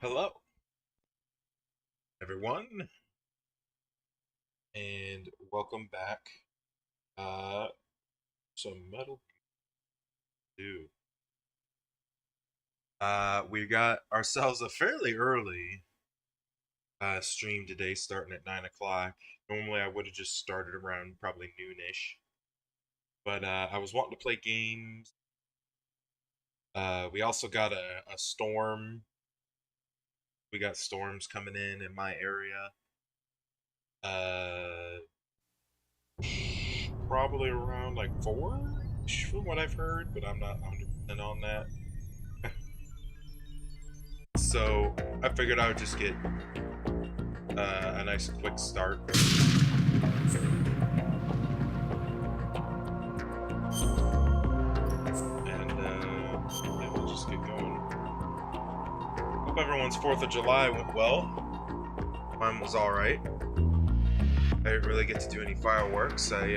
Hello, everyone, and welcome back. Uh, some Metal Gear 2. We got ourselves a fairly early stream today, starting at 9 o'clock. Normally, I would have just started around probably noonish, but I was wanting to play games. We also got a storm. We got storms coming in my area. Uh, Probably around like 4 from what I've heard, but I'm not 100% on that. So I figured I would just get a nice quick start. And yeah, we'll just get going. Hope everyone's 4th of July went well. Mine was alright. I didn't really get to do any fireworks. I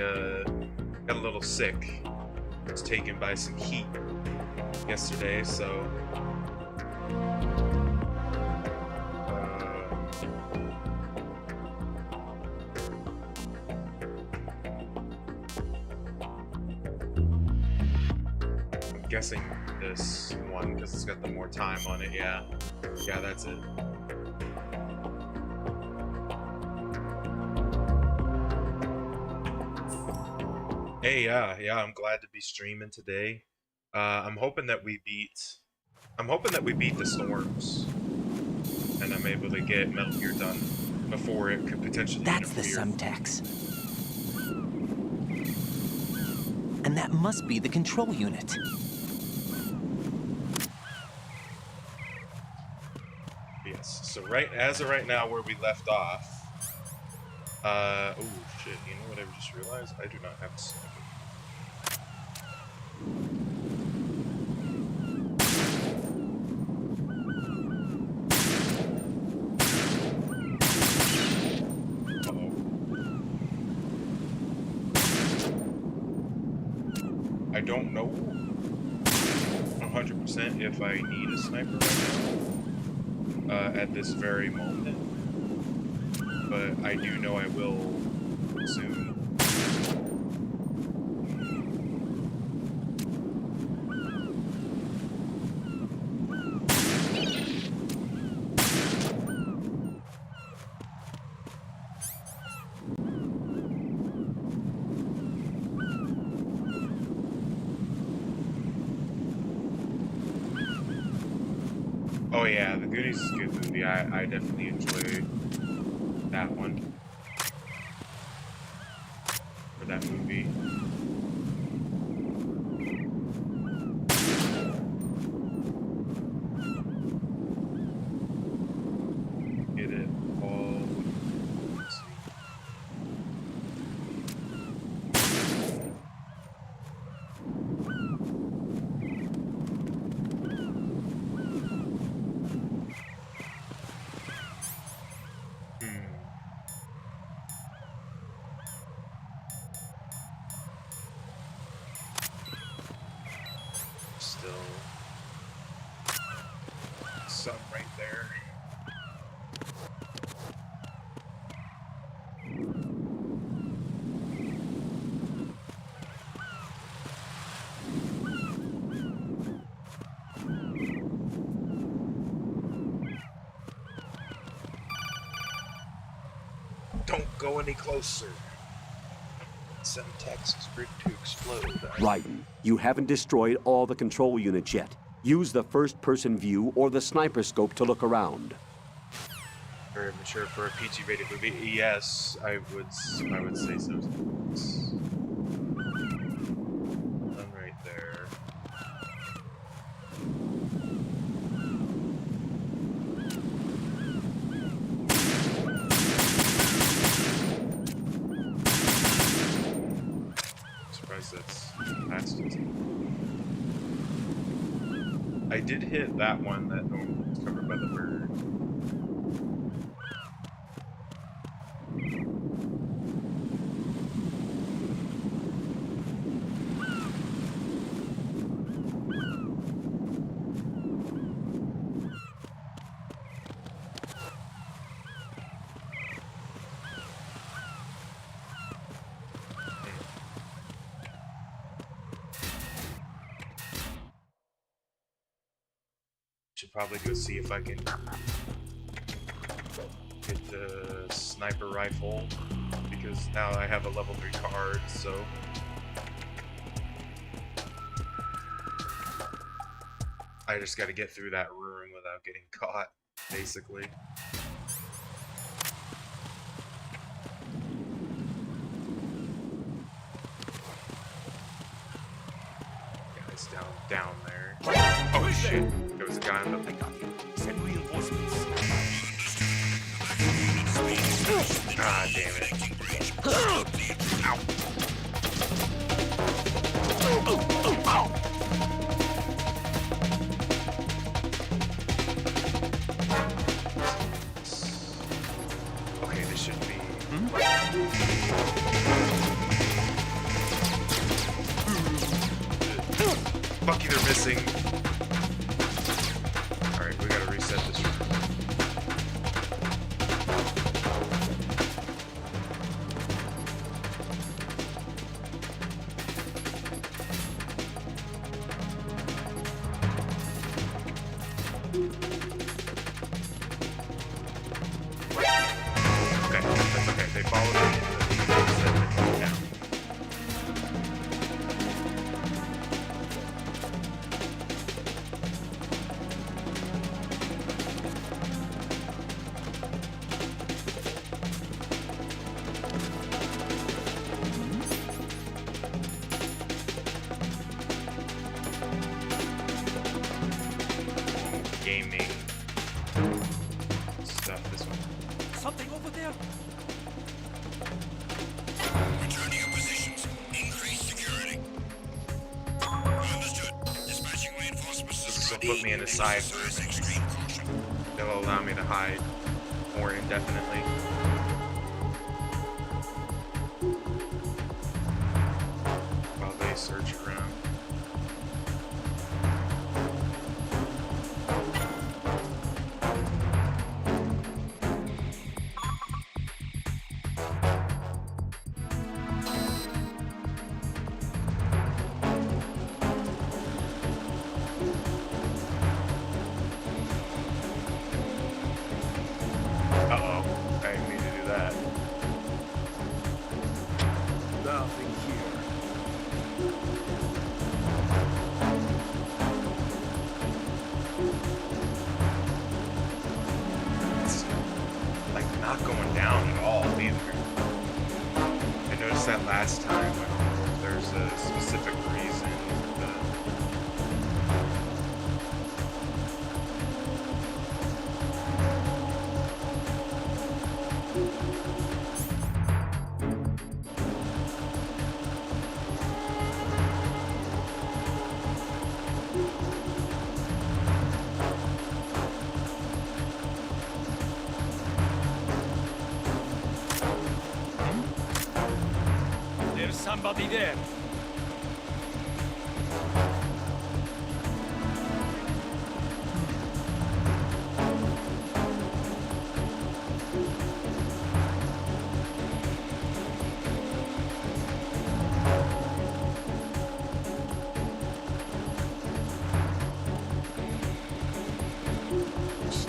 got a little sick. I was taken by some heat yesterday, so guessing this one because it's got the more time on it. Yeah, that's it. Hey, yeah, I'm glad to be streaming today. I'm hoping that we beat the storms, and I'm able to get Metal Gear done before it could potentially That's the interfere. Semtex. And that must be the control unit. Yes. So as of right now, where we left off. Oh shit! You know what I just realized? I do not have a sniper. I don't know 100% if I need a sniper right now, at this very moment, but I do know I will soon. Oh yeah, The Goonies is a good movie. I definitely enjoy that one. For that movie. Get it all. Let's see. Still some right there. Don't go any closer. Semtex is ready to explode. Raiden, you haven't destroyed all the control units yet. Use the first-person view or the sniper scope to look around. Very mature for a PG-rated movie. Yes, I would say so. I'm right there. Surprised that's past it. I did hit that one that normally is covered by the bird. should probably go see if I can get the sniper rifle, because now I have a level 3 card, so... I just gotta get through that room without getting caught, basically. Guys down there. Oh shit, there was a guy on the... I got you. Send reinforcements. Ah, damn it. Ow. Okay, this should be... Fuck you, they're missing. Alright, we gotta reset this room. Okay, that's okay. They followed me and the said that they down. Gaming stuff, this one. Something over there? Return to your positions. Increase security. Understood. Dispatching reinforcements. This will put me in a side room. Extreme caution. It'll allow me to hide more indefinitely. While they search around. Uh-oh. I didn't mean to do that. Nothing here. It's like not going down at all either. I noticed that last time when there's a specific reason. There's somebody there.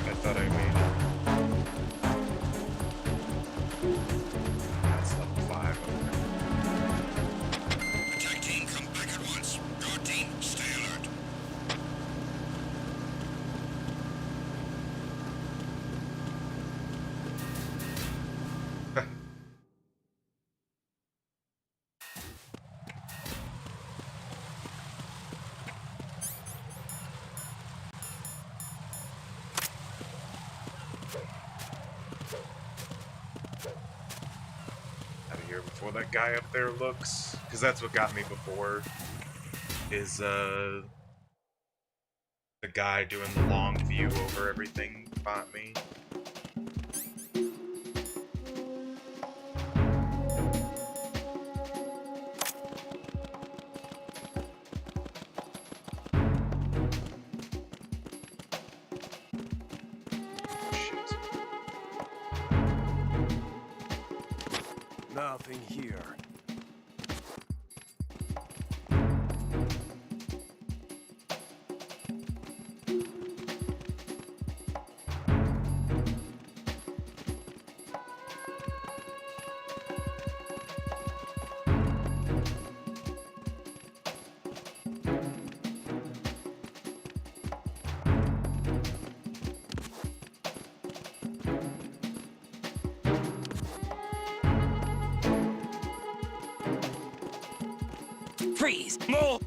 I thought I made it. That's level 5. Okay. Attack team, come back at once. Guard team, stay alert. Out of here before that guy up there looks, because that's what got me before. Is the guy doing the long view over everything bought me. Shit. Nothing here. Freeze! More!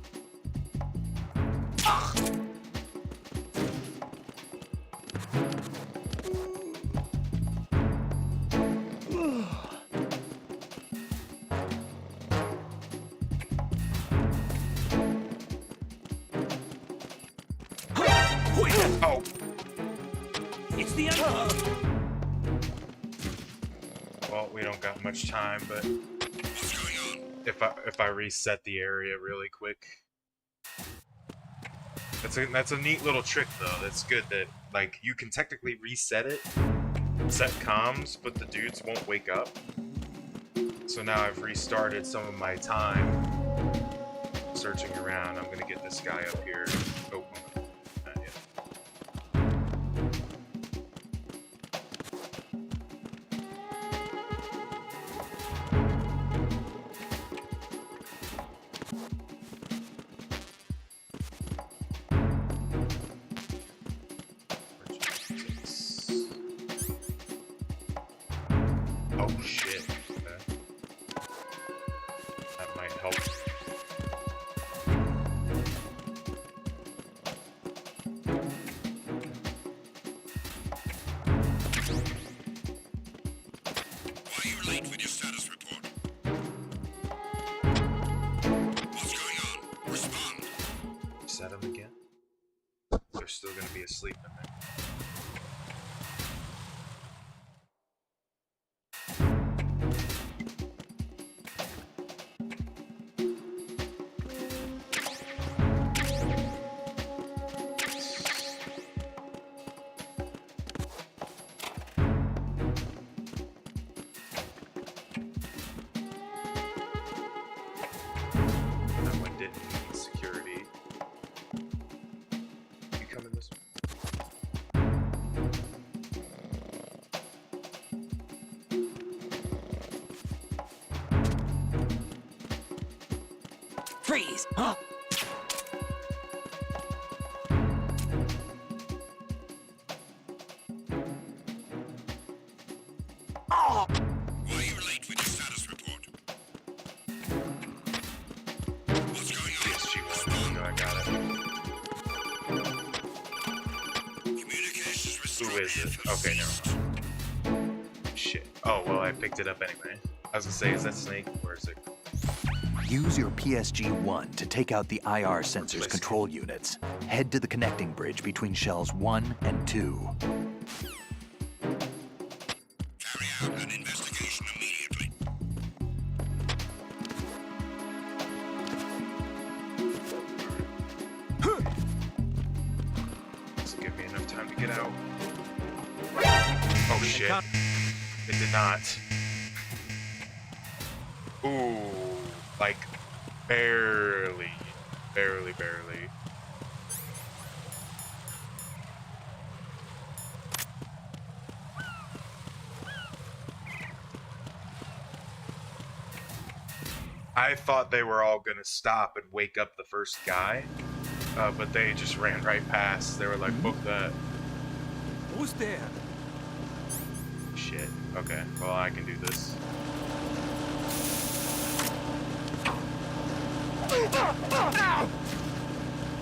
Oh, It's the end! well, we don't got much time, but What's going on? if I reset the area really quick. That's a neat little trick though. That's good that like you can technically reset it, set comms, but the dudes won't wake up. So now I've restarted some of my time searching around. I'm gonna get this guy up here. Oh, not yet. Oh shit. Okay. That might help. Why are you late with your status report? What's going on? Respond. Set them again. They're still gonna be asleep in there. That one didn't need security. You coming this way? Freeze! Huh? Why are you late with your status report? What's going on? PSG1. No, I got it. Communications restored. Who is it? Okay, never mind. Shit. Oh, well, I picked it up anyway. I was gonna say, is that Snake? Or is it? Use your PSG-1 to take out the IR sensors control units. Head to the connecting bridge between shells 1 and 2. Carry out an investigation immediately. Does it give me enough time to get out? Oh shit. It did not. Ooh, like barely. Barely. I thought they were all gonna stop and wake up the first guy, but they just ran right past. They were like, "Book that." Who's there? Shit. Okay. Well, I can do this.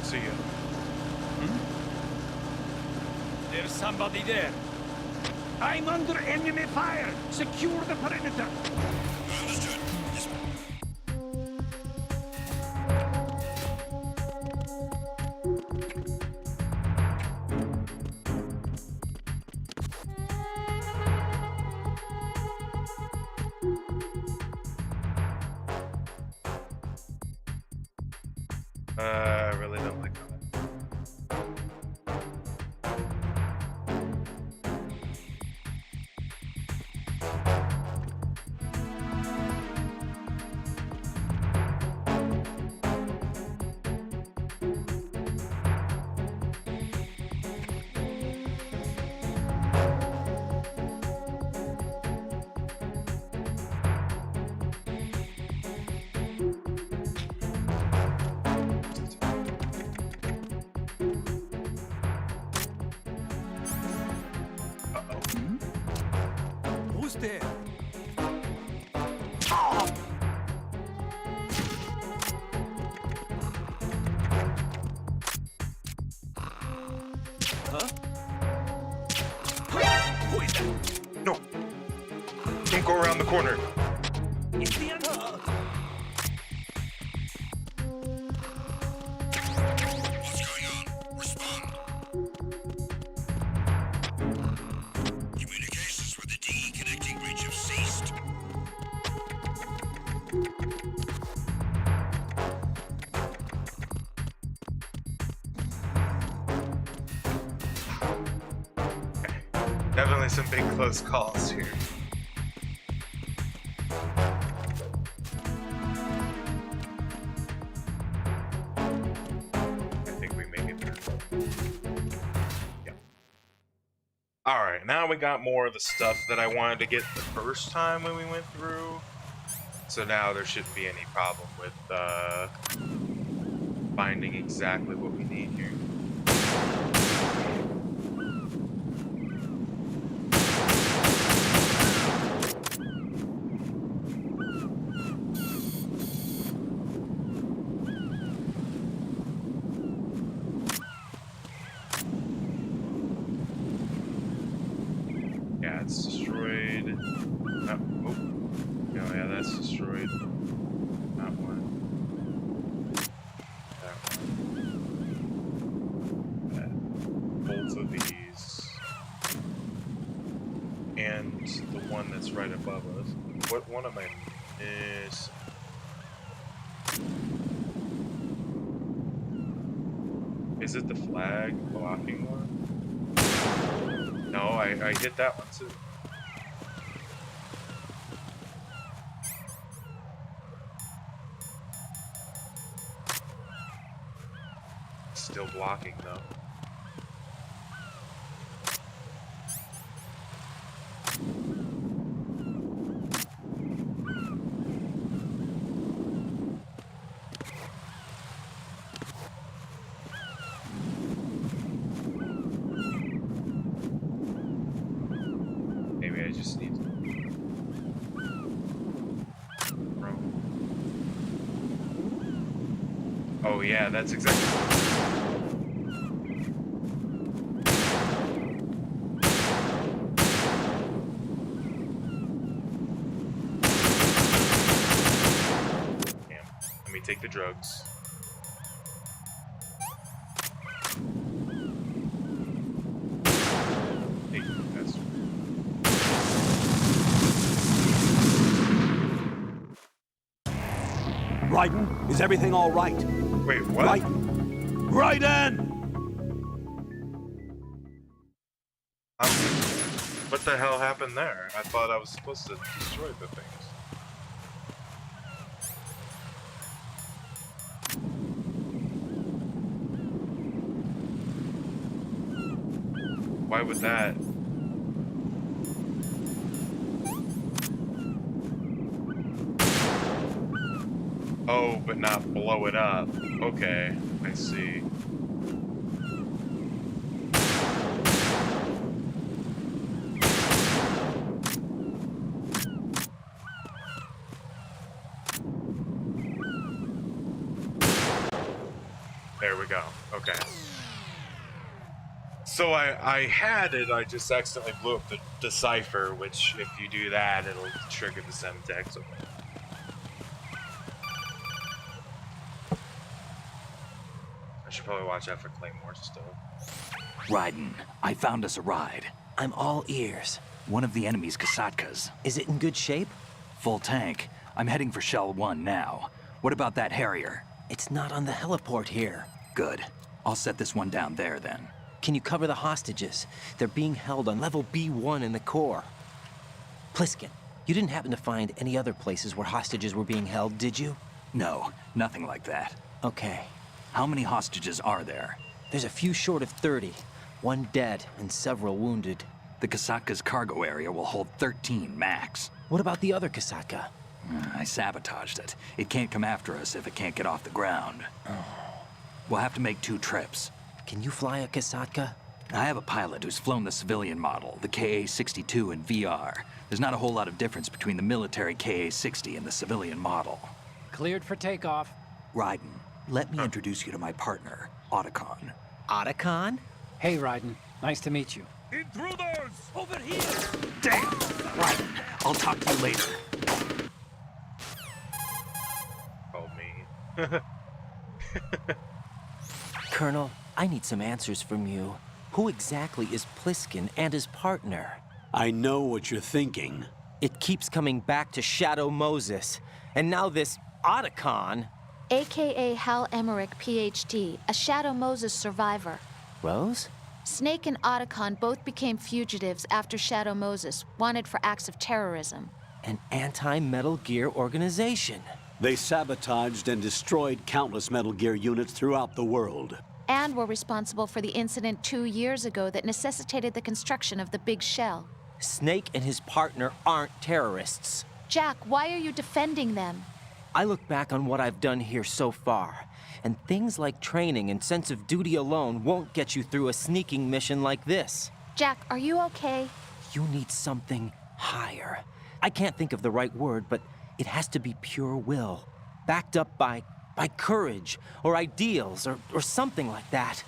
See ya. There's somebody there. I'm under enemy fire. Secure the perimeter. Understood. Yes, I really don't like that. Who's there? can't go around the corner. It's the end. What's going on? Respond. Communications with the DE connecting bridge have ceased. Definitely some big close calls here. I think we make it through. Yeah. Alright, now we got more of the stuff that I wanted to get the first time when we went through. So now there shouldn't be any problem with finding exactly what we need here. Yeah, it's destroyed. Oh, no, yeah, that's destroyed. That one. That one. Both of these. And the one that's right above us. What one am I missing? Is it the flag blocking one? No, I hit that one too. Still blocking though. Maybe I just need to throw. Oh yeah, that's exactly. Damn. Let me take the drugs. Hey, that's Raiden, is everything all right? wait, what? Raiden! Raiden! What the hell happened there? I thought I was supposed to destroy the things. Why would that? Oh, but not blow it up. Okay, I see. There we go. Okay. So I had it, I just accidentally blew up the cipher, which if you do that, it'll trigger the Semtex. I should probably watch out for Claymore still. Raiden, I found us a ride. I'm all ears. One of the enemy's Kasatkas. Is it in good shape? Full tank. I'm heading for Shell 1 now. What about that Harrier? It's not on the heliport here. Good. I'll set this one down there then. Can you cover the hostages? They're being held on level B1 in the core. Pliskin, you didn't happen to find any other places where hostages were being held, did you? No, nothing like that. Okay. How many hostages are there? There's a few short of 30. One dead and several wounded. The Kasatka's cargo area will hold 13 max. What about the other Kasatka? I sabotaged it. It can't come after us if it can't get off the ground. We'll have to make 2 trips. Can you fly a Kasatka? I have a pilot who's flown the civilian model, the KA-62 in VR. There's not a whole lot of difference between the military KA-60 and the civilian model. Cleared for takeoff. Raiden, let me introduce you to my partner, Otacon. Otacon? Hey, Raiden. Nice to meet you. Intruders! Over here! Damn! Raiden, I'll I'll talk to you later. Oh, me. Colonel, I need some answers from you. Who exactly is Pliskin and his partner? I know what you're thinking. It keeps coming back to Shadow Moses. And now this Otacon. AKA Hal Emmerich, PhD, a Shadow Moses survivor. Rose? Snake and Otacon both became fugitives after Shadow Moses, wanted for acts of terrorism. An anti-Metal Gear organization. They sabotaged and destroyed countless Metal Gear units throughout the world. And were responsible for the incident 2 years ago that necessitated the construction of the Big Shell. Snake and his partner aren't terrorists. Jack, why are you defending them? I look back on what I've done here so far, and things like training and sense of duty alone won't get you through a sneaking mission like this. Jack, are you okay? You need something higher. I can't think of the right word, but it has to be pure will, backed up by courage, or ideals, or something like that.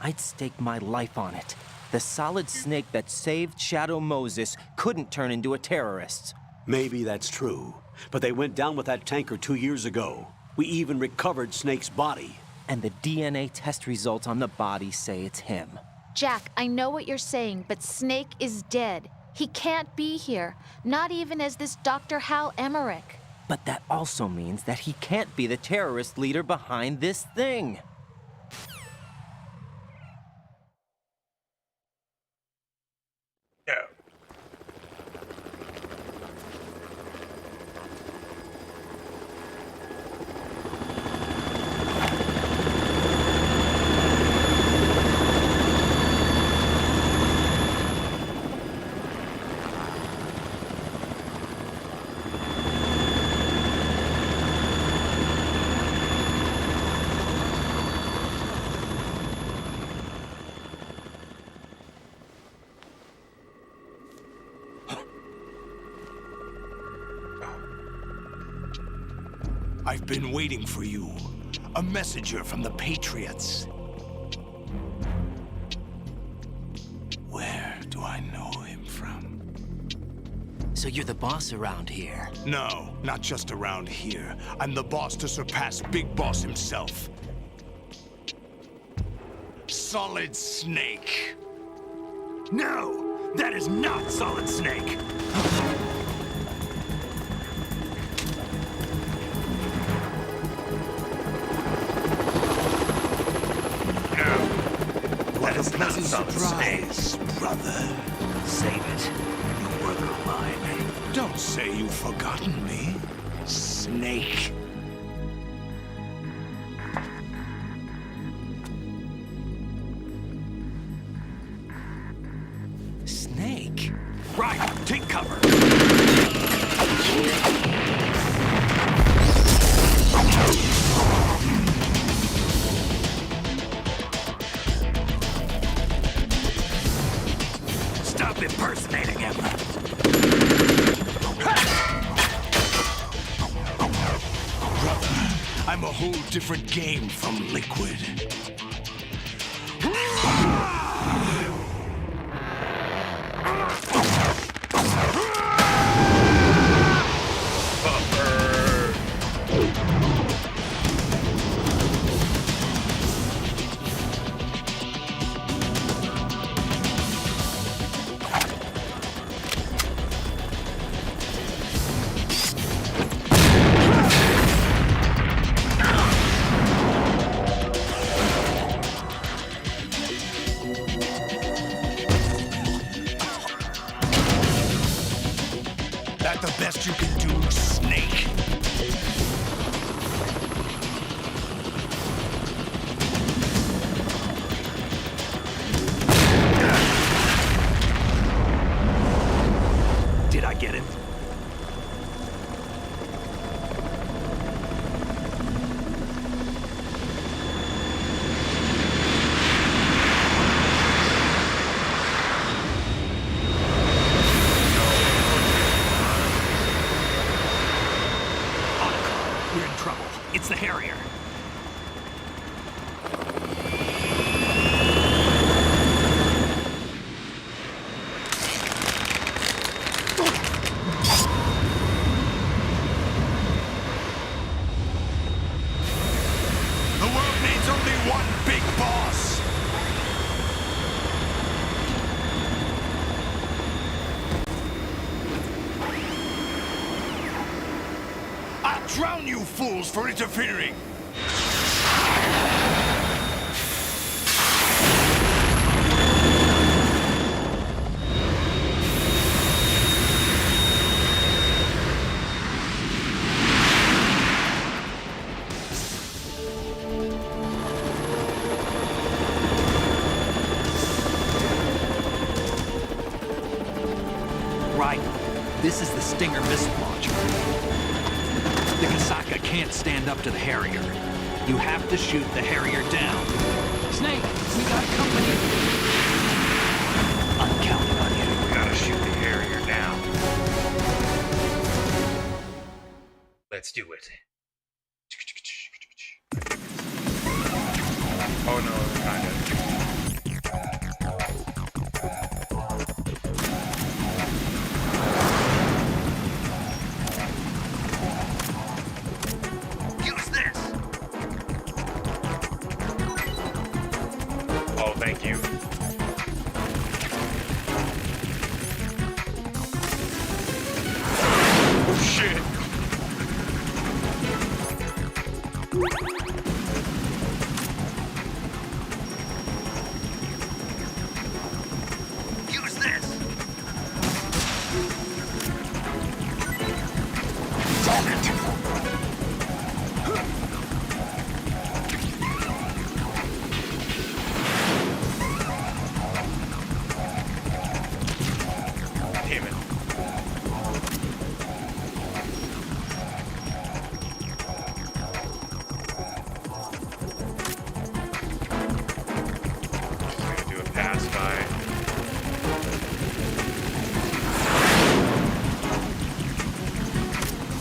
I'd stake my life on it. The Solid Snake that saved Shadow Moses couldn't turn into a terrorist. Maybe that's true, but they went down with that tanker 2 years ago. We even recovered Snake's body. And the DNA test results on the body say it's him. Jack, I know what you're saying, but Snake is dead. He can't be here, not even as this Dr. Hal Emmerich. But that also means that he can't be the terrorist leader behind this thing. Yeah. I've been waiting for you. A messenger from the Patriots. Where do I know him from? So you're the boss around here. No, not just around here. I'm the boss to surpass Big Boss himself. Solid Snake. No, that is not Solid Snake. Not surprise, brother. Save it. You work of mine. Don't say you've forgotten me, Snake. Snake? Right, take cover. Stop impersonating him. Brother, I'm a whole different game from Liquid. That the best you can do, Snake? Did I get him? We're in trouble. It's the Harrier. drown you fools for interfering! Right. This is the Stinger missile launcher. The Kasaka can't stand up to the Harrier. You have to shoot the Harrier down. Snake, we got company. I'm counting on you. We gotta shoot the Harrier down. Let's do it. Oh no, kind of. Use this! Oh, thank you. Oh shit. Use this! Damn it! Damn it. Just gonna do a pass by.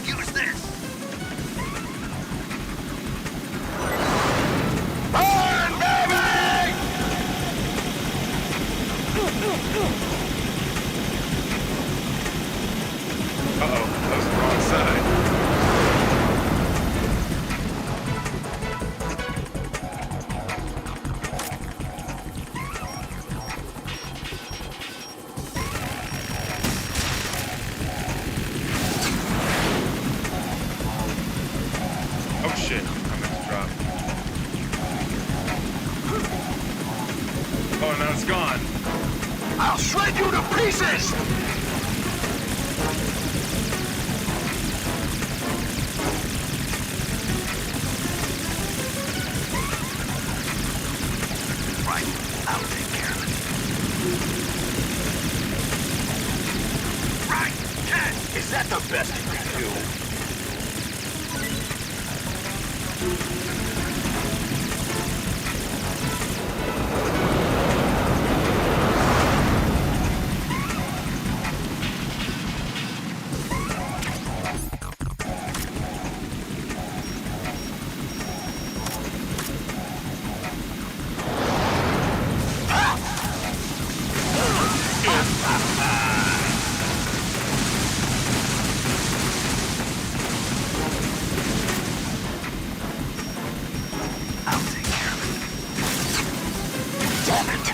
Use this! Uh-oh, that was the wrong side. Oh shit, I meant to drop. Oh, now it's gone. I'll shred you to pieces! Right, I'll take care of it. Right, Cat! Is that the best you can do? I'll take care of it. Damn it!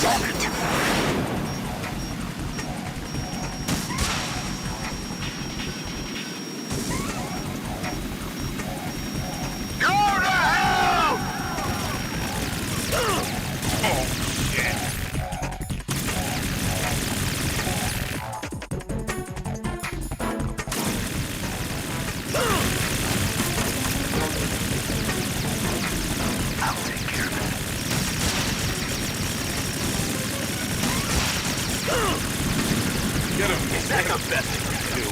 Damn it! Go to hell! Oh, shit. I'll take care of it. Get him. Is that the best you can do?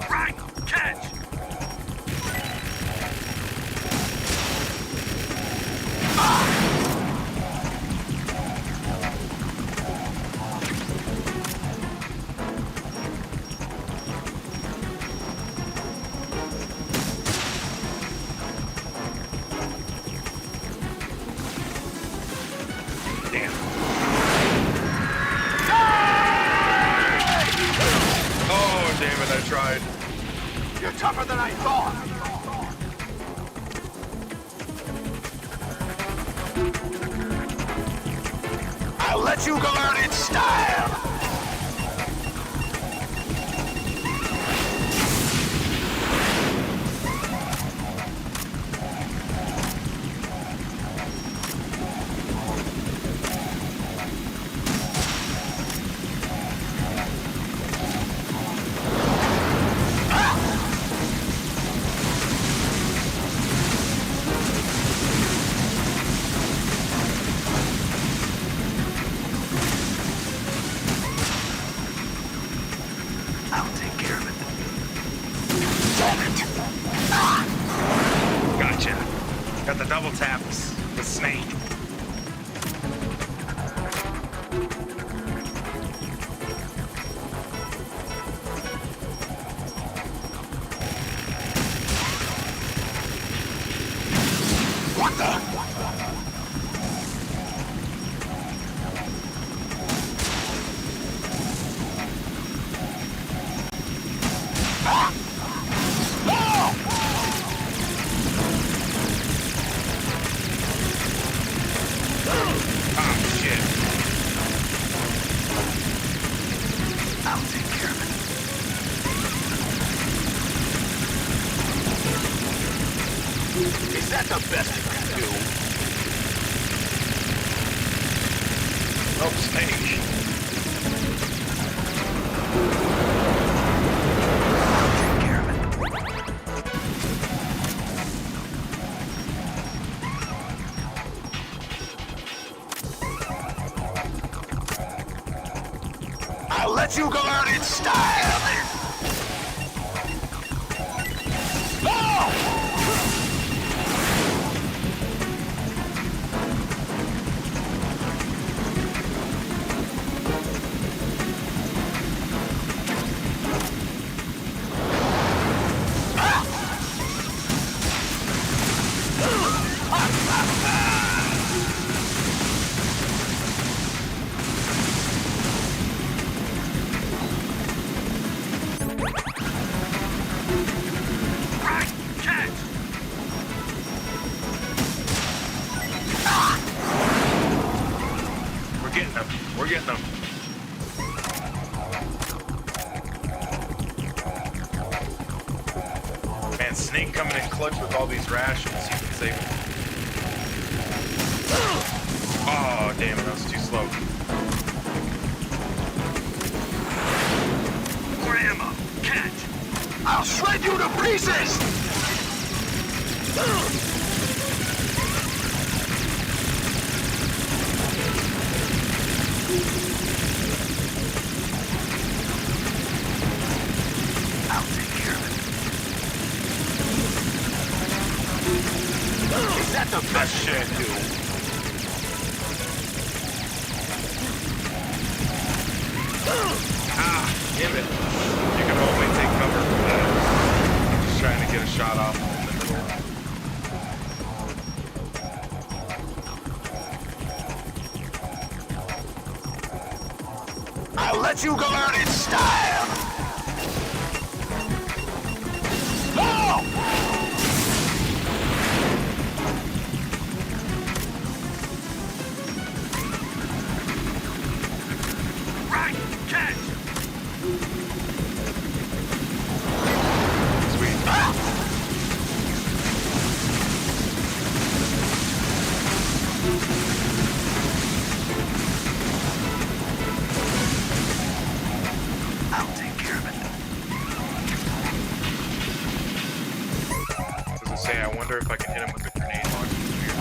Right, catch! tried. You're tougher than I thought. I'll let you go out in style. I'll take care of it. Damn it! Gotcha. Got the double taps with Snake. What the? Oh, shit. I'll take care of it. Is that the best you can do? Oh, Snake. I'll take care of it. I'll let you go out in style. We're getting them. We're getting them. Man, Snake coming in clutch with all these rations. You can save him. Oh, damn it. That was too slow. More ammo. Catch. I'll shred you to pieces. I'll take care of it. Is that the best shit I do? Ah, damn it. You can only take cover from that. I'm just trying to get a shot off in the middle. I'll let you go out in style. Oh! Right, catch. Sweet. Ah! I'll take care of it. Does it say, I wonder if I can hit him with a grenade launcher from here?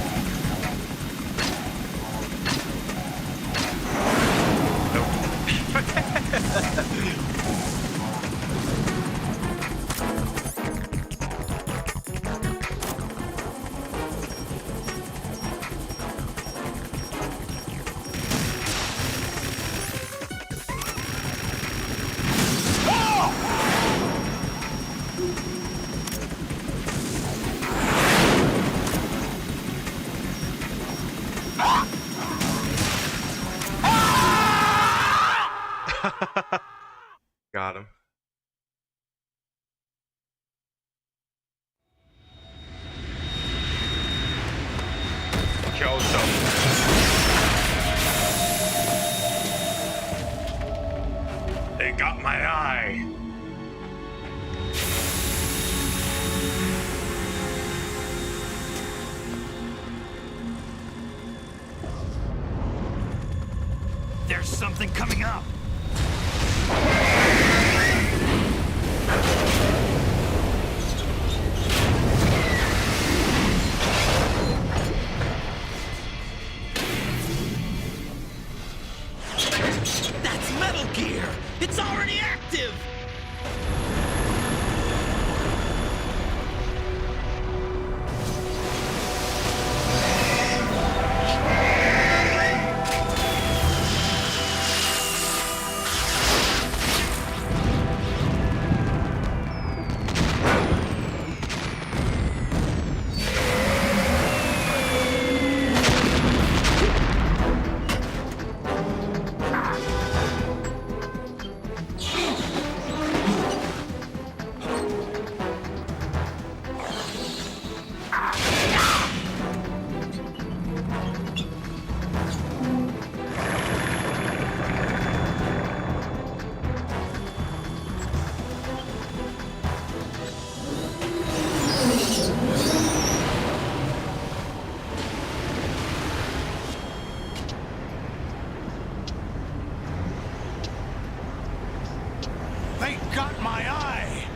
Got him. They got my eye. There's something coming up. That's Metal Gear! It's already active! They got my eye!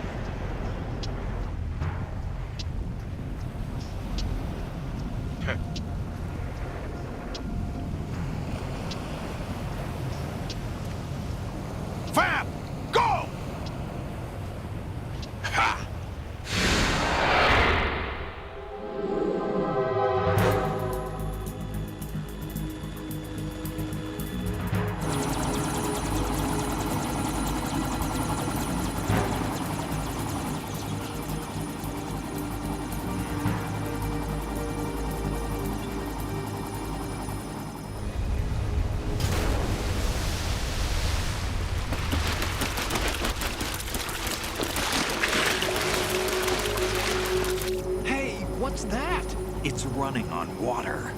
Fab! Go! Ha! Hey, what's that? It's running on water.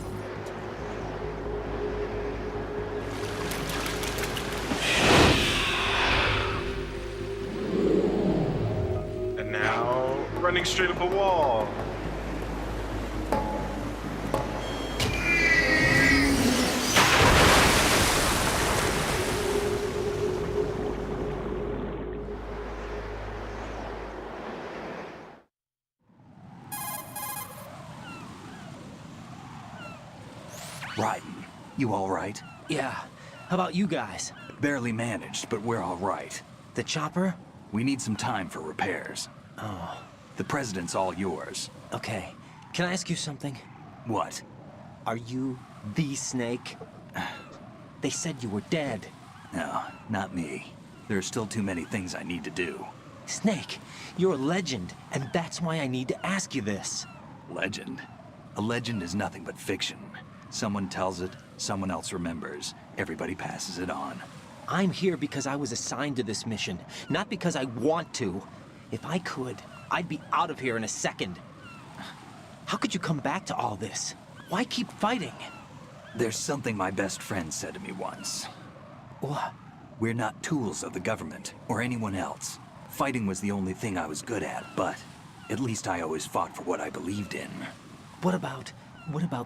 And now, running straight up a wall. Raiden, you all right? Yeah. How about you guys? Barely managed, but we're all right. The chopper? We need some time for repairs. Oh, The president's all yours. okay. Can I ask you something? What? Are you the Snake? They said you were dead. No, not me. There are still too many things I need to do. Snake, you're a legend, and that's why I need to ask you this. Legend? A legend is nothing but fiction. Someone tells it, someone else remembers. Everybody passes it on. I'm here because I was assigned to this mission, not because I want to. If I could, I'd be out of here in a second. How could you come back to all this? Why keep fighting? There's something my best friend said to me once. What? We're not tools of the government or anyone else. Fighting was the only thing I was good at, but at least I always fought for what I believed in. What about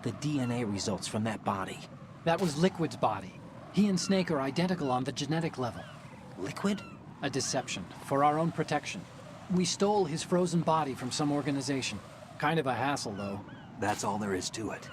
the DNA results from that body? That was Liquid's body. He and Snake are identical on the genetic level. Liquid? A deception, for our own protection. We stole his frozen body from some organization. Kind of a hassle, though. That's all there is to it.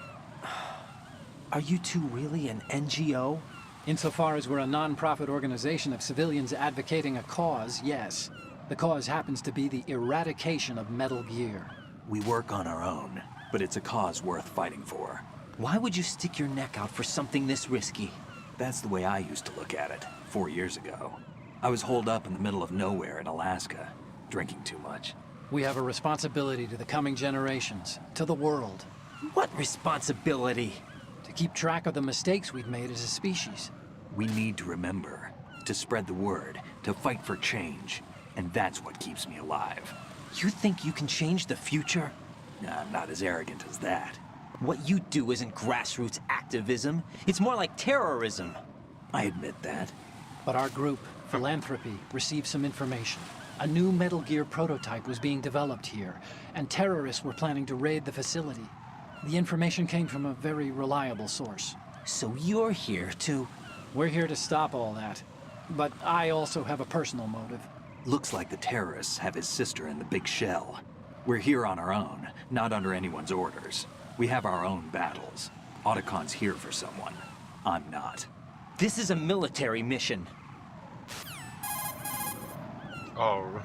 Are you two really an NGO? Insofar as we're a non-profit organization of civilians advocating a cause, yes. The cause happens to be the eradication of Metal Gear. We work on our own, but it's a cause worth fighting for. Why would you stick your neck out for something this risky? That's the way I used to look at it, 4 years ago. I was holed up in the middle of nowhere in Alaska, drinking too much. We have a responsibility to the coming generations, to the world, What responsibility? to keep track of the mistakes we've made as a species. We need to remember, to spread the word, to fight for change, and that's what keeps me alive. You think you can change the future? Nah, I'm not as arrogant as that. What you do isn't grassroots activism. It's more like terrorism. I admit that. But our group, Philanthropy, received some information. A new Metal Gear prototype was being developed here, and terrorists were planning to raid the facility. The information came from a very reliable source. So you're here to... We're here to stop all that. But I also have a personal motive. Looks like the terrorists have his sister in the big shell. We're here on our own, not under anyone's orders. We have our own battles. Otacon's here for someone. I'm not. This is a military mission. Oh,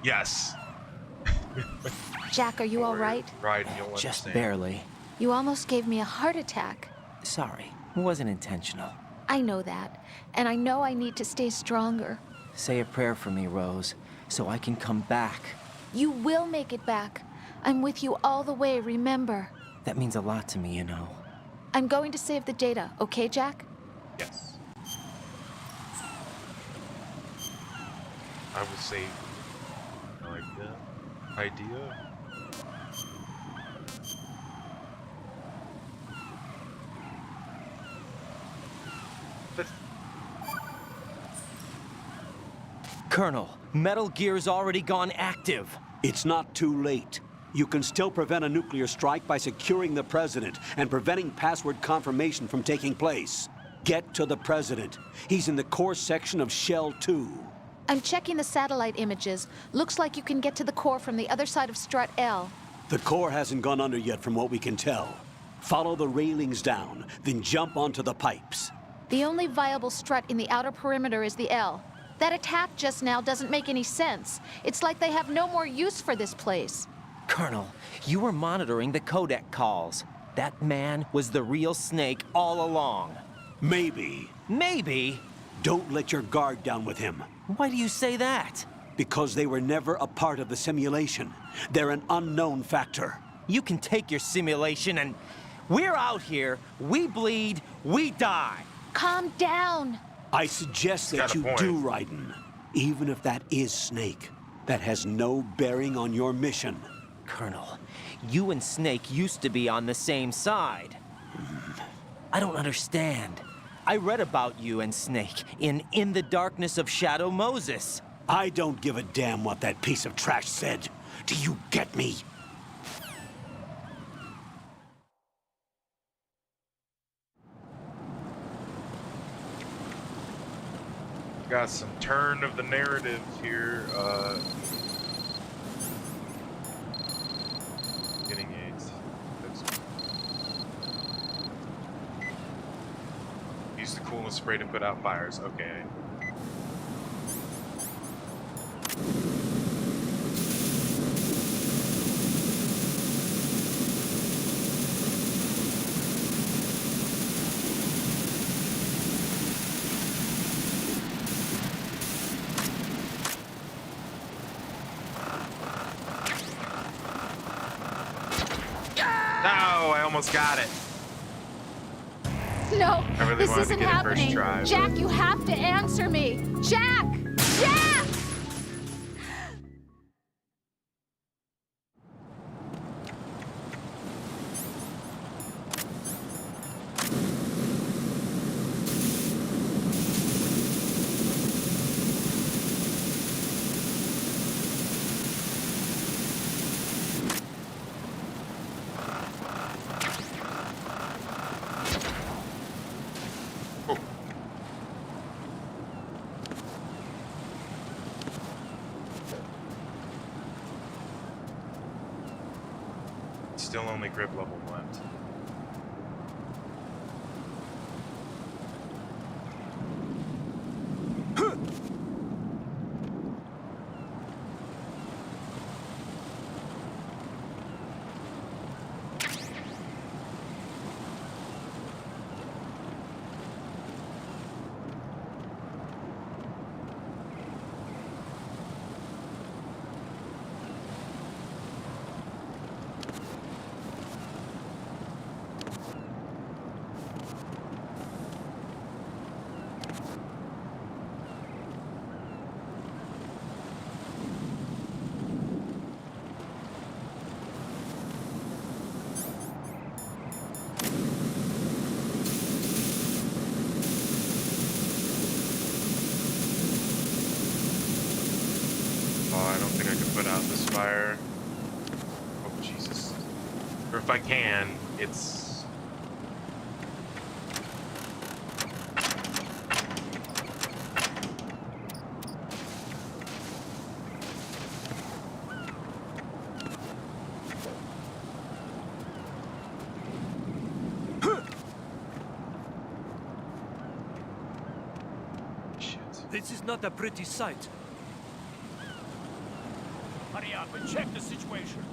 yes. Jack, are you all right? Right, you'll Just understand. barely. You almost gave me a heart attack. Sorry, it wasn't intentional. I know that, and I know I need to stay stronger. Say a prayer for me, Rose, so I can come back. You will make it back. I'm with you all the way, remember. That means a lot to me, you know. I'm going to save the data, okay, Jack? Yes. I will save you. I like that idea. Colonel, Metal Gear's already gone active. It's not too late. You can still prevent a nuclear strike by securing the president and preventing password confirmation from taking place. Get to the president. He's in the core section of Shell 2. I'm checking the satellite images. Looks like you can get to the core from the other side of Strut L. The core hasn't gone under yet from what we can tell. Follow the railings down, then jump onto the pipes. The only viable strut in the outer perimeter is the L. That attack just now doesn't make any sense. It's like they have no more use for this place. Colonel, you were monitoring the codec calls. That man was the real Snake all along. Maybe. Maybe? Don't let your guard down with him. Why do you say that? Because they were never a part of the simulation. They're an unknown factor. You can take your simulation and... We're out here, we bleed, we die. Calm down. I suggest that got a you point. do, Raiden. Even if that is Snake, that has no bearing on your mission. Colonel, you and Snake used to be on the same side. I don't understand. I read about you and Snake in the Darkness of Shadow Moses. I don't give a damn what that piece of trash said. Do you get me? Got some turn of the narrative here. Getting AIDS. Use the coolant spray to put out fires. Okay. No, I almost got it. No, I really this wanted to isn't get it first happening. try, but- Jack, you have to answer me. Jack! Jack! Still only grip level left. fire. Oh, Jesus. Or if I can, it's... This is not a pretty sight. Hurry up and check the situation.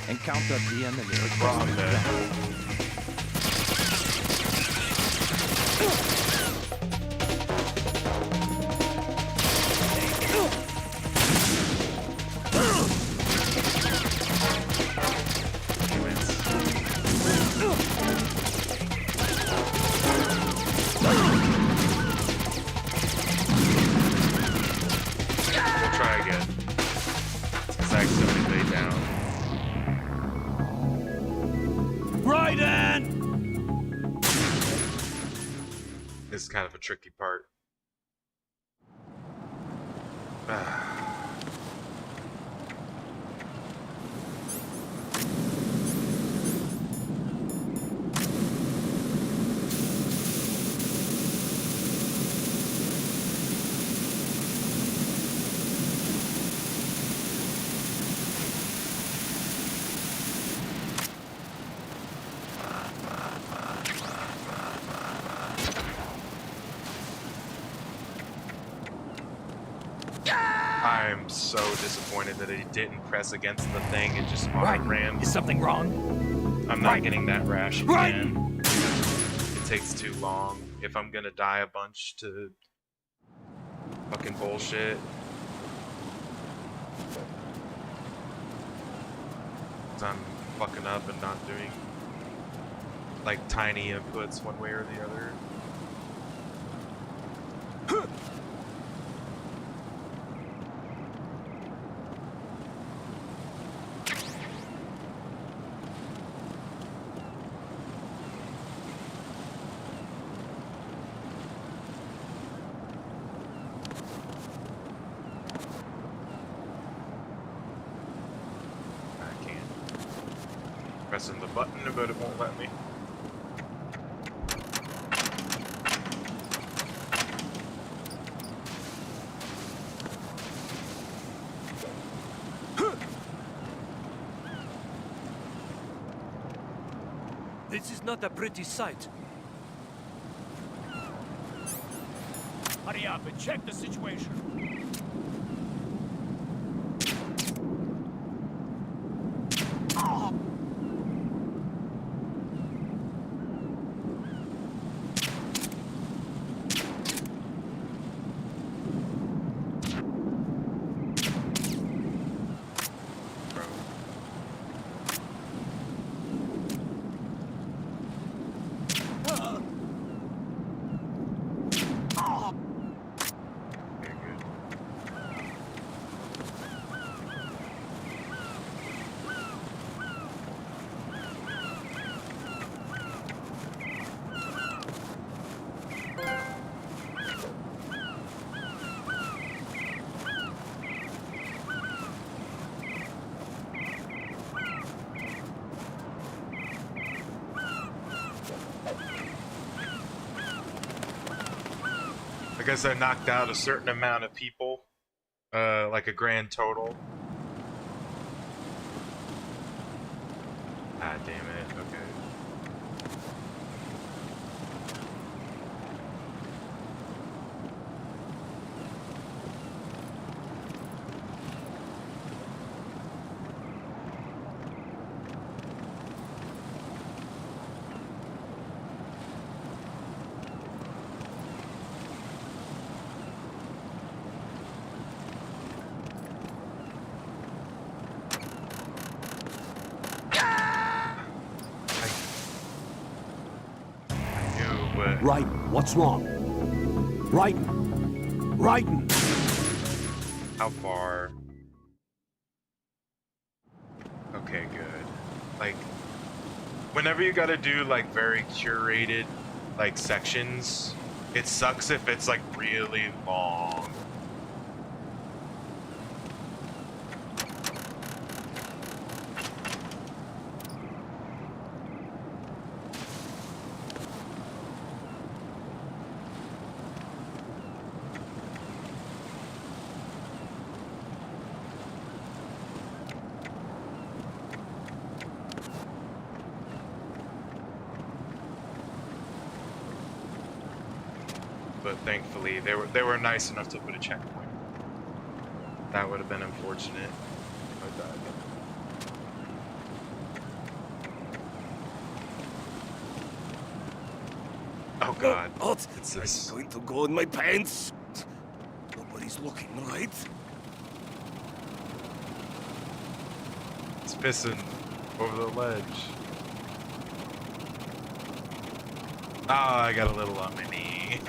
Encounter the enemy. Wrong there. We'll try again. It's accidentally laid down. This is kind of a tricky part. I'm so disappointed that he didn't press against the thing and just auto-ran. Is something wrong? I'm not getting that rash again. It takes too long. If I'm gonna die a bunch to fucking bullshit. 'Cause I'm fucking up and not doing like tiny inputs one way or the other. Pressing the button, but it won't let me. This is not a pretty sight. Hurry up and check the situation. I guess I knocked out a certain amount of people, like a grand total. Ah, damn it, okay. Raiden, what's wrong? Raiden! Raiden! How far? Okay, good. Like, whenever you gotta do like very curated like sections, it sucks if it's like really long. But thankfully, they were nice enough to put a checkpoint. That would have been unfortunate. Oh God! What? It's Am I this. going to go in my pants? Nobody's looking, right? It's pissing over the ledge. Oh, I got a little on my knee.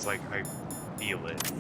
Like, I feel it.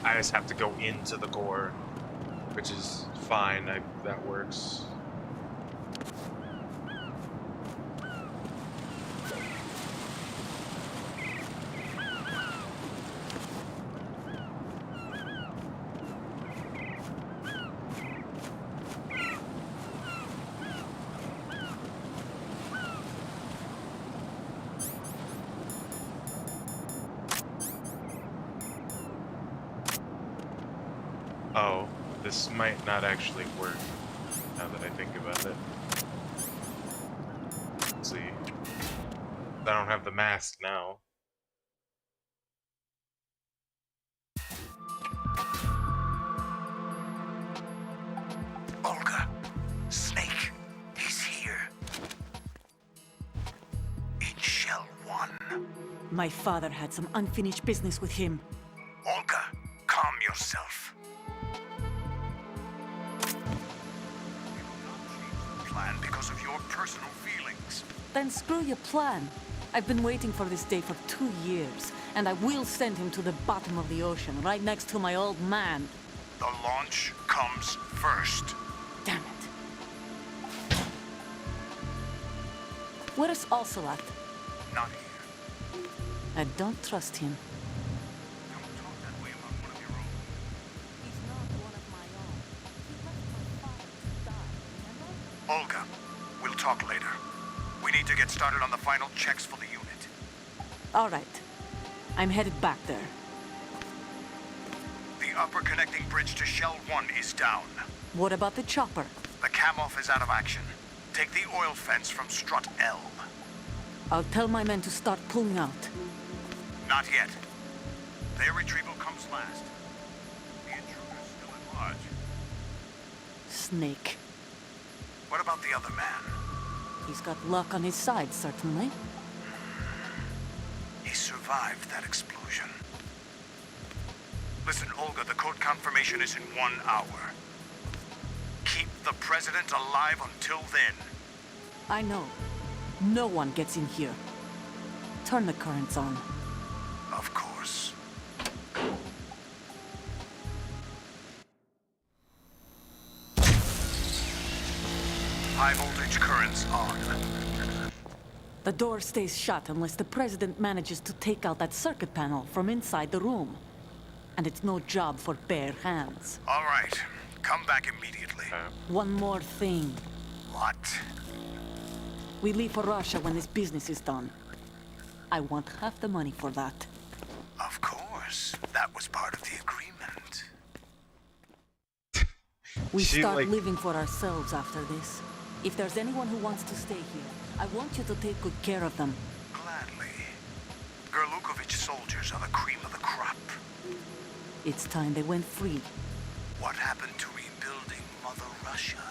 I just have to go into the gore, which is fine. That works. Oh, this might not actually work, now that I think about it. Let's see. I don't have the mask now. Olga, Snake, he's here. In Shell 1. My father had some unfinished business with him. Olga, calm yourself. Plan because of your personal feelings. Then screw your plan. I've been waiting for this day for 2 years, and I will send him to the bottom of the ocean, right next to my old man. The launch comes first. Damn it. Where is Ocelot? Not here. I don't trust him. Don't talk that way about one of your own. He's not one of my own. He left my father to die, remember? Olga, we'll talk later. We need to get started on the final checks for the unit. All right. I'm headed back there. The upper connecting bridge to Shell 1 is down. What about the chopper? The Kamoff is out of action. Take the oil fence from strut L. I'll tell my men to start pulling out. Not yet. Their retrieval comes last. The intruder's still at large. Snake. What about the other man? He's got luck on his side, certainly. He survived that explosion. Listen, Olga, the code confirmation is in 1 hour. Keep the president alive until then. I know. No one gets in here. Turn the currents on. Of course. High voltage currents on. The door stays shut unless the president manages to take out that circuit panel from inside the room. And it's no job for bare hands. All right. Come back immediately. One more thing. What? We leave for Russia when this business is done. I want half the money for that. Of course. That was part of the agreement. We She, start like- living for ourselves after this. If there's anyone who wants to stay here, I want you to take good care of them. Gladly. Gerlukovich soldiers are the cream of the crop. It's time they went free. What happened to rebuilding Mother Russia?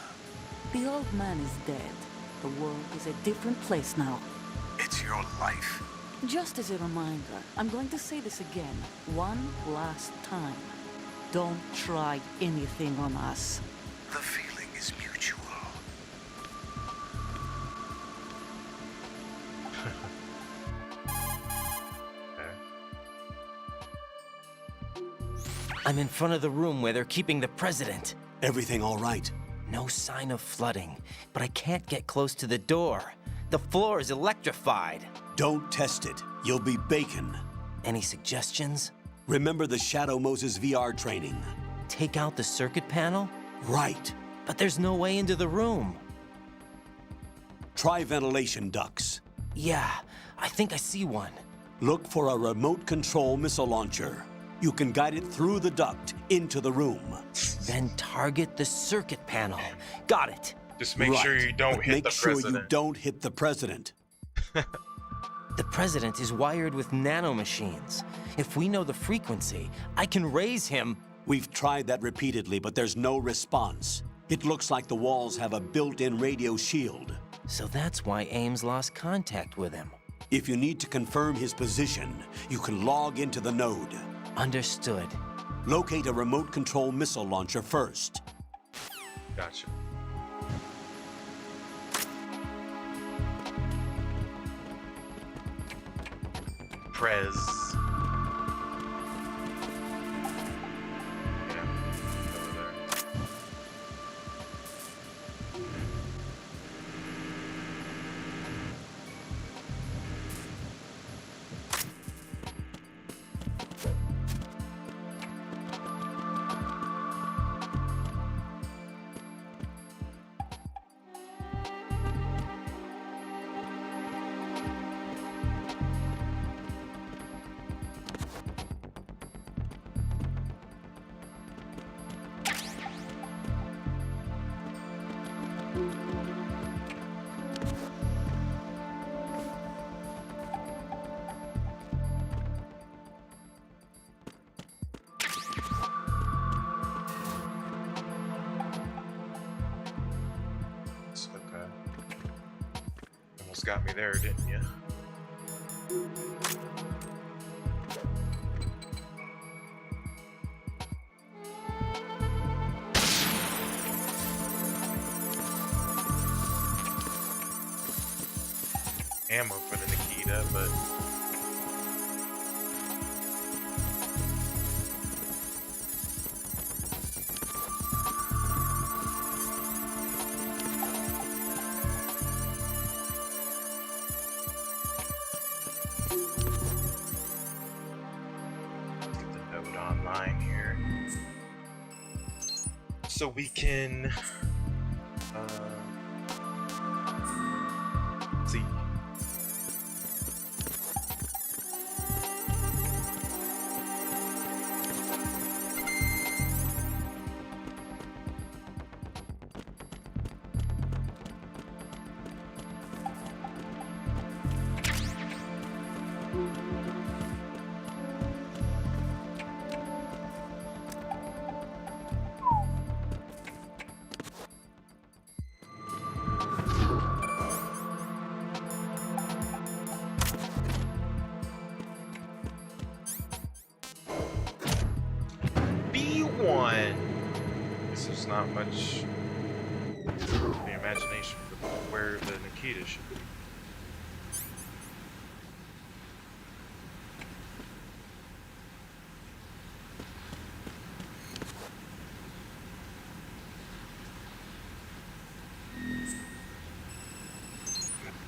The old man is dead. The world is a different place now. It's your life. Just as a reminder, I'm going to say this again, one last time. Don't try anything on us. The feeling is mutual. I'm in front of the room where they're keeping the president. Everything all right? No sign of flooding, but I can't get close to the door. The floor is electrified. Don't test it. You'll be bacon. Any suggestions? Remember the Shadow Moses VR training? Take out the circuit panel? Right. But there's no way into the room. Try ventilation ducts. Yeah, I think I see one. Look for a remote control missile launcher. You can guide it through the duct into the room. Then target the circuit panel. Got it. Just make sure Right, you don't but hit make the sure president. you don't hit the president. The president is wired with nanomachines. If we know the frequency, I can raise him. We've tried that repeatedly, but there's no response. It looks like the walls have a built-in radio shield. So that's why Ames lost contact with him. If you need to confirm his position, you can log into the node. Understood. Locate a remote control missile launcher first. Gotcha. Prez. Yeah, over there. Okay. Almost got me there, didn't you? Ammo for the Nikita, but get the node online here, so we can see. not much the imagination for where the Nikita should be.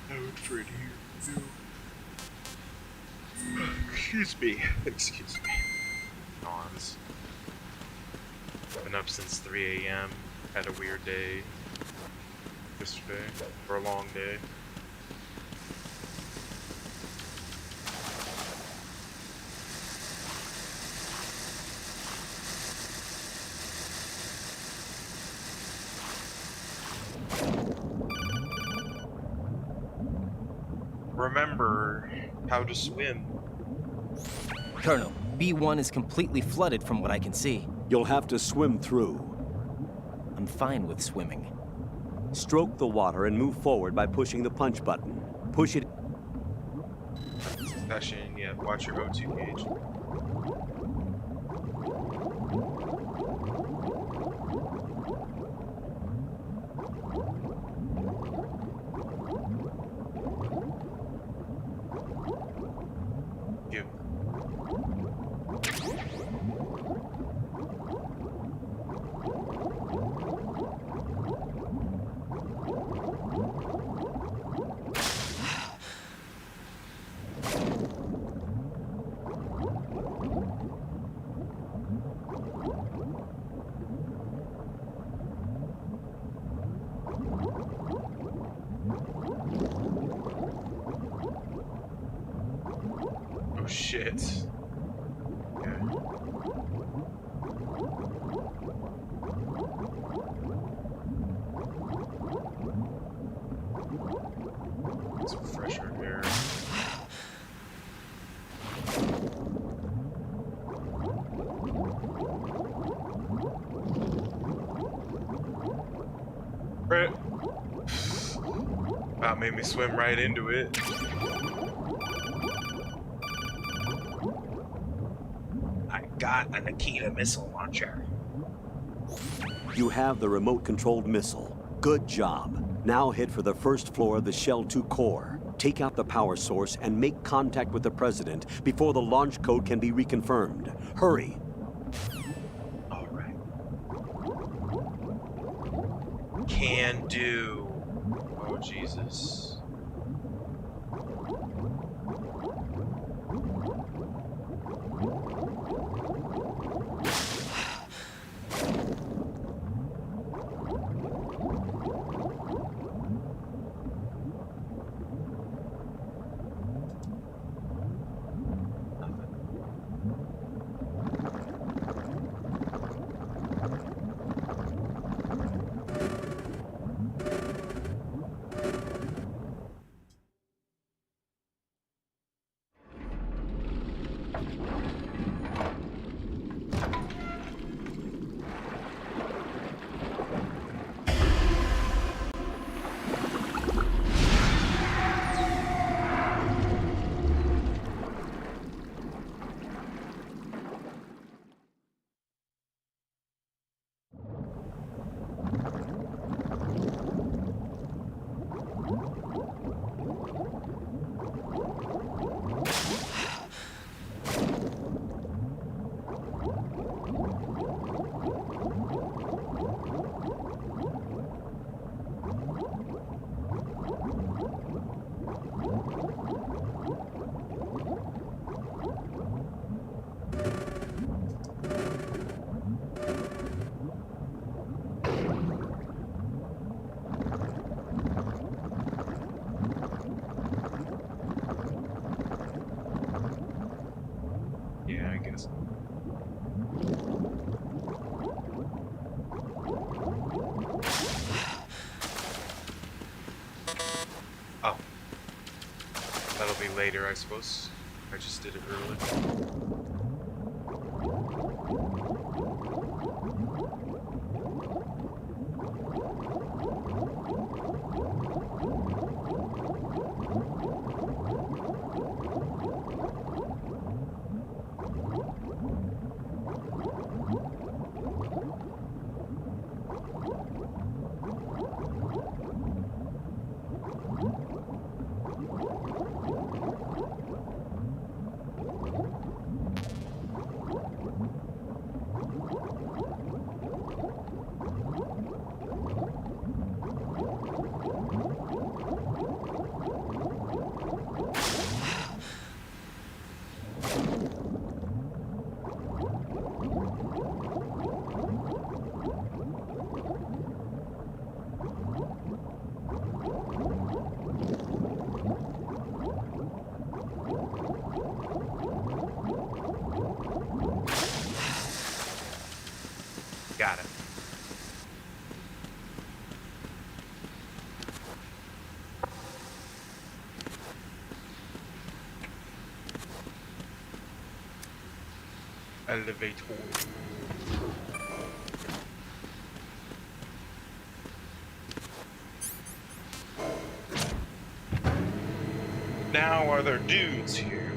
Alfred here. Excuse me. Excuse me. Yawns. Been up since 3 a.m. Had a weird day yesterday, for a long day. Remember how to swim. Colonel, B1 is completely flooded from what I can see. You'll have to swim through. I'm fine with swimming. Stroke the water and move forward by pushing the punch button. Push it. Session, yeah, watch your O2 gauge. Give. Oh shit. Okay. Some fresher air. Right. About made me swim right into it. I got a Nikita missile launcher. You have the remote-controlled missile. Good job. Now head for the first floor of the Shell 2 core. Take out the power source and make contact with the President before the launch code can be reconfirmed. Hurry. All right. Can do. Oh, Jesus. Yeah, I guess. Oh. That'll be later, I suppose. I just did it early. Elevator. Now are there dudes here?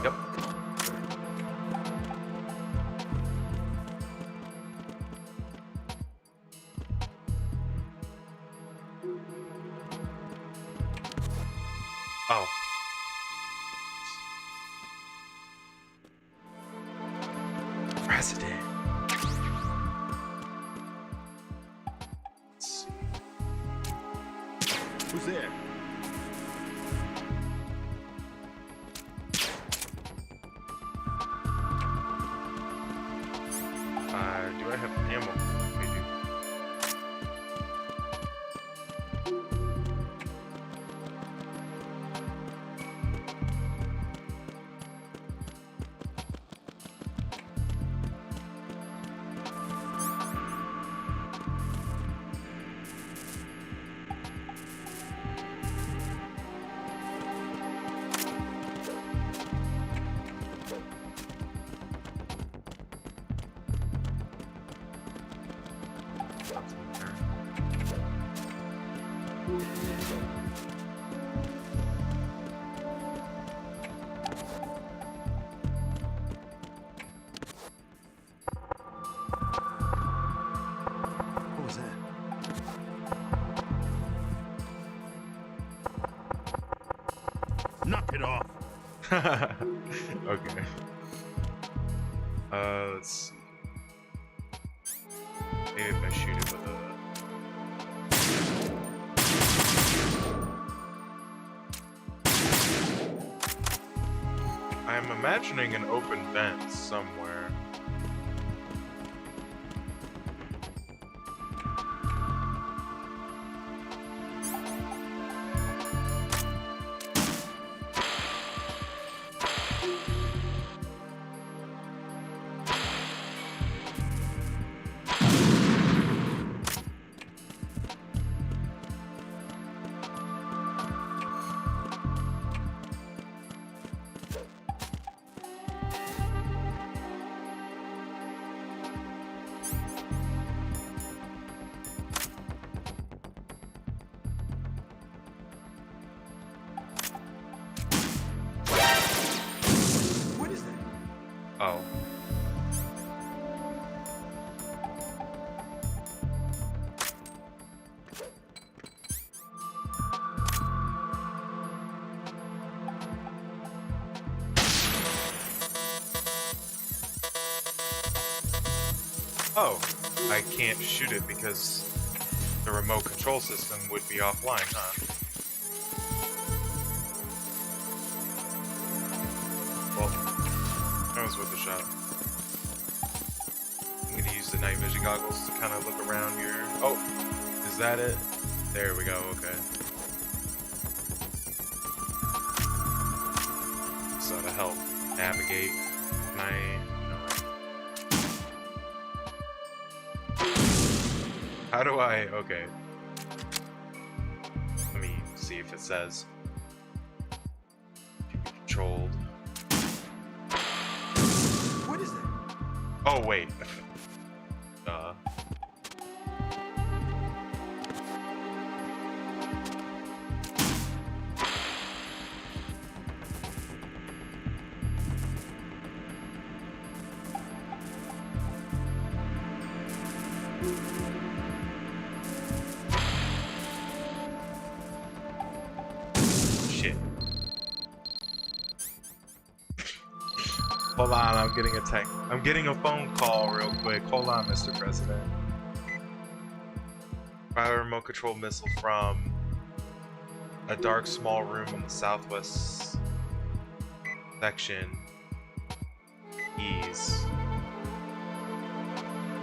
Yep. Oh. President. Let's see. Who's there? Do I have ammo? I do. What was that? Knock it off. Okay. Let's see. Maybe if I shoot it with a... I'm imagining an open vent somewhere. What is that? Oh. Oh, I can't shoot it because the remote control system would be offline, huh? Well, that was worth a shot. I'm gonna use the night vision goggles to kind of look around here. Oh, is that it? There we go, okay. So to help navigate my... How do I... Okay. Let me see if it says. Can be controlled. What is that? Oh, wait. Duh. Shit. Hold on, I'm getting a text. I'm getting a phone call real quick. Hold on, Mr. President. Fire remote control missile from a dark small room in the southwest section. Ease.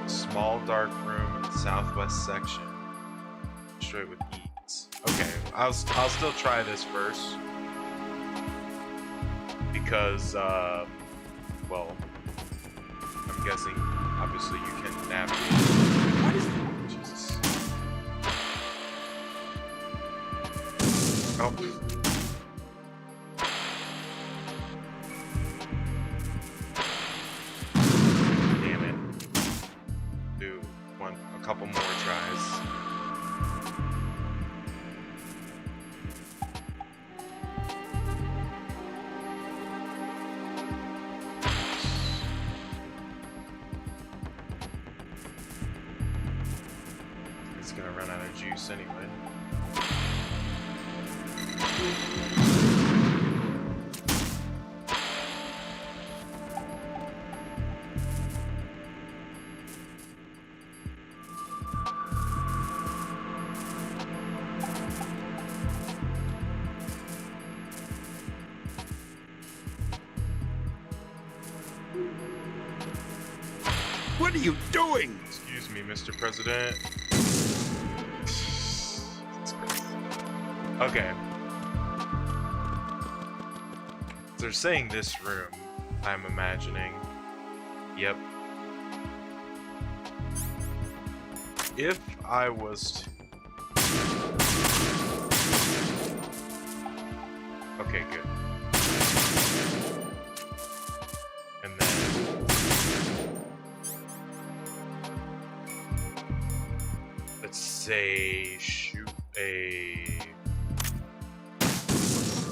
Small dark room in the southwest section. Straight with ease. Okay, I'll still try this first. Because, well, I'm guessing, obviously, you can navigate. What is that? Jesus. Oh. close anyway. What are you doing? Excuse me, Mr. President. Okay. They're saying this room, I'm imagining. Yep. If I was to... Okay, good. And then... let's say shoot a...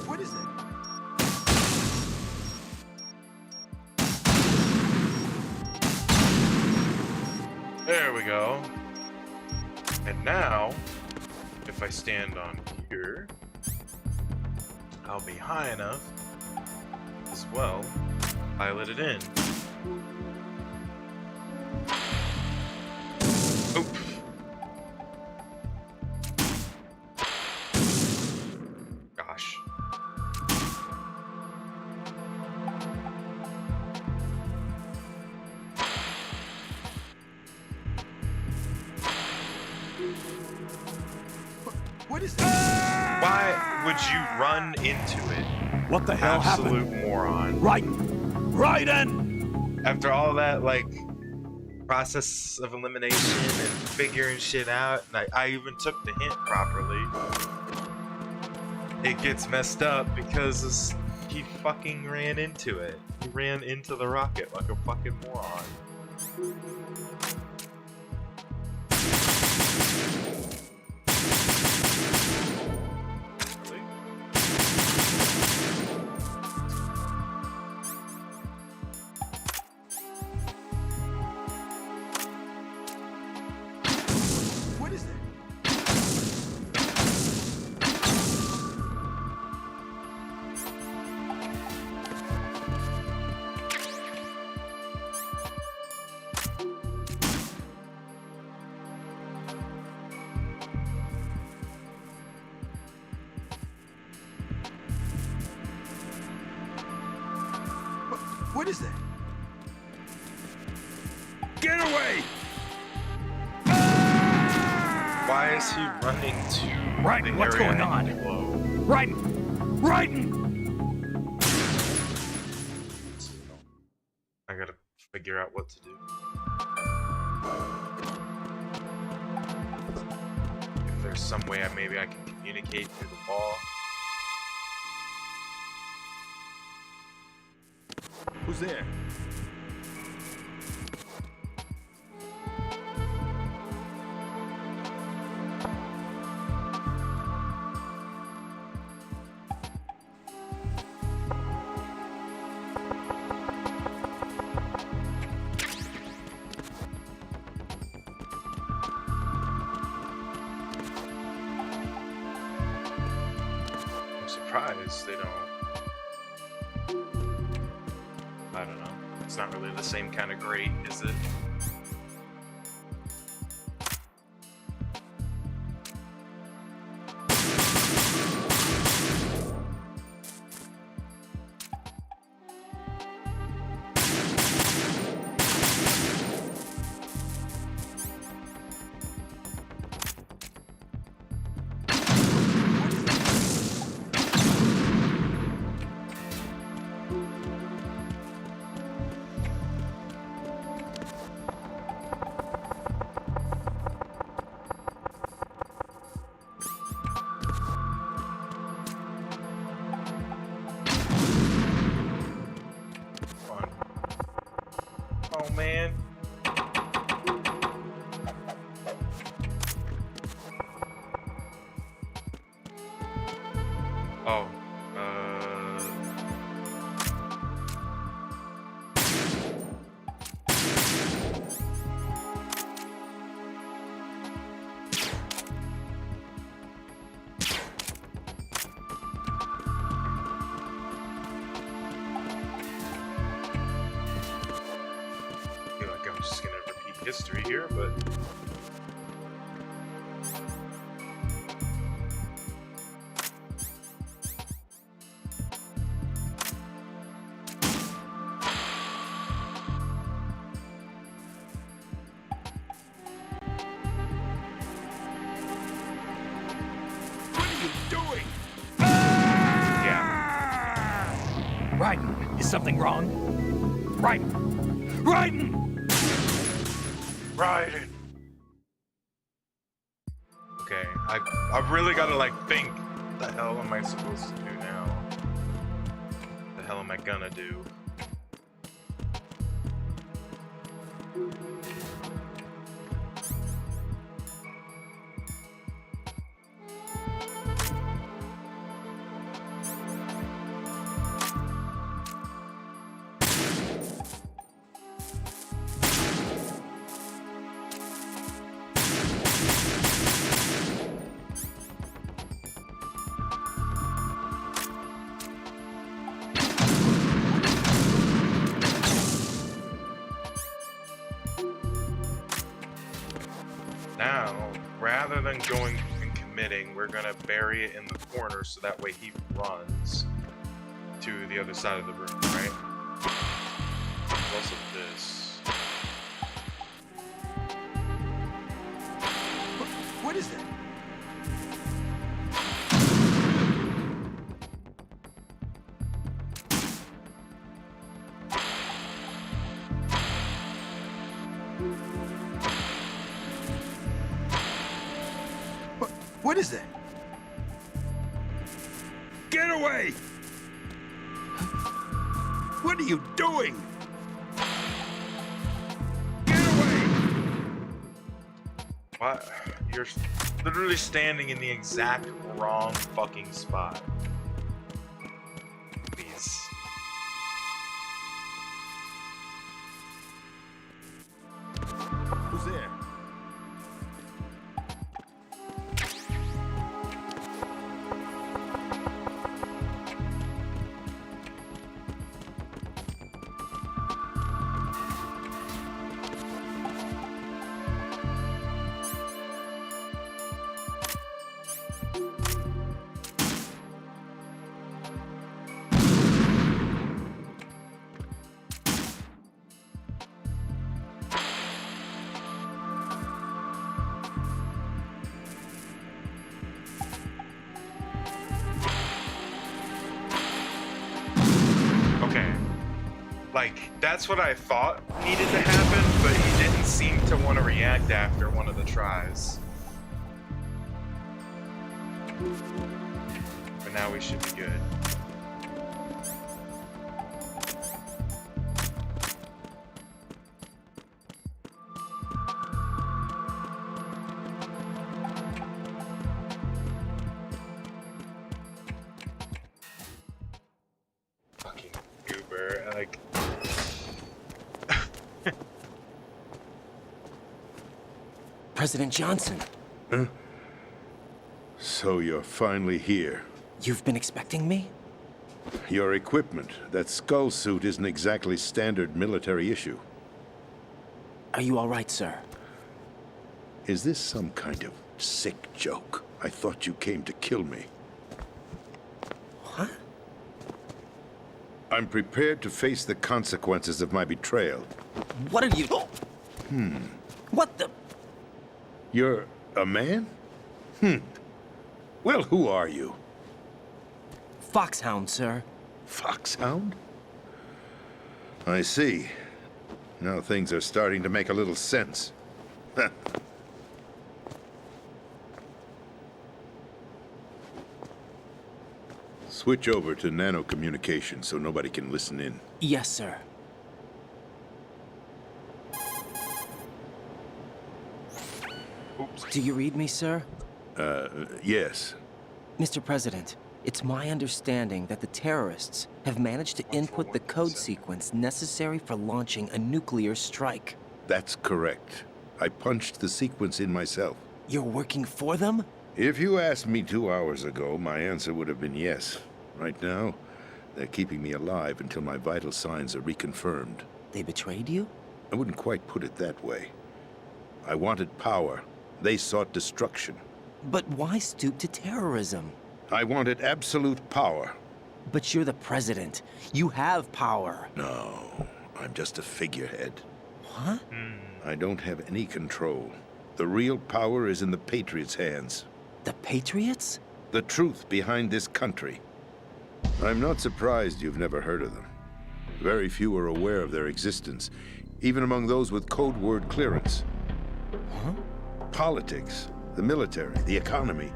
What is it? There we go. And now, if I stand on here, I'll be high enough as well. Pilot it in. Oop. Gosh. What is it? Why would you run into it? What the hell Absolute happened? moron. Raiden! After all that, like, process of elimination and figuring shit out, and I even took the hint properly. It gets messed up because he fucking ran into it. He ran into the rocket like a fucking moron. What is it? What is that? Get away! Why is he running to Raiden, the what's area going on? below? Raiden! Raiden! I gotta figure out what to do. If there's some way maybe I can communicate through the wall. Who's there? I'm surprised they don't. I don't know. It's not really the same kind of grate, is it? Fun. Oh man. Oh, history here, but What are you doing? yeah. Raiden, is something wrong? Raiden! Raiden! Raiden. Okay, I really gotta like think. What the hell am I supposed to do now? What the hell am I gonna do? Now, rather than going and committing, we're gonna bury it in the corner so that way he runs to the other side of the room, right? Plus of this. What is that? What is that? Get away! What are you doing? Get away! What? You're literally standing in the exact wrong fucking spot. Please. Who's there? Like, that's what I thought needed to happen, but he didn't seem to want to react after one of the tries. But now we should be good. Fucking goober, like... President Johnson, Huh? So you're finally here. you've been expecting me? Your equipment, that skull suit isn't exactly standard military issue. Are you all right, sir? Is this some kind of sick joke? I thought you came to kill me. What? I'm prepared to face the consequences of my betrayal. What are you... What the... You're a man? Well, who are you? Foxhound, sir. Foxhound? I see. Now things are starting to make a little sense. Switch over to nano-communication so nobody can listen in. Yes, sir. Oops. Do you read me, sir? Yes. Mr. President, it's my understanding that the terrorists have managed to input the code sequence necessary for launching a nuclear strike. That's correct. I punched the sequence in myself. You're working for them? If you asked me 2 hours ago, my answer would have been yes. Right now, they're keeping me alive until my vital signs are reconfirmed. They betrayed you? I wouldn't quite put it that way. I wanted power. They sought destruction. But why stoop to terrorism? I wanted absolute power. But you're the president. You have power. No, I'm just a figurehead. What? I don't have any control. The real power is in the Patriots' hands. The Patriots? The truth behind this country. I'm not surprised you've never heard of them. Very few are aware of their existence, even among those with code word clearance. Huh? Politics, the military, the economy,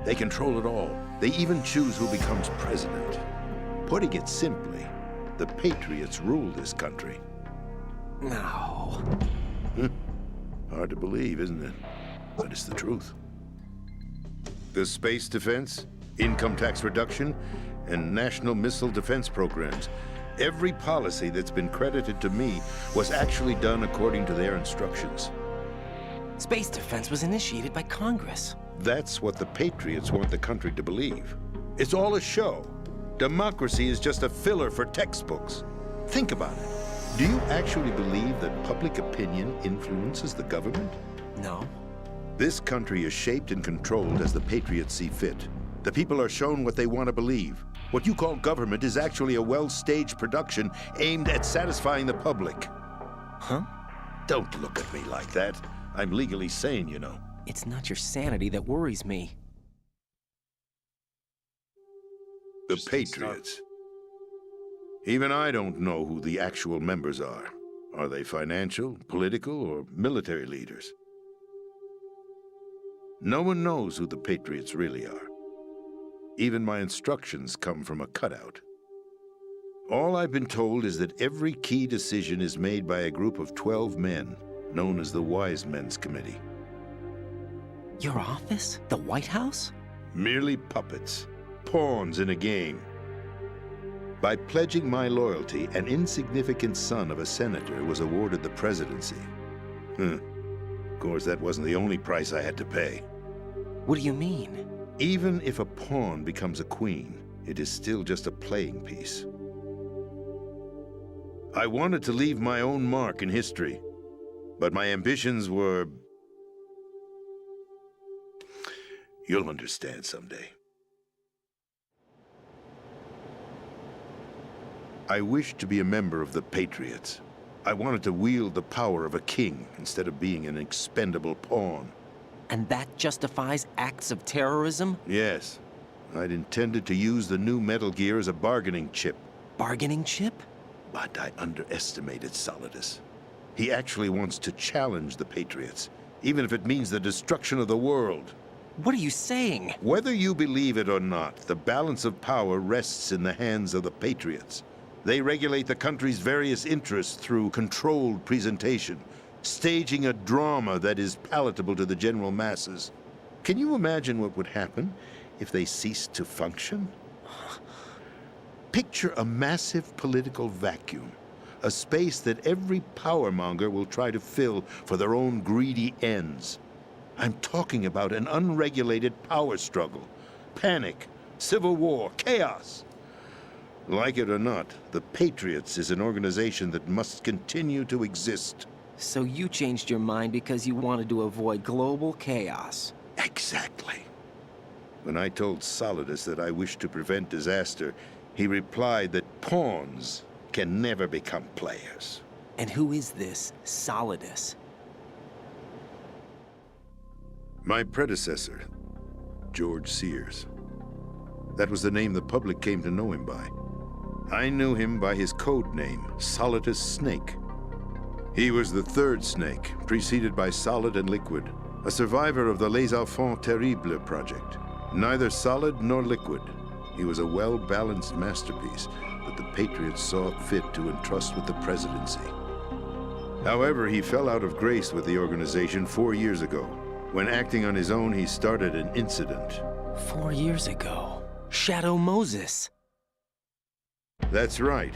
they control it all. They even choose who becomes president. Putting it simply, the Patriots rule this country. No. Hard to believe, isn't it? But it's the truth. The space defense, income tax reduction, and national missile defense programs. Every policy that's been credited to me was actually done according to their instructions. Space defense was initiated by Congress. That's what the Patriots want the country to believe. It's all a show. Democracy is just a filler for textbooks. Think about it. Do you actually believe that public opinion influences the government? No. This country is shaped and controlled as the Patriots see fit. The people are shown what they want to believe. What you call government is actually a well-staged production aimed at satisfying the public. Huh? Don't look at me like that. I'm legally sane, you know. It's not your sanity that worries me. The Patriots. Even I don't know who the actual members are. Are they financial, political, or military leaders? No one knows who the Patriots really are. Even my instructions come from a cutout. All I've been told is that every key decision is made by a group of 12 men, known as the Wise Men's Committee. Your office? The White House? Merely puppets, pawns in a game. By pledging my loyalty, an insignificant son of a senator was awarded the presidency. Of course, that wasn't the only price I had to pay. What do you mean? Even if a pawn becomes a queen, it is still just a playing piece. I wanted to leave my own mark in history, but my ambitions were... You'll understand someday. I wished to be a member of the Patriots. I wanted to wield the power of a king instead of being an expendable pawn. And that justifies acts of terrorism? Yes. I'd intended to use the new Metal Gear as a bargaining chip. Bargaining chip? But I underestimated Solidus. He actually wants to challenge the Patriots, even if it means the destruction of the world. What are you saying? Whether you believe it or not, the balance of power rests in the hands of the Patriots. They regulate the country's various interests through controlled presentation, staging a drama that is palatable to the general masses. Can you imagine what would happen if they ceased to function? Picture a massive political vacuum, a space that every powermonger will try to fill for their own greedy ends. I'm talking about an unregulated power struggle, panic, civil war, chaos. Like it or not, the Patriots is an organization that must continue to exist. So you changed your mind because you wanted to avoid global chaos. Exactly. When I told Solidus that I wished to prevent disaster, he replied that pawns can never become players. And who is this Solidus? My predecessor, George Sears. That was the name the public came to know him by. I knew him by his code name, Solidus Snake. He was the third Snake, preceded by Solid and Liquid, a survivor of the Les Enfants Terribles project. Neither solid nor liquid, he was a well-balanced masterpiece that the Patriots saw fit to entrust with the presidency. However, he fell out of grace with the organization 4 years ago. When acting on his own, he started an incident. 4 years ago? Shadow Moses. That's right.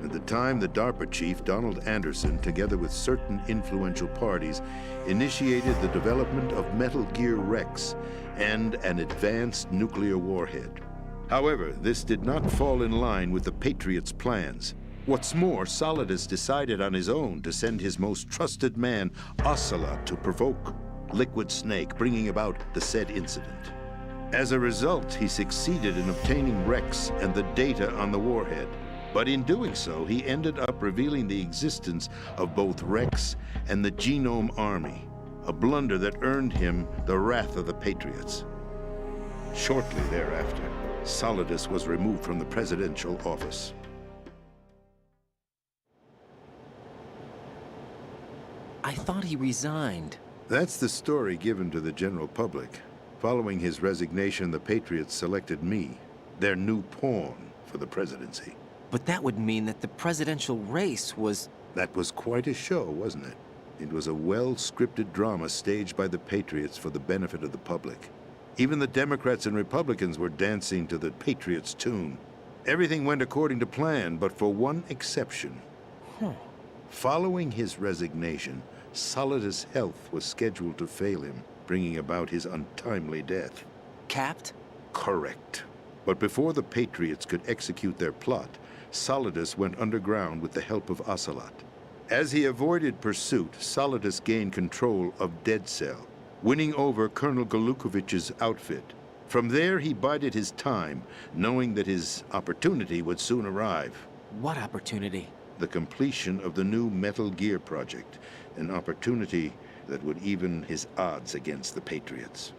At the time, the DARPA chief, Donald Anderson, together with certain influential parties, initiated the development of Metal Gear Rex and an advanced nuclear warhead. However, this did not fall in line with the Patriots' plans. What's more, Solidus decided on his own to send his most trusted man, Ocelot, to provoke Liquid Snake, bringing about the said incident. As a result, he succeeded in obtaining Rex and the data on the warhead. But in doing so, he ended up revealing the existence of both Rex and the Genome Army, a blunder that earned him the wrath of the Patriots. Shortly thereafter, Solidus was removed from the presidential office. I thought he resigned. That's the story given to the general public. Following his resignation, the Patriots selected me, their new pawn for the presidency. But that would mean that the presidential race was... That was quite a show, wasn't it? It was a well-scripted drama staged by the Patriots for the benefit of the public. Even the Democrats and Republicans were dancing to the Patriots' tune. Everything went according to plan, but for one exception. Following his resignation, Solidus' health was scheduled to fail him, bringing about his untimely death. Capped? Correct. But before the Patriots could execute their plot, Solidus went underground with the help of Ocelot. As he avoided pursuit, Solidus gained control of Dead Cell, winning over Colonel Golukovich's outfit. From there, he bided his time, knowing that his opportunity would soon arrive. What opportunity? The completion of the new Metal Gear project, an opportunity that would even his odds against the Patriots.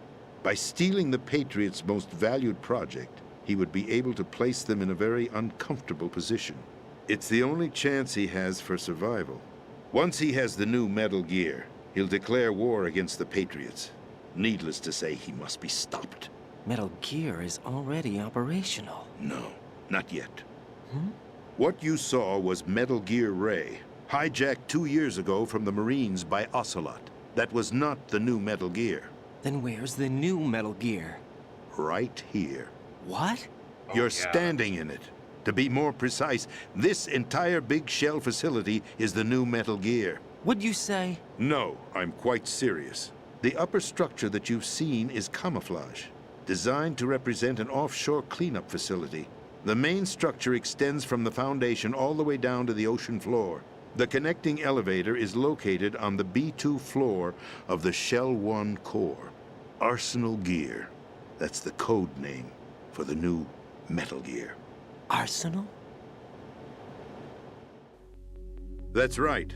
By stealing the Patriots' most valued project, he would be able to place them in a very uncomfortable position. It's the only chance he has for survival. Once he has the new Metal Gear, he'll declare war against the Patriots. Needless to say, he must be stopped. Metal Gear is already operational. No, not yet. What you saw was Metal Gear Ray, hijacked 2 years ago from the Marines by Ocelot. That was not the new Metal Gear. Then where's the new Metal Gear? Right here. What? You're standing in it. To be more precise, this entire Big Shell facility is the new Metal Gear. What'd you say? No, I'm quite serious. The upper structure that you've seen is camouflage, designed to represent an offshore cleanup facility. The main structure extends from the foundation all the way down to the ocean floor. The connecting elevator is located on the B2 floor of the Shell 1 core. Arsenal Gear. That's the code name for the new Metal Gear. Arsenal? That's right.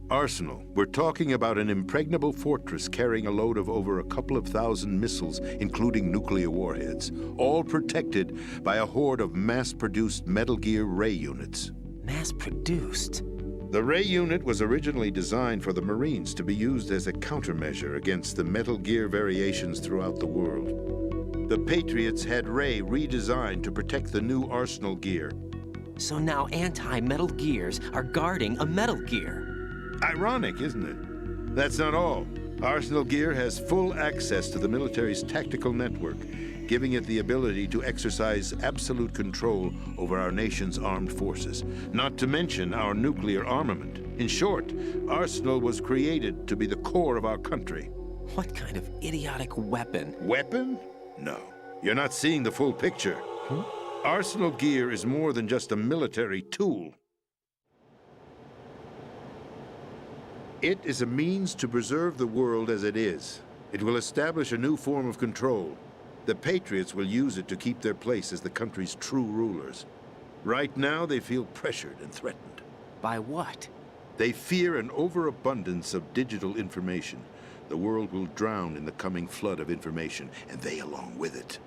Arsenal. We're talking about an impregnable fortress carrying a load of over a couple of thousand missiles, including nuclear warheads, all protected by a horde of mass-produced Metal Gear Ray units. Mass-produced? The Ray unit was originally designed for the Marines to be used as a countermeasure against the Metal Gear variations throughout the world. The Patriots had Ray redesigned to protect the new Arsenal Gear. So now anti-Metal Gears are guarding a Metal Gear. Ironic, isn't it? That's not all. Arsenal Gear has full access to the military's tactical network, giving it the ability to exercise absolute control over our nation's armed forces, not to mention our nuclear armament. In short, Arsenal was created to be the core of our country. What kind of idiotic weapon? Weapon? No. You're not seeing the full picture. Arsenal Gear is more than just a military tool. It is a means to preserve the world as it is. It will establish a new form of control. The Patriots will use it to keep their place as the country's true rulers. Right now, they feel pressured and threatened. By what? They fear an overabundance of digital information. The world will drown in the coming flood of information, and they along with it.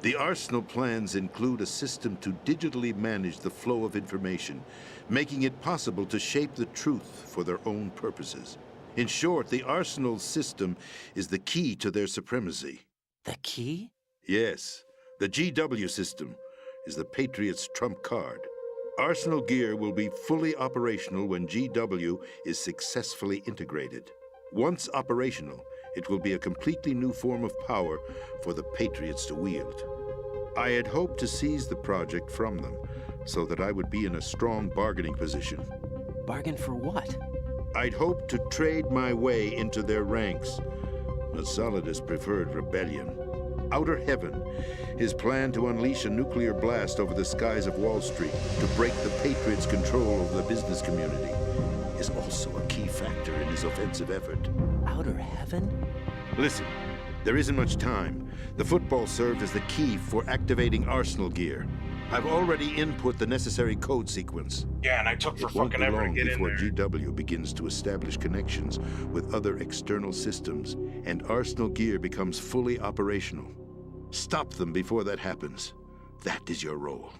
The Arsenal plans include a system to digitally manage the flow of information, making it possible to shape the truth for their own purposes. In short, the Arsenal system is the key to their supremacy. The key? Yes. The GW system is the Patriots' trump card. Arsenal Gear will be fully operational when GW is successfully integrated. Once operational, it will be a completely new form of power for the Patriots to wield. I had hoped to seize the project from them, so that I would be in a strong bargaining position. Bargain for what? I'd hoped to trade my way into their ranks, but Solidus preferred rebellion. Outer Heaven, his plan to unleash a nuclear blast over the skies of Wall Street to break the Patriots' control over the business community, is also a key factor in his offensive effort. Outer Heaven? Listen, there isn't much time. The football served as the key for activating Arsenal gear. I've already input the necessary code sequence. Yeah, and I took for It won't fucking be ever to long get in before there. GW begins to establish connections with other external systems, and Arsenal gear becomes fully operational. Stop them before that happens. That is your role.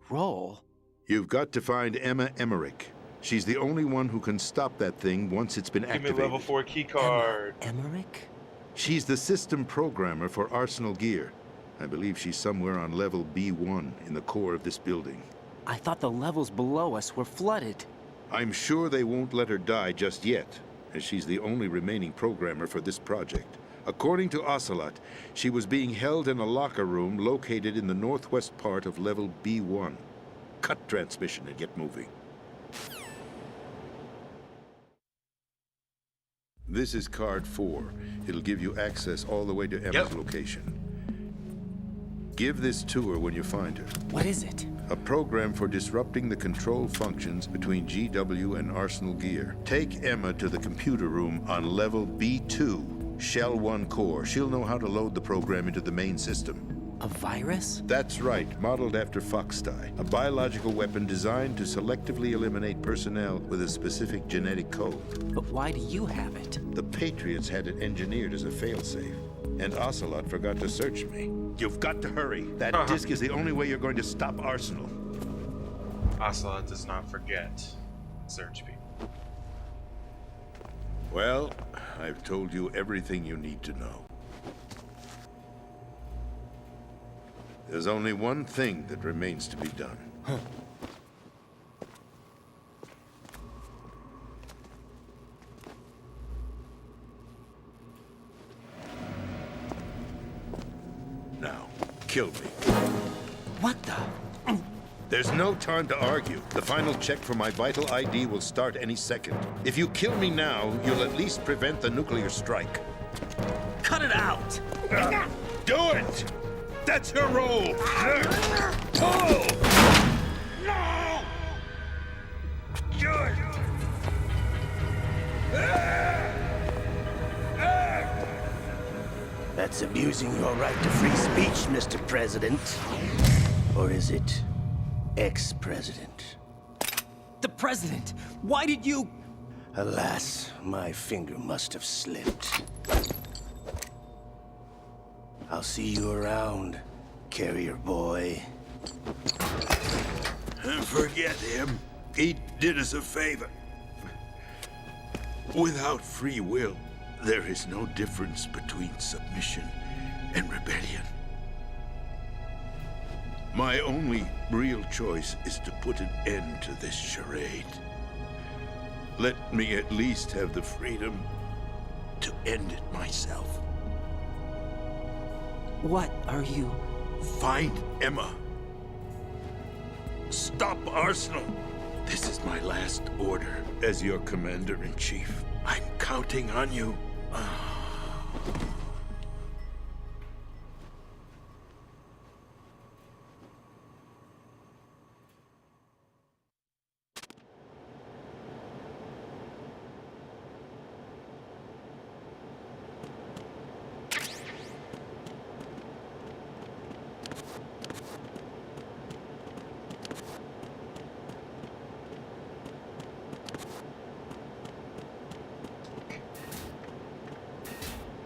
Role? You've got to find Emma Emmerich. She's the only one who can stop that thing once it's been Give me activated. level 4 key card. Emmerich? She's the system programmer for Arsenal gear. I believe she's somewhere on level B1 in the core of this building. I thought the levels below us were flooded. I'm sure they won't let her die just yet, as she's the only remaining programmer for this project. According to Ocelot, she was being held in a locker room located in the northwest part of level B1. Cut transmission and get moving. This is card 4. It'll give you access all the way to Emma's location. Give this to her when you find her. What is it? A program for disrupting the control functions between GW and Arsenal gear. Take Emma to the computer room on level B2, Shell 1 core. She'll know how to load the program into the main system. A virus? That's right, modeled after Foxdie, a biological weapon designed to selectively eliminate personnel with a specific genetic code. But why do you have it? The Patriots had it engineered as a failsafe, and Ocelot forgot to search me. You've got to hurry. That disk is the only way you're going to stop Arsenal. Ocelot does not forget. Search me. Well, I've told you everything you need to know. There's only one thing that remains to be done. Now, kill me. What the? There's no time to argue. The final check for my vital ID will start any second. If you kill me now, you'll at least prevent the nuclear strike. Cut it out! Do it! That's your role! Pull! No! Good! That's abusing your right to free speech, Mr. President. Or is it ex-president? The president! Why did you... Alas, my finger must have slipped. I'll see you around, carrier boy. Forget him. He did us a favor. Without free will, there is no difference between submission and rebellion. My only real choice is to put an end to this charade. Let me at least have the freedom to end it myself. What are you... Find Emma. Stop Arsenal. This is my last order as your commander-in-chief. I'm counting on you.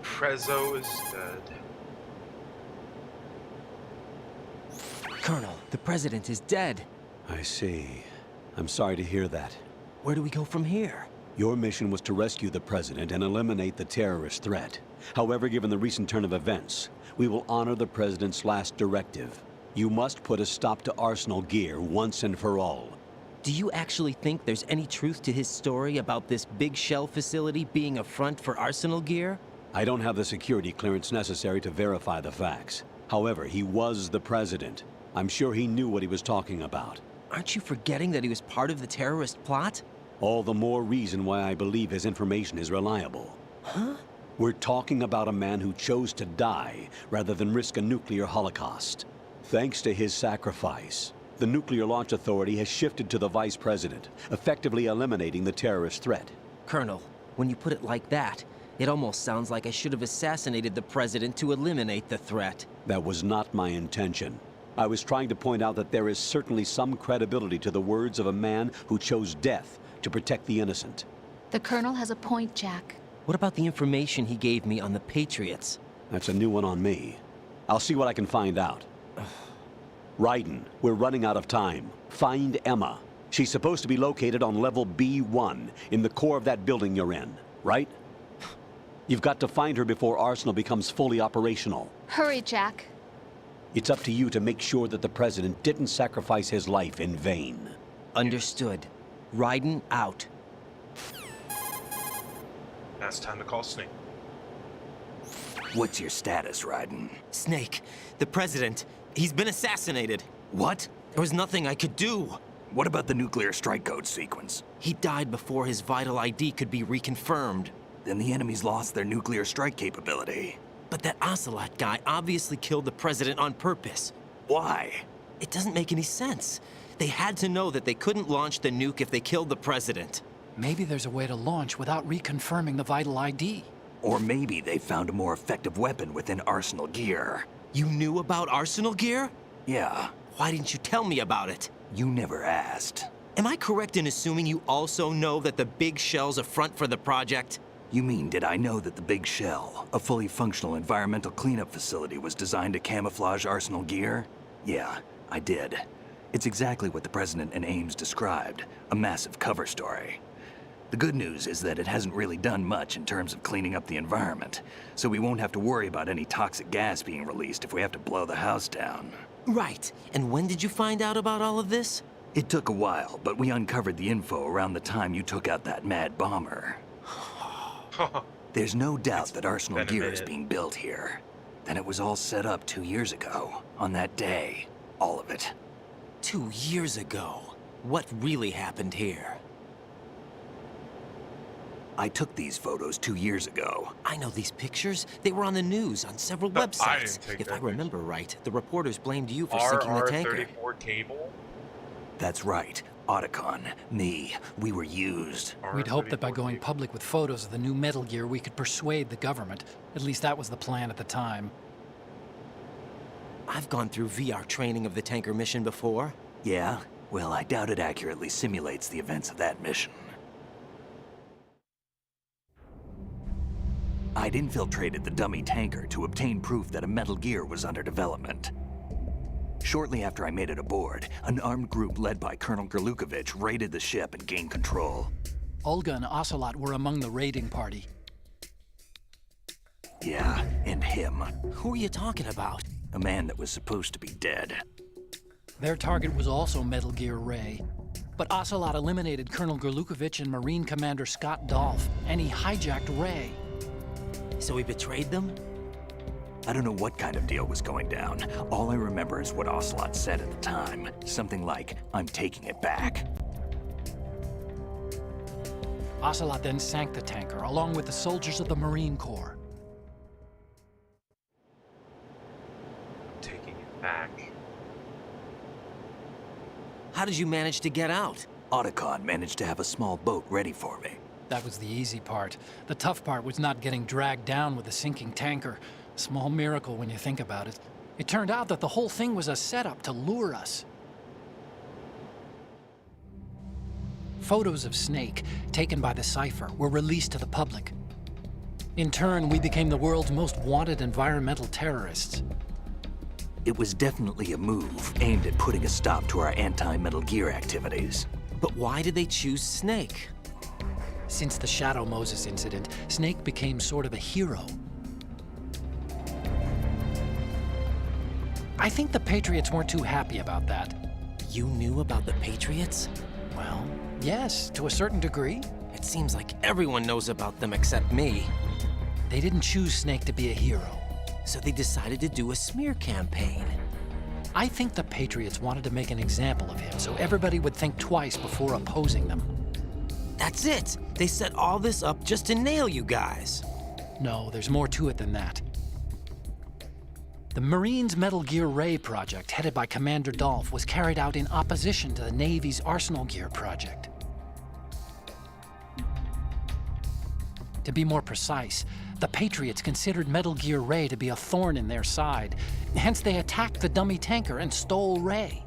Prezzo is dead. Colonel, the president is dead. I see. I'm sorry to hear that. Where do we go from here? Your mission was to rescue the president and eliminate the terrorist threat. However, given the recent turn of events, we will honor the president's last directive. You must put a stop to Arsenal gear once and for all. Do you actually think there's any truth to his story about this big shell facility being a front for Arsenal gear? I don't have the security clearance necessary to verify the facts. However, he was the president. I'm sure he knew what he was talking about. Aren't you forgetting that he was part of the terrorist plot? All the more reason why I believe his information is reliable. Huh? We're talking about a man who chose to die rather than risk a nuclear holocaust. Thanks to his sacrifice, the Nuclear Launch Authority has shifted to the Vice President, effectively eliminating the terrorist threat. Colonel, when you put it like that, it almost sounds like I should have assassinated the President to eliminate the threat. That was not my intention. I was trying to point out that there is certainly some credibility to the words of a man who chose death to protect the innocent. The Colonel has a point, Jack. What about the information he gave me on the Patriots? That's a new one on me. I'll see what I can find out. Raiden, we're running out of time. Find Emma. She's supposed to be located on level B1, in the core of that building you're in, right? You've got to find her before Arsenal becomes fully operational. Hurry, Jack. It's up to you to make sure that the President didn't sacrifice his life in vain. Understood. Raiden out. Now it's time to call Snake. What's your status, Raiden? Snake, the President, he's been assassinated. What? There was nothing I could do. What about the nuclear strike code sequence? He died before his vital ID could be reconfirmed. Then the enemy's lost their nuclear strike capability. But that Ocelot guy obviously killed the President on purpose. Why? It doesn't make any sense. They had to know that they couldn't launch the nuke if they killed the President. Maybe there's a way to launch without reconfirming the vital ID. Or maybe they found a more effective weapon within Arsenal gear. You knew about Arsenal gear? Yeah. Why didn't you tell me about it? You never asked. Am I correct in assuming you also know that the Big Shell's a front for the project? You mean, did I know that the Big Shell, a fully functional environmental cleanup facility, was designed to camouflage Arsenal gear? Yeah, I did. It's exactly what the President and Ames described, a massive cover story. The good news is that it hasn't really done much in terms of cleaning up the environment, so we won't have to worry about any toxic gas being released if we have to blow the house down. Right. And when did you find out about all of this? It took a while, but we uncovered the info around the time you took out that mad bomber. There's no doubt that Arsenal gear is being built here. Then it was all set up 2 years ago, on that day. All of it. 2 years ago? What really happened here? I took these photos 2 years ago. I know these pictures. They were on the news, on several But I websites. didn't take If that I remember right, the reporters blamed you for sinking the tanker. RR-34 cable? That's right. Otacon, me, we were used. We'd hoped that by RR-34 going cable. public with photos of the new Metal Gear, we could persuade the government. At least that was the plan at the time. I've gone through VR training of the tanker mission before. Yeah? Well, I doubt it accurately simulates the events of that mission. I'd infiltrated the dummy tanker to obtain proof that a Metal Gear was under development. Shortly after I made it aboard, an armed group led by Colonel Gerlukovich raided the ship and gained control. Olga and Ocelot were among the raiding party. Yeah, and him. Who are you talking about? A man that was supposed to be dead. Their target was also Metal Gear Ray. But Ocelot eliminated Colonel Gerlukovich and Marine Commander Scott Dolph, and he hijacked Ray. So he betrayed them? I don't know what kind of deal was going down. All I remember is what Ocelot said at the time. Something like, "I'm taking it back." Ocelot then sank the tanker, along with the soldiers of the Marine Corps. Taking it back. How did you manage to get out? Otacon managed to have a small boat ready for me. That was the easy part. The tough part was not getting dragged down with the sinking tanker. Small miracle when you think about it. It turned out that the whole thing was a setup to lure us. Photos of Snake, taken by the Cypher, were released to the public. In turn, we became the world's most wanted environmental terrorists. It was definitely a move aimed at putting a stop to our anti-Metal Gear activities. But why did they choose Snake? Since the Shadow Moses incident, Snake became sort of a hero. I think the Patriots weren't too happy about that. You knew about the Patriots? Well, yes, to a certain degree. It seems like everyone knows about them except me. They didn't choose Snake to be a hero. So they decided to do a smear campaign. I think the Patriots wanted to make an example of him so everybody would think twice before opposing them. That's it! They set all this up just to nail you guys. No, there's more to it than that. The Marines' Metal Gear Ray project, headed by Commander Dolph, was carried out in opposition to the Navy's Arsenal Gear project. To be more precise, the Patriots considered Metal Gear Ray to be a thorn in their side. Hence, they attacked the dummy tanker and stole Ray.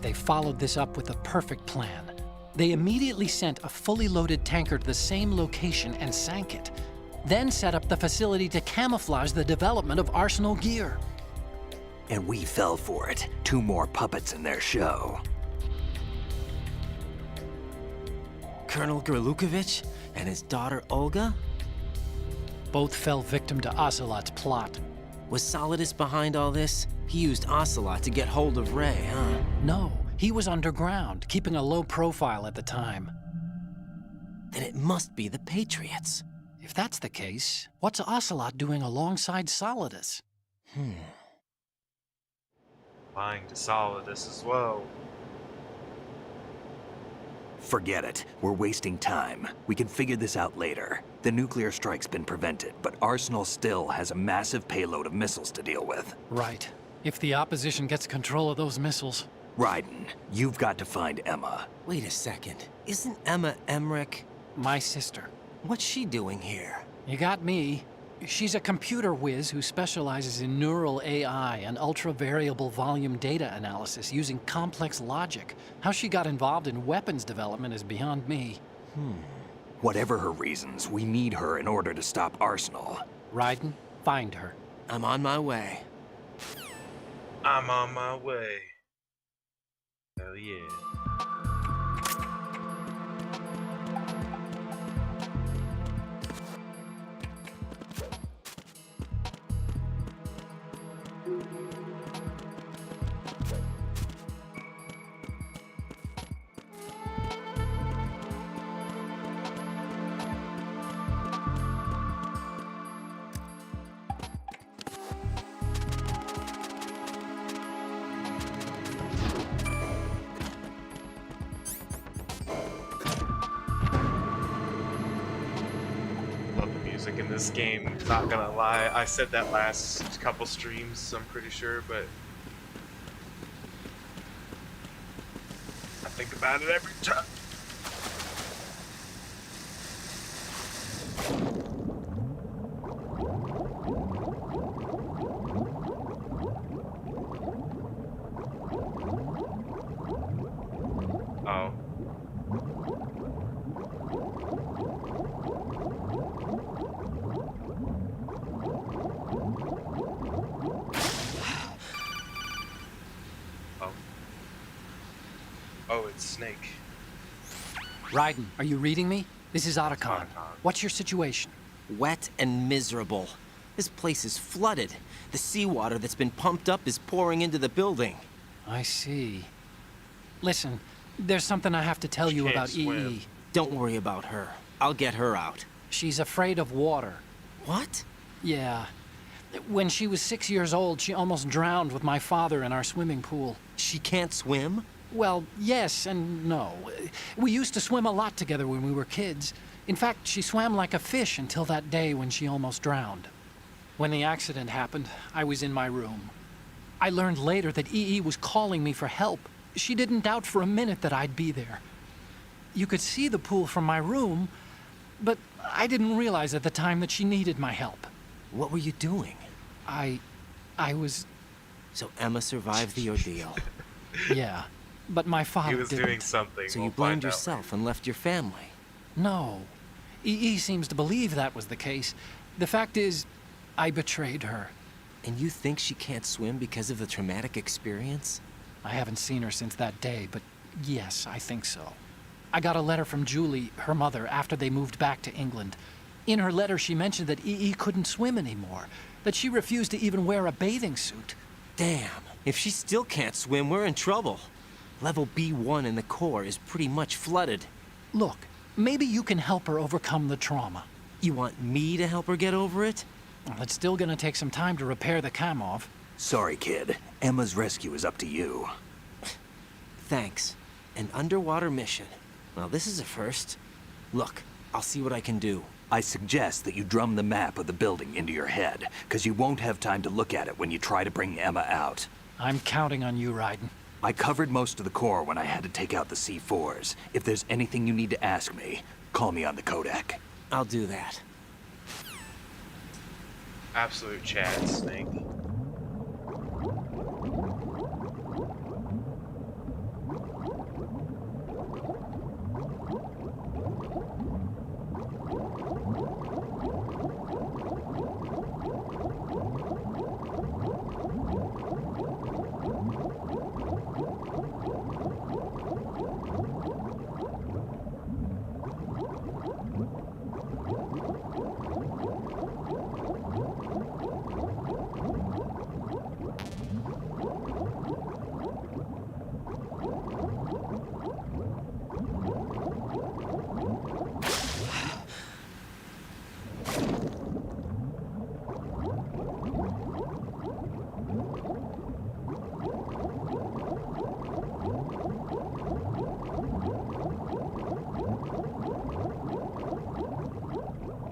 They followed this up with a perfect plan. They immediately sent a fully loaded tanker to the same location and sank it, then set up the facility to camouflage the development of Arsenal Gear. And we fell for it. 2 more puppets in their show. Colonel Gerlukovich and his daughter Olga? Both fell victim to Ocelot's plot. Was Solidus behind all this? He used Ocelot to get hold of Ray, huh? No, he was underground, keeping a low profile at the time. Then it must be the Patriots. If that's the case, what's Ocelot doing alongside Solidus? Lying to Solidus as well. Forget it. We're wasting time. We can figure this out later. The nuclear strike's been prevented, but Arsenal still has a massive payload of missiles to deal with. Right. If the opposition gets control of those missiles... Raiden, you've got to find Emma. Wait a second. Isn't Emma Emmerich? My sister. What's she doing here? You got me. She's a computer whiz who specializes in neural AI and ultra-variable volume data analysis using complex logic. How she got involved in weapons development is beyond me. Whatever her reasons, we need her in order to stop Arsenal. Raiden, find her. I'm on my way. I'm on my way. Hell yeah. In this game, not gonna lie, I said that last couple streams, I'm pretty sure, but I think about it every time. Oh. Oh, it's Snake. Raiden, are you reading me? This is Otacon. What's your situation? Wet and miserable. This place is flooded. The seawater that's been pumped up is pouring into the building. I see. Listen, there's something I have to tell you about EE. Don't worry about her. I'll get her out. She's afraid of water. What? Yeah. When she was 6 years old, she almost drowned with my father in our swimming pool. She can't swim? Well, yes and no. We used to swim a lot together when we were kids. In fact, she swam like a fish until that day when she almost drowned. When the accident happened, I was in my room. I learned later that EE was calling me for help. She didn't doubt for a minute that I'd be there. You could see the pool from my room, but I didn't realize at the time that she needed my help. What were you doing? I was... So Emma survived the ordeal. Yeah, but my father He was didn't. doing something. So you blamed yourself and left your family? No. EE seems to believe that was the case. The fact is, I betrayed her. And you think she can't swim because of the traumatic experience? I haven't seen her since that day, but yes, I think so. I got a letter from Julie, her mother, after they moved back to England. In her letter, she mentioned that EE couldn't swim anymore, that she refused to even wear a bathing suit. Damn, if she still can't swim, we're in trouble. Level B1 in the core is pretty much flooded. Look, maybe you can help her overcome the trauma. You want me to help her get over it? Well, it's still gonna take some time to repair the Kamov. Sorry, kid. Emma's rescue is up to you. Thanks. An underwater mission. Well, this is a first. Look, I'll see what I can do. I suggest that you drum the map of the building into your head, because you won't have time to look at it when you try to bring Emma out. I'm counting on you, Raiden. I covered most of the core when I had to take out the C4s. If there's anything you need to ask me, call me on the Kodak. I'll do that. Absolute Chad Snake.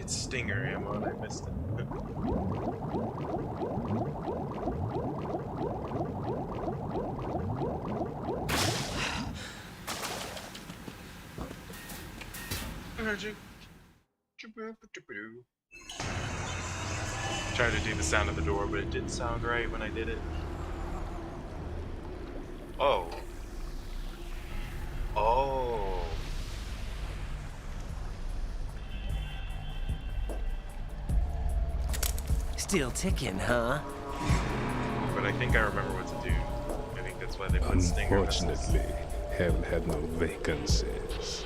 Stinger ammo and I missed it. I heard you. Tried to do the sound of the door, but it didn't sound right when I did it. Oh. Oh. Still ticking, huh? But I think I remember what to do. I think that's why they put Stinger. Unfortunately, Hell had no vacancies.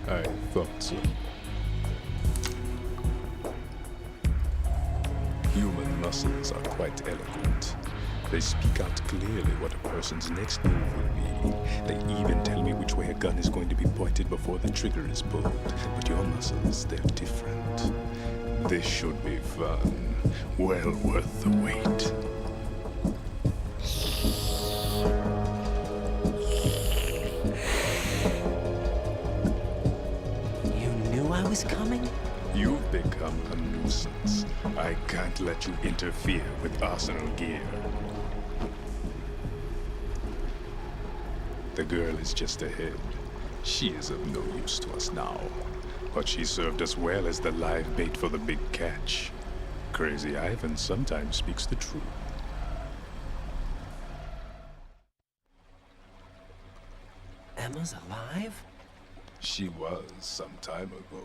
I thought so. Human muscles are quite eloquent. They speak out clearly what a person's next move will be. They even tell me which way a gun is going to be pointed before the trigger is pulled. But your muscles, they're different. This should be fun. Well worth the wait. Coming? You've become a nuisance. I can't let you interfere with Arsenal gear. The girl is just ahead. She is of no use to us now. But she served us well as the live bait for the big catch. Crazy Ivan sometimes speaks the truth. Emma's alive? She was some time ago.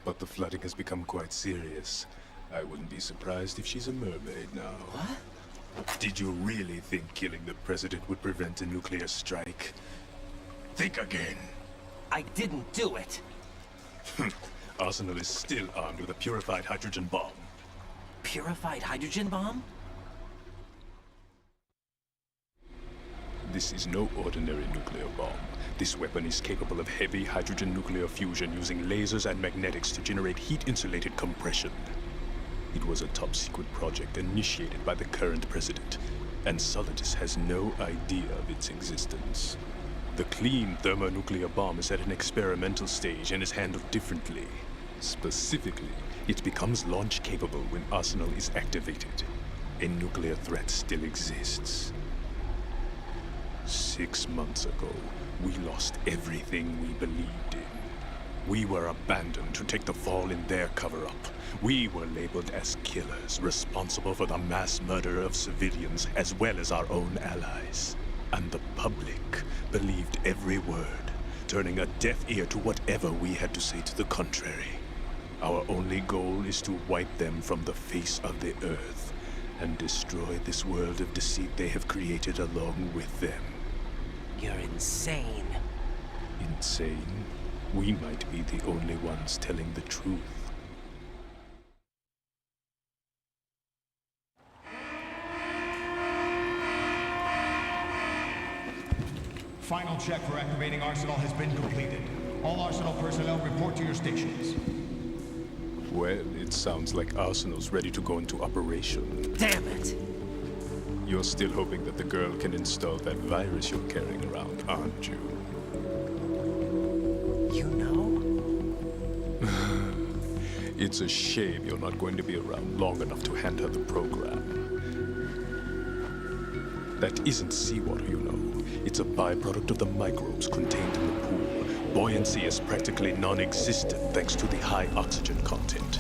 But the flooding has become quite serious. I wouldn't be surprised if she's a mermaid now. What? Did you really think killing the president would prevent a nuclear strike? Think again. I didn't do it. Arsenal is still armed with a purified hydrogen bomb. Purified hydrogen bomb? This is no ordinary nuclear bomb. This weapon is capable of heavy hydrogen nuclear fusion using lasers and magnetics to generate heat-insulated compression. It was a top-secret project initiated by the current president, and Solidus has no idea of its existence. The clean thermonuclear bomb is at an experimental stage and is handled differently. Specifically, it becomes launch-capable when Arsenal is activated. A nuclear threat still exists. 6 months ago, we lost everything we believed in. We were abandoned to take the fall in their cover-up. We were labeled as killers, responsible for the mass murder of civilians as well as our own allies. And the public believed every word, turning a deaf ear to whatever we had to say to the contrary. Our only goal is to wipe them from the face of the earth and destroy this world of deceit they have created along with them. You're insane. Insane? We might be the only ones telling the truth. check for activating Arsenal has been completed. All Arsenal personnel report to your stations. Well, it sounds like Arsenal's ready to go into operation. Damn it! You're still hoping that the girl can install that virus you're carrying around, aren't you? You know? It's a shame you're not going to be around long enough to hand her the program. That isn't seawater, you know. It's a byproduct of the microbes contained in the pool. Buoyancy is practically non-existent thanks to the high oxygen content.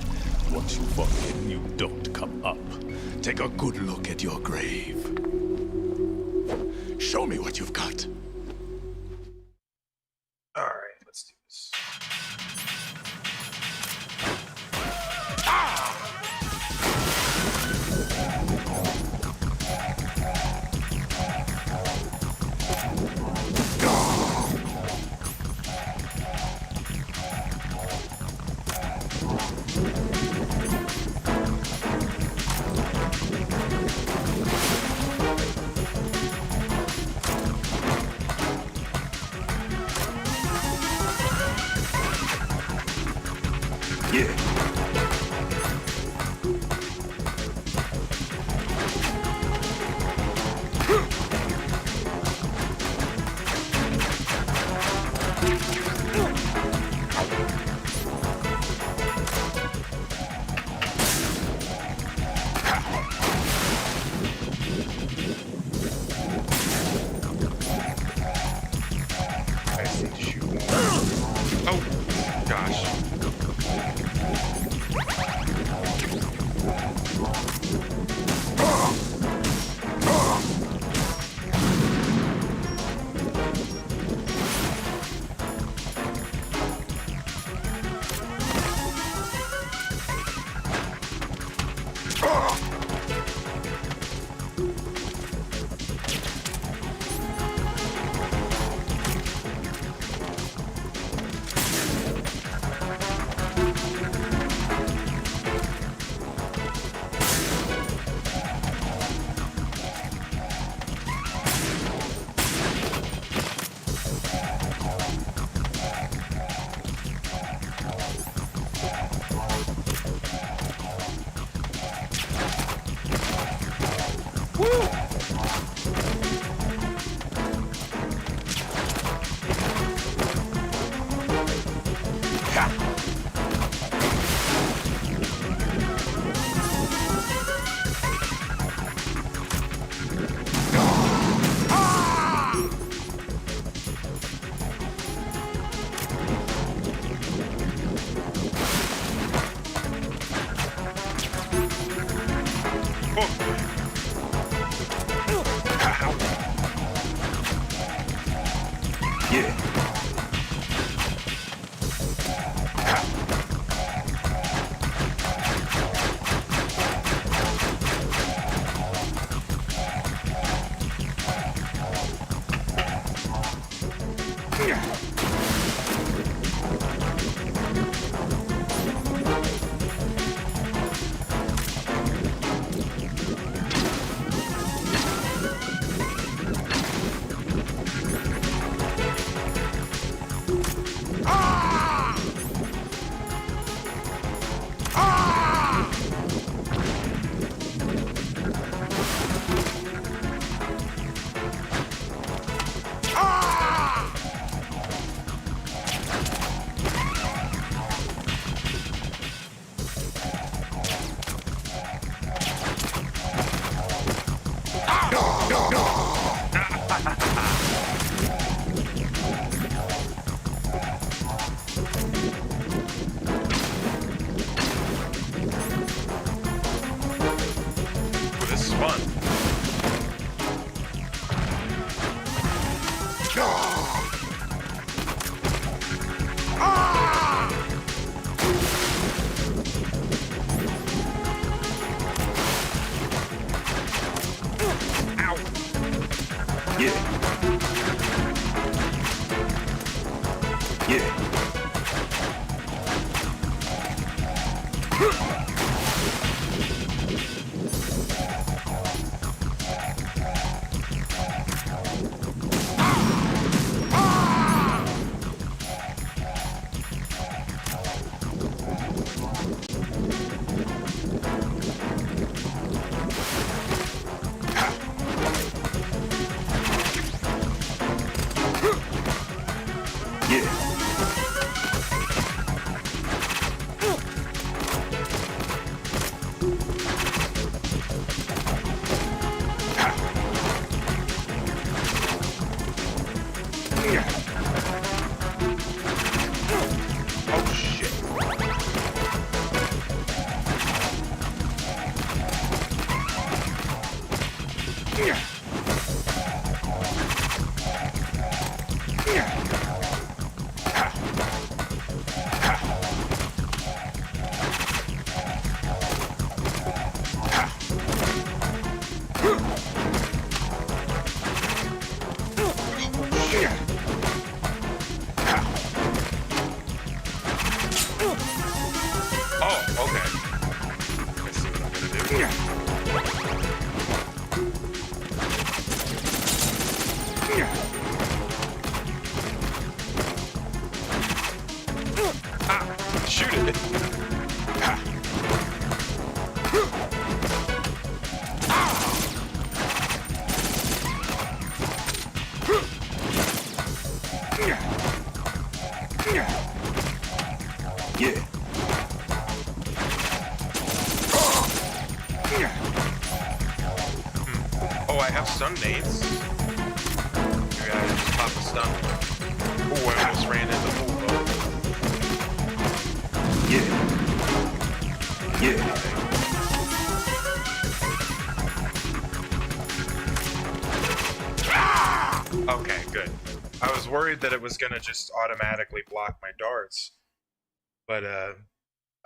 Once you fall in, you don't come up. Take a good look at your grave. Show me what you've got. Alright, let's do this. okay. Let's see what I'm gonna do. Ah, shoot it. Ah. Oh, I have stun nades. Maybe I just pop a stun. Oh, I almost ran into the boat. Okay, good. I was worried that it was gonna just automatically block my darts. But, I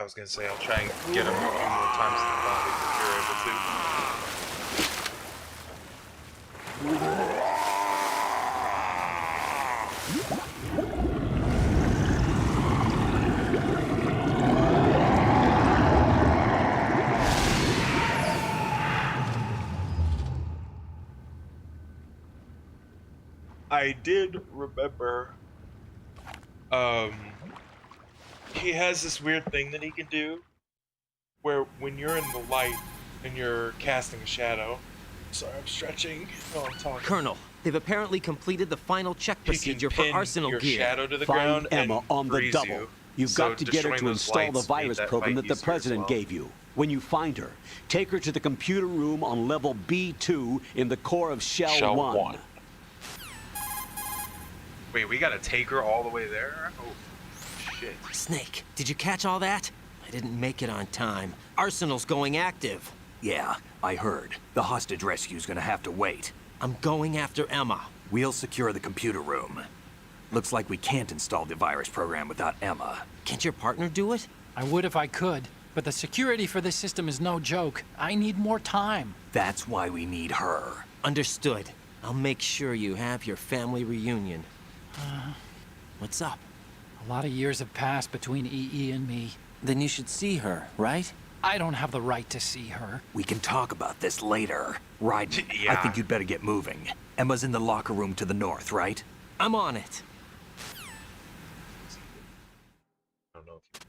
was gonna say I'll try and get him a few more times in the body if you're able to. I did remember, he has this weird thing that he can do, where when you're in the light and you're casting a shadow, sorry, I'm stretching while I'm talking. Colonel, they've apparently completed the final check procedure for Arsenal your gear. shadow to the Find ground Emma and on the freeze double. you. You've So got to get her destroying to those install the lights made virus that program fight that the easier as president well. gave you. When you find her, take her to the computer room on level B2 in the core of Shell 1. Wait, we gotta take her all the way there? Oh, shit. Snake, did you catch all that? I didn't make it on time. Arsenal's going active. Yeah, I heard. The hostage rescue's gonna have to wait. I'm going after Emma. We'll secure the computer room. Looks like we can't install the virus program without Emma. Can't your partner do it? I would if I could, but the security for this system is no joke. I need more time. That's why we need her. Understood. I'll make sure you have your family reunion. What's up? A lot of years have passed between EE and me. Then you should see her, right? I don't have the right to see her. We can talk about this later. Raiden, Yeah. I think you'd better get moving. Emma's in the locker room to the north, right? I'm on it. I don't know if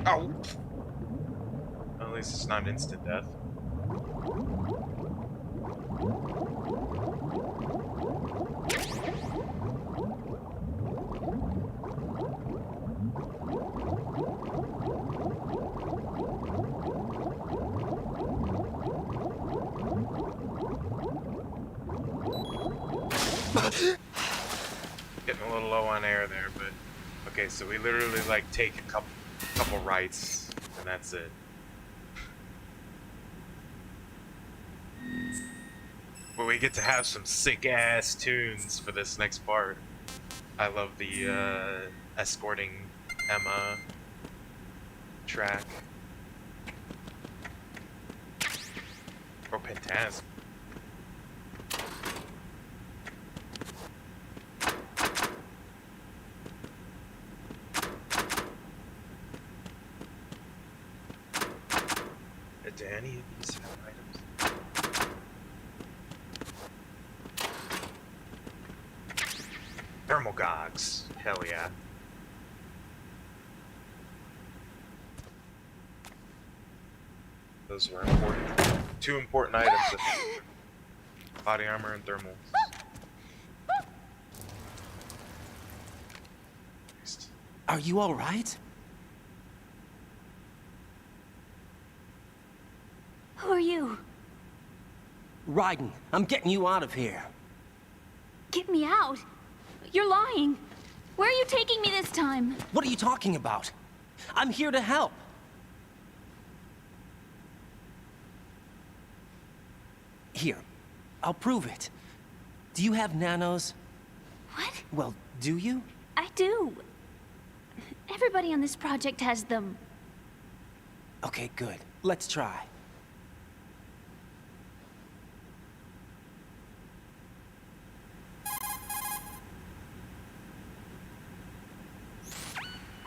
Ow! Well, at least it's not instant death. Getting a little low on air there, but okay, so we literally like take a couple rights and that's it. But we get to have some sick ass tunes for this next part. I love the escorting Emma track. Or Pentaz. Do any of these have items? Thermal gogs. Hell yeah. Those were important. Two important items. Body armor and thermals. Are you all right? Who are you? Raiden, I'm getting you out of here. Get me out. You're lying. Where are you taking me this time? What are you talking about? I'm here to help. Here, I'll prove it. Do you have nanos? What? Well, do you? I do. Everybody on this project has them. Okay, good. Let's try.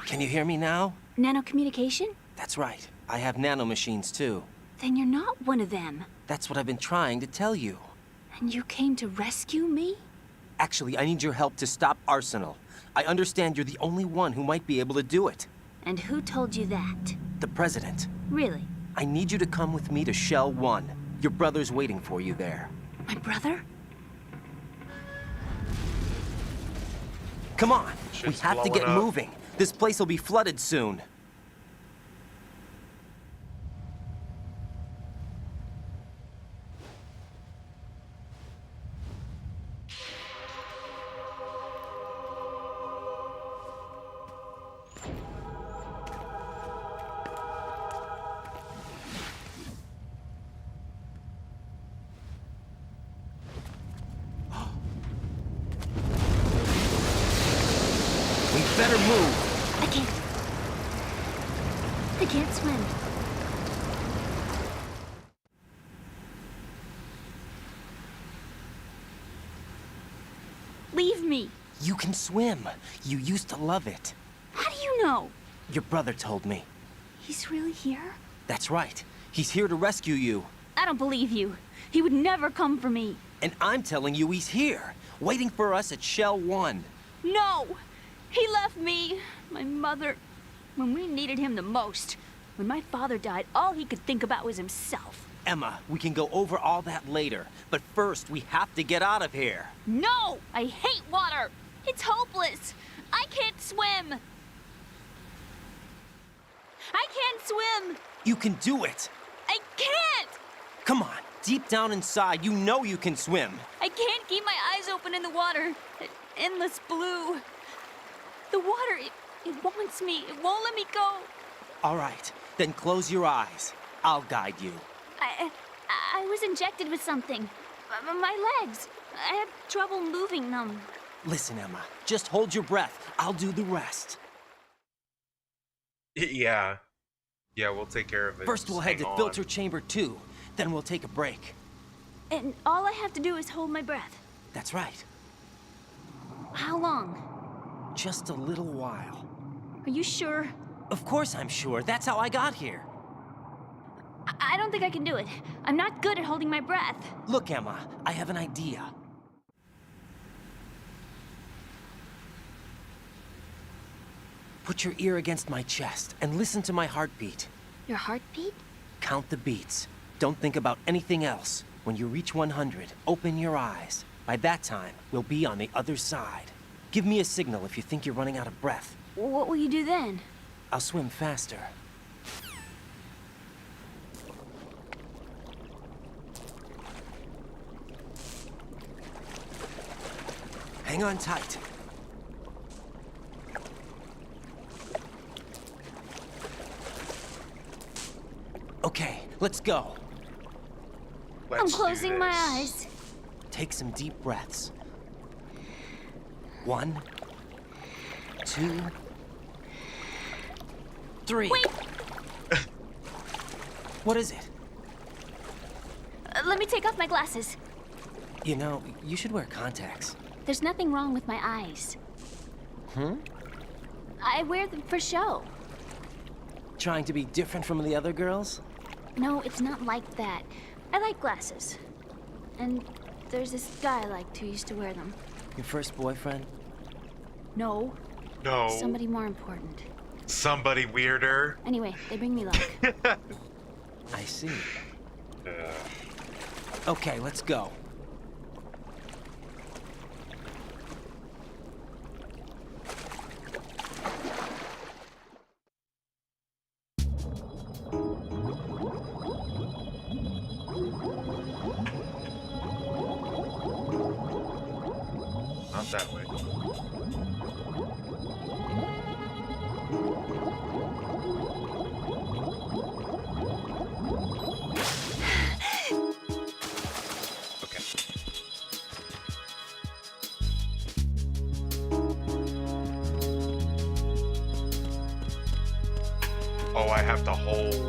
Can you hear me now? Nanocommunication? That's right. I have nanomachines too. Then you're not one of them. That's what I've been trying to tell you. And you came to rescue me? Actually, I need your help to stop Arsenal. I understand you're the only one who might be able to do it. And who told you that? The President. Really? I need you to come with me to Shell 1. Your brother's waiting for you there. My brother? Come on, we Shit's have to get blowing up. moving. This place will be flooded soon. We better move. I can't. I can't swim. Leave me. You can swim. You used to love it. How do you know? Your brother told me. He's really here? That's right. He's here to rescue you. I don't believe you. He would never come for me. And I'm telling you he's here, waiting for us at Shell 1. No! He left me, my mother, when we needed him the most. When my father died, all he could think about was himself. Emma, we can go over all that later, but first we have to get out of here. No! I hate water! It's hopeless! I can't swim! I can't swim! You can do it. I can't! Come on, deep down inside, you know you can swim. I can't keep my eyes open in the water. That endless blue. The water, it wants me. It won't let me go. All right, then close your eyes. I'll guide you. I was injected with something. My legs. I have trouble moving them. Listen, Emma, just hold your breath. I'll do the rest. Yeah. Yeah, we'll take care of it. First, we'll Just head hang to on. filter chamber 2. Then we'll take a break. And all I have to do is hold my breath. That's right. How long? Just a little while. Are you sure? Of course I'm sure. That's how I got here. I don't think I can do it. I'm not good at holding my breath. Look, Emma, I have an idea. Put your ear against my chest and listen to my heartbeat. Your heartbeat? Count the beats. Don't think about anything else. When you reach 100, open your eyes. By that time, we'll be on the other side. Give me a signal if you think you're running out of breath. What will you do then? I'll swim faster. Hang on tight. Okay, let's go. I'm closing my eyes. Take some deep breaths. 1, 2, 3. Wait! What is it? Let me take off my glasses. You know, you should wear contacts. There's nothing wrong with my eyes. I wear them for show. Trying to be different from the other girls? No, it's not like that. I like glasses. And there's this guy I liked who used to wear them. Your first boyfriend? No. No. Somebody more important. Somebody weirder. Anyway, they bring me luck. I see. Okay, let's go. that way. Okay. Oh, I have to hold.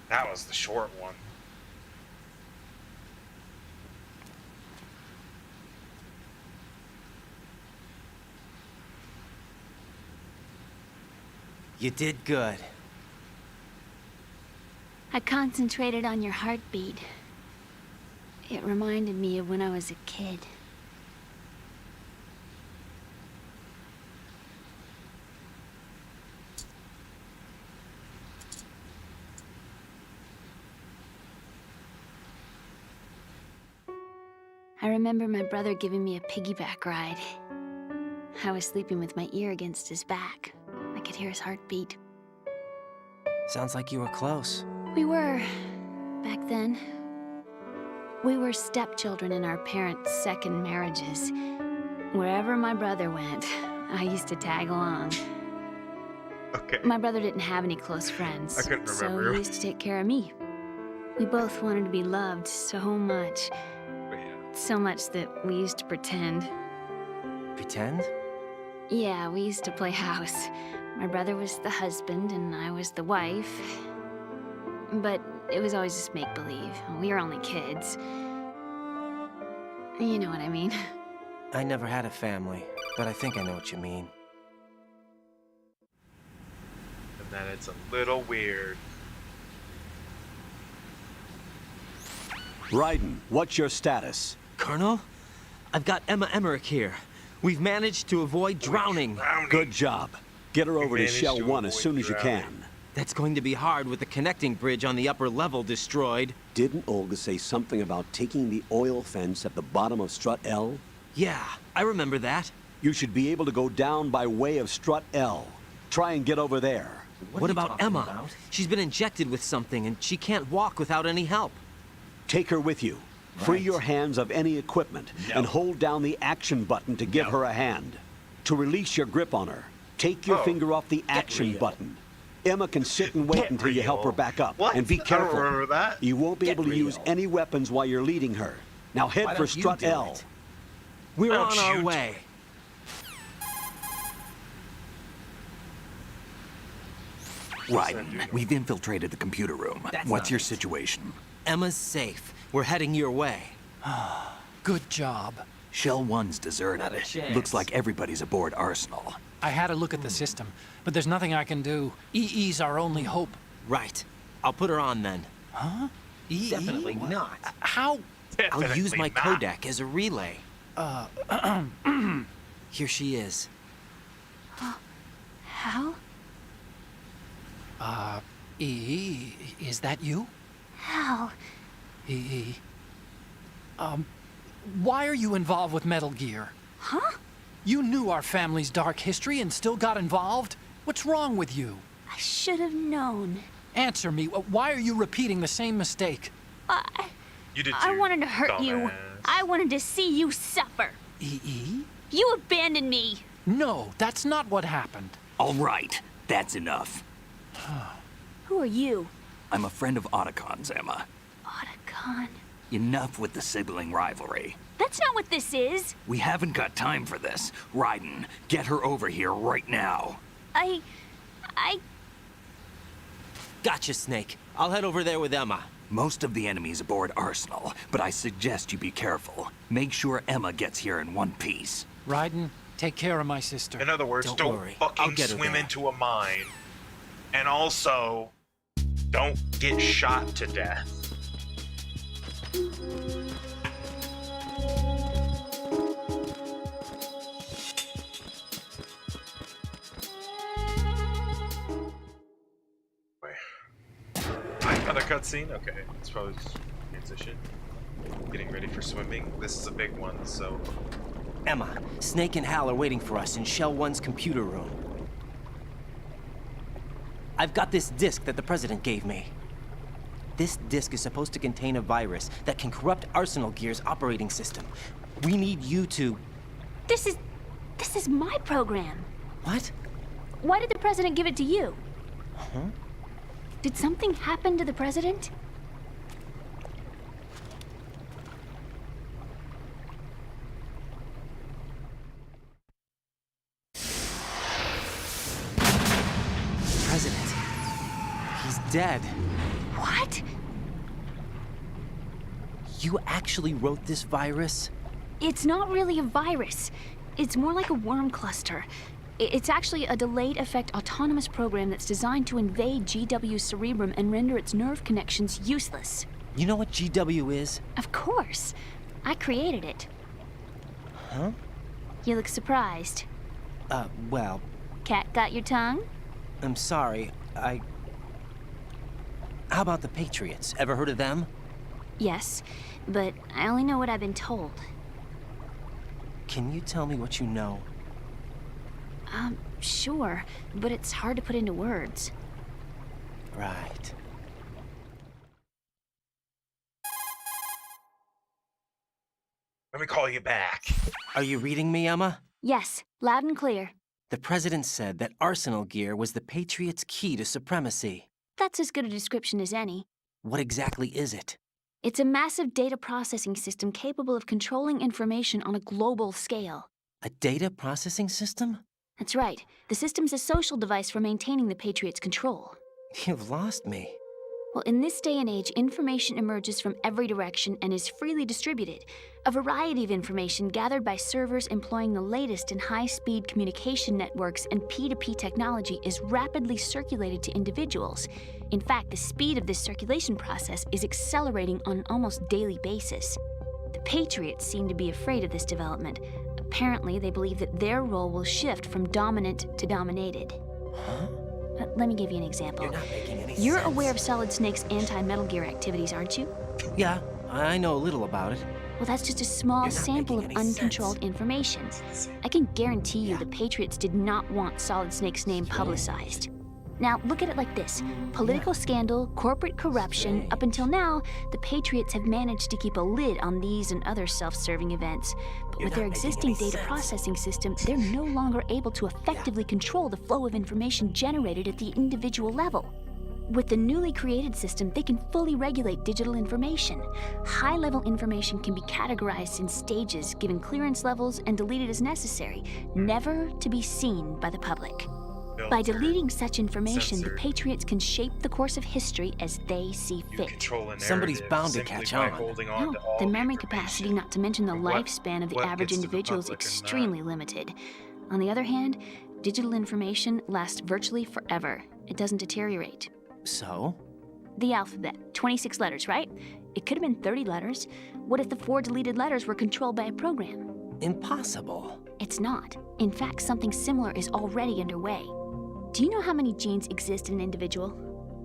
That was the short one. You did good. I concentrated on your heartbeat. It reminded me of when I was a kid. I remember my brother giving me a piggyback ride. I was sleeping with my ear against his back. I could hear his heartbeat. Sounds like you were close. We were, back then. We were stepchildren in our parents' second marriages. Wherever my brother went, I used to tag along. Okay. My brother didn't have any close friends, I couldn't so remember. he used to take care of me. We both wanted to be loved so much. So much that we used to pretend. Pretend? Yeah, we used to play house. My brother was the husband and I was the wife. But it was always just make-believe. We were only kids. You know what I mean. I never had a family, but I think I know what you mean. And then it's a little weird. Raiden, what's your status? Colonel, I've got Emma Emmerich here. We've managed to avoid drowning. Good job. Get her over to managed Shell to 1 as avoid soon as you drowning. can. That's going to be hard with the connecting bridge on the upper level destroyed. Didn't Olga say something about taking the oil fence at the bottom of Strut L? Yeah, I remember that. You should be able to go down by way of Strut L. Try and get over there. What about Emma? She's been injected with something and she can't walk without any help. Take her with you. Free Right. your hands of any equipment and hold down the action button to give her a hand. To release your grip on her, take your finger off the action button. Emma can sit and wait until you help her back up. What? And be I don't careful. remember that. You won't be able to use any weapons while you're leading her. Now head Why for don't you Strut do L. it? We're Don't on our shoot. way. Raiden, we've infiltrated the computer room. That's What's not your it. situation? Emma's safe. We're heading your way. Good job. Shell 1's deserted. Not a chance. Looks like everybody's aboard Arsenal. I had a look at the system, but there's nothing I can do. EE's our only hope. Right. I'll put her on then. Huh? EE? Definitely not. How? I'll use Definitely my not. codec as a relay. Here she is. How? EE, is that you? How? EE. Why are you involved with Metal Gear? Huh? You knew our family's dark history and still got involved? What's wrong with you? I should have known. Answer me. Why are you repeating the same mistake? You did I too, wanted to hurt you. dumbass. I wanted to see you suffer. EE? You abandoned me. No, that's not what happened. All right, that's enough. Who are you? I'm a friend of Otacon's, Emma. Otacon. Enough with the sibling rivalry. That's not what this is. We haven't got time for this. Raiden, get her over here right now. I... Gotcha, Snake. I'll head over there with Emma. Most of the enemy's aboard Arsenal, but I suggest you be careful. Make sure Emma gets here in one piece. Raiden, take care of my sister. In other words, don't worry. I'll fucking get her swim there. into a mine. And also, don't get shot to death. Wait. Another cutscene? Okay, it's probably just, transition. Getting ready for swimming. This is a big one, so... Emma, Snake and Hal are waiting for us in Shell 1's computer room. I've got this disk that the President gave me. This disk is supposed to contain a virus that can corrupt Arsenal Gear's operating system. We need you to... This is my program. What? Why did the President give it to you? Huh? Did something happen to the President? President. He's dead. What? You actually wrote this virus? It's not really a virus. It's more like a worm cluster. It's actually a delayed effect autonomous program that's designed to invade GW's cerebrum and render its nerve connections useless. You know what GW is? Of course. I created it. Huh? You look surprised. Well... Cat got your tongue? I'm sorry, How about the Patriots? Ever heard of them? Yes, but I only know what I've been told. Can you tell me what you know? Sure, but it's hard to put into words. Right. Let me call you back. Are you reading me, Emma? Yes, loud and clear. The President said that Arsenal Gear was the Patriots' key to supremacy. That's as good a description as any. What exactly is it? It's a massive data processing system capable of controlling information on a global scale. A data processing system? That's right. The system's a social device for maintaining the Patriots' control. You've lost me. Well, in this day and age, information emerges from every direction and is freely distributed. A variety of information gathered by servers employing the latest in high-speed communication networks and P2P technology is rapidly circulated to individuals. In fact, the speed of this circulation process is accelerating on an almost daily basis. The Patriots seem to be afraid of this development. Apparently, they believe that their role will shift from dominant to dominated. Huh? Let me give you an example. You're not making any You're sense. aware of Solid Snake's anti-Metal Gear activities, aren't you? Yeah, I know a little about it. Well, that's just a small sample of uncontrolled information. I can guarantee you the Patriots did not want Solid Snake's name publicized. Now, look at it like this. Political scandal, corporate corruption. Up until now, the Patriots have managed to keep a lid on these and other self-serving events. But with their existing data processing system, they're no longer able to effectively control the flow of information generated at the individual level. With the newly created system, they can fully regulate digital information. High-level information can be categorized in stages, given clearance levels, and deleted as necessary, never to be seen by the public. By deleting such information, the Patriots can shape the course of history as they see fit. Somebody's bound to catch on. No, the memory capacity, not to mention the lifespan of the average individual, is extremely limited. On the other hand, digital information lasts virtually forever. It doesn't deteriorate. So? The alphabet, 26 letters, right? It could have been 30 letters. What if the 4 deleted letters were controlled by a program? Impossible. It's not. In fact, something similar is already underway. Do you know how many genes exist in an individual?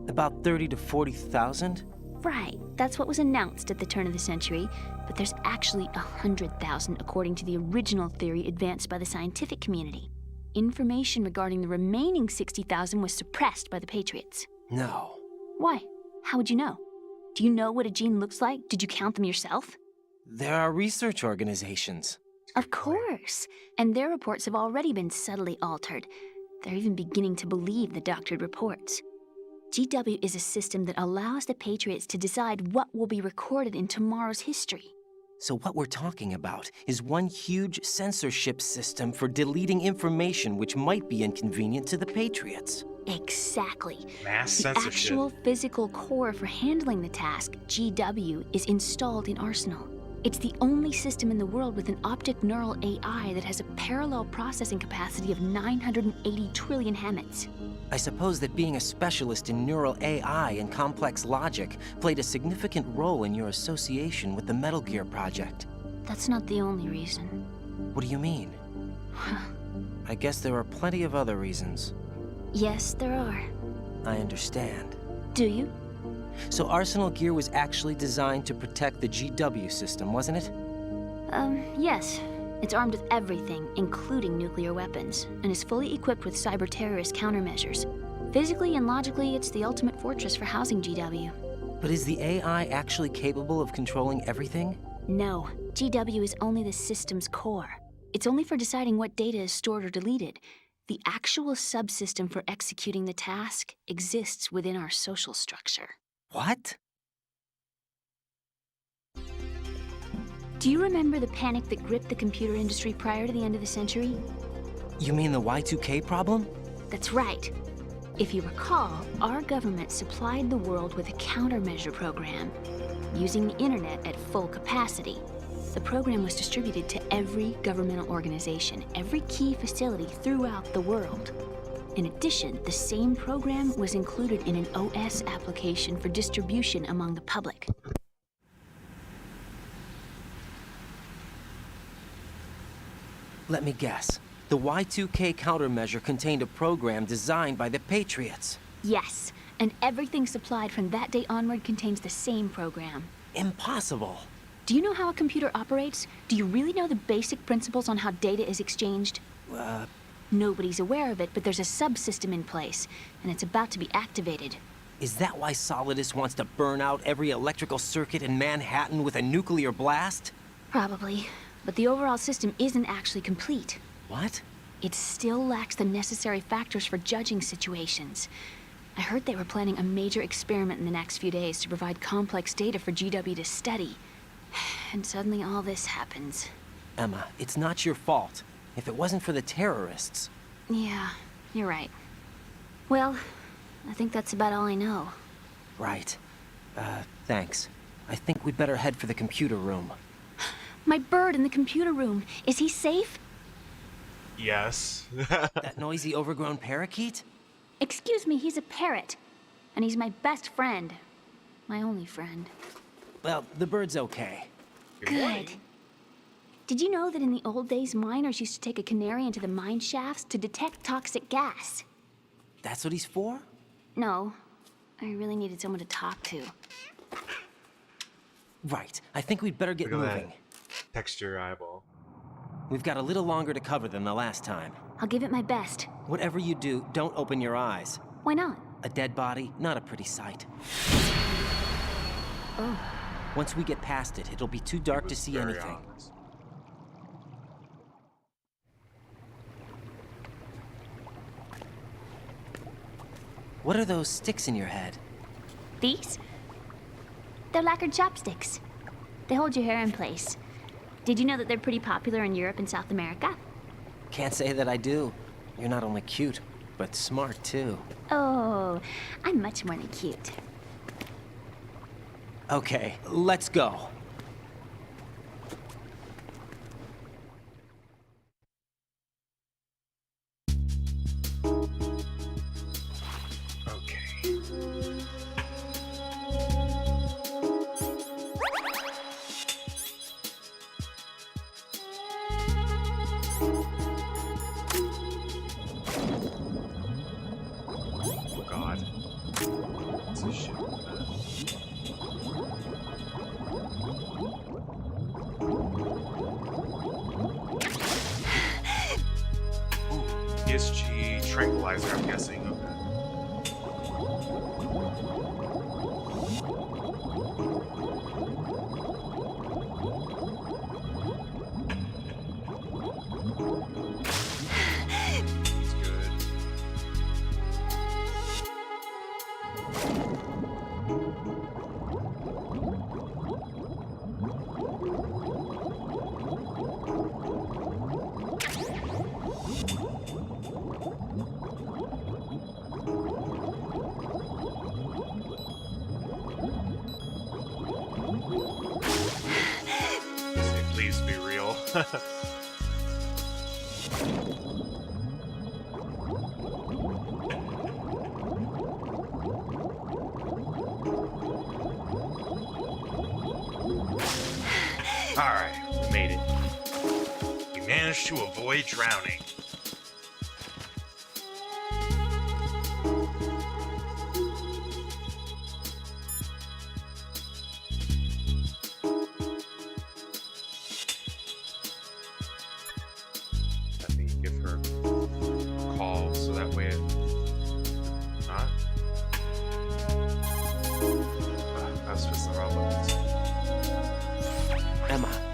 About 30 to 40,000? Right. That's what was announced at the turn of the century. But there's actually 100,000 according to the original theory advanced by the scientific community. Information regarding the remaining 60,000 was suppressed by the Patriots. No. Why? How would you know? Do you know what a gene looks like? Did you count them yourself? There are research organizations. Of course. And their reports have already been subtly altered. They're even beginning to believe the doctored reports. GW is a system that allows the Patriots to decide what will be recorded in tomorrow's history. So what we're talking about is one huge censorship system for deleting information which might be inconvenient to the Patriots. Exactly. Mass the censorship. Actual physical core for handling the task, GW, is installed in Arsenal. It's the only system in the world with an optic neural AI that has a parallel processing capacity of 980 trillion Hammets. I suppose that being a specialist in neural AI and complex logic played a significant role in your association with the Metal Gear project. That's not the only reason. What do you mean? I guess there are plenty of other reasons. Yes, there are. I understand. Do you? So Arsenal Gear was actually designed to protect the GW system, wasn't it? Yes. It's armed with everything, including nuclear weapons, and is fully equipped with cyber-terrorist countermeasures. Physically and logically, it's the ultimate fortress for housing GW. But is the AI actually capable of controlling everything? No. GW is only the system's core. It's only for deciding what data is stored or deleted. The actual subsystem for executing the task exists within our social structure. What? Do you remember the panic that gripped the computer industry prior to the end of the century? You mean the Y2K problem? That's right. If you recall, our government supplied the world with a countermeasure program, using the internet at full capacity. The program was distributed to every governmental organization, every key facility throughout the world. In addition, the same program was included in an OS application for distribution among the public. Let me guess. The Y2K countermeasure contained a program designed by the Patriots. Yes, and everything supplied from that day onward contains the same program. Impossible. Do you know how a computer operates? Do you really know the basic principles on how data is exchanged? Nobody's aware of it, but there's a subsystem in place, and it's about to be activated. Is that why Solidus wants to burn out every electrical circuit in Manhattan with a nuclear blast? Probably, but the overall system isn't actually complete. What? It still lacks the necessary factors for judging situations. I heard they were planning a major experiment in the next few days to provide complex data for GW to study. And suddenly all this happens. Emma, it's not your fault. If it wasn't for the terrorists... Yeah, you're right. Well, I think that's about all I know. Right. Thanks. I think we'd better head for the computer room. My bird in the computer room. Is he safe? Yes. That noisy, overgrown parakeet? Excuse me, he's a parrot. And he's my best friend. My only friend. Well, the bird's okay. Good. Did you know that in the old days, miners used to take a canary into the mine shafts to detect toxic gas? That's what he's for? No. I really needed someone to talk to. Right. I think we'd better get Look at moving. that texture eyeball. We've got a little longer to cover than the last time. I'll give it my best. Whatever you do, don't open your eyes. Why not? A dead body, not a pretty sight. Oh. Once we get past it, it'll be too dark to see anything. Ominous. What are those sticks in your head? These? They're lacquered chopsticks. They hold your hair in place. Did you know that they're pretty popular in Europe and South America? Can't say that I do. You're not only cute, but smart too. Oh, I'm much more than cute. Okay, let's go. PSG tranquilizer, I'm guessing. Please be real. Alright, we made it. We managed to avoid drowning.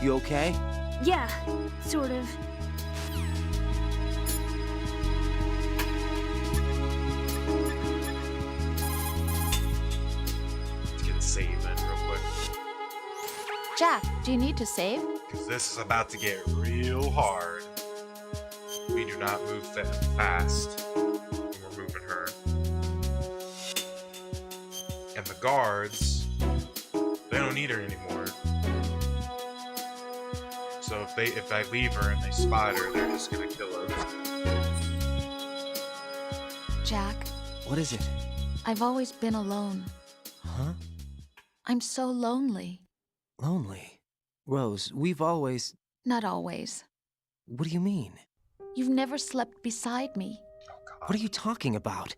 You okay? Yeah, sort of. Let's get a save in real quick. Jack, do you need to save? Because this is about to get real hard. We do not move that fast when we're moving her. And the guards, they don't need her anymore. So if I leave her and they spot her, they're just gonna kill her. Jack, What is it? I've always been alone. Huh? I'm so lonely. Lonely. Rose, we've always... Not always. What do you mean? You've never slept beside me. What are you talking about?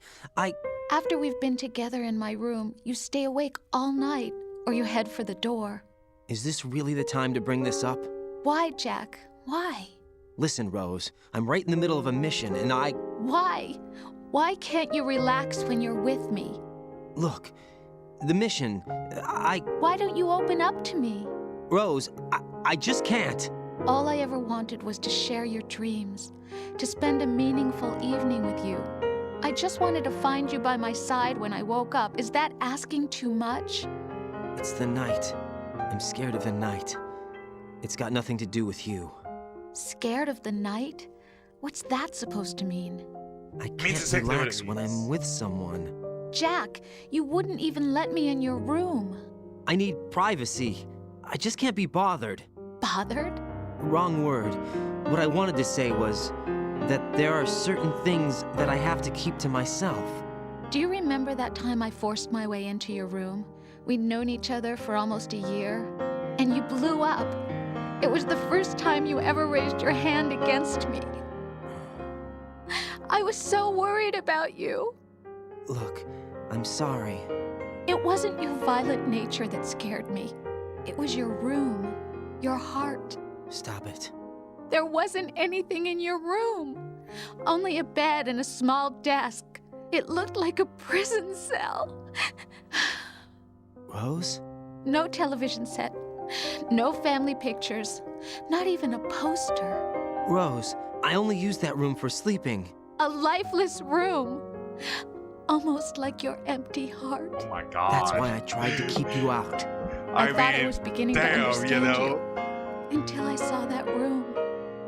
After we've been together in my room, you stay awake all night, or you head for the door. Is this really the time to bring this up? Why, Jack? Why? Listen, Rose, I'm right in the middle of a mission, and Why? Why can't you relax when you're with me? Look, the mission, Why don't you open up to me? Rose, I just can't. All I ever wanted was to share your dreams, to spend a meaningful evening with you. I just wanted to find you by my side when I woke up. Is that asking too much? It's the night. I'm scared of the night. It's got nothing to do with you. Scared of the night? What's that supposed to mean? I can't relax when I'm with someone. Jack, you wouldn't even let me in your room. I need privacy. I just can't be bothered. Bothered? Wrong word. What I wanted to say was that there are certain things that I have to keep to myself. Do you remember that time I forced my way into your room? We'd known each other for almost a year, and you blew up. It was the first time you ever raised your hand against me. I was so worried about you. Look, I'm sorry. It wasn't your violent nature that scared me. It was your room, your heart. Stop it. There wasn't anything in your room. Only a bed and a small desk. It looked like a prison cell. Rose? No television set. No family pictures. Not even a poster. Rose, I only use that room for sleeping. A lifeless room. Almost like your empty heart. Oh my god. That's why I tried to keep you out. I thought I was beginning to understand you. Until I saw that room.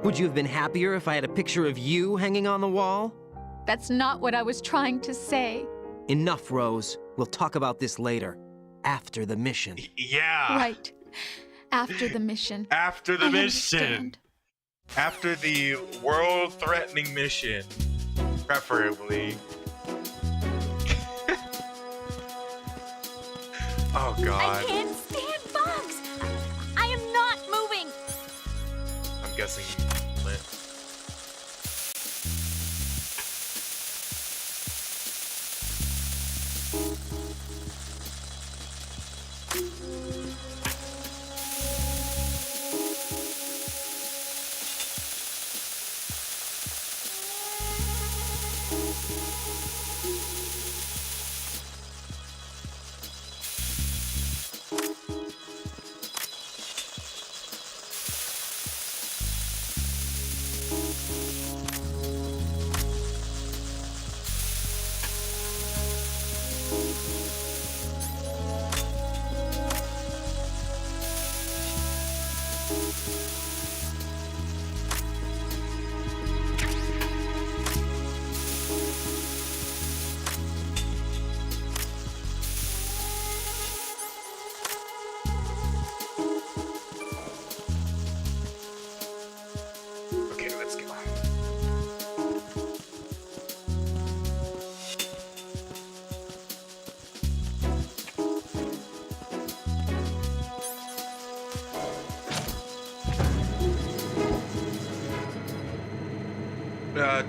Would you have been happier if I had a picture of you hanging on the wall? That's not what I was trying to say. Enough, Rose. We'll talk about this later. After the mission. Yeah. Right. After the mission. After the I mission. understand. After the world-threatening mission, preferably. Oh god. I can't stand bugs! I am not moving! I'm guessing Lint. Okay, let's go.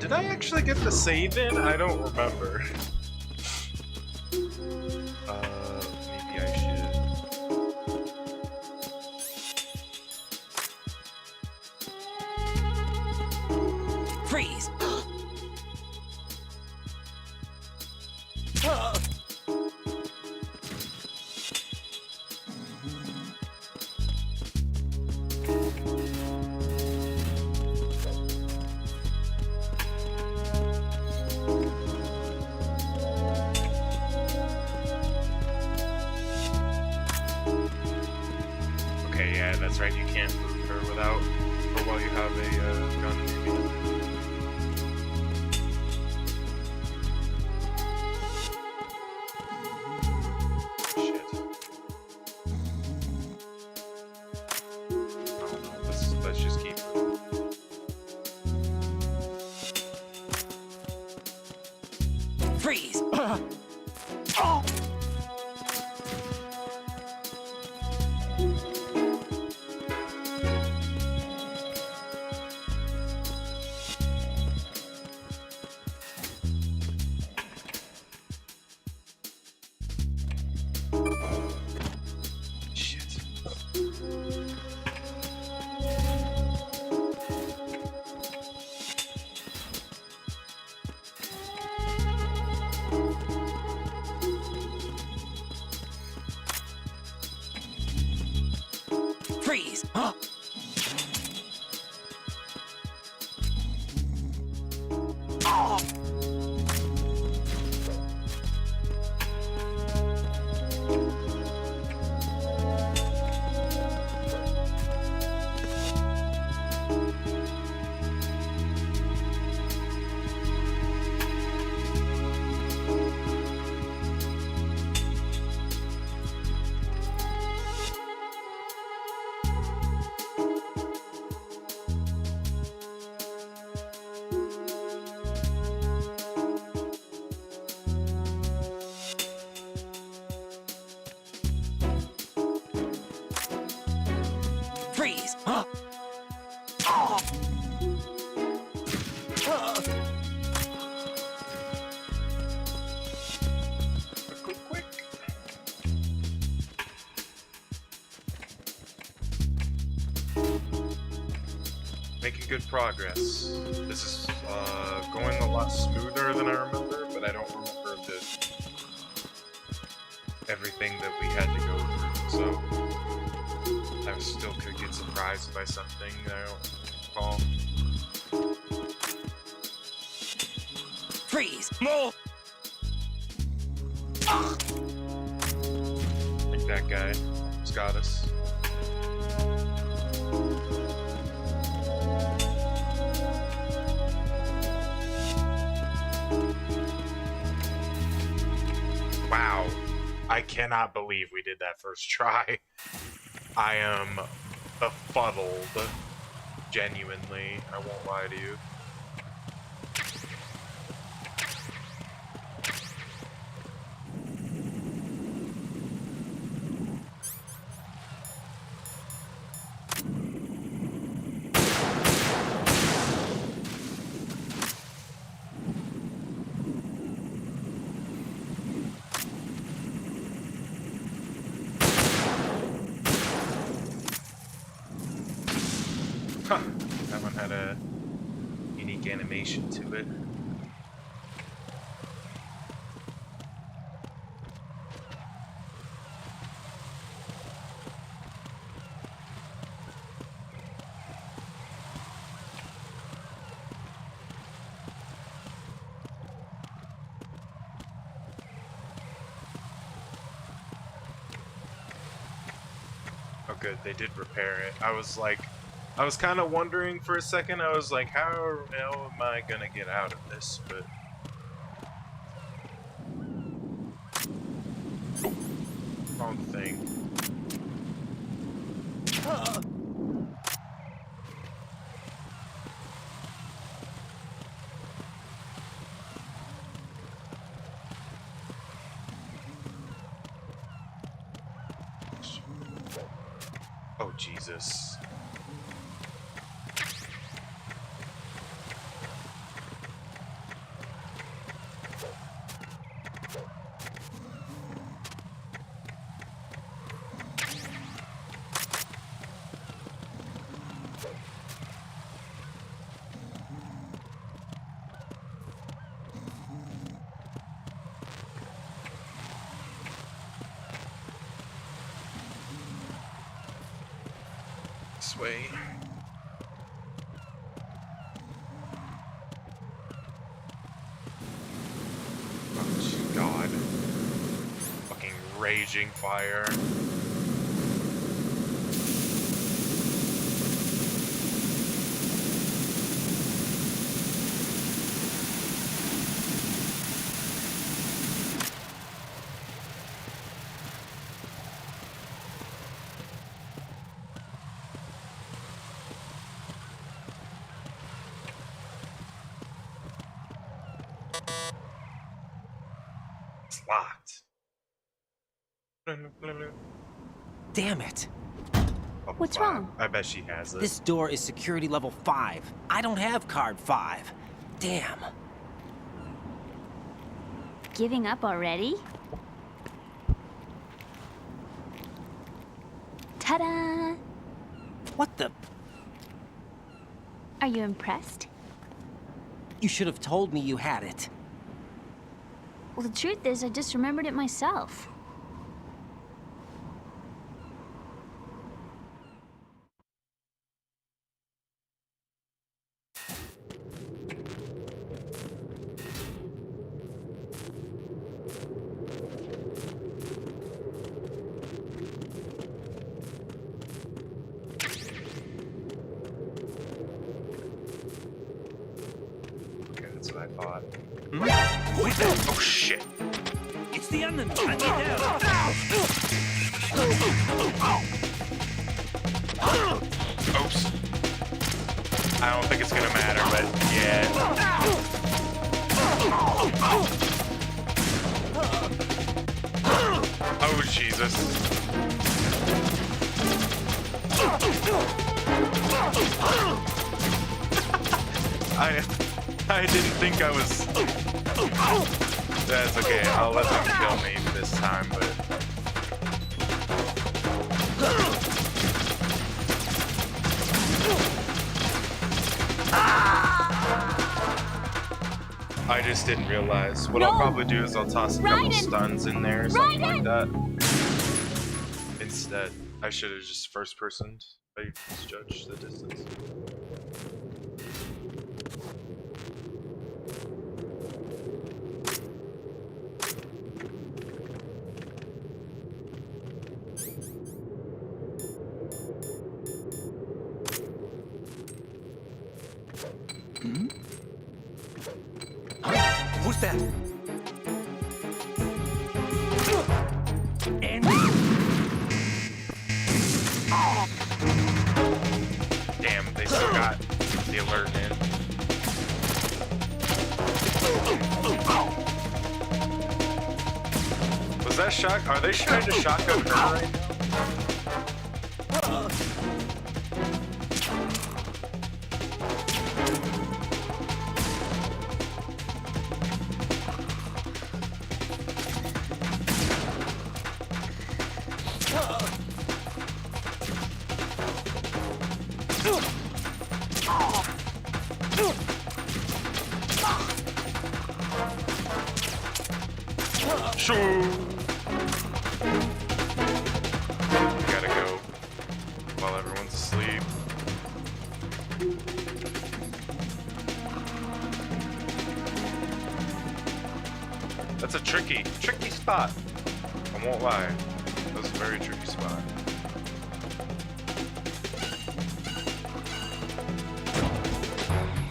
Did I actually get the save in? I don't remember. Maybe I should. Freeze! That's right, you can't move her without, or while you have a gun in your hand. Let's just keep moving. Freeze! Freeze! Huh? Oh! Freeze! Huh? Oh! Quick. Making good progress. This is going a lot smoother than I remember, but I don't remember everything that we had to go through, so I still could get surprised by something that I don't recall. Freeze! Move! Like that guy who's got us. Wow. I cannot believe we did that first try. I am befuddled. Genuinely. I won't lie to you. Huh, that one had a unique animation to it. Oh good, they did repair it. I was kind of wondering for a second. I was like, how am I gonna get out of this? But oh, wrong thing. Oh Jesus. This way. Oh God. Fucking raging fire. It's locked. Damn it. What's wrong? I bet she has it. This door is security level 5. I don't have card 5. Damn. Giving up already? Ta-da! What the? Are you impressed? You should have told me you had it. Well, the truth is, I just remembered it myself. Okay, that's what I thought. Oh shit. It's the enemy. I need help. Oops. I don't think it's gonna matter, but yeah. Oh Jesus. I didn't think I was. That's okay. I'll let them kill me this time, but. I just didn't realize. What I'll probably do is I'll toss a couple stuns in there or something like that. Instead, I should have just first-personed. I just judged the distance. Who's that? Damn, they still got the alert in. Was that shock? Are they trying to shotgun her right now? Sure. Gotta go while everyone's asleep. That's a tricky spot. I won't lie. That was a very tricky spot.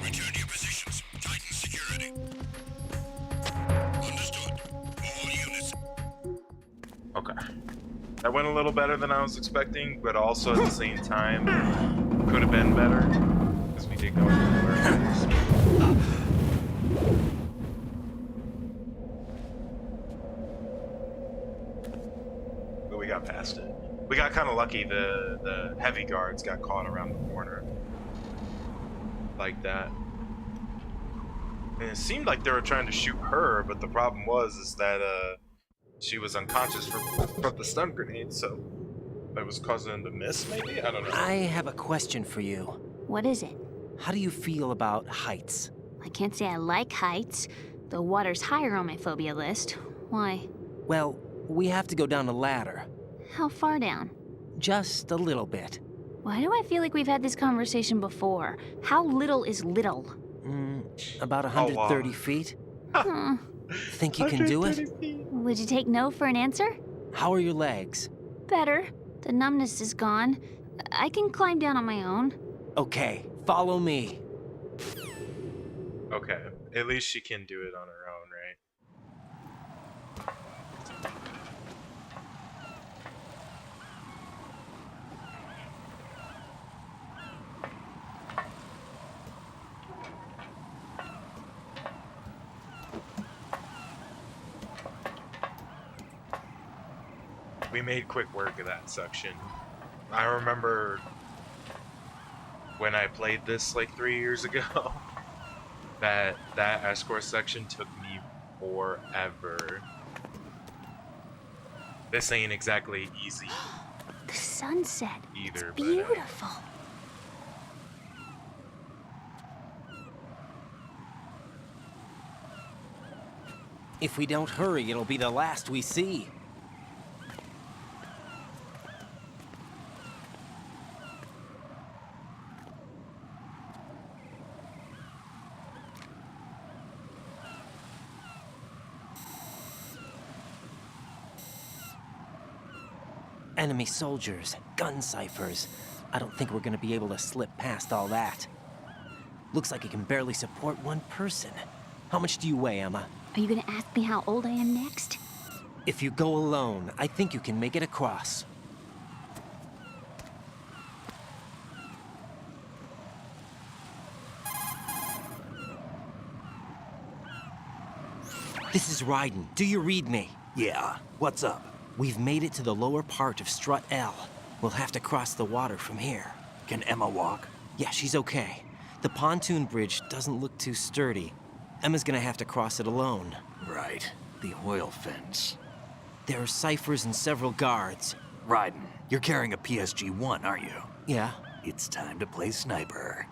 Return to your positions. Titan security. Understood. All units. Okay. That went a little better than I was expecting, but also at the same time, could have been better. Because we did go everywhere. But we got past it. We got kind of lucky. The heavy guards got caught around the corner. Like that. And it seemed like they were trying to shoot her, but the problem is that she was unconscious from the stun grenade, so it was causing them to miss, maybe? I don't know. I have a question for you. What is it? How do you feel about heights? I can't say I like heights. The water's higher on my phobia list. Why? Well, we have to go down a ladder. How far down? Just a little bit. Why do I feel like we've had this conversation before? How little is little? About 130 feet. Huh. Think you can do it? Would you take no for an answer? How are your legs? Better. The numbness is gone. I can climb down on my own. Okay, follow me. Okay, at least she can do it on her own, right? we made quick work of that section. I remember when I played this like 3 years ago, that escort section took me forever. This ain't exactly easy The sunset. either, It's beautiful. If we don't hurry, it'll be the last we see. Enemy soldiers, gun ciphers. I don't think we're gonna be able to slip past all that. Looks like it can barely support one person. How much do you weigh, Emma? Are you gonna ask me how old I am next? If you go alone, I think you can make it across. This is Raiden. Do you read me? Yeah, what's up? We've made it to the lower part of Strut L. We'll have to cross the water from here. Can Emma walk? Yeah, she's okay. The pontoon bridge doesn't look too sturdy. Emma's gonna have to cross it alone. Right. The oil fence. There are ciphers and several guards. Raiden, you're carrying a PSG-1, aren't you? Yeah? It's time to play sniper.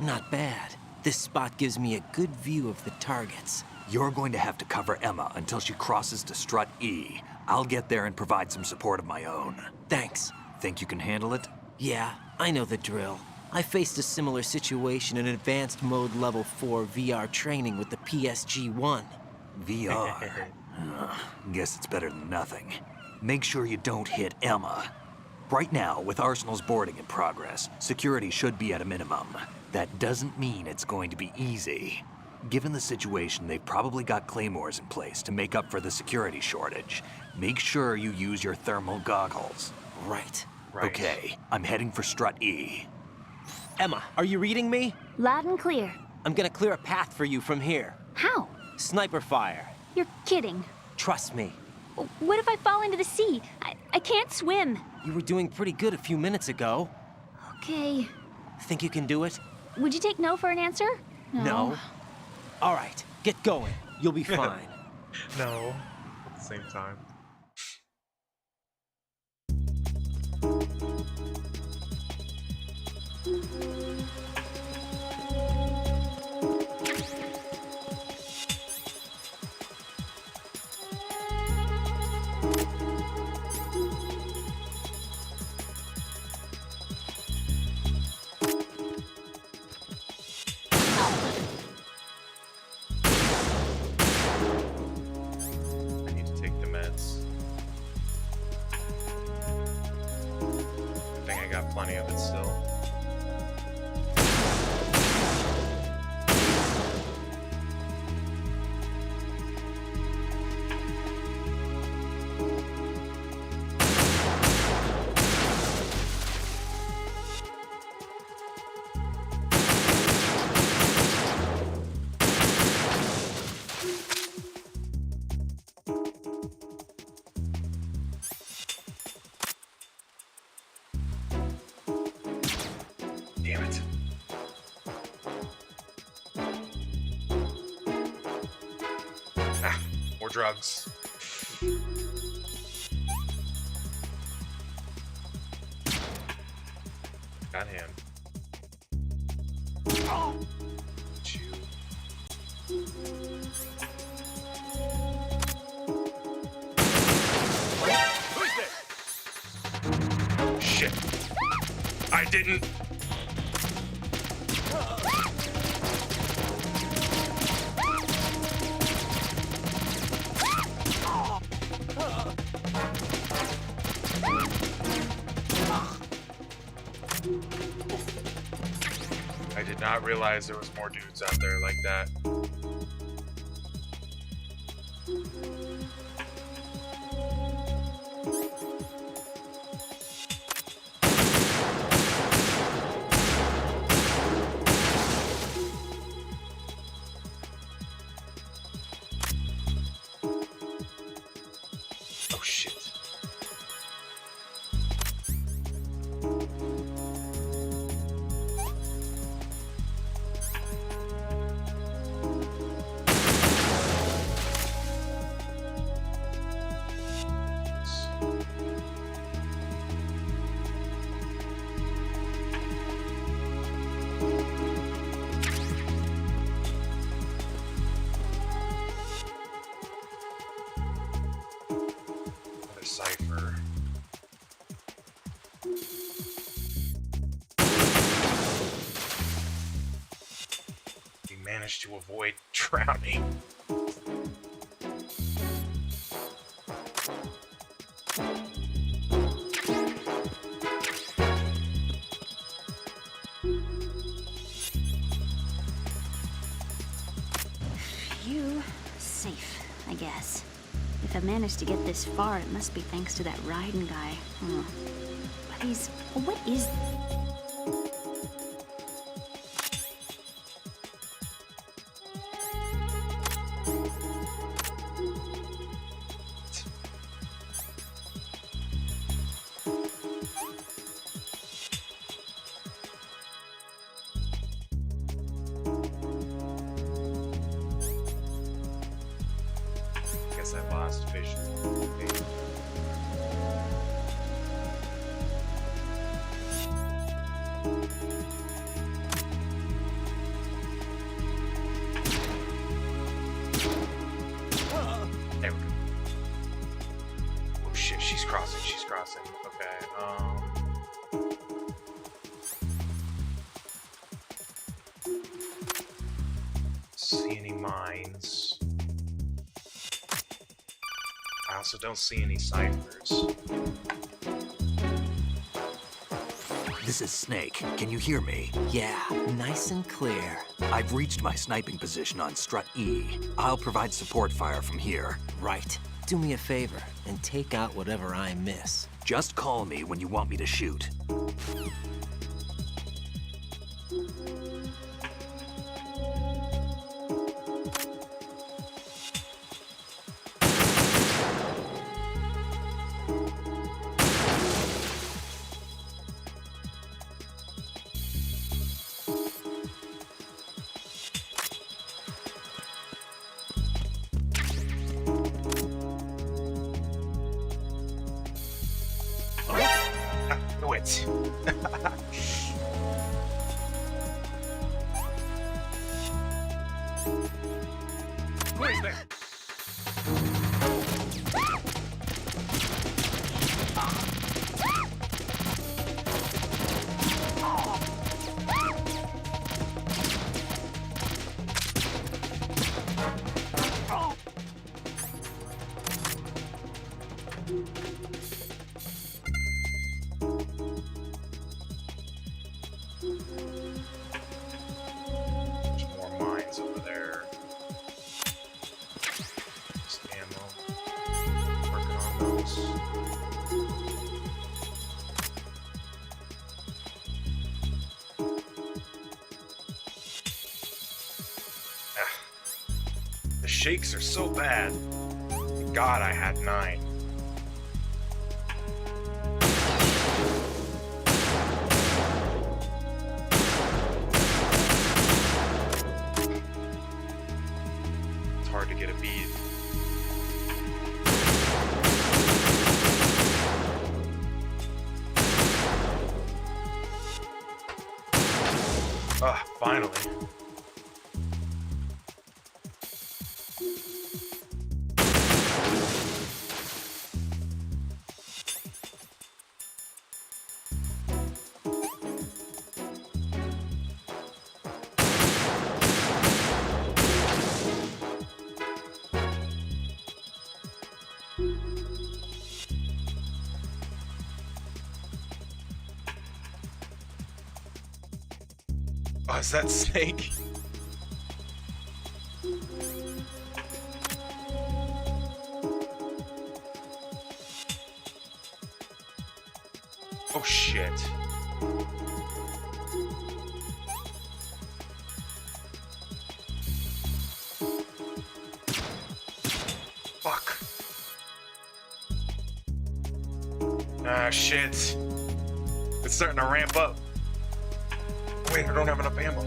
Not bad. This spot gives me a good view of the targets. You're going to have to cover Emma until she crosses to Strut E. I'll get there and provide some support of my own. Thanks. Think you can handle it? Yeah, I know the drill. I faced a similar situation in Advanced Mode Level 4 VR training with the PSG-1. VR? Guess it's better than nothing. Make sure you don't hit Emma. Right now, with Arsenal's boarding in progress, security should be at a minimum. That doesn't mean it's going to be easy. Given the situation, they've probably got claymores in place to make up for the security shortage. Make sure you use your thermal goggles. Right. Okay, I'm heading for Strut E. Emma, are you reading me? Loud and clear. I'm gonna clear a path for you from here. How? Sniper fire. You're kidding. Trust me. What if I fall into the sea? I can't swim. You were doing pretty good a few minutes ago. Okay. Think you can do it? Would you take no for an answer? No. All right, get going. You'll be fine. No. At the same time. I need to take the meds. I think I got plenty of it still. Damn it. Ah, more drugs. Got him. Who's this? Shit. I didn't. I did not realize there was more dudes out there like that. Oh shit. managed to avoid drowning. Phew. Safe, I guess. If I managed to get this far, it must be thanks to that Raiden guy. But what is... Guess I lost vision. There we go. Oh shit, she's crossing, she's crossing. Okay, see any mines. I also don't see any ciphers. This is Snake. Can you hear me? Yeah, nice and clear. I've reached my sniping position on Strut E. I'll provide support fire from here. Right. Do me a favor and take out whatever I miss. Just call me when you want me to shoot. it. Who is there? There's more mines over there. Just ammo. Working on those. The shakes are so bad. God, I had 9. It's hard to get a bead. Ah, finally. Oh, is that Snake? Oh shit. Fuck. Ah, shit. It's starting to ramp up. Wait, I don't have enough ammo.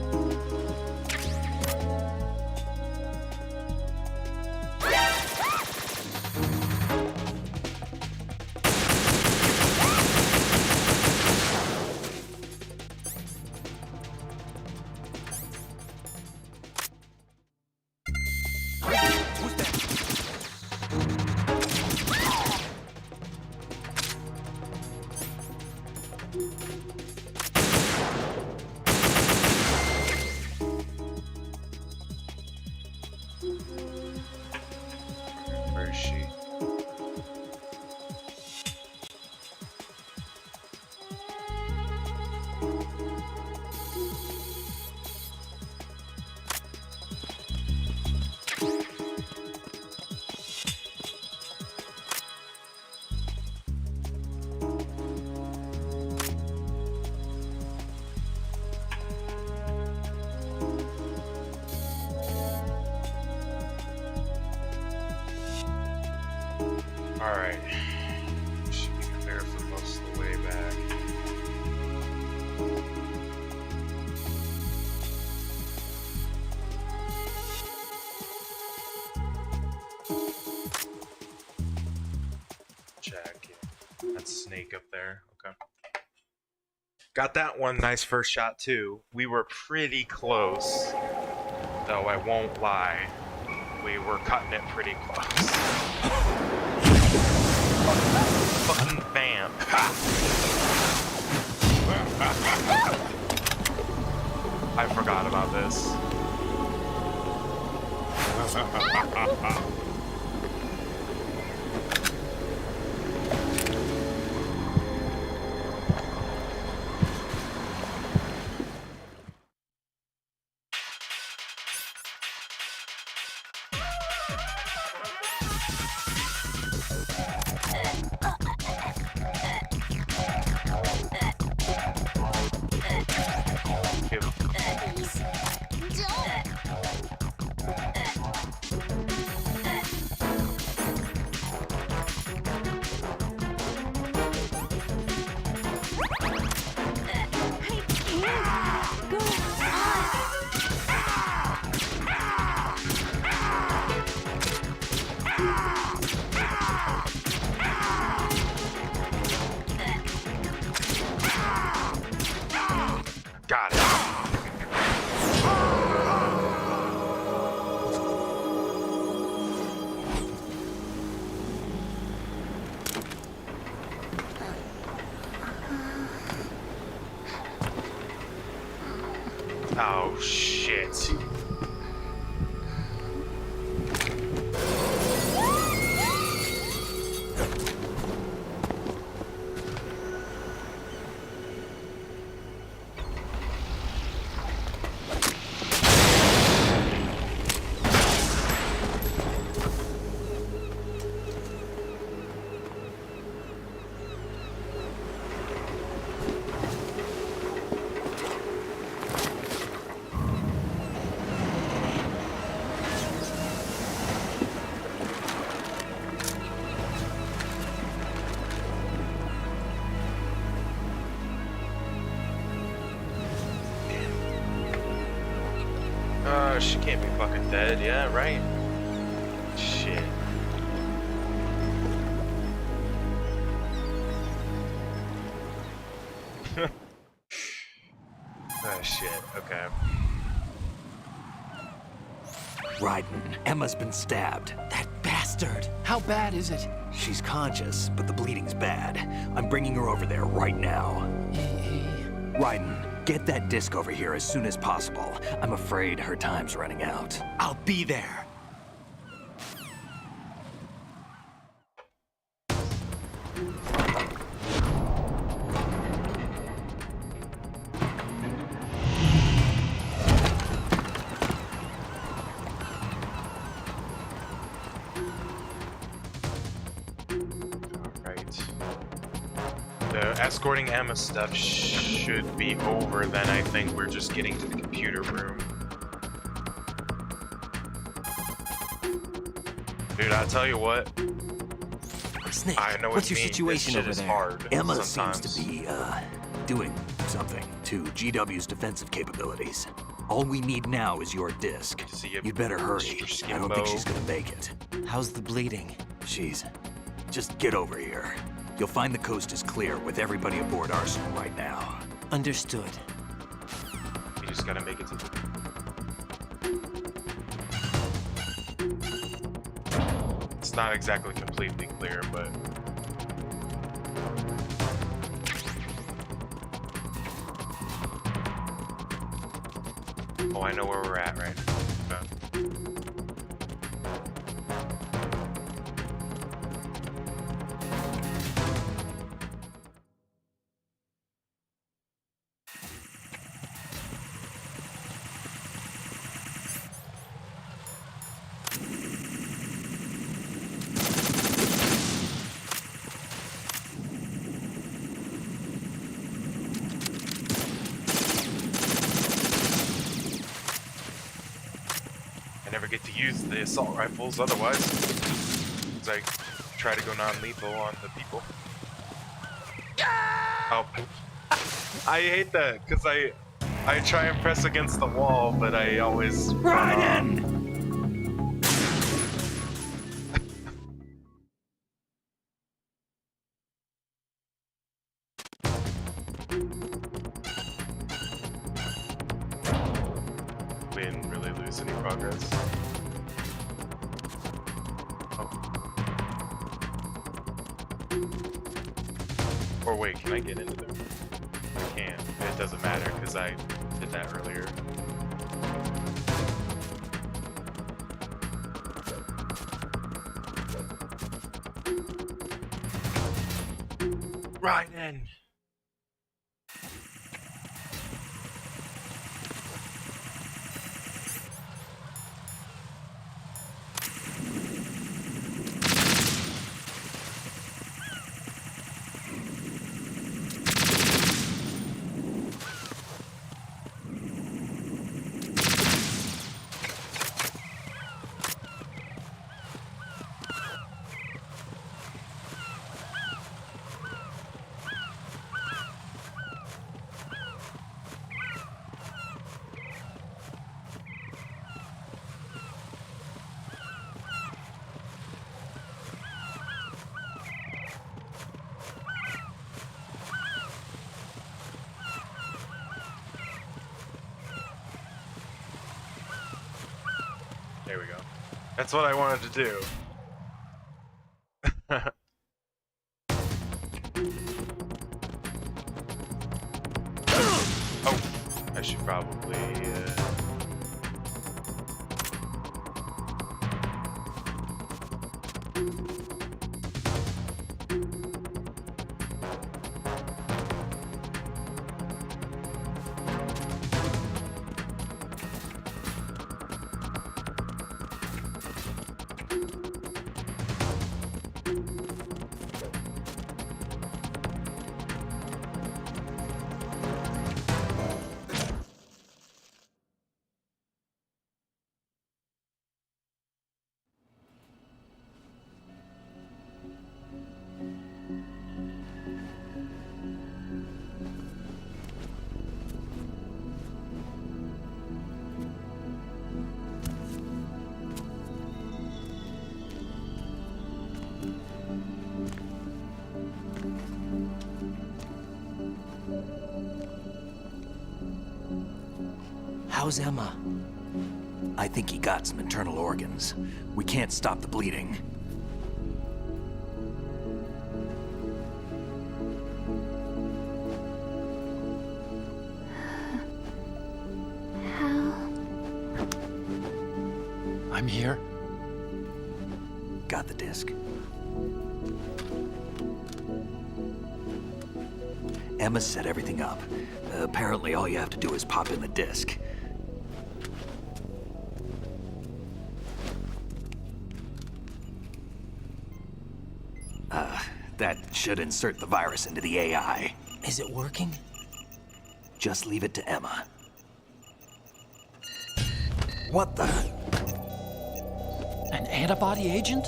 Alright. Should be there for most of the way back. Check. Yeah. That's Snake up there. Okay. Got that one nice first shot too. We were pretty close, though I won't lie. We were cutting it pretty close. Fucking bam. I forgot about this. Got it. Oh, shit. She can't be fucking dead, yeah, right? Shit. Oh shit, okay. Raiden, Emma's been stabbed. That bastard! How bad is it? She's conscious, but the bleeding's bad. I'm bringing her over there right now. Raiden, get that disc over here as soon as possible. I'm afraid her time's running out. I'll be there. Escorting Emma stuff should be over then. I think we're just getting to the computer room. Dude, I'll tell you what. Snake, I know what's what your situation over there? Hard Emma sometimes. seems to be, doing something to GW's defensive capabilities. All we need now is your disc. You'd better hurry. I don't think she's gonna make it. How's the bleeding? Just get over here. You'll find the coast is clear with everybody aboard Arsenal right now. Understood. You just gotta make it to the... It's not exactly completely clear, but... Oh, I know where we're at, right? Okay. Get to use the assault rifles otherwise. It's like try to go non-lethal on the people. Oh, I hate that because I try and press against the wall, but I always Raiden! We didn't really lose any progress. Oh. Or wait, can I get into them? I can. It doesn't matter because I did that earlier. Right in. There we go. That's what I wanted to do. Oh, I should probably... How's Emma? I think he got some internal organs. We can't stop the bleeding. I'm here. Got the disc. Emma set everything up. Apparently all you have to do is pop in the disc. That should insert the virus into the AI. Is it working? Just leave it to Emma. What the? An antibody agent?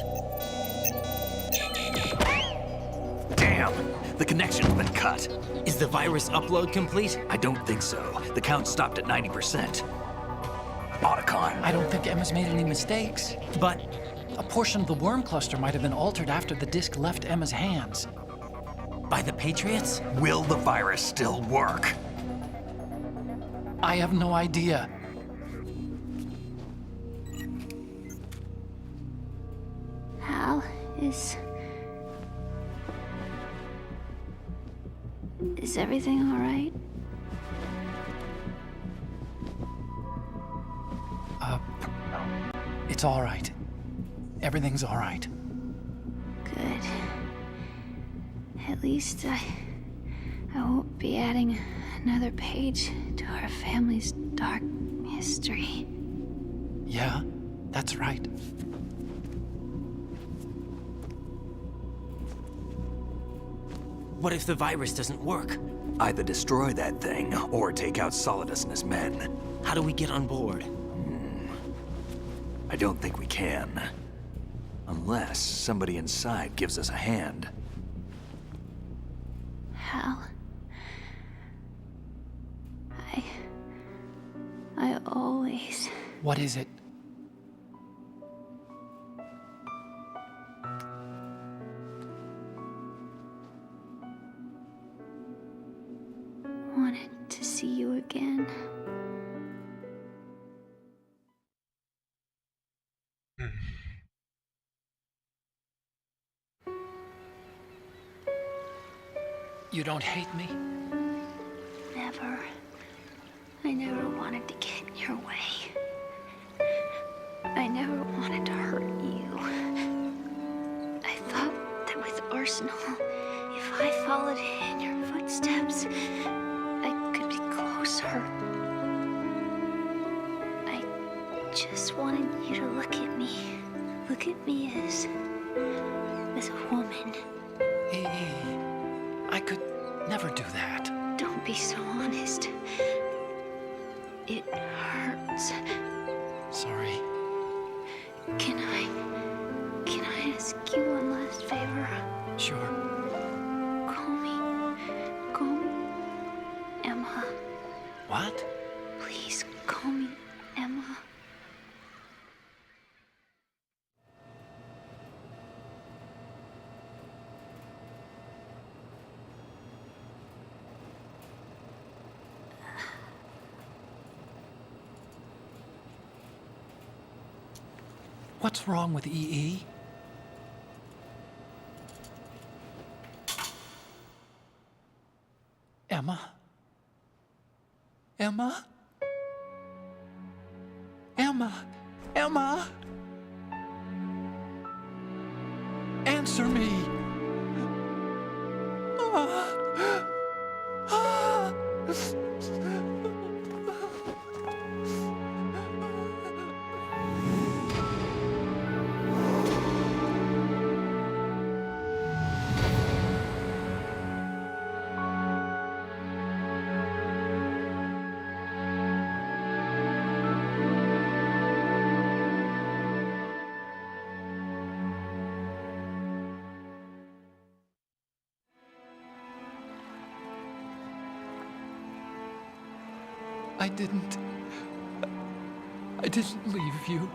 Damn! The connection's been cut. Is the virus upload complete? I don't think so. The count stopped at 90%. Otacon. I don't think Emma's made any mistakes. But a portion of the worm cluster might have been altered after the disc left Emma's hands. By the Patriots? Will the virus still work? I have no idea. Hal, is everything all right? It's all right. Everything's all right. Good. At least I won't be adding another page to our family's dark history. Yeah, that's right. What if the virus doesn't work? Either destroy that thing, or take out Solidus and his men. How do we get on board? I don't think we can. Unless somebody inside gives us a hand. Hal. I always... What is it? wanted to see you again. You don't hate me? Never. I never wanted to get in your way. I never wanted to hurt you. I thought that with Arsenal, if I followed in your footsteps, I could be closer. I just wanted you to look at me. Look at me as a woman. I could never do that. Don't be so honest. It hurts. Sorry. Can I ask you one last favor? Sure. Call me Emma. What? Please call me Emma. What's wrong with EE? Emma? Emma? Emma? Emma? Answer me! I didn't leave you.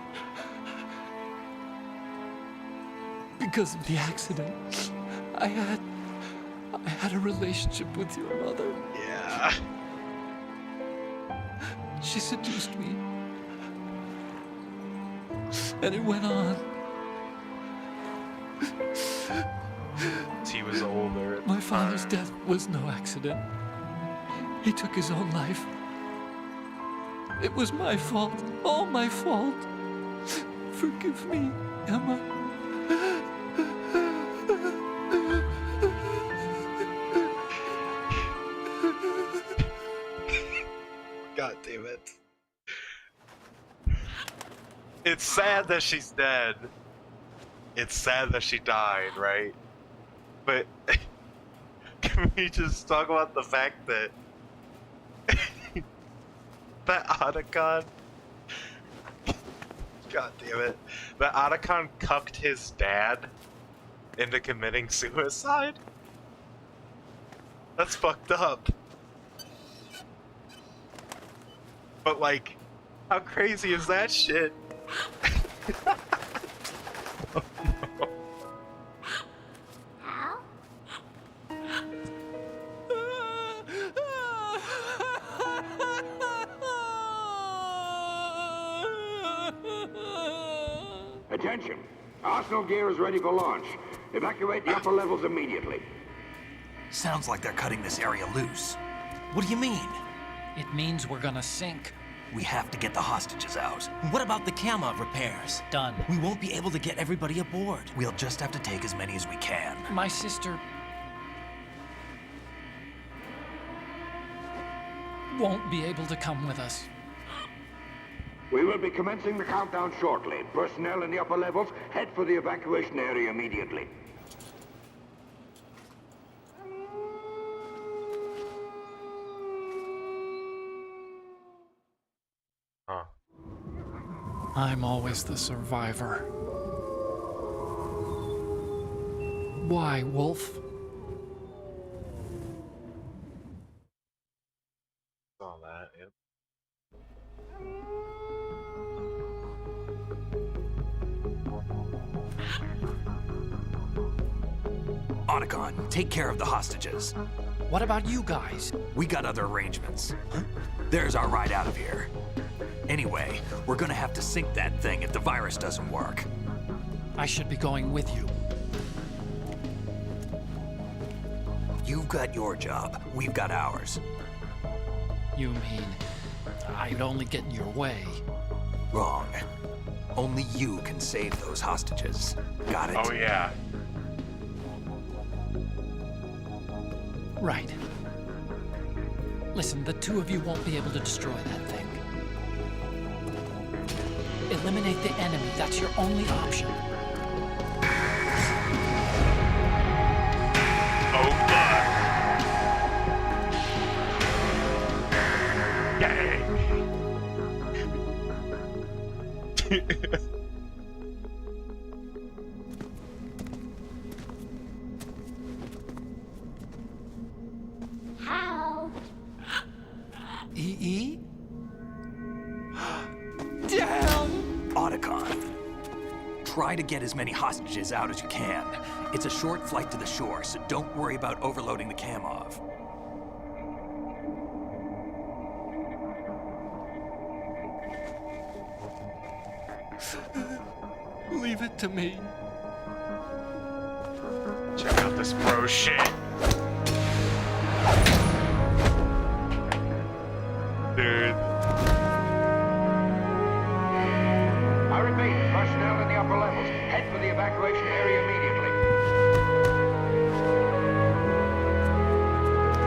Because of the accident. I had a relationship with your mother. Yeah. She seduced me. And it went on. He was older. My father's death was no accident. He took his own life. It was my fault, all my fault. Forgive me, Emma. God damn it. It's sad that she's dead. It's sad that she died, right? But can we just talk about the fact that that Otacon, god damn it, that Otacon cucked his dad into committing suicide? That's fucked up. But like, how crazy is that shit? Oh, no. Attention! Arsenal gear is ready for launch. Evacuate the upper levels immediately. Sounds like they're cutting this area loose. What do you mean? It means we're gonna sink. We have to get the hostages out. What about the cama repairs? Done. We won't be able to get everybody aboard. We'll just have to take as many as we can. My sister won't be able to come with us. We will be commencing the countdown shortly. Personnel in the upper levels, head for the evacuation area immediately. Huh. I'm always the survivor. Why, Wolf? Saw that, yep. Otacon, take care of the hostages. What about you guys? We got other arrangements. There's our ride out of here. Anyway, we're gonna have to sink that thing if the virus doesn't work. I should be going with you. You've got your job, we've got ours. You mean I'd only get in your way? Wrong. Only you can save those hostages. Got it? Oh, yeah. Right. Listen, the two of you won't be able to destroy that thing. Eliminate the enemy. That's your only option. Oh, God. Dang. How? EE? Damn! Otacon, try to get as many hostages out as you can. It's a short flight to the shore, so don't worry about overloading the Kamov. Leave it to me. Check out this bro shit. Dude. I repeat, personnel in the upper levels, head for the evacuation area immediately.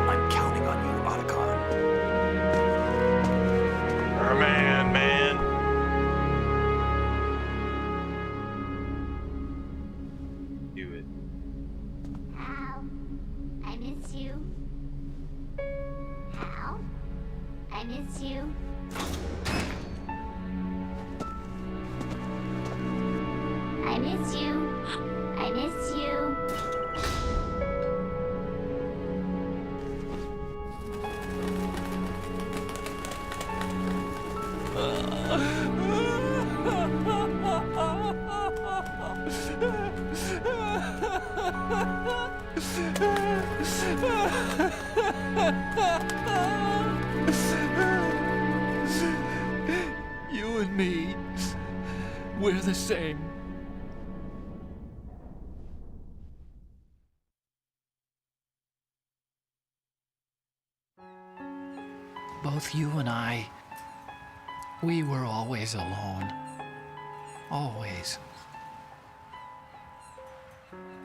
I'm counting on you, Otacon. Oh, man. Do it. How? I miss you. How? I miss you. I miss you. I miss you. You and me, we're the same. Both you and I, we were always alone. Always.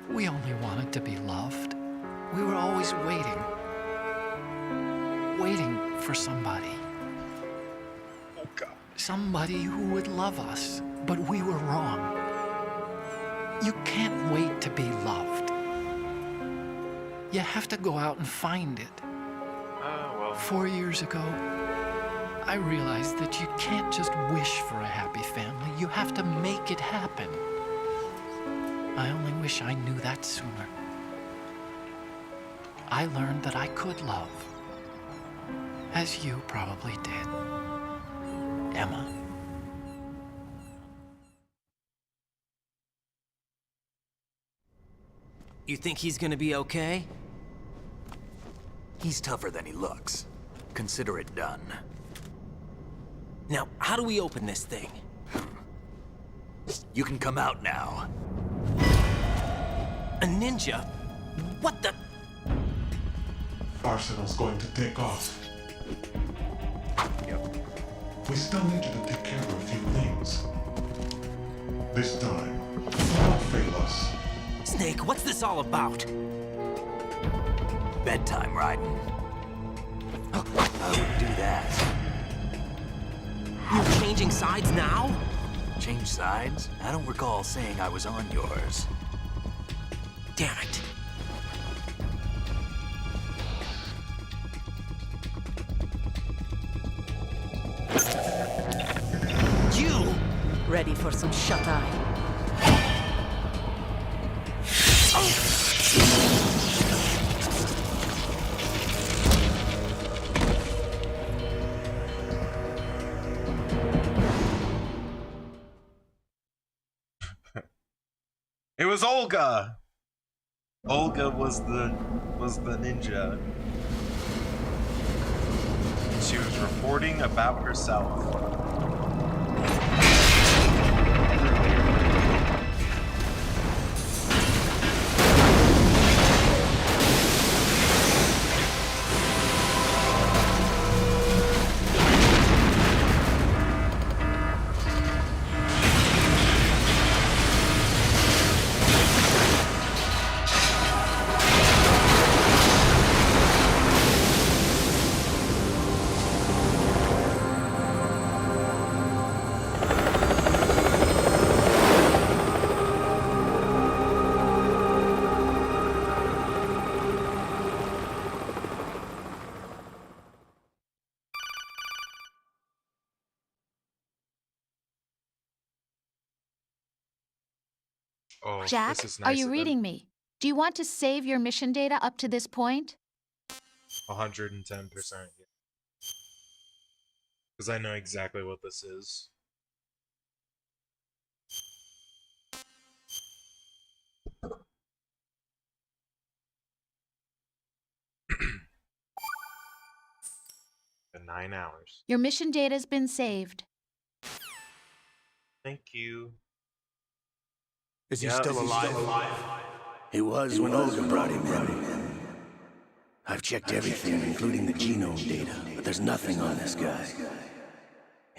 We only wanted to be loved. We were always waiting. Waiting for somebody. Oh, God. Somebody who would love us. But we were wrong. You can't wait to be loved. You have to go out and find it. Well. 4 years ago, I realized that you can't just wish for a happy family. You have to make it happen. I only wish I knew that sooner. I learned that I could love, as you probably did, Emma. You think he's gonna be okay? He's tougher than he looks. Consider it done. Now, how do we open this thing? You can come out now. A ninja? What the? Arsenal's going to take off. Yep. We still need you to take care of a few things. This time, don't fail us. Snake, what's this all about? Bedtime, Raiden. I wouldn't do that. You're changing sides now? Change sides? I don't recall saying I was on yours. Damn it. You! Ready for some shut-eye? Oh. It was Olga. Olga was the ninja. She was reporting about herself. Oh, Jack, this is nice are you of them. reading me? Do you want to save your mission data up to this point? 110%. Because I know exactly what this is. The 9 hours. Your mission data's been saved. Thank you. Is he still alive? He was when Olga brought him in. I've checked everything, including the genome data, but there's nothing on this guy.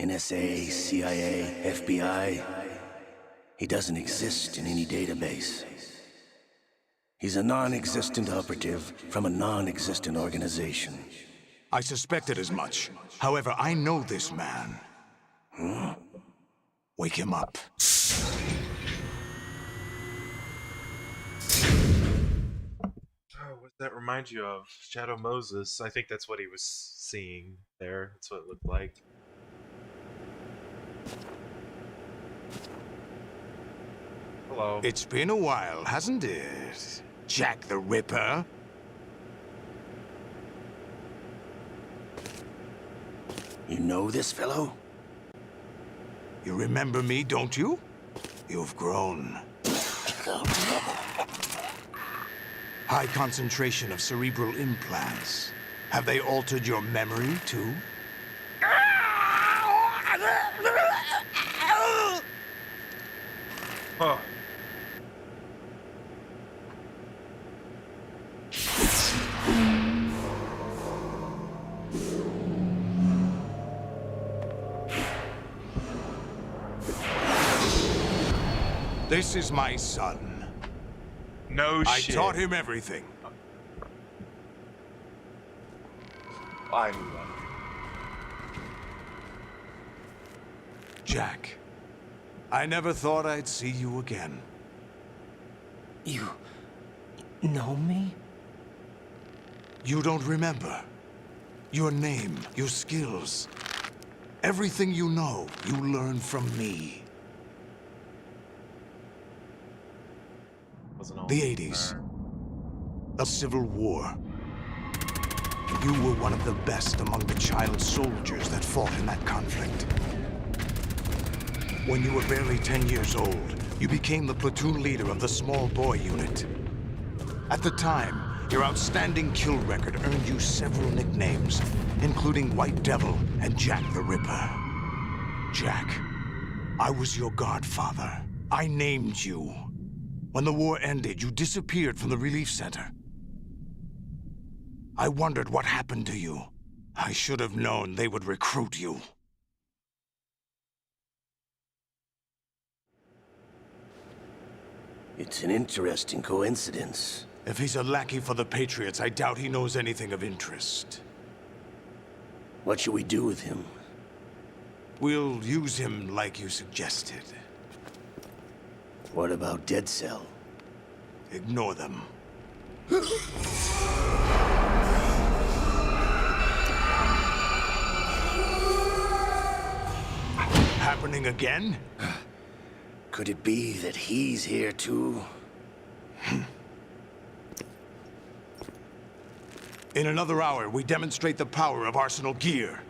NSA, CIA, FBI. He doesn't exist in any database. He's a non-existent operative from a non-existent organization. I suspected as much. However, I know this man. Wake him up. Oh, what does that remind you of? Shadow Moses. I think that's what he was seeing there. That's what it looked like. Hello. It's been a while, hasn't it? Jack the Ripper? You know this fellow? You remember me, don't you? You've grown. High concentration of cerebral implants. Have they altered your memory, too? Huh. This is my son. No shit. I taught him everything. I knew that. Jack, I never thought I'd see you again. You know me? You don't remember. Your name, your skills. Everything you know, you learned from me. The 80s. A civil war. You were one of the best among the child soldiers that fought in that conflict. When you were barely 10 years old, you became the platoon leader of the small boy unit. At the time, your outstanding kill record earned you several nicknames, including White Devil and Jack the Ripper. Jack, I was your godfather. I named you. When the war ended, you disappeared from the relief center. I wondered what happened to you. I should have known they would recruit you. It's an interesting coincidence. If he's a lackey for the Patriots, I doubt he knows anything of interest. What should we do with him? We'll use him like you suggested. What about Dead Cell? Ignore them. Happening again? Could it be that he's here too? In another hour, we demonstrate the power of Arsenal gear.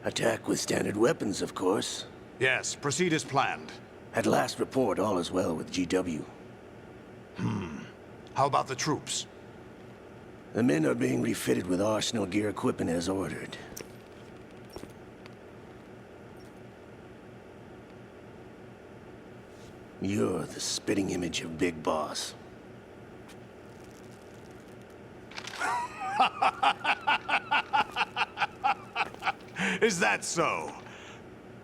Attack with standard weapons, of course. Yes, proceed as planned. At last report, all is well with GW. How about the troops? The men are being refitted with arsenal gear equipment as ordered. You're the spitting image of Big Boss. Is that so?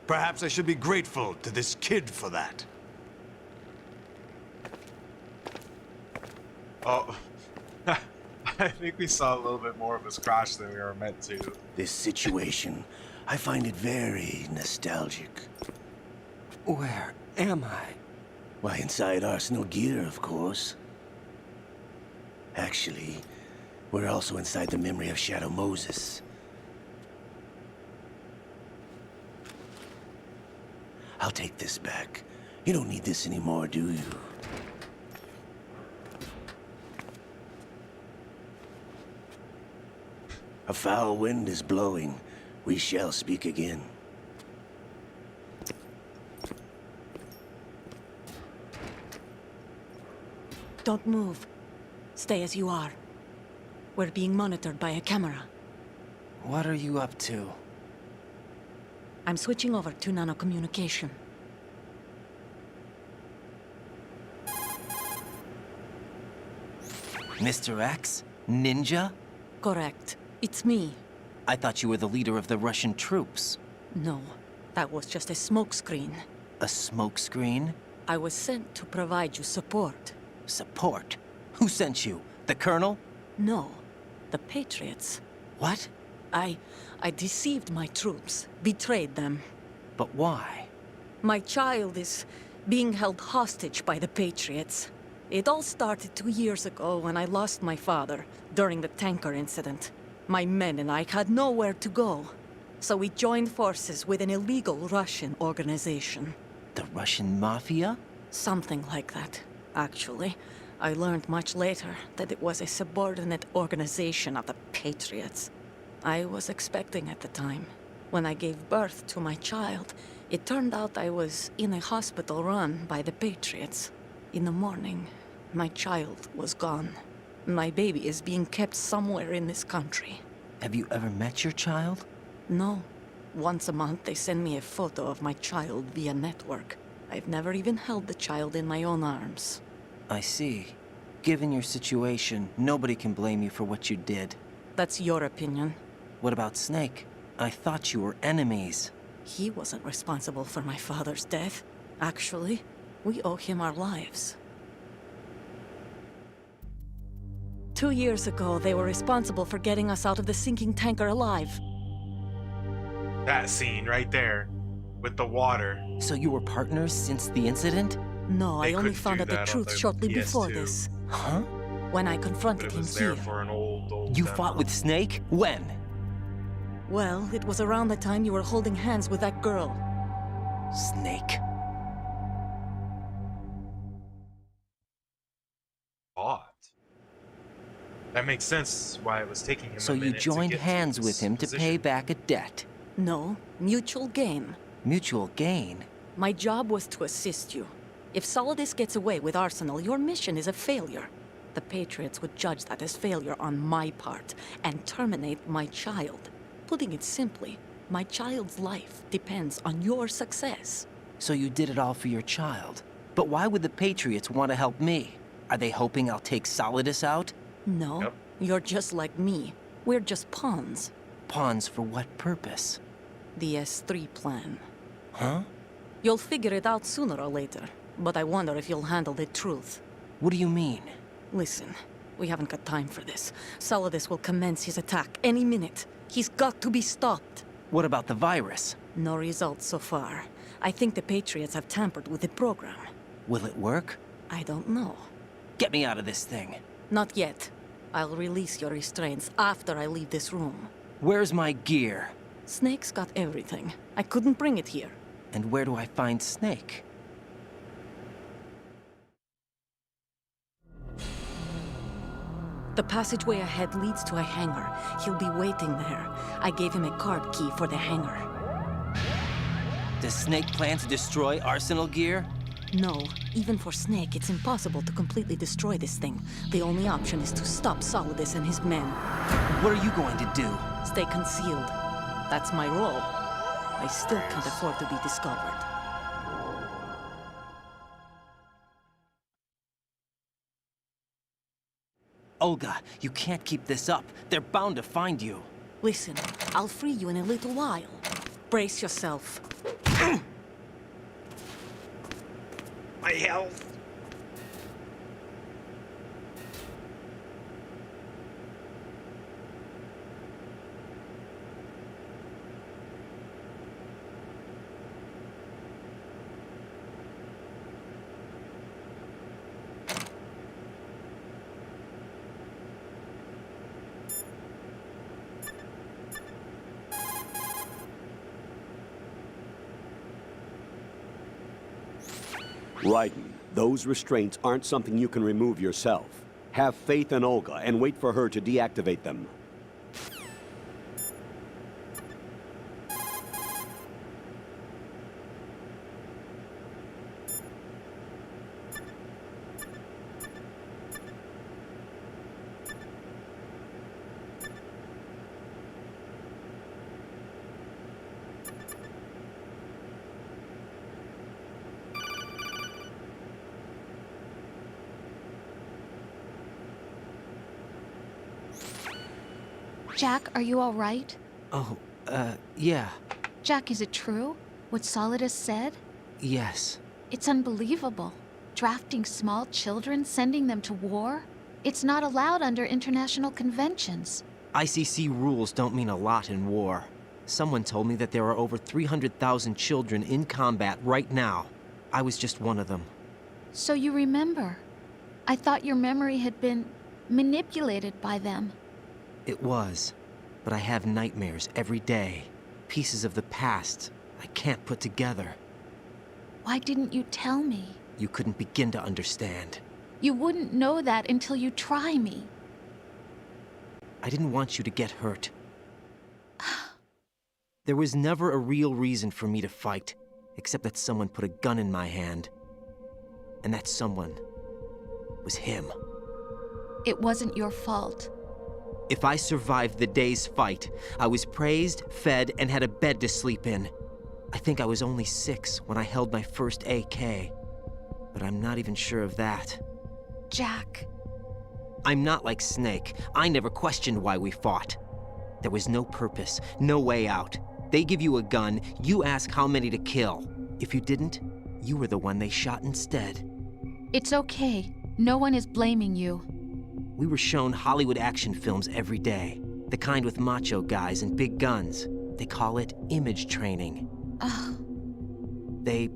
Perhaps I should be grateful to this kid for that. Oh, I think we saw a little bit more of his crash than we were meant to. This situation, I find it very nostalgic. Where am I? Why, inside Arsenal gear, of course. Actually, we're also inside the memory of Shadow Moses. I'll take this back. You don't need this anymore, do you? A foul wind is blowing. We shall speak again. Don't move. Stay as you are. We're being monitored by a camera. What are you up to? I'm switching over to nanocommunication. Mr. X? Ninja? Correct. It's me. I thought you were the leader of the Russian troops. No, that was just a smokescreen. A smokescreen? I was sent to provide you support. Support? Who sent you? The Colonel? No, the Patriots. What? I deceived my troops, betrayed them. But why? My child is being held hostage by the Patriots. It all started 2 years ago when I lost my father during the tanker incident. My men and I had nowhere to go, so we joined forces with an illegal Russian organization. The Russian Mafia? Something like that, actually. I learned much later that it was a subordinate organization of the Patriots. I was expecting at the time. When I gave birth to my child, it turned out I was in a hospital run by the Patriots. In the morning, my child was gone. My baby is being kept somewhere in this country. Have you ever met your child? No. Once a month, they send me a photo of my child via network. I've never even held the child in my own arms. I see. Given your situation, nobody can blame you for what you did. That's your opinion. What about Snake? I thought you were enemies. He wasn't responsible for my father's death. Actually, we owe him our lives. 2 years ago, they were responsible for getting us out of the sinking tanker alive. That scene right there, with the water. So you were partners since the incident? No, I only found out the truth shortly before this. Huh? When I confronted him here. For an old You demo. fought with Snake? When? Well, it was around the time you were holding hands with that girl. Snake. Fought. That makes sense why it was taking him So a you minute to joined get to hands this with him to position. pay back a debt. No, mutual gain. Mutual gain? My job was to assist you. If Solidus gets away with Arsenal, your mission is a failure. The Patriots would judge that as failure on my part and terminate my child. Putting it simply, my child's life depends on your success. So you did it all for your child. But why would the Patriots want to help me? Are they hoping I'll take Solidus out? No, Yep. you're just like me. We're just pawns. Pawns for what purpose? The S3 plan. Huh? You'll figure it out sooner or later, but I wonder if you'll handle the truth. What do you mean? Listen, we haven't got time for this. Solidus will commence his attack any minute. He's got to be stopped. What about the virus? No results so far. I think the Patriots have tampered with the program. Will it work? I don't know. Get me out of this thing. Not yet. I'll release your restraints after I leave this room. Where's my gear? Snake's got everything. I couldn't bring it here. And where do I find Snake? The passageway ahead leads to a hangar. He'll be waiting there. I gave him a card key for the hangar. Does Snake plan to destroy Arsenal gear? No, even for Snake, it's impossible to completely destroy this thing. The only option is to stop Solidus and his men. What are you going to do? Stay concealed. That's my role. I still can't afford to be discovered. Olga, you can't keep this up. They're bound to find you. Listen, I'll free you in a little while. Brace yourself. My health. Raiden, those restraints aren't something you can remove yourself. Have faith in Olga and wait for her to deactivate them. Jack, are you all right? Oh, yeah. Jack, is it true? What Solidus said? Yes. It's unbelievable. Drafting small children, sending them to war? It's not allowed under international conventions. ICC rules don't mean a lot in war. Someone told me that there are over 300,000 children in combat right now. I was just one of them. So you remember. I thought your memory had been manipulated by them. It was, but I have nightmares every day. Pieces of the past I can't put together. Why didn't you tell me? You couldn't begin to understand. You wouldn't know that until you try me. I didn't want you to get hurt. There was never a real reason for me to fight, except that someone put a gun in my hand. And that someone was him. It wasn't your fault. If I survived the day's fight, I was praised, fed, and had a bed to sleep in. I think I was only 6 when I held my first AK. But I'm not even sure of that. Jack. I'm not like Snake. I never questioned why we fought. There was no purpose, no way out. They give you a gun, you ask how many to kill. If you didn't, you were the one they shot instead. It's okay. No one is blaming you. We were shown Hollywood action films every day. The kind with macho guys and big guns. They call it image training. They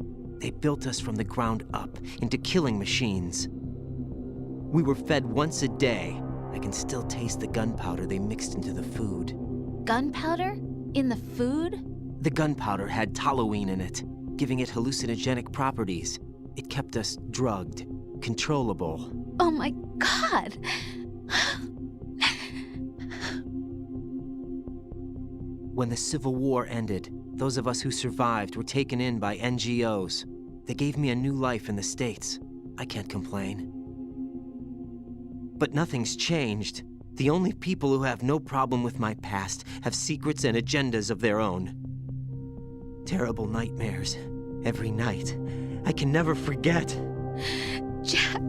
built us from the ground up into killing machines. We were fed once a day. I can still taste the gunpowder they mixed into the food. Gunpowder? In the food? The gunpowder had toluene in it, giving it hallucinogenic properties. It kept us drugged, controllable. Oh my God! When the Civil War ended, those of us who survived were taken in by NGOs. They gave me a new life in the States. I can't complain. But nothing's changed. The only people who have no problem with my past have secrets and agendas of their own. Terrible nightmares. Every night. I can never forget. Jack.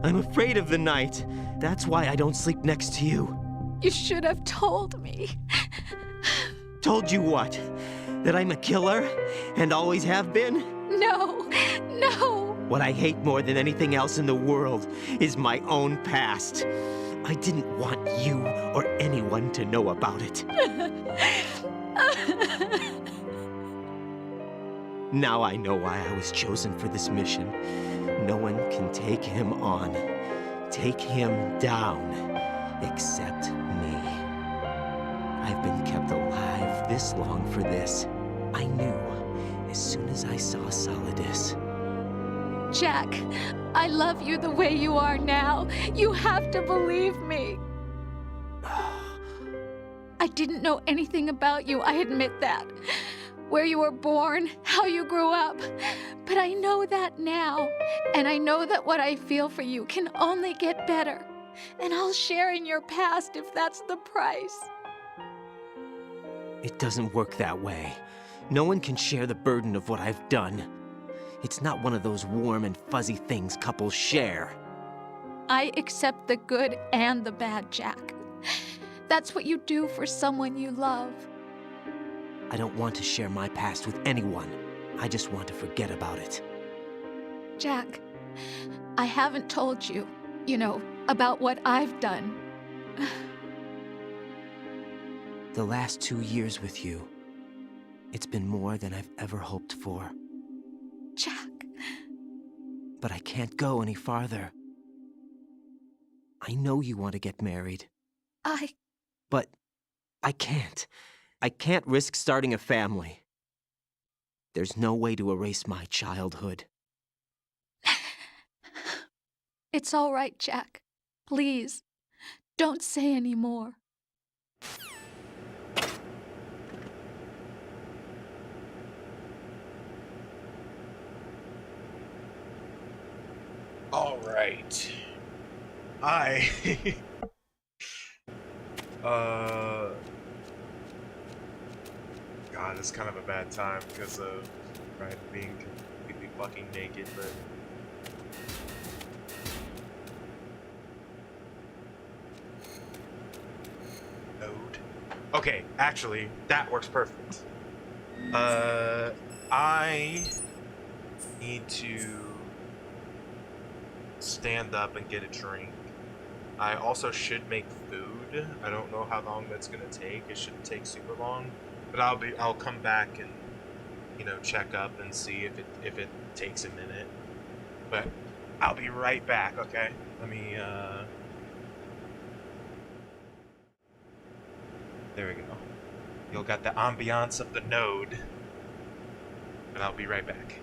I'm afraid of the night. That's why I don't sleep next to you. You should have told me. Told you what? That I'm a killer? And always have been? No, no. What I hate more than anything else in the world is my own past. I didn't want you or anyone to know about it. Now I know why I was chosen for this mission. No one can take him on, take him down, except me. I've been kept alive this long for this. I knew as soon as I saw Solidus. Jack, I love you the way you are now. You have to believe me. I didn't know anything about you, I admit that. where you were born, how you grew up. But I know that now, and I know that what I feel for you can only get better. And I'll share in your past if that's the price. It doesn't work that way. No one can share the burden of what I've done. It's not one of those warm and fuzzy things couples share. I accept the good and the bad, Jack. That's what you do for someone you love. I don't want to share my past with anyone. I just want to forget about it. Jack, I haven't told you, about what I've done. The last 2 years with you, it's been more than I've ever hoped for. Jack. But I can't go any farther. I know you want to get married. But I can't. I can't risk starting a family. There's no way to erase my childhood. It's all right, Jack. Please, don't say any more. All right. God, it's kind of a bad time because of being completely fucking naked, but node. Okay, actually, that works perfect. I need to stand up and get a drink. I also should make food. I don't know how long that's gonna take. It shouldn't take super long, but I'll come back and check up and see if it takes a minute. But I'll be right back. Okay, let me there we go. You'll got the ambiance of the node, but I'll be right back.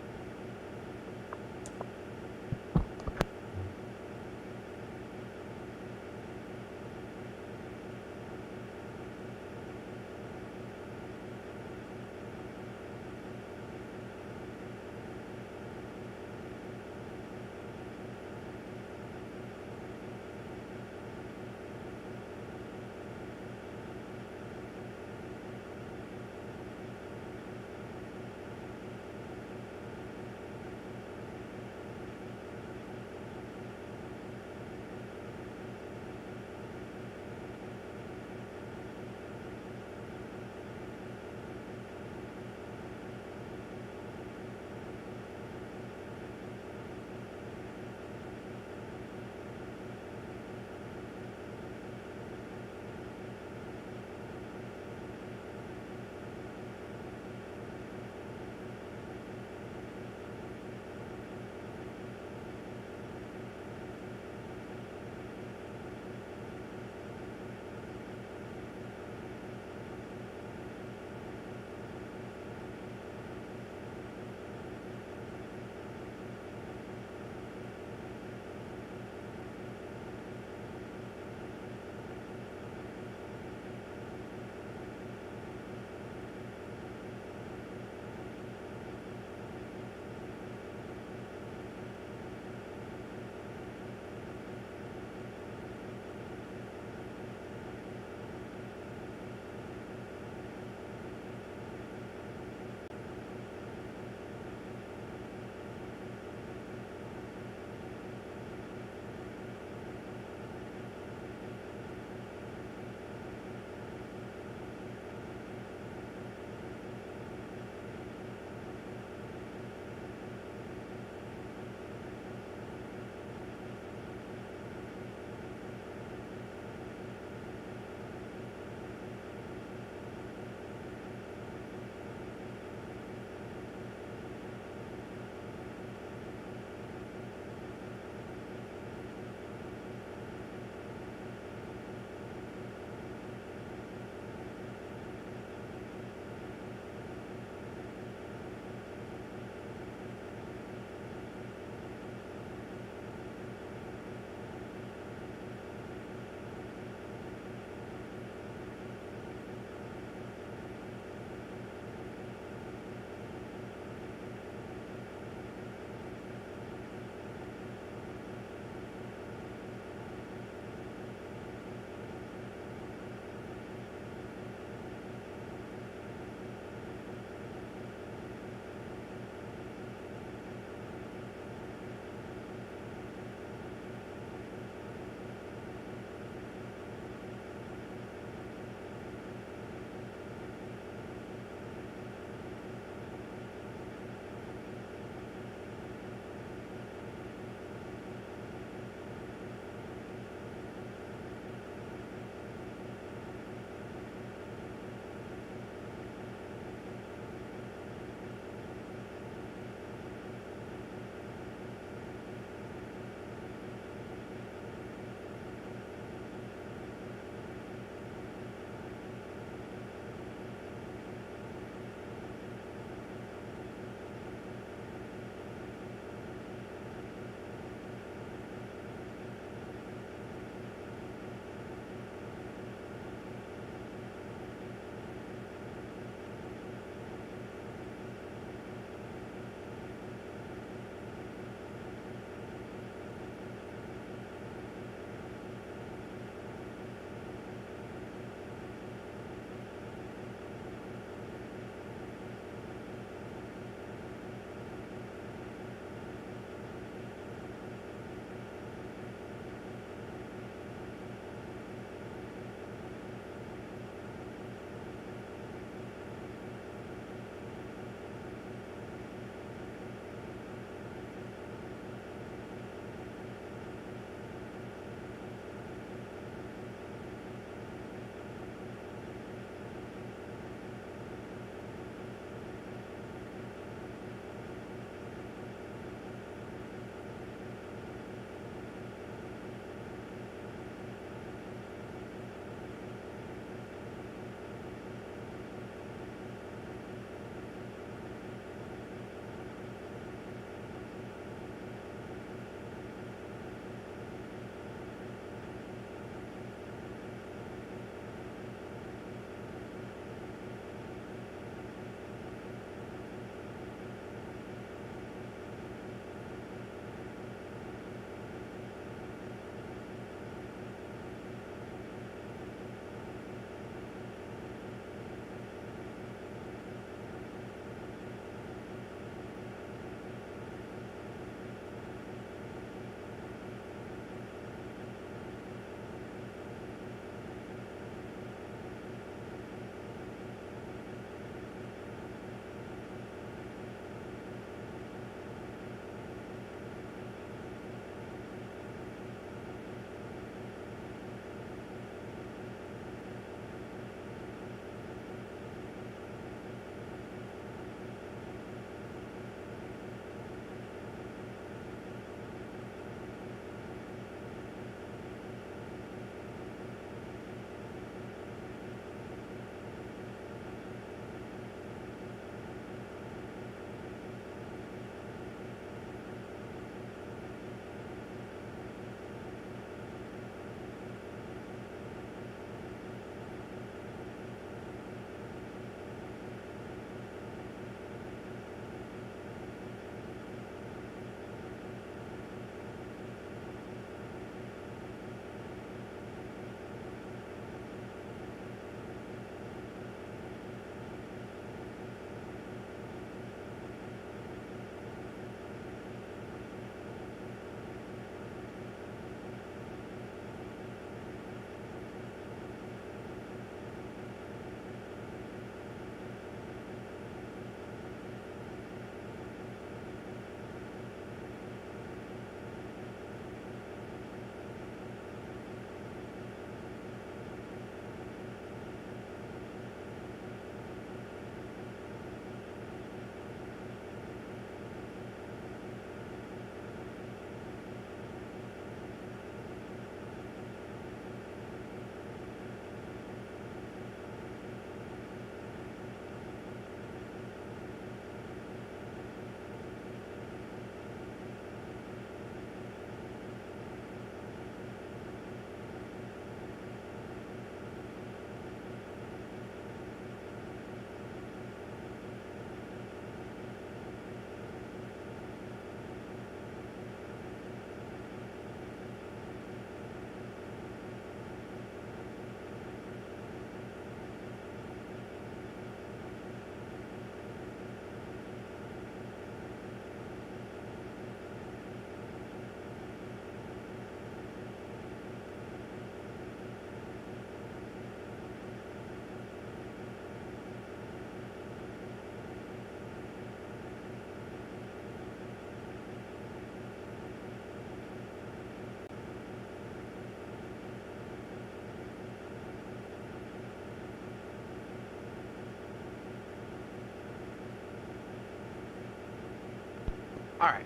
Alright.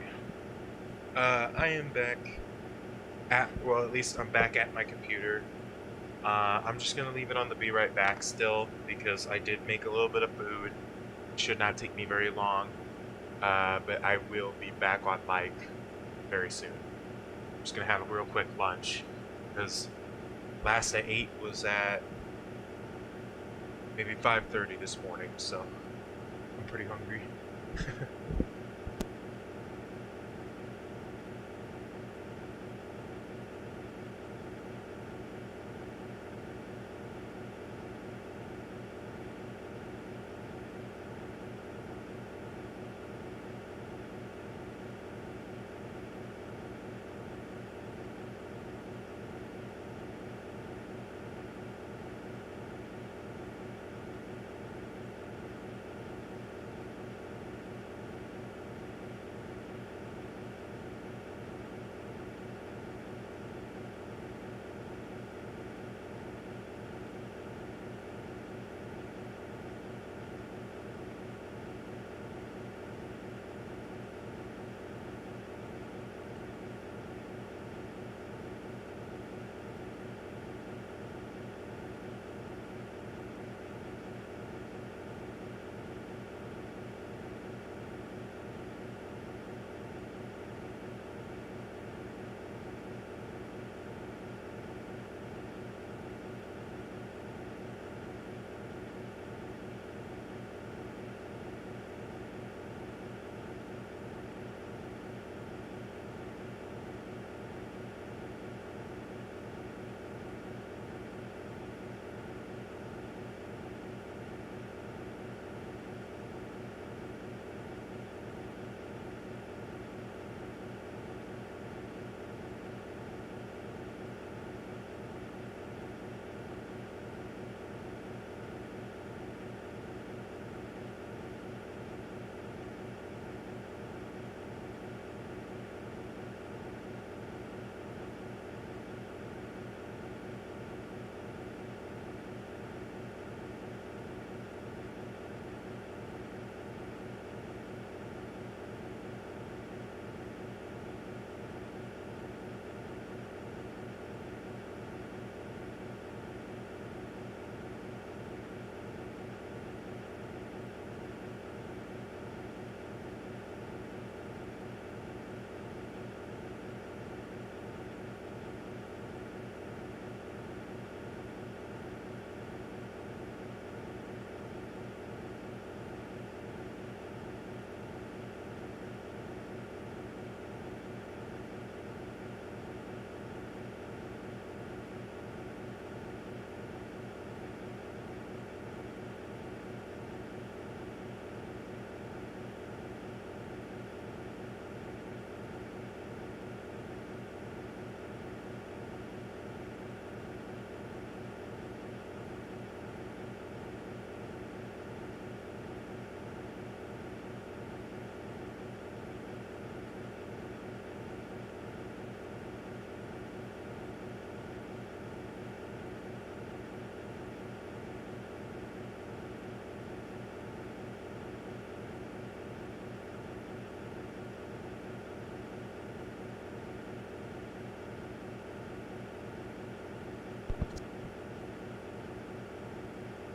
I am back at, well, at least I'm back at my computer. I'm just gonna leave it on the be right back still, because I did make a little bit of food. It should not take me very long. But I will be back on mic very soon. I'm just gonna have a real quick lunch, because last I ate was at maybe 5:30 this morning, so I'm pretty hungry.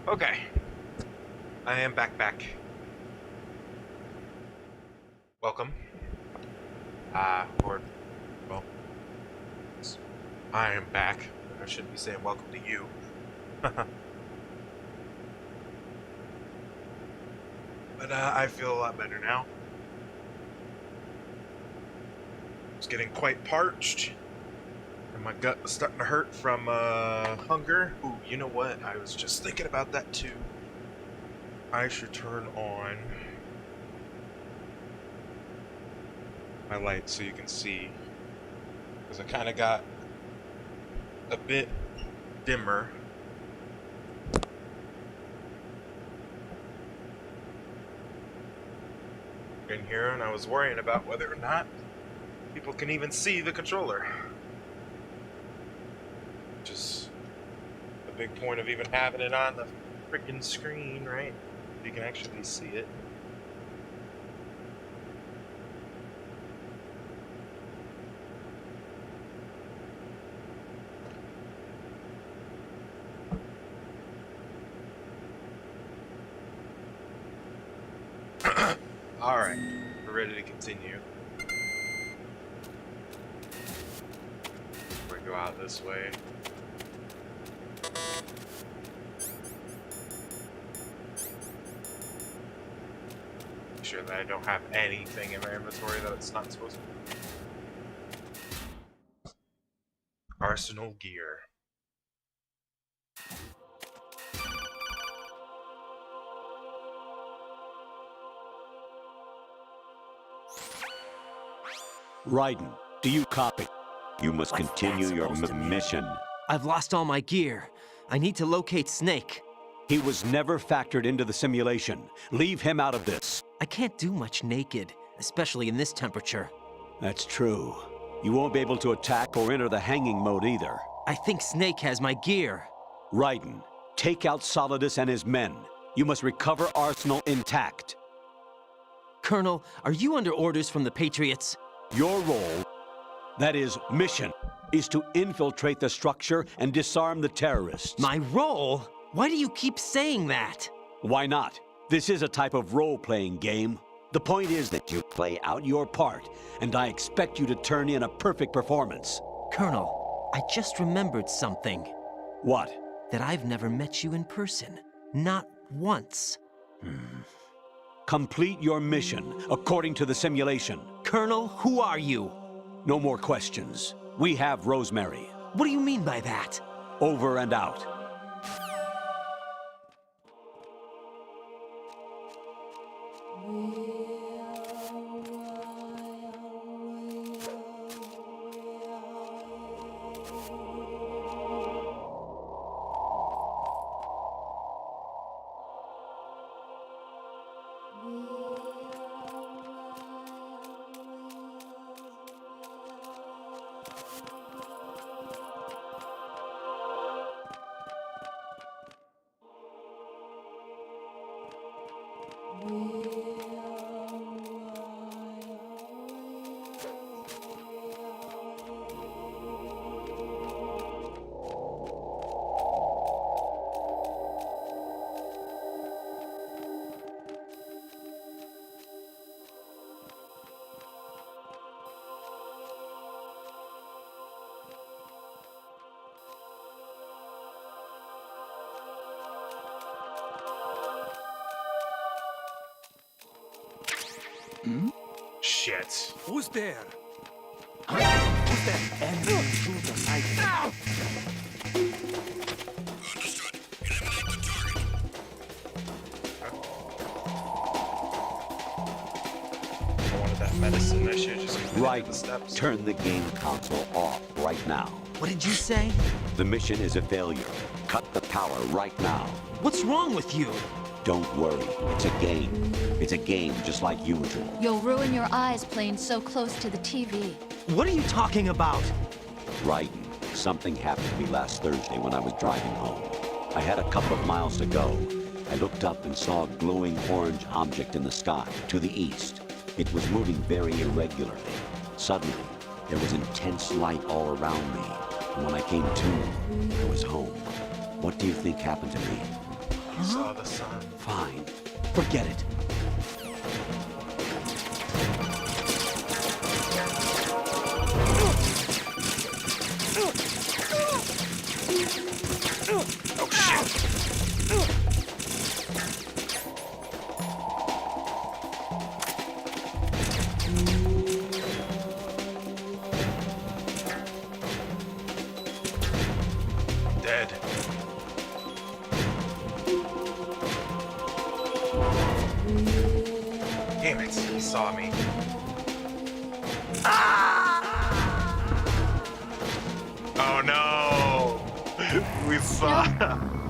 Okay. I am back. Welcome. Or, well, I am back. I shouldn't be saying welcome to you. But I feel a lot better now. It's getting quite parched. And my gut was starting to hurt from hunger. Ooh, you know what? I was just thinking about that too. I should turn on my light so you can see. Because I kind of got a bit dimmer. In here, and I was worrying about whether or not people can even see the controller. Which is the big point of even having it on the freaking screen, right? You can actually see it. Alright, we're ready to continue. We go out this way. Make sure that I don't have anything in my inventory that it's not supposed to. Arsenal gear. Raiden, do you copy? You must continue your mission. I've lost all my gear. I need to locate Snake. He was never factored into the simulation. Leave him out of this. I can't do much naked, especially in this temperature. That's true. You won't be able to attack or enter the hanging mode either. I think Snake has my gear. Raiden, take out Solidus and his men. You must recover Arsenal intact. Colonel, are you under orders from the Patriots? Your role, that is, mission, is to infiltrate the structure and disarm the terrorists. My role? Why do you keep saying that? Why not? This is a type of role-playing game. The point is that you play out your part, and I expect you to turn in a perfect performance. Colonel, I just remembered something. What? That I've never met you in person. Not once. Complete your mission, according to the simulation. Colonel, who are you? No more questions. We have Rosemary. What do you mean by that? Over and out. Shit. Who's there? Who's that enemy intruder hiding? Understood. Eliminate the target. I wanted that medicine. I should just Right. the steps. Turn the game console off right now. What did you say? The mission is a failure. Cut the power right now. What's wrong with you? Don't worry. It's a game. It's a game just like usual. You'll ruin your eyes playing so close to the TV. What are you talking about? Raiden, something happened to me last Thursday when I was driving home. I had a couple of miles to go. I looked up and saw a glowing orange object in the sky to the east. It was moving very irregularly. Suddenly, there was intense light all around me. And when I came to, I was home. What do you think happened to me? I saw the sun. Fine. Forget it. Oh shit. Dead. Damn it, he saw me. Oh no! We saw.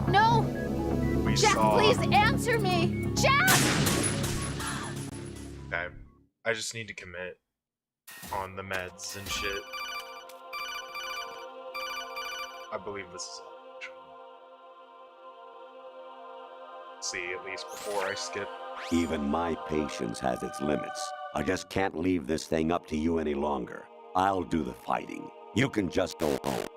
No! We Jack, saw. please answer me! Jack! I just need to commit on the meds and shit. I believe this is all. See, at least before I skip. Even my patience has its limits. I just can't leave this thing up to you any longer. I'll do the fighting. You can just go home.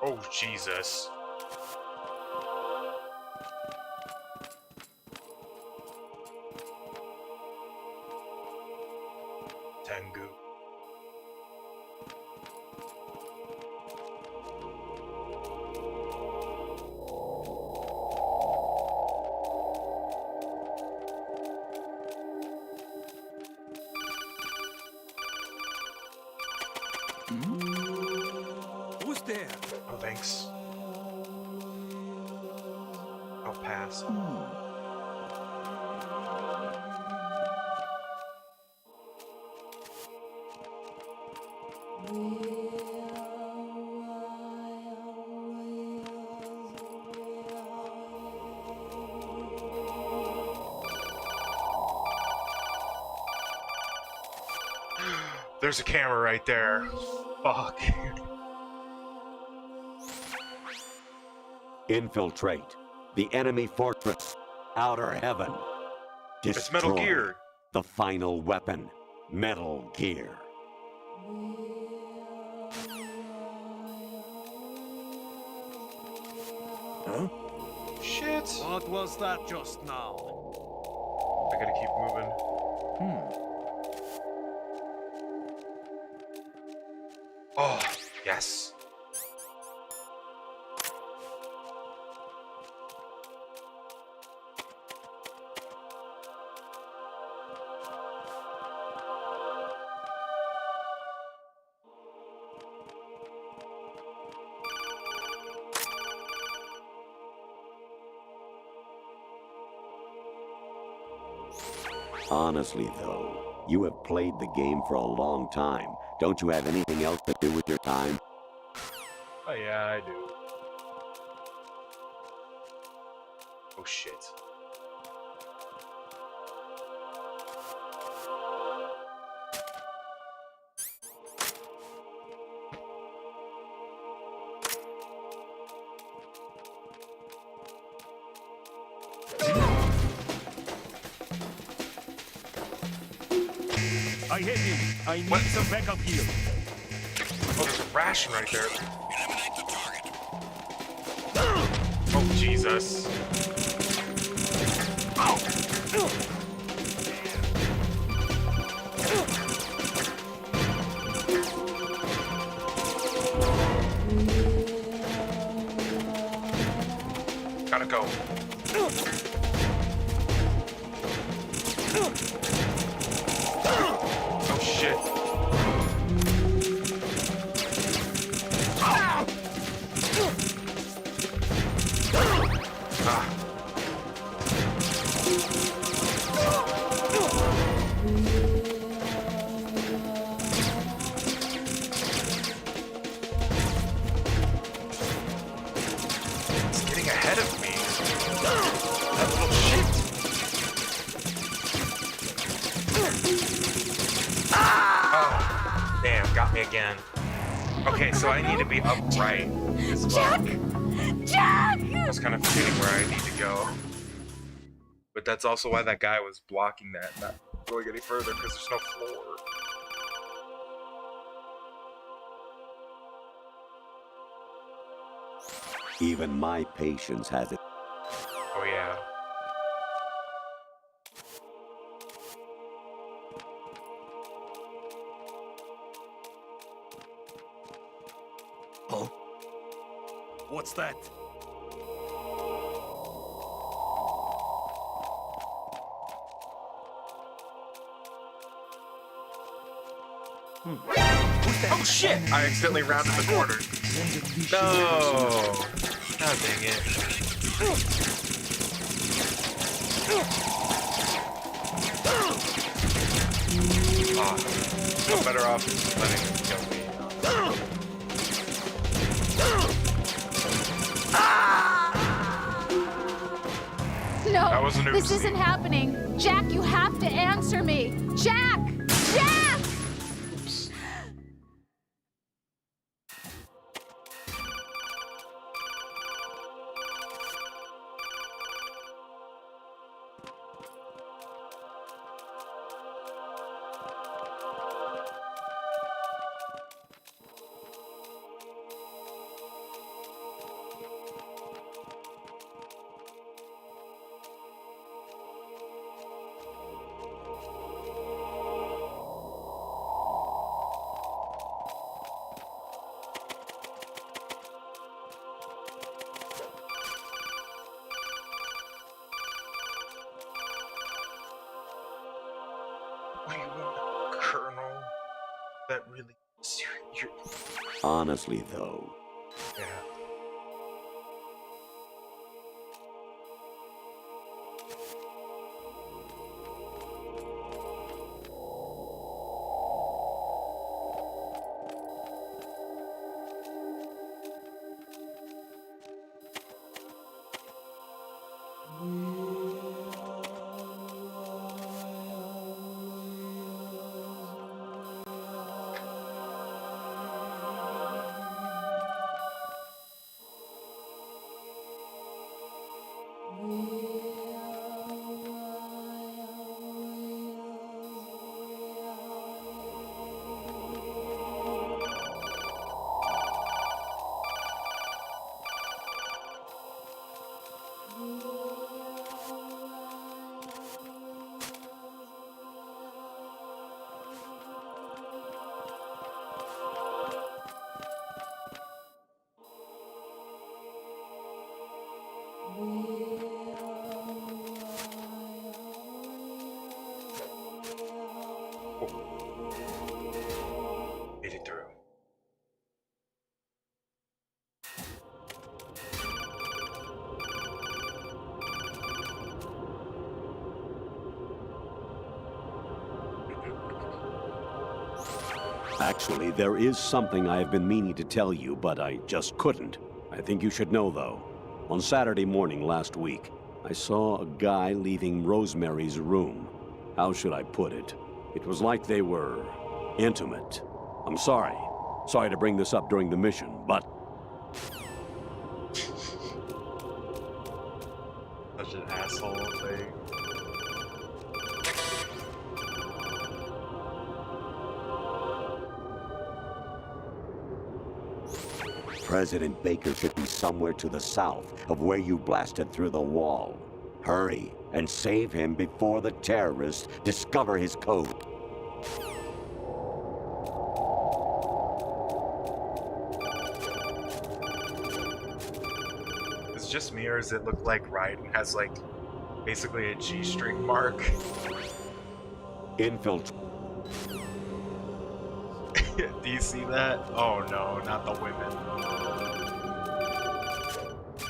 Oh, Jesus. Tengu. Who's there? Oh, thanks. I'll pass. There's a camera right there. Fuck. Infiltrate the enemy fortress. Outer Heaven. It's Metal Destroy Gear. the final weapon. Metal Gear. Huh? Shit. What was that just now? I gotta keep moving. Oh, yes. Honestly, though, you have played the game for a long time. Don't you have anything else to do with your time? Oh, yeah, I do. Oh, shit. I hit him. I need some backup here. Oh, there's a ration right there. Oh, Jesus. Gotta go. Oh, shit. It's getting ahead of me. That little shit. Oh, damn, got me again. Okay, so I need to be upright as well. Jack! That's kind of forgetting where I need to go. But that's also why that guy was blocking that, not going any further, because there's no floor. Even my patience has it. Oh, yeah. Oh? What's that? Oh shit! I accidentally rounded the corner. No! God dang it. Oh, I'm better off letting him kill me. No, That was an this oopsie. isn't happening. Jack, you have to answer me. Jack! Jack! What do you want, Colonel? That really... You're... Honestly, though. Yeah. Made it through. Actually, there is something I have been meaning to tell you, but I just couldn't. I think you should know, though. On Saturday morning last week, I saw a guy leaving Rosemary's room. How should I put it? It was like they were intimate. I'm sorry. Sorry to bring this up during the mission, but... Such an asshole thing. President Baker should be somewhere to the south of where you blasted through the wall. Hurry and save him before the terrorists discover his code. Is it just me, or does it look like Raiden has like basically a G-string mark? Infiltrate. Do you see that? Oh no, not the women.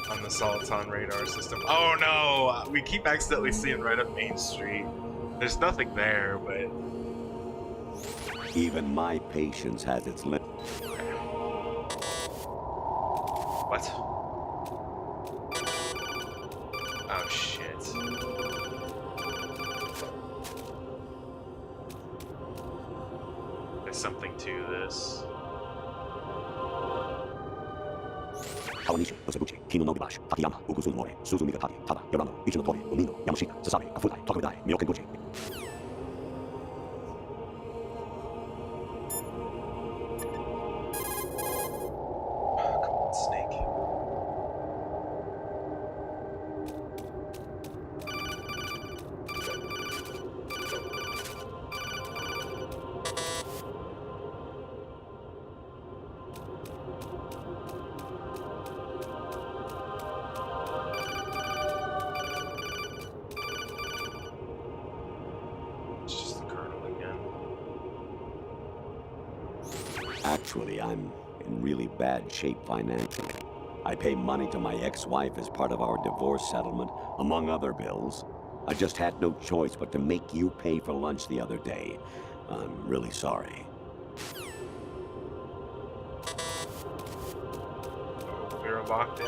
On the Soliton radar system. Oh no! We keep accidentally seeing right up Main Street. There's nothing there, but... Even my patience has its limit. What? Oh shit. There's something to this. Kawanishi, Osebuchi, Kino no Gibashi, Takayama, Uguzun More, Suzumi Gatari, Tada, Yorano, Ichinotori, Umino, Yamashita, Sasabe, Kafutai, Tokudai, Myokenguchi. Come on, Snake. Actually, I'm in really bad shape financially. I pay money to my ex-wife as part of our divorce settlement, among other bills. I just had no choice but to make you pay for lunch the other day. I'm really sorry. We're locked in.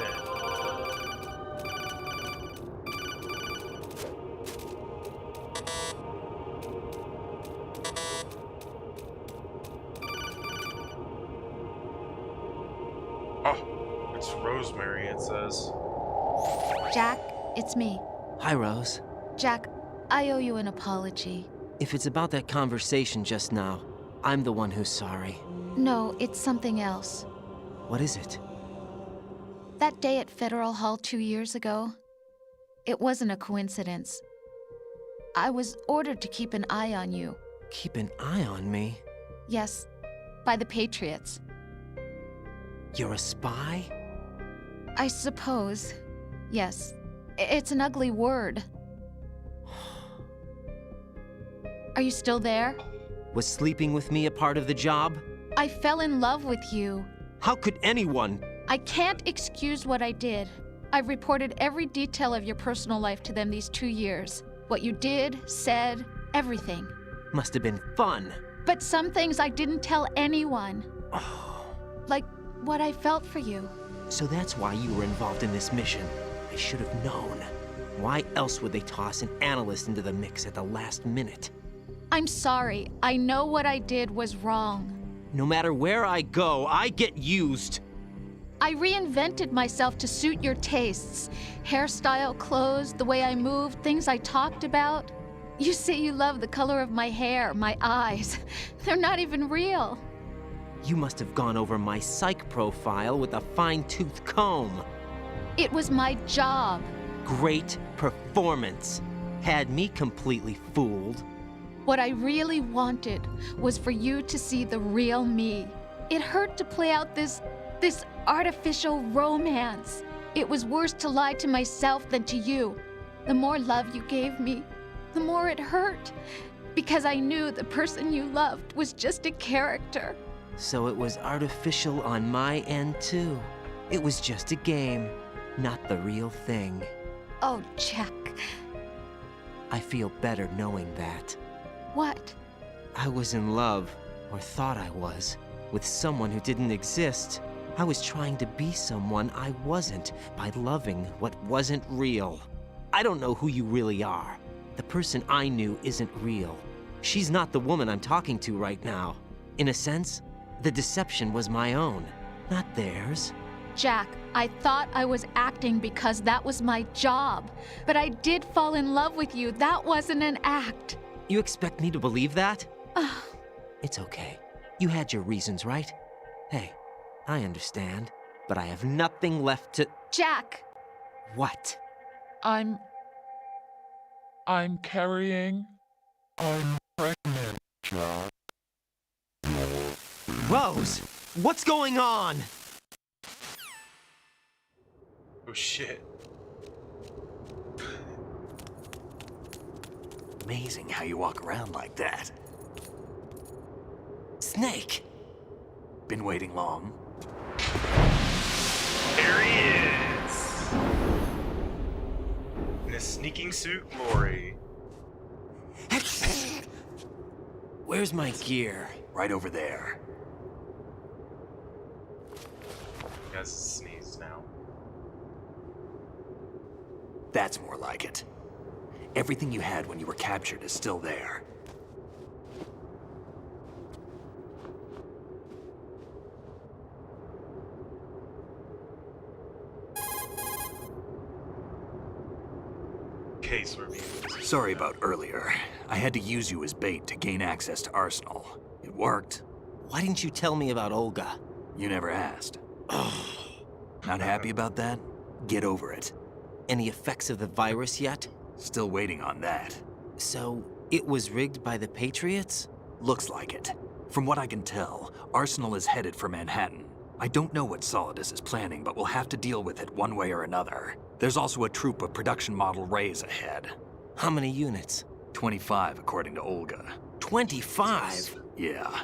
Oh, it's Rosemary, it says. Jack, it's me. Hi, Rose. Jack, I owe you an apology. If it's about that conversation just now, I'm the one who's sorry. No, it's something else. What is it? That day at Federal Hall 2 years ago, it wasn't a coincidence. I was ordered to keep an eye on you. Keep an eye on me? Yes, by the Patriots. You're a spy? I suppose. Yes. It's an ugly word. Are you still there? Was sleeping with me a part of the job? I fell in love with you. How could anyone? I can't excuse what I did. I've reported every detail of your personal life to them these 2 years. What you did, said, everything. Must have been fun. But some things I didn't tell anyone. Like what I felt for you. So that's why you were involved in this mission. I should have known. Why else would they toss an analyst into the mix at the last minute? I'm sorry. I know what I did was wrong. No matter where I go, I get used. I reinvented myself to suit your tastes. Hairstyle, clothes, the way I moved, things I talked about. You say you love the color of my hair, my eyes. They're not even real. You must have gone over my psych profile with a fine-tooth comb. It was my job. Great performance. Had me completely fooled. What I really wanted was for you to see the real me. It hurt to play out this artificial romance. It was worse to lie to myself than to you. The more love you gave me, the more it hurt. Because I knew the person you loved was just a character. So it was artificial on my end, too. It was just a game, not the real thing. Oh, Jack. I feel better knowing that. What? I was in love, or thought I was, with someone who didn't exist. I was trying to be someone I wasn't by loving what wasn't real. I don't know who you really are. The person I knew isn't real. She's not the woman I'm talking to right now. In a sense, the deception was my own, not theirs. Jack, I thought I was acting because that was my job. But I did fall in love with you. That wasn't an act. You expect me to believe that? It's okay. You had your reasons, right? Hey, I understand, but I have nothing left to— Jack! What? I'm carrying. I'm pregnant, Jack. Rose! What's going on? Oh shit. Amazing how you walk around like that. Snake! Been waiting long? There he is! In a sneaking suit glory. Where's my gear? Right over there. He has a sneeze now. That's more like it. Everything you had when you were captured is still there. Case review. Sorry about earlier. I had to use you as bait to gain access to Arsenal. It worked. Why didn't you tell me about Olga? You never asked. Not happy about that? Get over it. Any effects of the virus yet? Still waiting on that. So, it was rigged by the Patriots? Looks like it. From what I can tell, Arsenal is headed for Manhattan. I don't know what Solidus is planning, but we'll have to deal with it one way or another. There's also a troop of production model Rays ahead. How many units? 25, according to Olga. 25? Yeah.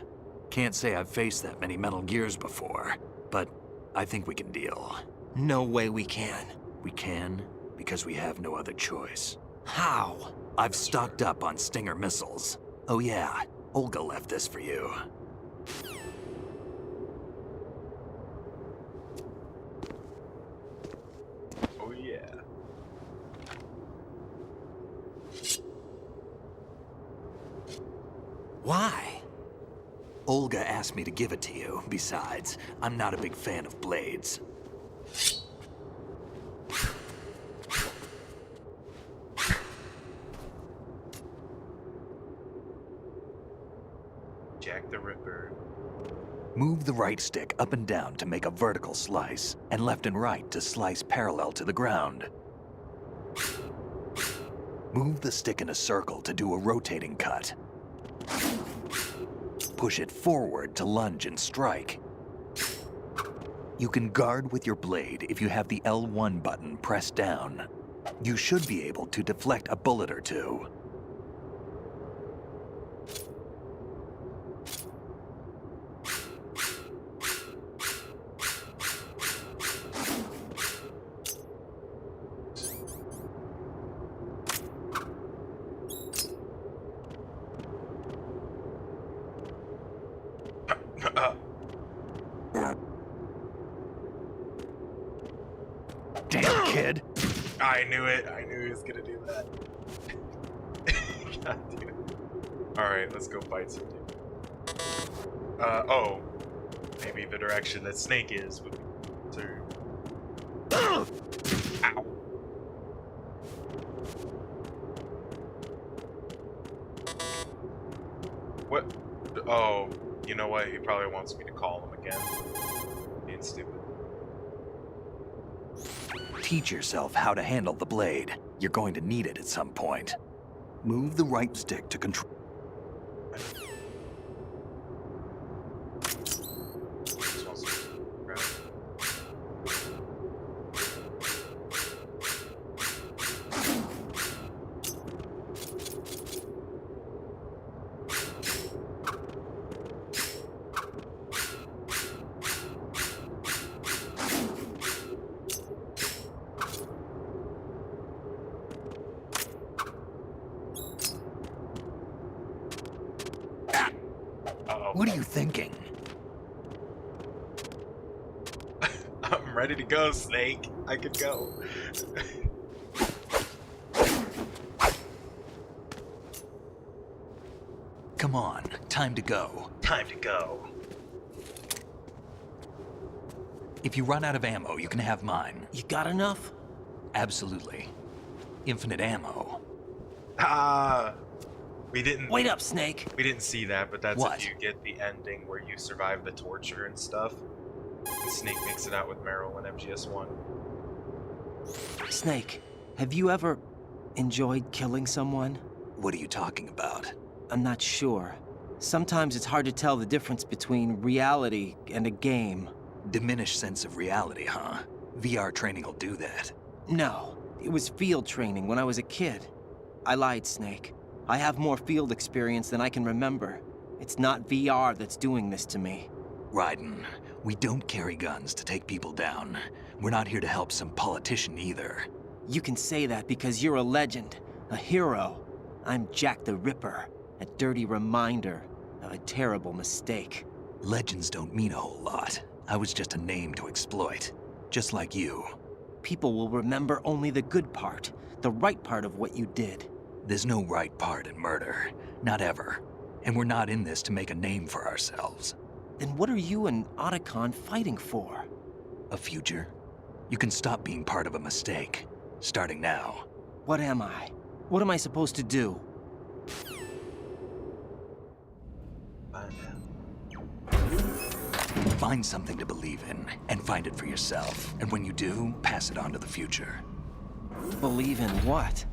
Can't say I've faced that many Metal Gears before, but I think we can deal. No way we can. We can, because we have no other choice. How? I've stocked up on Stinger missiles. Oh yeah, Olga left this for you. Oh yeah. Why? Olga asked me to give it to you. Besides, I'm not a big fan of blades. Jack the Ripper. Move the right stick up and down to make a vertical slice, and left and right to slice parallel to the ground. Move the stick in a circle to do a rotating cut. Push it forward to lunge and strike. You can guard with your blade if you have the L1 button pressed down. You should be able to deflect a bullet or two. kid. I knew it. I knew he was gonna do that. God damn it. Alright, let's go fight some dude. Oh. Maybe the direction that Snake is would be to... Ow. What? Oh, you know what? He probably wants me to call him again. Being stupid. Teach yourself how to handle the blade. You're going to need it at some point. Move the right stick to control. What are you thinking? I'm ready to go, Snake. I could go. Come on, time to go. Time to go. If you run out of ammo, you can have mine. You got enough? Absolutely. Infinite ammo. Ah, we didn't... Wait up, Snake. We didn't see that, but that's What? if you get the ending where you survive the torture and stuff. And Snake makes it out with Meryl in MGS1. Snake, have you ever enjoyed killing someone? What are you talking about? I'm not sure. Sometimes it's hard to tell the difference between reality and a game. Diminished sense of reality, huh? VR training will do that. No, it was field training when I was a kid. I lied, Snake. I have more field experience than I can remember. It's not VR that's doing this to me. Raiden, we don't carry guns to take people down. We're not here to help some politician either. You can say that because you're a legend, a hero. I'm Jack the Ripper, a dirty reminder of a terrible mistake. Legends don't mean a whole lot. I was just a name to exploit, just like you. People will remember only the good part, the right part of what you did. There's no right part in murder. Not ever. And we're not in this to make a name for ourselves. Then what are you and Otacon fighting for? A future. You can stop being part of a mistake. Starting now. What am I? What am I supposed to do? Find something to believe in, and find it for yourself. And when you do, pass it on to the future. Believe in what?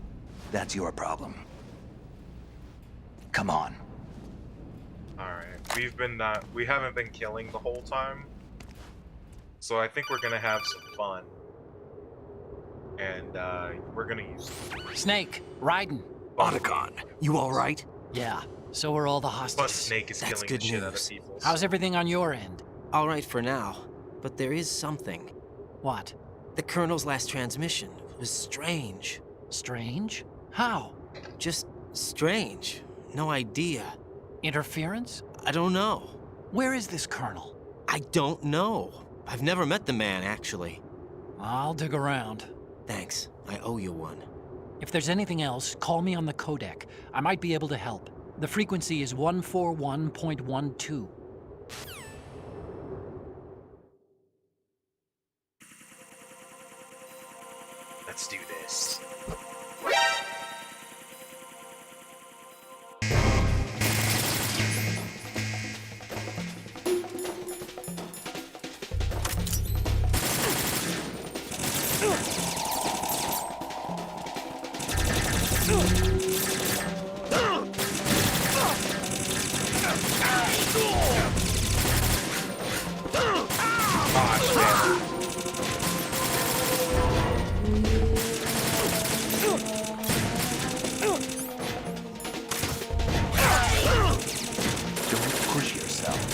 That's your problem. Come on. Alright, we haven't been killing the whole time. So I think we're gonna have some fun. And, we're gonna use... Snake, Raiden. Otacon, you alright? Yeah, so are all the hostages. Plus Snake is That's killing good the shit out news. of people. How's everything on your end? All right for now, but there is something. What? The Colonel's last transmission was strange. Strange? How? Just strange. No idea. Interference? I don't know. Where is this Colonel? I don't know. I've never met the man, actually. I'll dig around. Thanks. I owe you one. If there's anything else, call me on the codec. I might be able to help. The frequency is 141.12. Let's do this. Don't push yourself.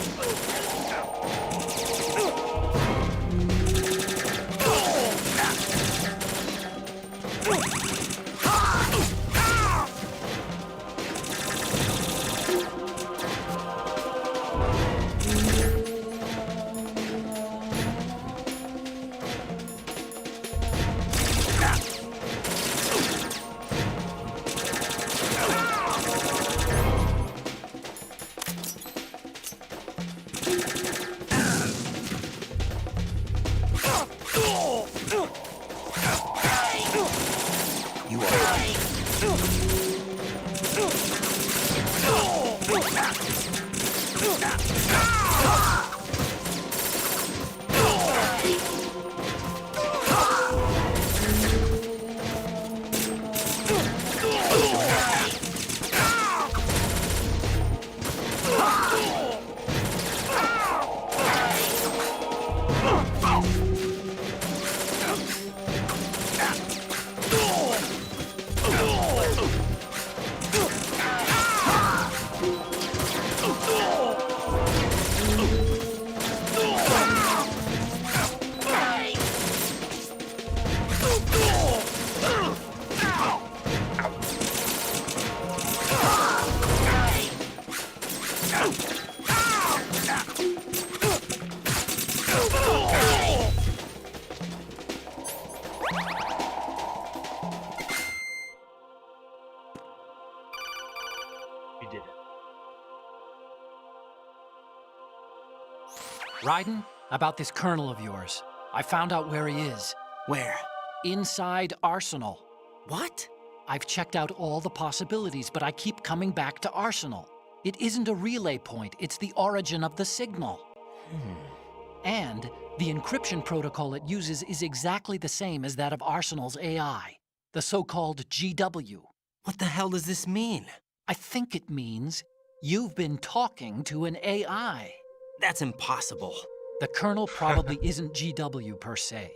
We did it. Raiden, about this colonel of yours. I found out where he is. Where? Inside Arsenal. What? I've checked out all the possibilities, but I keep coming back to Arsenal. It isn't a relay point, it's the origin of the signal. And the encryption protocol it uses is exactly the same as that of Arsenal's AI, the so-called GW. What the hell does this mean? I think it means you've been talking to an AI. That's impossible. The kernel probably isn't GW per se.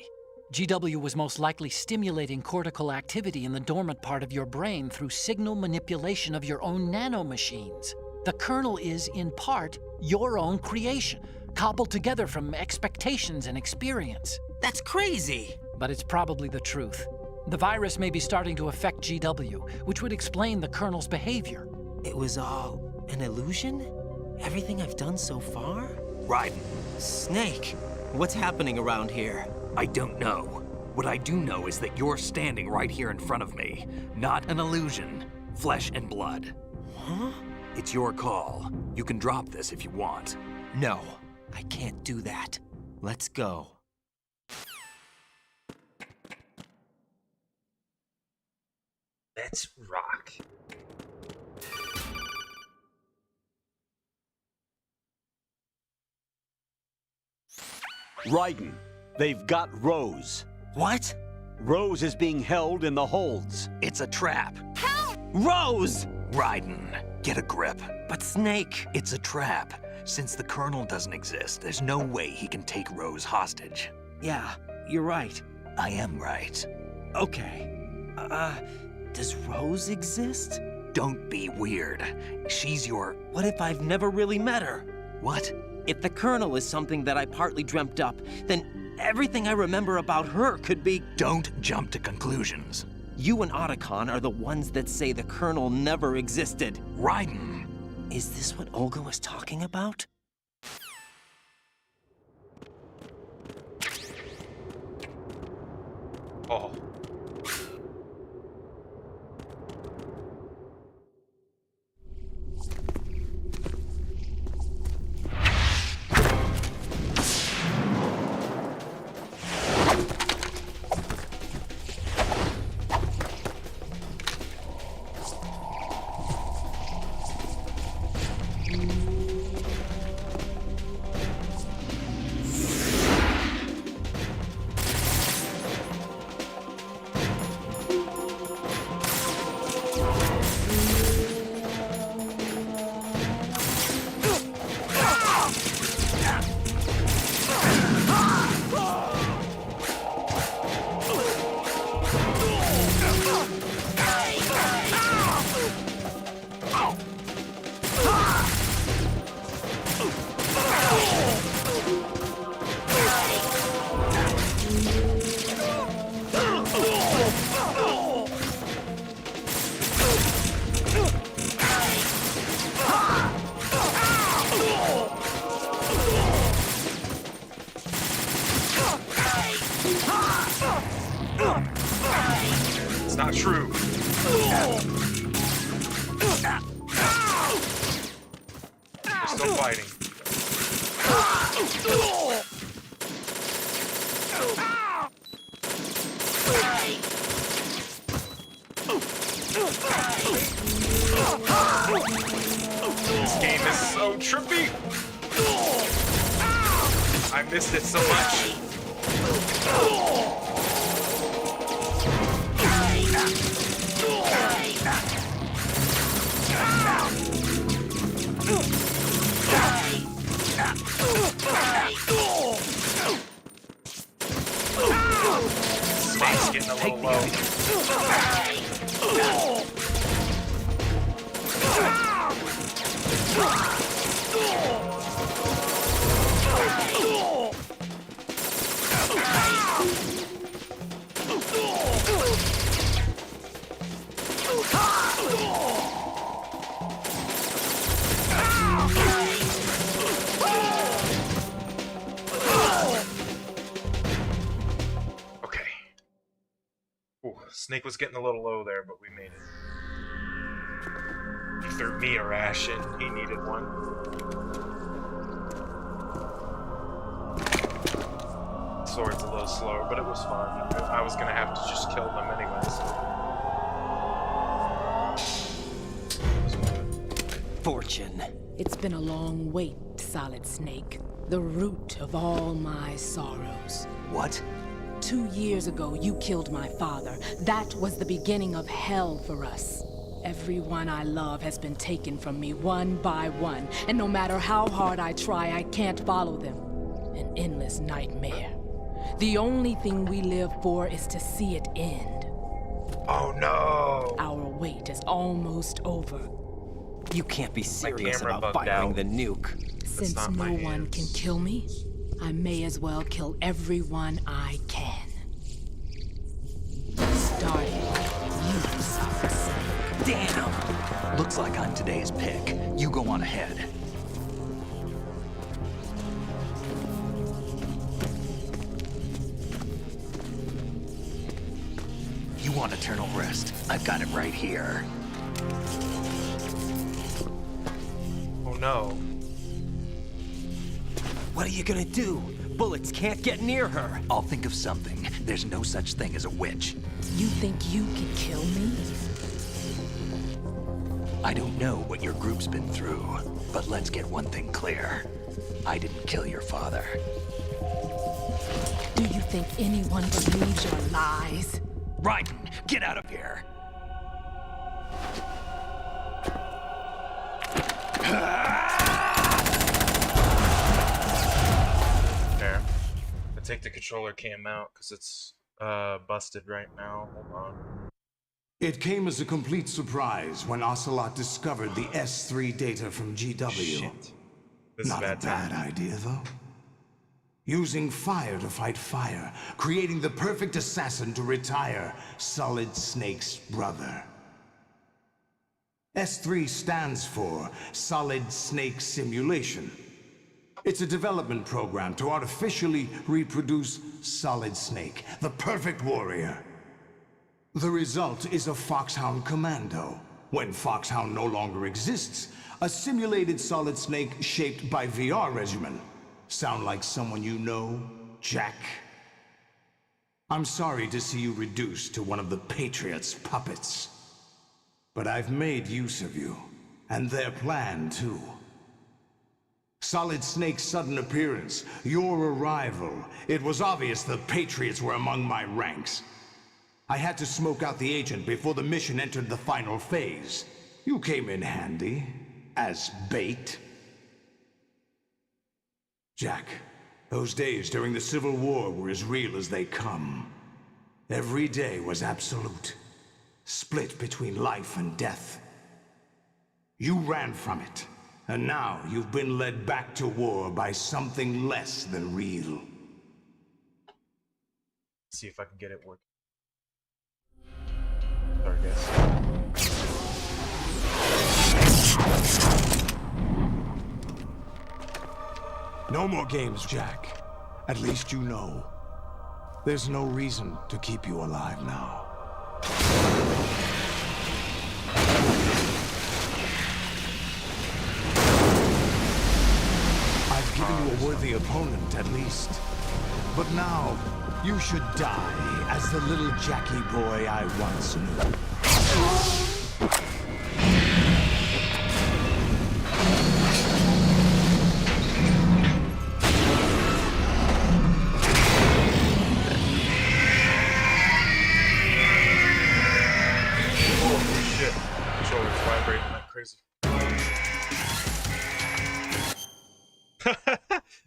GW was most likely stimulating cortical activity in the dormant part of your brain through signal manipulation of your own nanomachines. The kernel is, in part, your own creation, cobbled together from expectations and experience. That's crazy! But it's probably the truth. The virus may be starting to affect GW, which would explain the kernel's behavior. It was all an illusion? Everything I've done so far? Raiden. Snake, what's happening around here? I don't know. What I do know is that you're standing right here in front of me. Not an illusion. Flesh and blood. Huh? It's your call. You can drop this if you want. No, I can't do that. Let's go. Let's rock. Raiden, they've got Rose. What? Rose is being held in the holds. It's a trap. Help! Rose! Raiden, get a grip. But Snake... It's a trap. Since the Colonel doesn't exist, there's no way he can take Rose hostage. Yeah, you're right. I am right. Okay. Does Rose exist? Don't be weird. She's your... What if I've never really met her? What? If the Colonel is something that I partly dreamt up, then everything I remember about her could be... Don't jump to conclusions. You and Otacon are the ones that say the Colonel never existed. Raiden! Is this what Olga was talking about? Oh. It's not true. They're still fighting. This game is so trippy. I missed it so much. Snake's getting a little low. Okay. Ooh, Snake was getting a little low there, but we made it. He threw me a ration. He needed one. Sword's a little slower, but it was fun. I was gonna have to just kill them anyways. Fortune. It's been a long wait, Solid Snake. The root of all my sorrows. What? 2 years ago, you killed my father. That was the beginning of hell for us. Everyone I love has been taken from me one by one, and no matter how hard I try, I can't follow them. An endless nightmare. The only thing we live for is to see it end. Oh no! Our wait is almost over. You can't be serious about firing the nuke. Since no one can kill me, I may as well kill everyone I can. Starting you, Solid Snake. Damn! Looks like I'm today's pick. You go on ahead. You want eternal rest? I've got it right here. Oh no. What are you gonna do? Bullets can't get near her. I'll think of something. There's no such thing as a witch. You think you can kill me? I don't know what your group's been through, but let's get one thing clear. I didn't kill your father. Do you think anyone believes your lies? Raiden, get out of here! There. I take the controller cam out because it's busted right now. Hold on. It came as a complete surprise when Ocelot discovered the S3 data from GW. Shit. This Not is a bad idea, though. Using fire to fight fire, creating the perfect assassin to retire Solid Snake's brother. S3 stands for Solid Snake Simulation. It's a development program to artificially reproduce Solid Snake, the perfect warrior. The result is a Foxhound Commando. When Foxhound no longer exists, a simulated Solid Snake shaped by VR regimen. Sound like someone you know, Jack? I'm sorry to see you reduced to one of the Patriots' puppets. But I've made use of you, and their plan too. Solid Snake's sudden appearance, your arrival, it was obvious the Patriots were among my ranks. I had to smoke out the agent before the mission entered the final phase. You came in handy, as bait. Jack, those days during the Civil War were as real as they come. Every day was absolute, split between life and death. You ran from it, and now you've been led back to war by something less than real. See if I can get it working. Sorry, guys. No more games, Jack. At least you know. There's no reason to keep you alive now. I've given you a worthy opponent, at least. But now, you should die as the little Jackie boy I once knew.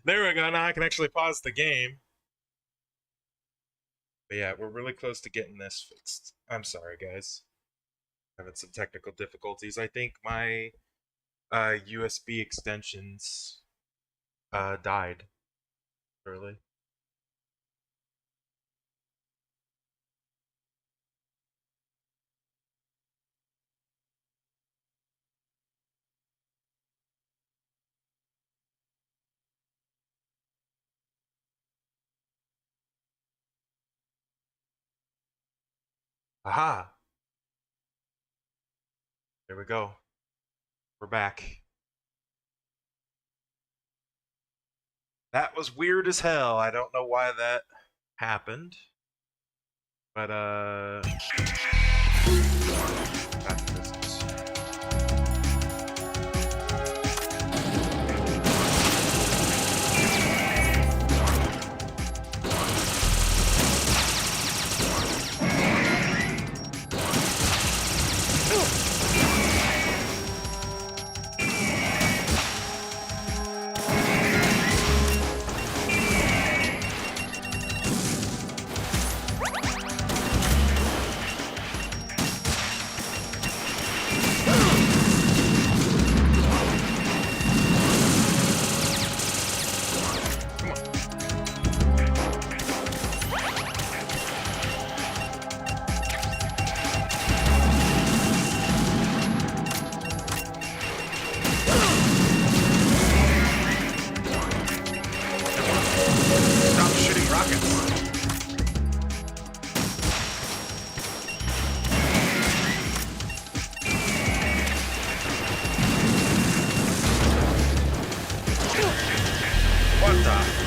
There we go. Now I can actually pause the game. But yeah, we're really close to getting this fixed. I'm sorry, guys. Having some technical difficulties. I think my USB extensions died early. Aha! There we go. We're back. That was weird as hell. I don't know why that happened. But, back to business. Stop shooting rockets. What the?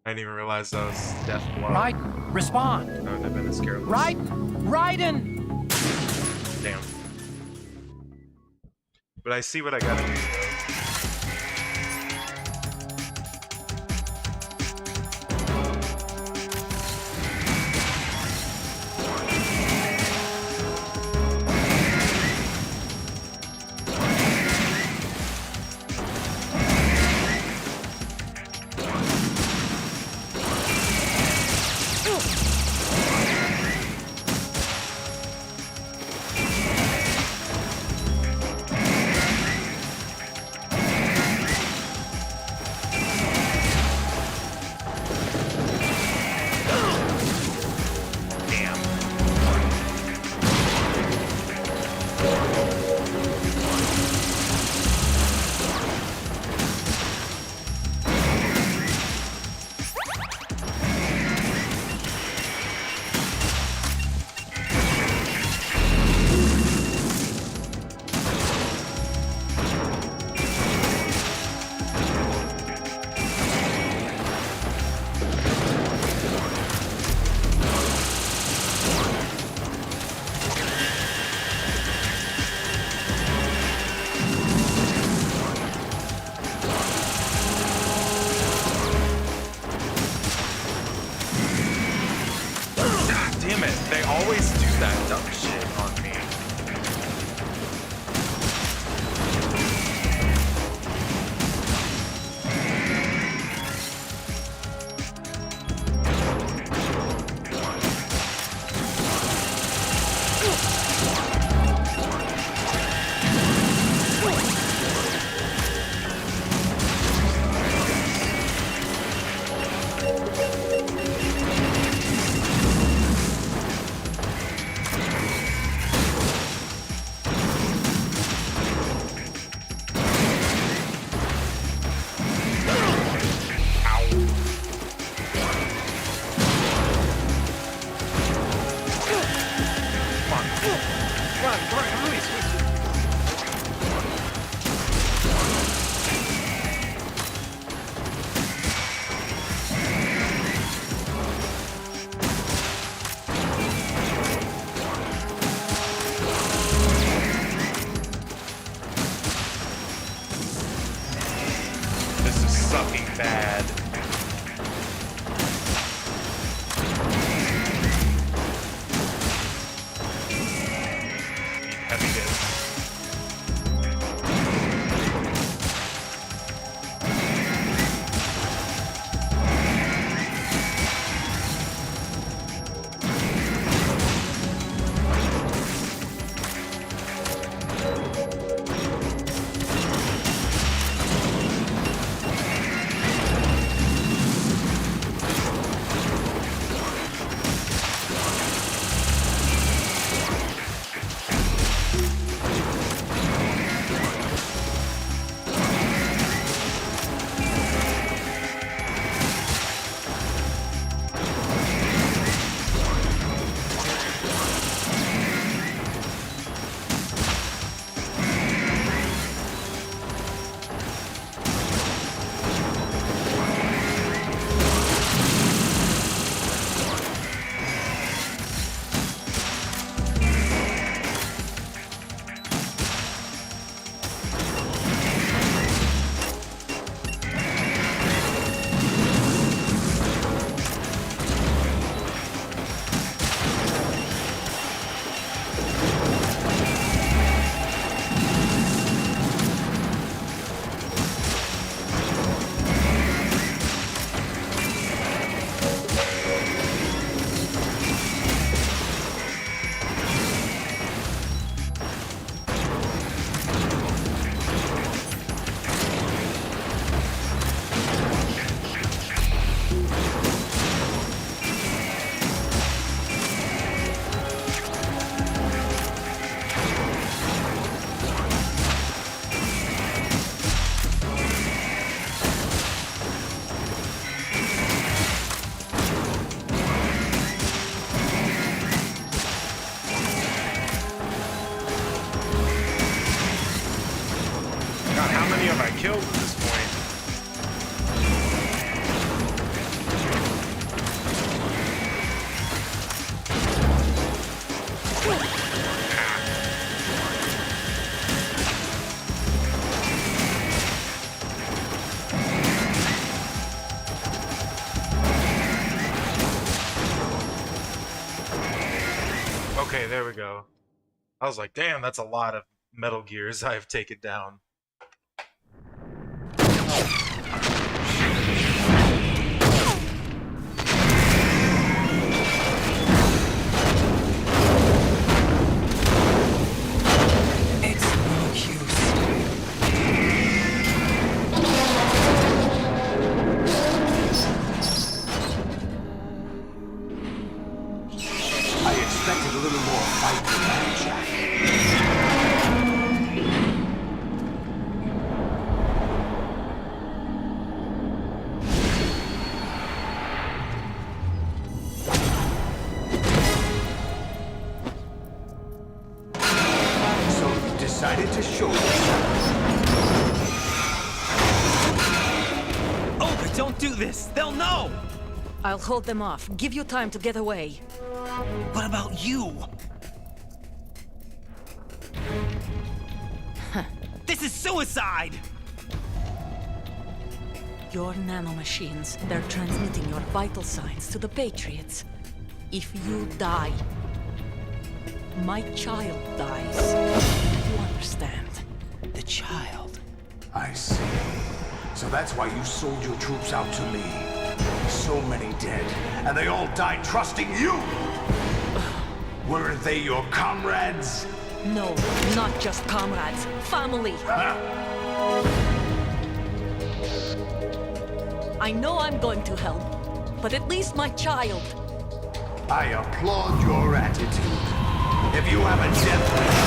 I didn't even realize that was death blow. Right, respond. I wouldn't have been as careless. Right, Raiden. Damn. But I see what I gotta do. Damn it, they always do that dumb shit on me. This is sucking bad. Heavy hits. God, how many have I killed at this point? Okay, there we go. I was like, damn, that's a lot of Metal Gears I've taken down. Expected a little more fight than that, Jack. So you decided to show yourself. Olga, don't do this! They'll know! I'll hold them off. Give you time to get away. What about you? This is suicide! Your nanomachines, they're transmitting your vital signs to the Patriots. If you die, my child dies. Do you understand? The child? I see. So that's why you sold your troops out to me. So many dead, and they all died trusting you! Weren't they your comrades? No, not just comrades. Family. I know I'm going to hell, but at least my child. I applaud your attitude. If you have a death wish,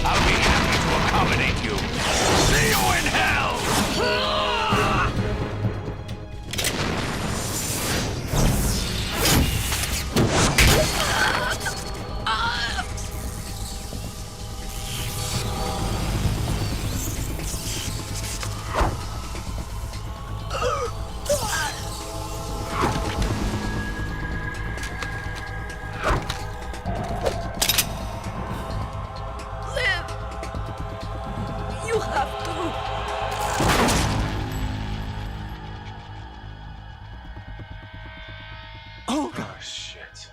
I'll be happy to accommodate you. See you in hell! You have to. Oh shit.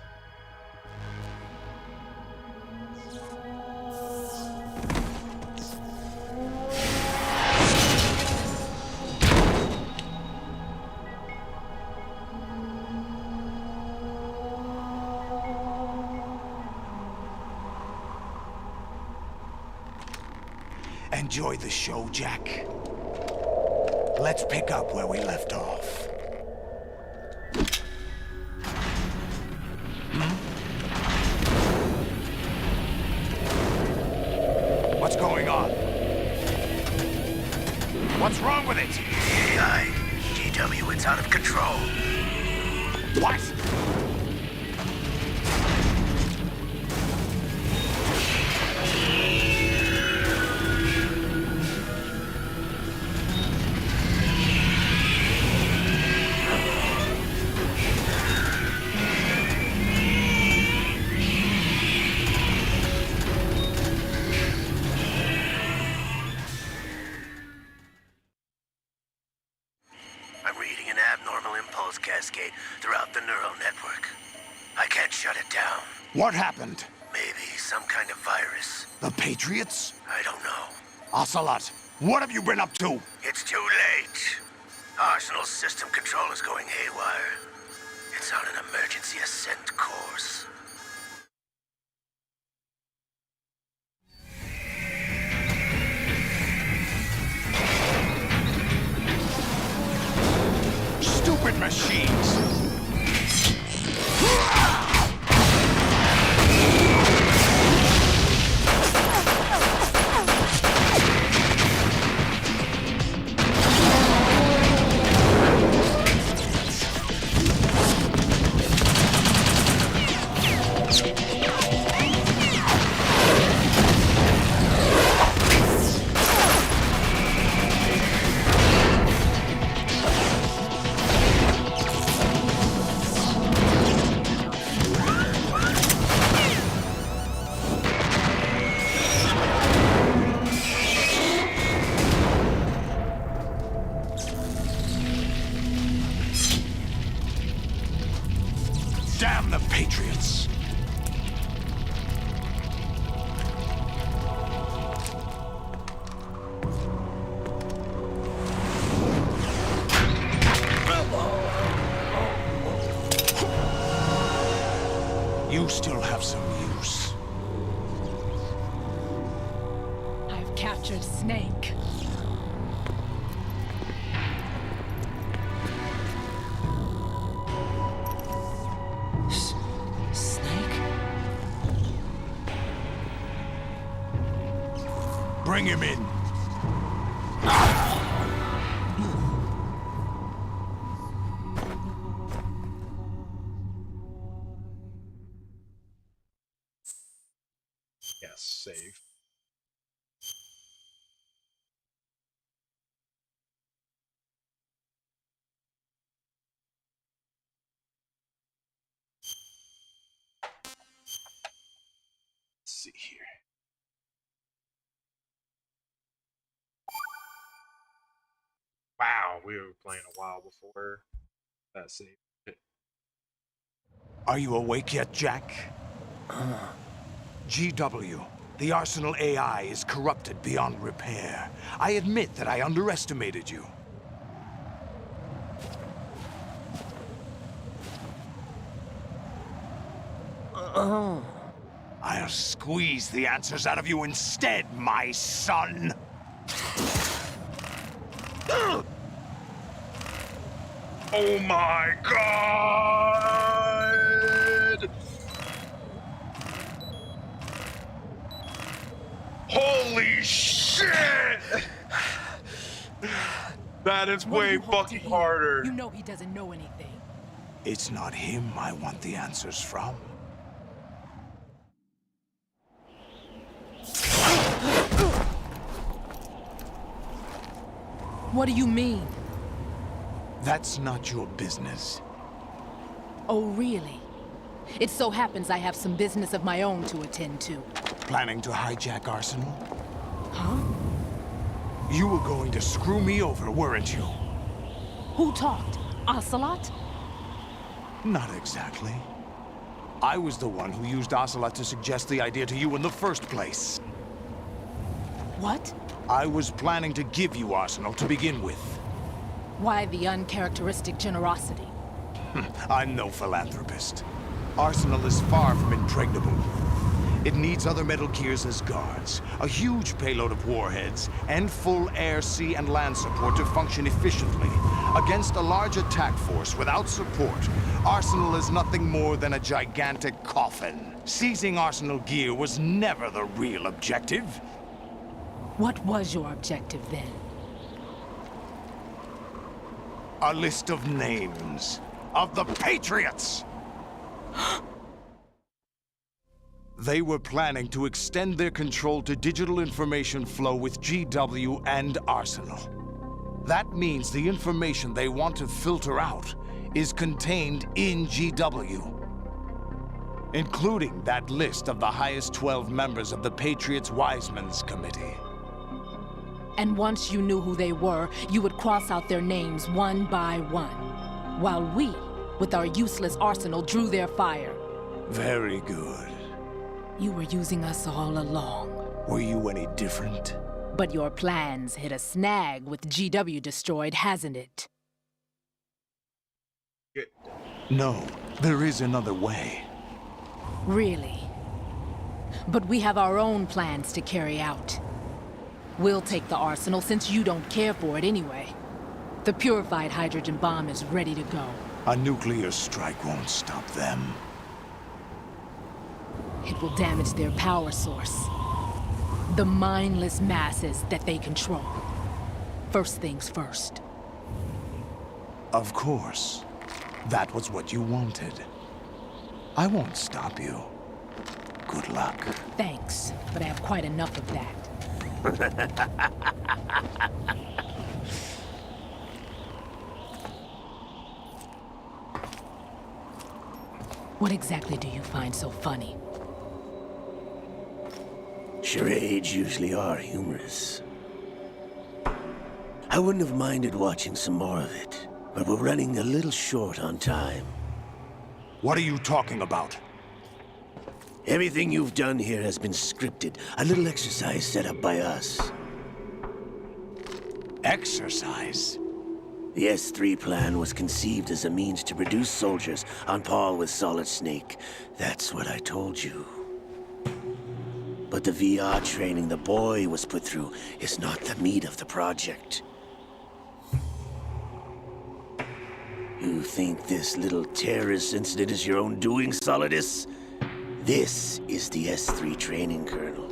Enjoy the show, Jack. Let's pick up where we left off. What's going on? What's wrong with it? GW, it's out of control. What? I'm reading an abnormal impulse cascade throughout the neural network. I can't shut it down. What happened? Maybe some kind of virus. The Patriots? I don't know. Ocelot, what have you been up to? It's too late. Arsenal's system control is going haywire. It's on an emergency ascent course. Stupid machines! Damn the Patriots! You still have some use. I've captured Snake. Snake? Bring him in. Yes, save. Let's see here. Wow, we were playing a while before that save. Are you awake yet, Jack? GW, the Arsenal AI is corrupted beyond repair. I admit that I underestimated you. I'll squeeze the answers out of you instead, my son! Oh my god! Holy shit! That is way fucking harder. You know he doesn't know anything. It's not him I want the answers from. What do you mean? That's not your business. Oh, really? It so happens I have some business of my own to attend to. Planning to hijack Arsenal? Huh? You were going to screw me over, weren't you? Who talked? Ocelot? Not exactly. I was the one who used Ocelot to suggest the idea to you in the first place. What? I was planning to give you Arsenal to begin with. Why the uncharacteristic generosity? I'm no philanthropist. Arsenal is far from impregnable. It needs other Metal Gears as guards, a huge payload of warheads, and full air, sea, and land support to function efficiently. Against a large attack force without support, Arsenal is nothing more than a gigantic coffin. Seizing Arsenal gear was never the real objective. What was your objective then? A list of names of the Patriots! They were planning to extend their control to digital information flow with GW and Arsenal. That means the information they want to filter out is contained in GW, including that list of the highest 12 members of the Patriots Wiseman's Committee. And once you knew who they were, you would cross out their names one by one, while we, with our useless arsenal, drew their fire. Very good. You were using us all along. Were you any different? But your plans hit a snag with GW destroyed, hasn't it? No, there is another way. Really? But we have our own plans to carry out. We'll take the arsenal since you don't care for it anyway. The purified hydrogen bomb is ready to go. A nuclear strike won't stop them. It will damage their power source. The mindless masses that they control. First things first. Of course. That was what you wanted. I won't stop you. Good luck. Thanks, but I have quite enough of that. What exactly do you find so funny? Charades usually are humorous. I wouldn't have minded watching some more of it, but we're running a little short on time. What are you talking about? Everything you've done here has been scripted. A little exercise set up by us. Exercise? The S3 plan was conceived as a means to produce soldiers on par with Solid Snake. That's what I told you. But the VR training the boy was put through is not the meat of the project. You think this little terrorist incident is your own doing, Solidus? This is the S3 training kernel.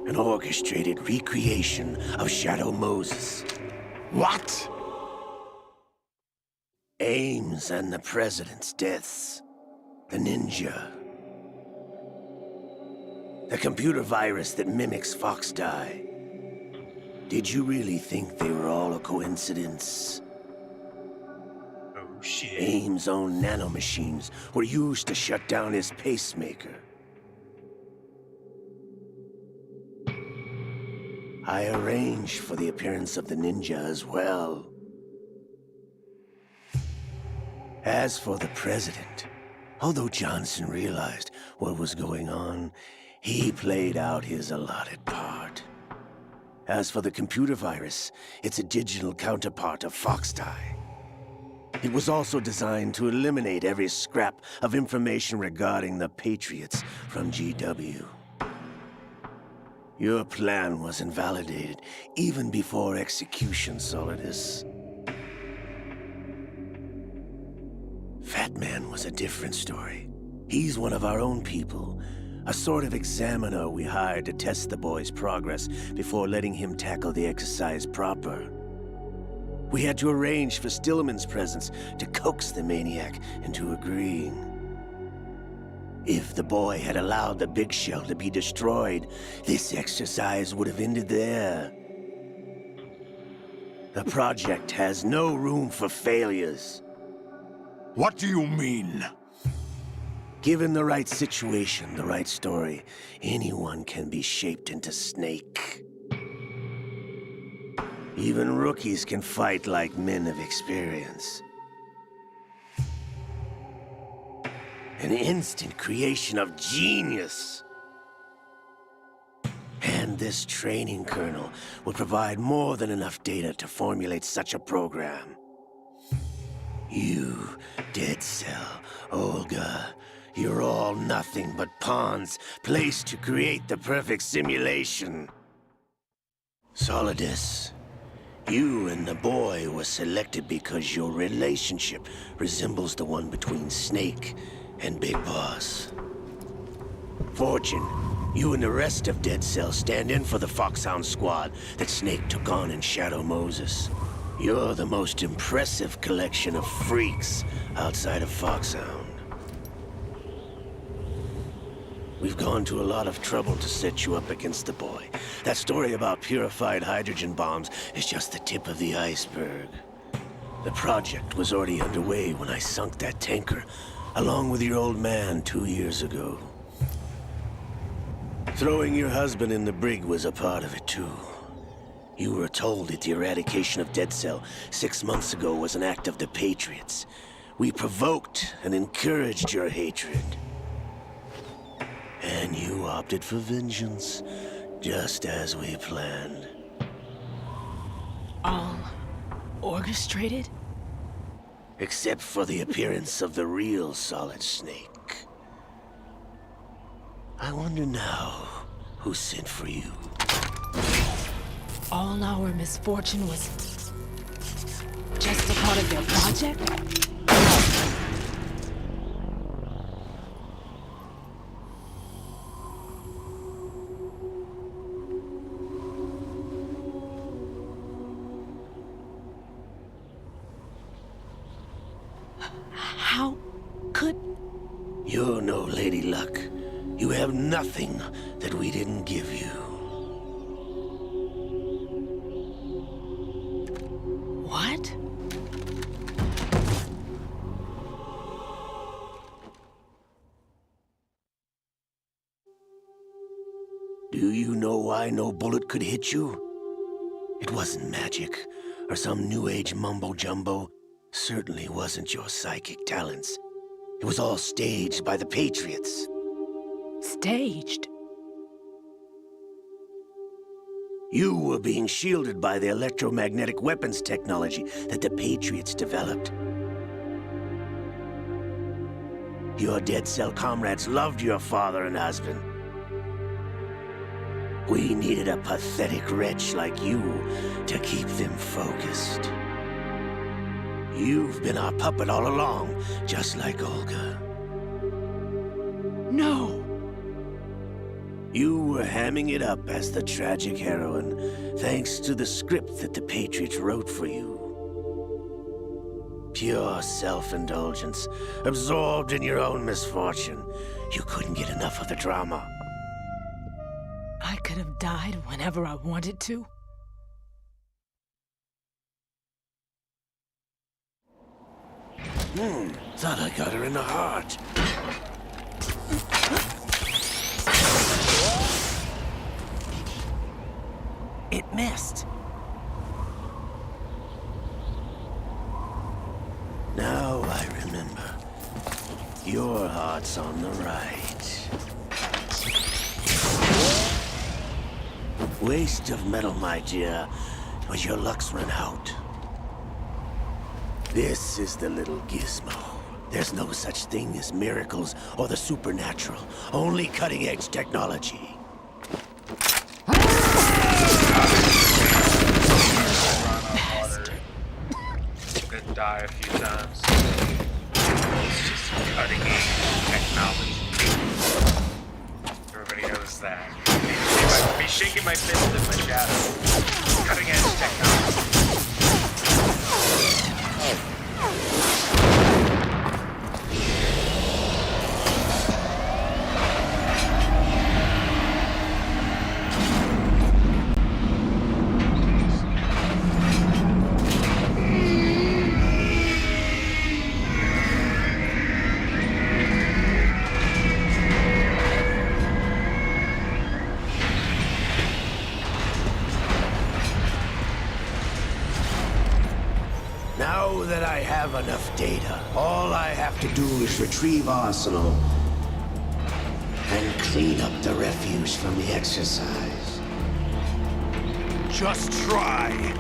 An orchestrated recreation of Shadow Moses. What? Ames and the President's deaths. The ninja. The computer virus that mimics Foxdie. Did you really think they were all a coincidence? Oh, shit. Ames' own nanomachines were used to shut down his pacemaker. I arranged for the appearance of the ninja as well. As for the president, although Johnson realized what was going on, he played out his allotted part. As for the computer virus, it's a digital counterpart of Foxtie. It was also designed to eliminate every scrap of information regarding the Patriots from GW. Your plan was invalidated even before execution, Solidus. Fat Man was a different story. He's one of our own people, a sort of examiner we hired to test the boy's progress before letting him tackle the exercise proper. We had to arrange for Stillman's presence to coax the maniac into agreeing. If the boy had allowed the big shell to be destroyed, this exercise would have ended there. The project has no room for failures. What do you mean? Given the right situation, the right story, anyone can be shaped into Snake. Even rookies can fight like men of experience. An instant creation of genius. And this training kernel will provide more than enough data to formulate such a program. You, Dead Cell, Olga, you're all nothing but pawns placed to create the perfect simulation. Solidus, you and the boy were selected because your relationship resembles the one between Snake and Big Boss. Fortune, you and the rest of Dead Cell stand in for the Foxhound squad that Snake took on in Shadow Moses. You're the most impressive collection of freaks outside of Foxhound. We've gone to a lot of trouble to set you up against the boy. That story about purified hydrogen bombs is just the tip of the iceberg. The project was already underway when I sunk that tanker, along with your old man 2 years ago. Throwing your husband in the brig was a part of it too. You were told that the eradication of Dead Cell 6 months ago was an act of the Patriots. We provoked and encouraged your hatred. And you opted for vengeance, just as we planned. All orchestrated? Except for the appearance of the real Solid Snake. I wonder now who sent for you. All our misfortune was just a part of their project? How could... You're no Lady Luck. You have nothing that we didn't give you. What? Do you know why no bullet could hit you? It wasn't magic, or some new age mumbo-jumbo. Certainly wasn't your psychic talents. It was all staged by the Patriots. Staged? You were being shielded by the electromagnetic weapons technology that the Patriots developed. Your Dead Cell comrades loved your father and husband. We needed a pathetic wretch like you to keep them focused. You've been our puppet all along, just like Olga. No! You were hamming it up as the tragic heroine, thanks to the script that the Patriots wrote for you. Pure self-indulgence, absorbed in your own misfortune. You couldn't get enough of the drama. I could have died whenever I wanted to. Thought I got her in the heart. It missed. Now I remember. Your heart's on the right. Waste of metal, my dear, but your luck's run out. This is the little gizmo. There's no such thing as miracles or the supernatural, only cutting-edge technology. Could die a few times. It's just cutting-edge technology. Everybody knows that. I'd be shaking my fist at my shadow. Cutting-edge technology. Now that I have enough data, all I have to do is retrieve Arsenal and clean up the refuse from the exercise. Just try.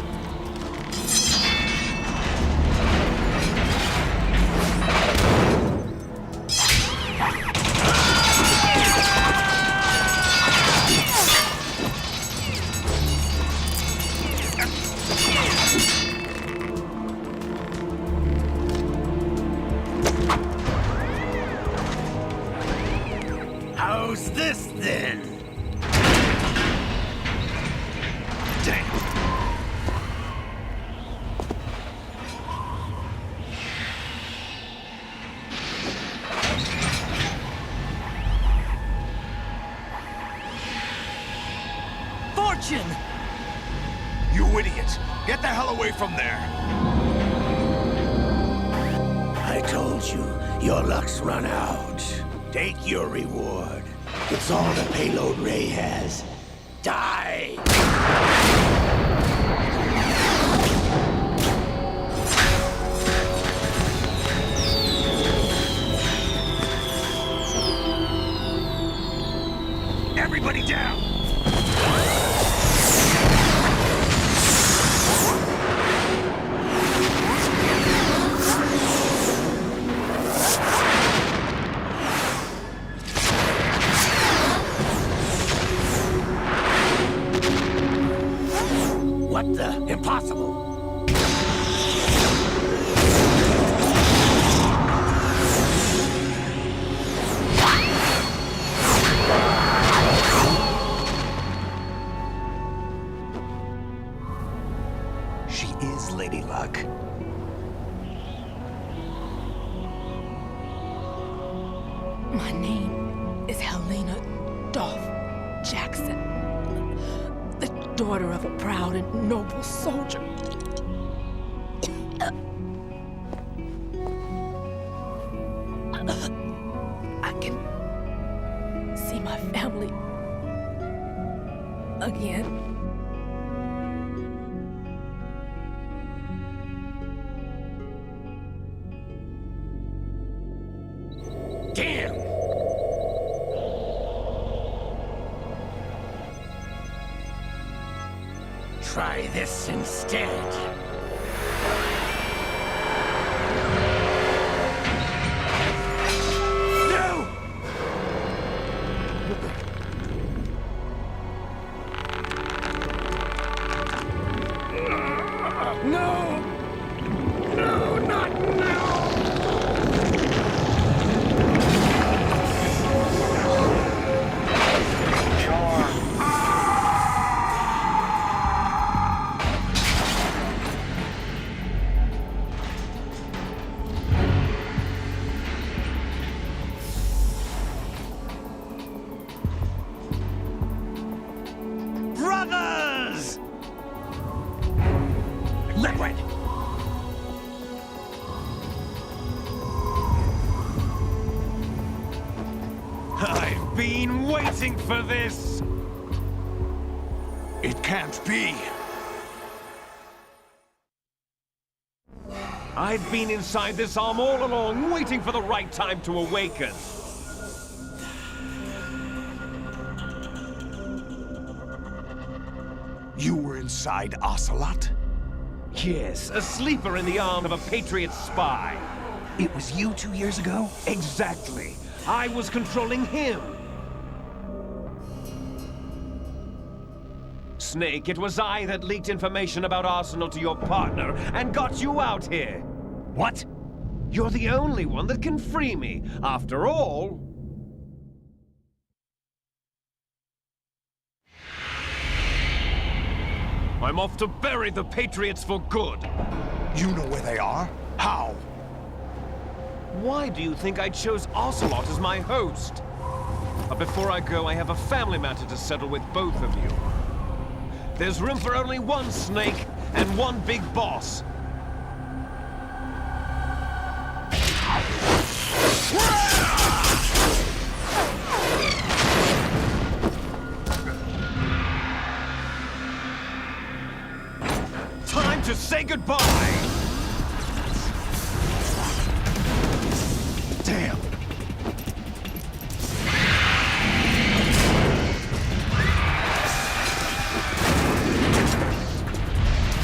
How's this then? Damn. Fortune! You idiot! Get the hell away from there! I told you, your luck's run out. Take your reward. It's all the payload Ray has. Die! Everybody down! What the? Impossible! She is Lady Luck. My name is Helena Dolph Jackson, the daughter of a proud and noble soldier. I can see my family again. Damn! Try this instead. No! No! No, not now! Brothers! Liquid! I've been waiting for this! It can't be. I've been inside this arm all along, waiting for the right time to awaken. You were inside Ocelot? Yes, a sleeper in the arm of a Patriot spy. It was you 2 years ago? Exactly. I was controlling him. Snake, it was I that leaked information about Arsenal to your partner and got you out here. What? You're the only one that can free me. After all... I'm off to bury the Patriots for good. You know where they are? How? Why do you think I chose Ocelot as my host? But before I go, I have a family matter to settle with both of you. There's room for only one Snake and one big boss. Time to say goodbye! Damn!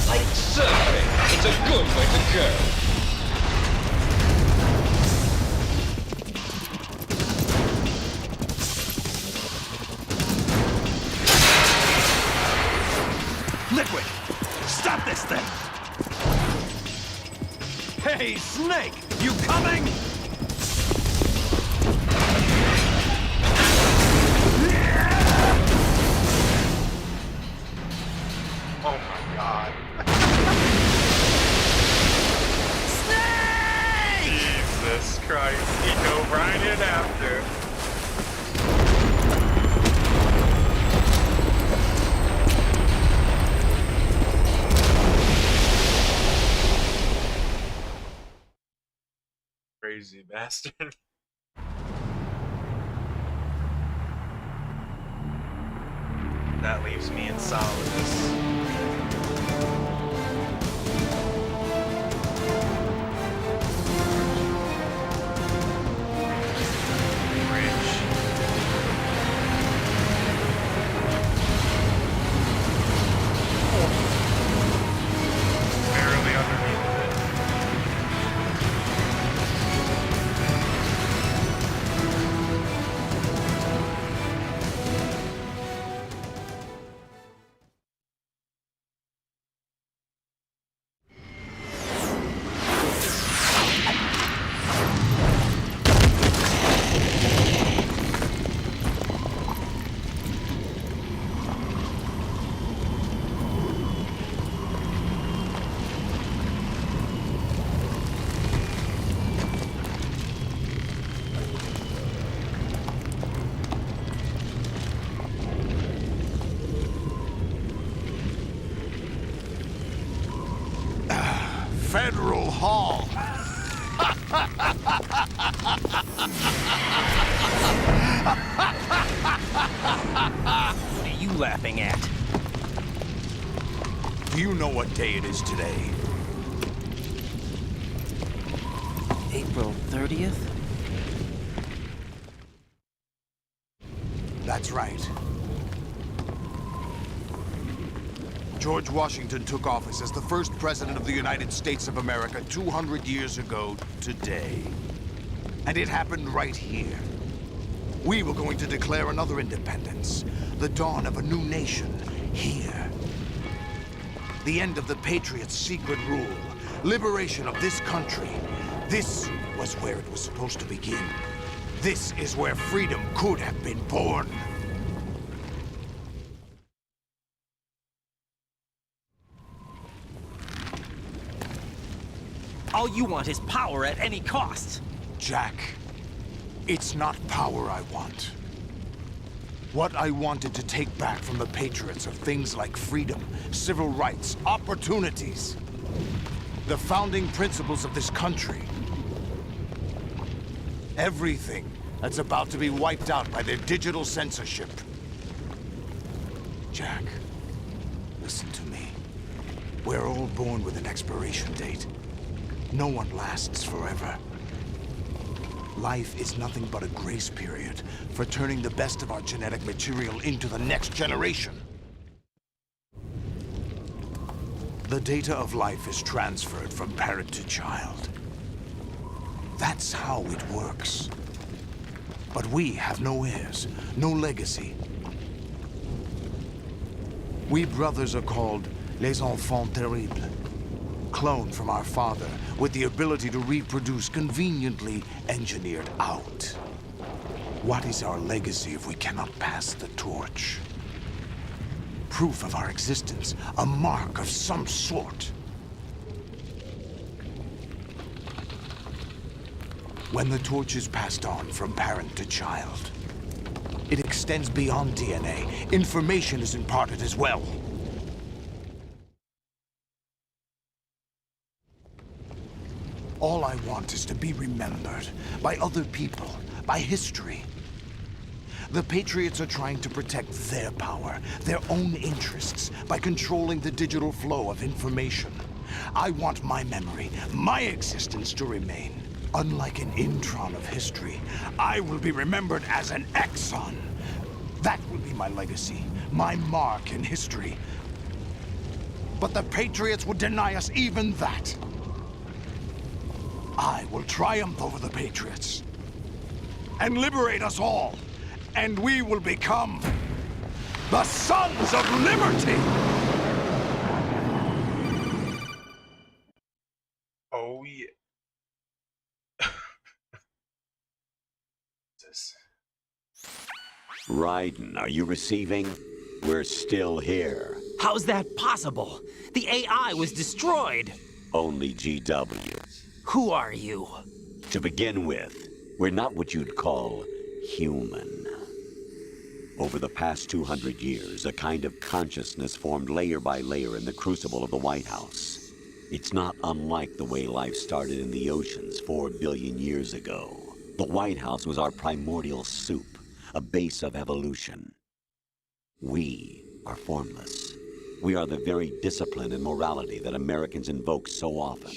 Like surfing, it's a good way to go. Liquid! Stop this thing! Hey, Snake! You coming? Oh my god. Snake! Jesus Christ. He dove right in after. Crazy bastard. That leaves me in Solidus. Barely underneath of it. Federal Hall. What are you laughing at? Do you know what day it is today? April 30th? That's right. George Washington took office as the first president of the United States of America 200 years ago today. And it happened right here. We were going to declare another independence, the dawn of a new nation, here. The end of the Patriots' secret rule, liberation of this country. This was where it was supposed to begin. This is where freedom could have been born. All you want is power at any cost. Jack, it's not power I want. What I wanted to take back from the Patriots are things like freedom, civil rights, opportunities. The founding principles of this country. Everything that's about to be wiped out by their digital censorship. Jack, listen to me. We're all born with an expiration date. No one lasts forever. Life is nothing but a grace period for turning the best of our genetic material into the next generation. The data of life is transferred from parent to child. That's how it works. But we have no heirs, no legacy. We brothers are called les enfants terribles. Cloned from our father, with the ability to reproduce conveniently engineered out. What is our legacy if we cannot pass the torch? Proof of our existence, a mark of some sort. When the torch is passed on from parent to child, it extends beyond DNA. Information is imparted as well. All I want is to be remembered by other people, by history. The Patriots are trying to protect their power, their own interests, by controlling the digital flow of information. I want my memory, my existence to remain. Unlike an intron of history, I will be remembered as an exon. That will be my legacy, my mark in history. But the Patriots would deny us even that. I will triumph over the Patriots and liberate us all, and we will become the Sons of Liberty! Oh, yeah. Raiden, are you receiving? We're still here. How's that possible? The AI was destroyed. Only GW. Who are you? To begin with, we're not what you'd call human. Over the past 200 years, a kind of consciousness formed layer by layer in the crucible of the White House. It's not unlike the way life started in the oceans 4 billion years ago. The White House was our primordial soup, a base of evolution. We are formless. We are the very discipline and morality that Americans invoke so often.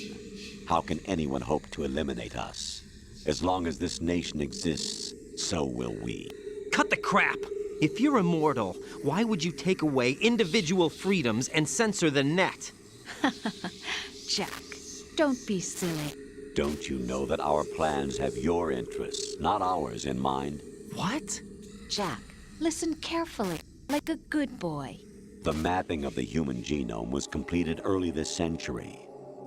How can anyone hope to eliminate us? As long as this nation exists, so will we. Cut the crap! If you're immortal, why would you take away individual freedoms and censor the net? Jack, don't be silly. Don't you know that our plans have your interests, not ours, in mind? What? Jack, listen carefully, like a good boy. The mapping of the human genome was completed early this century.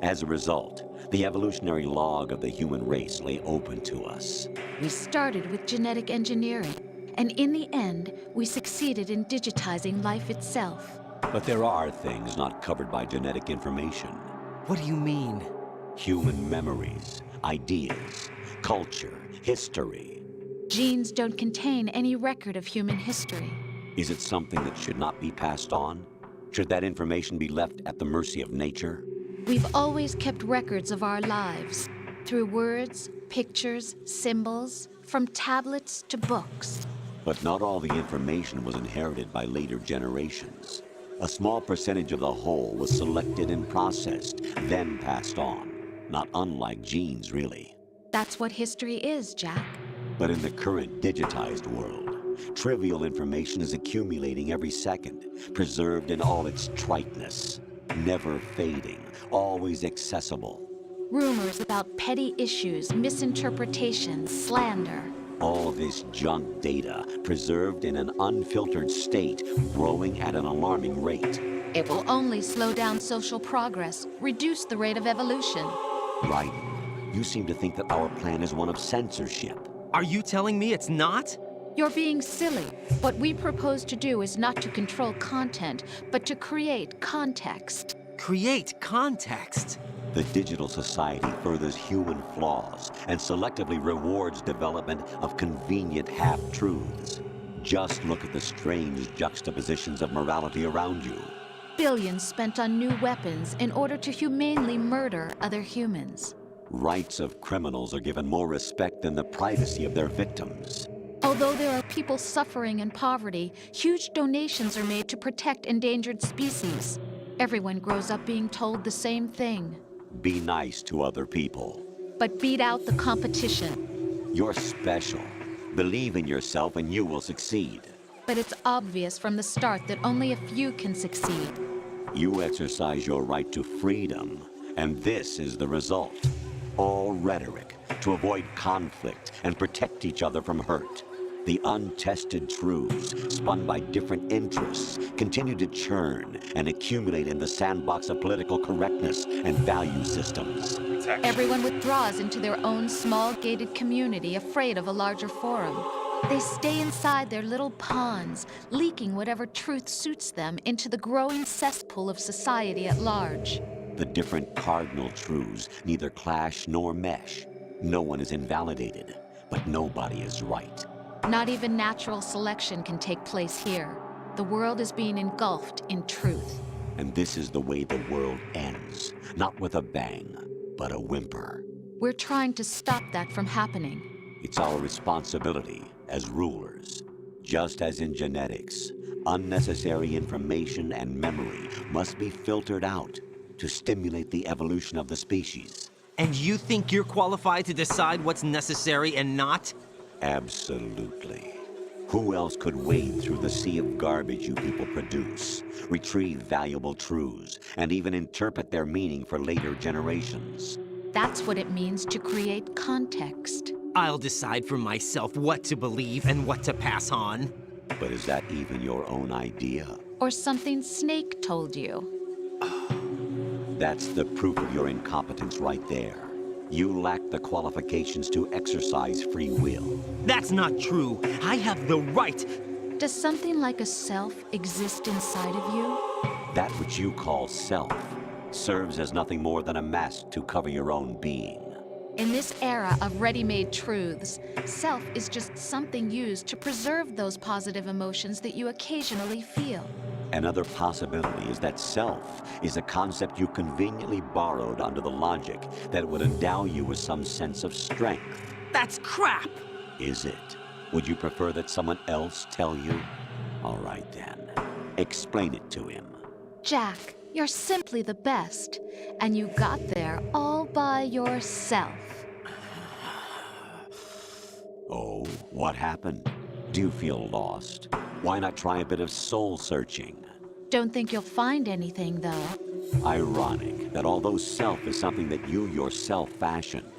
As a result, the evolutionary log of the human race lay open to us. We started with genetic engineering, and in the end, we succeeded in digitizing life itself. But there are things not covered by genetic information. What do you mean? Human memories, ideas, culture, history. Genes don't contain any record of human history. Is it something that should not be passed on? Should that information be left at the mercy of nature? We've always kept records of our lives, through words, pictures, symbols, from tablets to books. But not all the information was inherited by later generations. A small percentage of the whole was selected and processed, then passed on. Not unlike genes, really. That's what history is, Jack. But in the current digitized world, trivial information is accumulating every second, preserved in all its triteness, never fading, always accessible. Rumors about petty issues, misinterpretations, slander. All this junk data, preserved in an unfiltered state, growing at an alarming rate. It will only slow down social progress, reduce the rate of evolution. Right. You seem to think that our plan is one of censorship. Are you telling me it's not? You're being silly. What we propose to do is not to control content, but to create context. Create context? The digital society furthers human flaws and selectively rewards development of convenient half-truths. Just look at the strange juxtapositions of morality around you. Billions spent on new weapons in order to humanely murder other humans. Rights of criminals are given more respect than the privacy of their victims. Although there are people suffering in poverty, huge donations are made to protect endangered species. Everyone grows up being told the same thing. Be nice to other people. But beat out the competition. You're special. Believe in yourself and you will succeed. But it's obvious from the start that only a few can succeed. You exercise your right to freedom, and this is the result. All rhetoric to avoid conflict and protect each other from hurt. The untested truths, spun by different interests, continue to churn and accumulate in the sandbox of political correctness and value systems. Everyone withdraws into their own small gated community, afraid of a larger forum. They stay inside their little ponds, leaking whatever truth suits them into the growing cesspool of society at large. The different cardinal truths neither clash nor mesh. No one is invalidated, but nobody is right. Not even natural selection can take place here. The world is being engulfed in truth. And this is the way the world ends. Not with a bang, but a whimper. We're trying to stop that from happening. It's our responsibility as rulers. Just as in genetics, unnecessary information and memory must be filtered out to stimulate the evolution of the species. And you think you're qualified to decide what's necessary and not? Absolutely. Who else could wade through the sea of garbage you people produce, retrieve valuable truths, and even interpret their meaning for later generations? That's what it means to create context. I'll decide for myself what to believe and what to pass on. But is that even your own idea? Or something Snake told you? That's the proof of your incompetence right there. You lack the qualifications to exercise free will. That's not true. I have the right. Does something like a self exist inside of you? That which you call self serves as nothing more than a mask to cover your own being. In this era of ready-made truths, self is just something used to preserve those positive emotions that you occasionally feel. Another possibility is that self is a concept you conveniently borrowed under the logic that it would endow you with some sense of strength. That's crap! Is it? Would you prefer that someone else tell you? All right then. Explain it to him. Jack, you're simply the best, and you got there all by yourself. Oh, what happened? Do you feel lost? Why not try a bit of soul searching? Don't think you'll find anything, though. Ironic that although self is something that you yourself fashioned,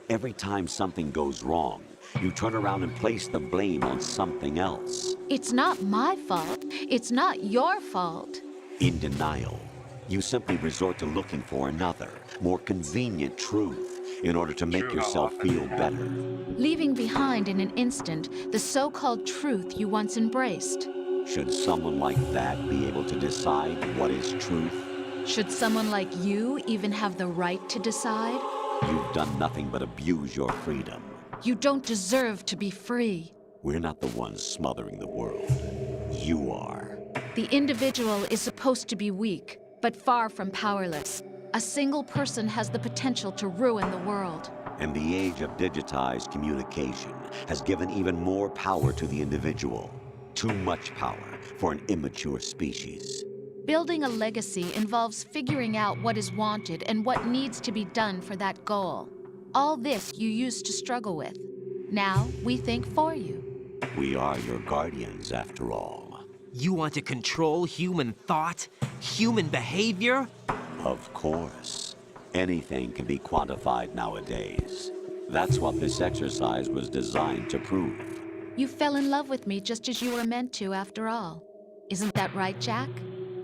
every time something goes wrong, you turn around and place the blame on something else. It's not my fault. It's not your fault. In denial, you simply resort to looking for another, more convenient truth in order to make yourself feel better. Leaving behind in an instant the so-called truth you once embraced. Should someone like that be able to decide what is truth? Should someone like you even have the right to decide? You've done nothing but abuse your freedom. You don't deserve to be free. We're not the ones smothering the world. You are. The individual is supposed to be weak, but far from powerless. A single person has the potential to ruin the world. And the age of digitized communication has given even more power to the individual. Too much power for an immature species. Building a legacy involves figuring out what is wanted and what needs to be done for that goal. All this you used to struggle with. Now we think for you. We are your guardians, after all. You want to control human thought? Human behavior? Of course. Anything can be quantified nowadays. That's what this exercise was designed to prove. You fell in love with me just as you were meant to, after all. Isn't that right, Jack?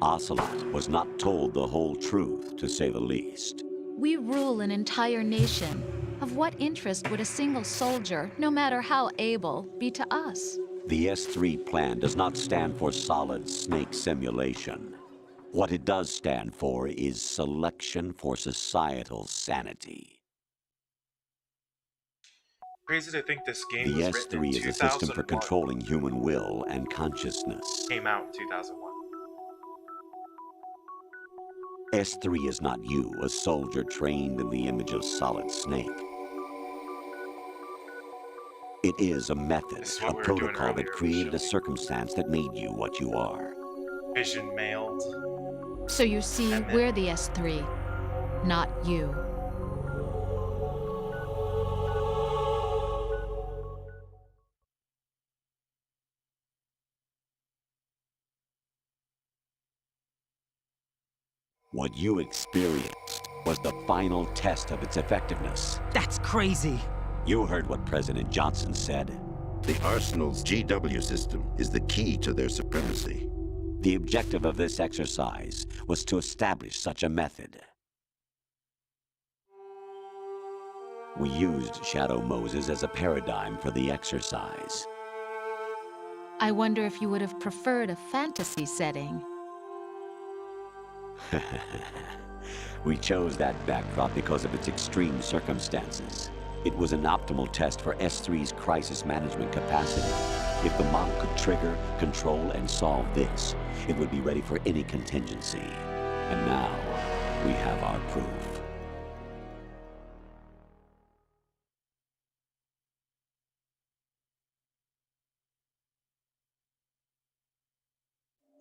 Ocelot was not told the whole truth, to say the least. We rule an entire nation. Of what interest would a single soldier, no matter how able, be to us? The S3 plan does not stand for solid snake simulation. What it does stand for is selection for societal sanity. Crazy to think this game The was written in S3 is a system for 2001. controlling human will and consciousness. Came out in 2001. S3 is not you, a soldier trained in the image of Solid Snake. It is a method, This is a what we were doing protocol earlier that in the created a circumstance that made you what you are. Vision mailed. So you see, we're the S3. not you. What you experienced was the final test of its effectiveness. That's crazy. You heard what President Johnson said. The Arsenal's GW system is the key to their supremacy. The objective of this exercise was to establish such a method. We used Shadow Moses as a paradigm for the exercise. I wonder if you would have preferred a fantasy setting. We chose that backdrop because of its extreme circumstances. It was an optimal test for S3's crisis management capacity. If the model could trigger, control, and solve this, it would be ready for any contingency. And now, we have our proof.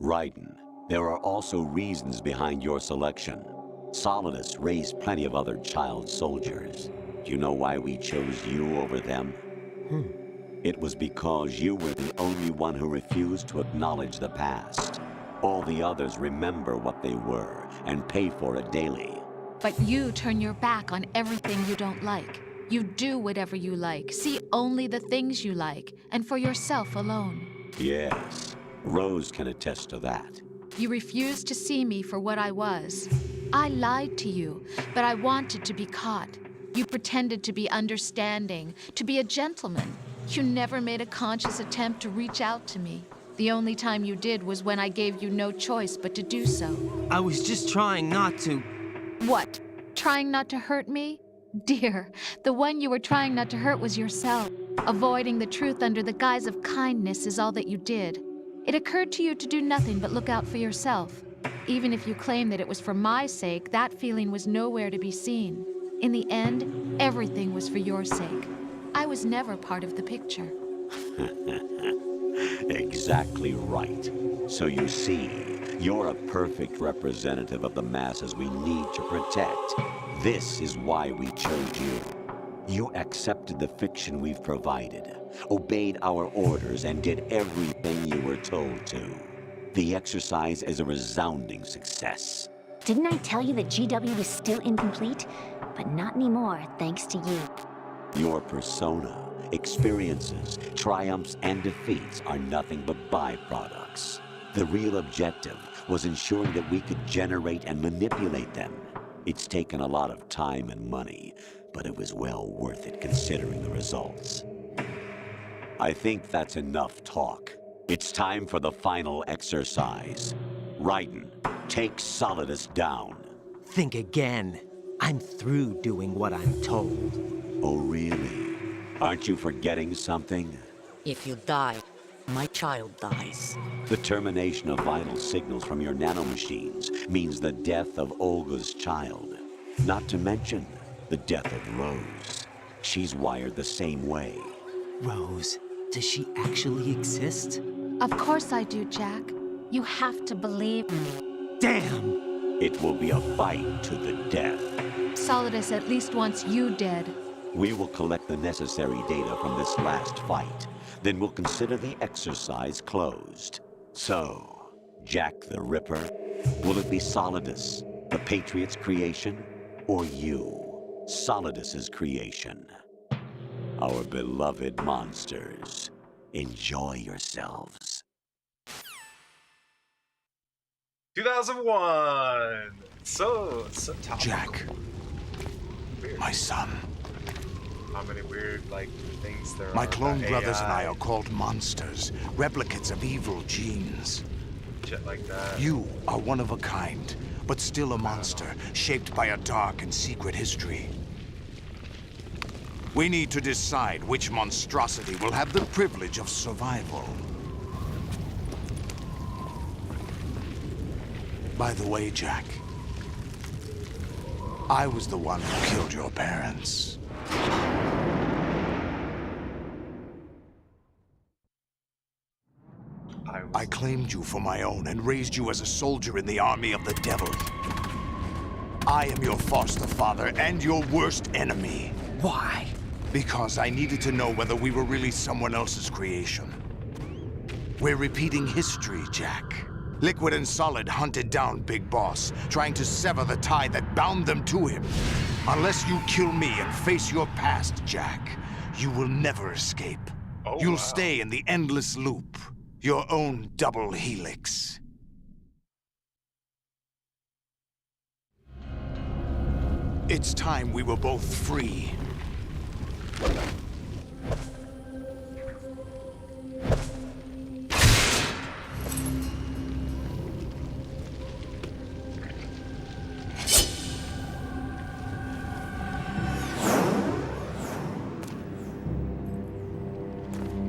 Raiden, there are also reasons behind your selection. Solidus raised plenty of other child soldiers. Do you know why we chose you over them? It was because you were the only one who refused to acknowledge the past. All the others remember what they were and pay for it daily. But you turn your back on everything you don't like. You do whatever you like, see only the things you like, and for yourself alone. Yes, Rose can attest to that. You refused to see me for what I was. I lied to you, but I wanted to be caught. You pretended to be understanding, to be a gentleman. You never made a conscious attempt to reach out to me. The only time you did was when I gave you no choice but to do so. I was just trying not to. What? Trying not to hurt me? Dear, the one you were trying not to hurt was yourself. Avoiding the truth under the guise of kindness is all that you did. It occurred to you to do nothing but look out for yourself. Even if you claim that it was for my sake, that feeling was nowhere to be seen. In the end, everything was for your sake. I was never part of the picture. Exactly right. So you see, you're a perfect representative of the masses we need to protect. This is why we chose you. You accepted the fiction we've provided, obeyed our orders, and did everything you were told to. The exercise is a resounding success. Didn't I tell you that GW was still incomplete? But not anymore, thanks to you. Your persona, experiences, triumphs, and defeats are nothing but byproducts. The real objective was ensuring that we could generate and manipulate them. It's taken a lot of time and money, but it was well worth it considering the results. I think that's enough talk. It's time for the final exercise. Raiden, take Solidus down. Think again. I'm through doing what I'm told. Oh, really? Aren't you forgetting something? If you die, my child dies. The termination of vital signals from your nanomachines means the death of Olga's child. Not to mention the death of Rose. She's wired the same way. Rose, does she actually exist? Of course I do, Jack. You have to believe me. Damn! It will be a fight to the death. Solidus at least wants you dead. We will collect the necessary data from this last fight. Then we'll consider the exercise closed. So, Jack the Ripper, will it be Solidus, the Patriot's creation, or you, Solidus's creation? Our beloved monsters, enjoy yourselves. 2001. So topical. Jack, my son. How many weird things there are. My clone about brothers AI, and I are called monsters, replicates of evil genes. shit like that. You are one of a kind, but still a monster, shaped by a dark and secret history. We need to decide which monstrosity will have the privilege of survival. By the way, Jack, I was the one who killed your parents. I claimed you for my own and raised you as a soldier in the army of the devil. I am your foster father and your worst enemy. Why? Because I needed to know whether we were really someone else's creation. We're repeating history, Jack. Liquid and Solid hunted down Big Boss, trying to sever the tie that bound them to him. Unless you kill me and face your past, Jack, you will never escape. You'll stay in the endless loop, your own double helix. It's time we were both free.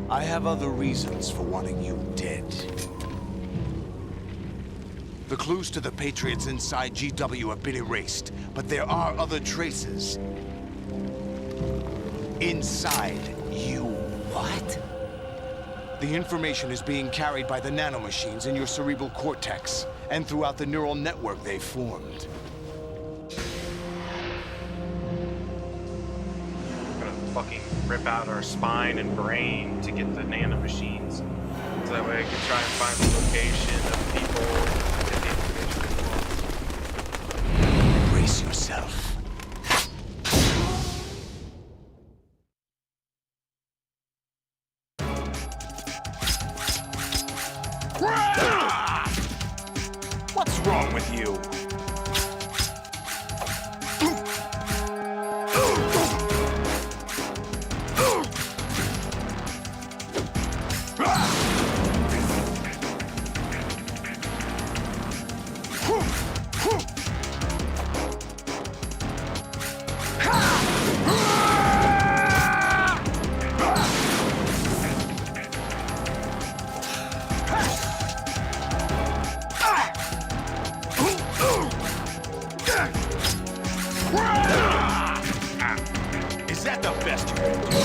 I have other reasons for wanting you dead. The clues to the Patriots inside GW have been erased, but there are other traces. Inside you. What? The information is being carried by the nanomachines in your cerebral cortex, and throughout the neural network they've formed. Fucking rip out our spine and brain to get the nanomachines. So that way I can try and find the location of people and get the information. Brace yourself. What's wrong with you? Is that the best you can do?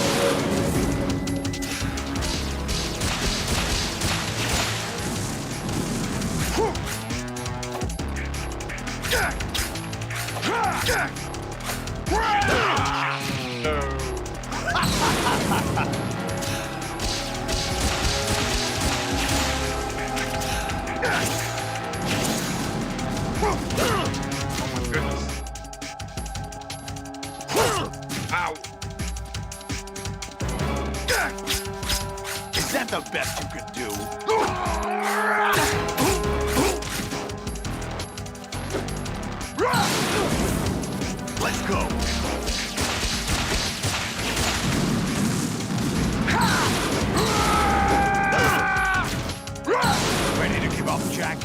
Is that the best you could do? Let's go. Ready to give up, Jack?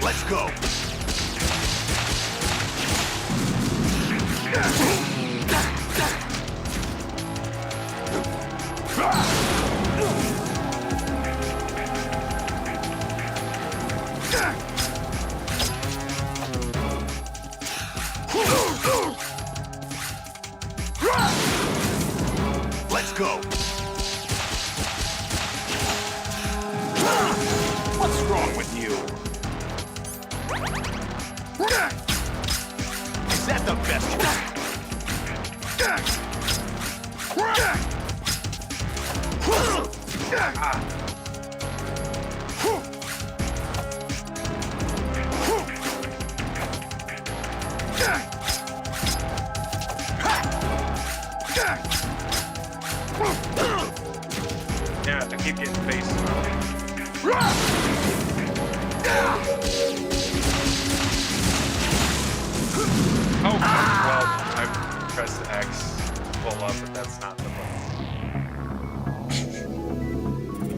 Let's go. Let's go. What's wrong with you? Is that the best you can? Yeah, I keep getting face. Oh, well, I pressed X to pull up, but that's not the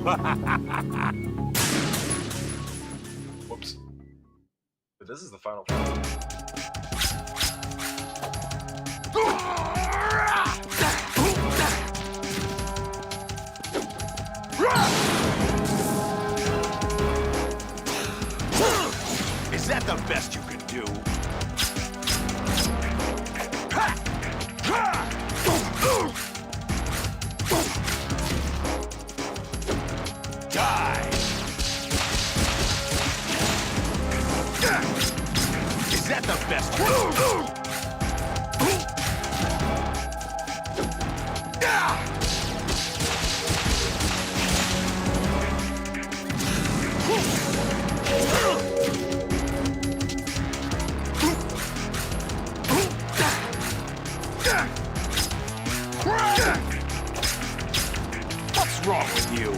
button. Whoops. But this is the final fight. best you can do? Die! Is that the best? What's wrong with you?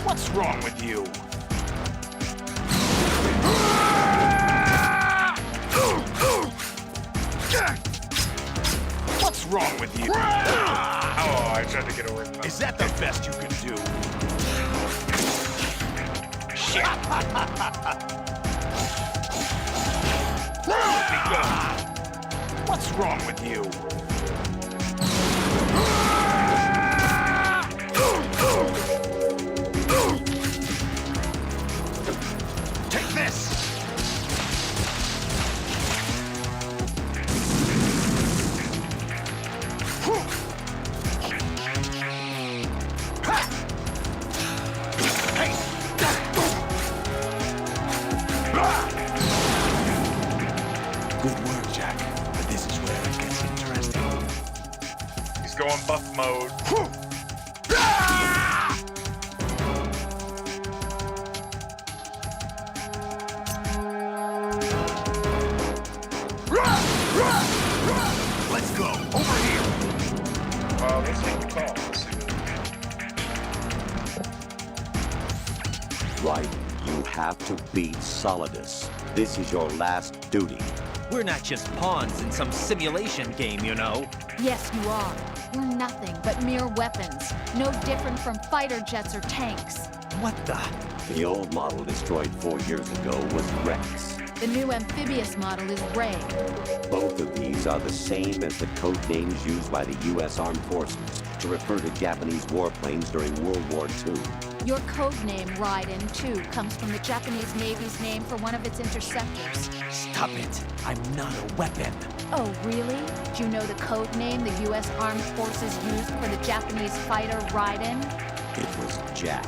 What's wrong with you? What's wrong with you? Oh, I tried to get away from that. Is that the best you can do? Shit! What's wrong with you? Take this! Good work, Jack. But this is where it gets interesting. He's going buff mode. Let's go. Over here. Let's take the call. Let's see Right. You have to beat Solidus. This is your last duty. We're not just pawns in some simulation game, you know. Yes, you are. We're nothing but mere weapons. No different from fighter jets or tanks. What the? The old model destroyed 4 years ago was Rex. The new amphibious model is Ray. Both of these are the same as the code names used by the U.S. Armed Forces to refer to Japanese warplanes during World War II. Your code name, Raiden, too, comes from the Japanese Navy's name for one of its interceptors. Stop it. I'm not a weapon. Oh, really? Do you know the code name the U.S. Armed Forces used for the Japanese fighter Raiden? It was Jack.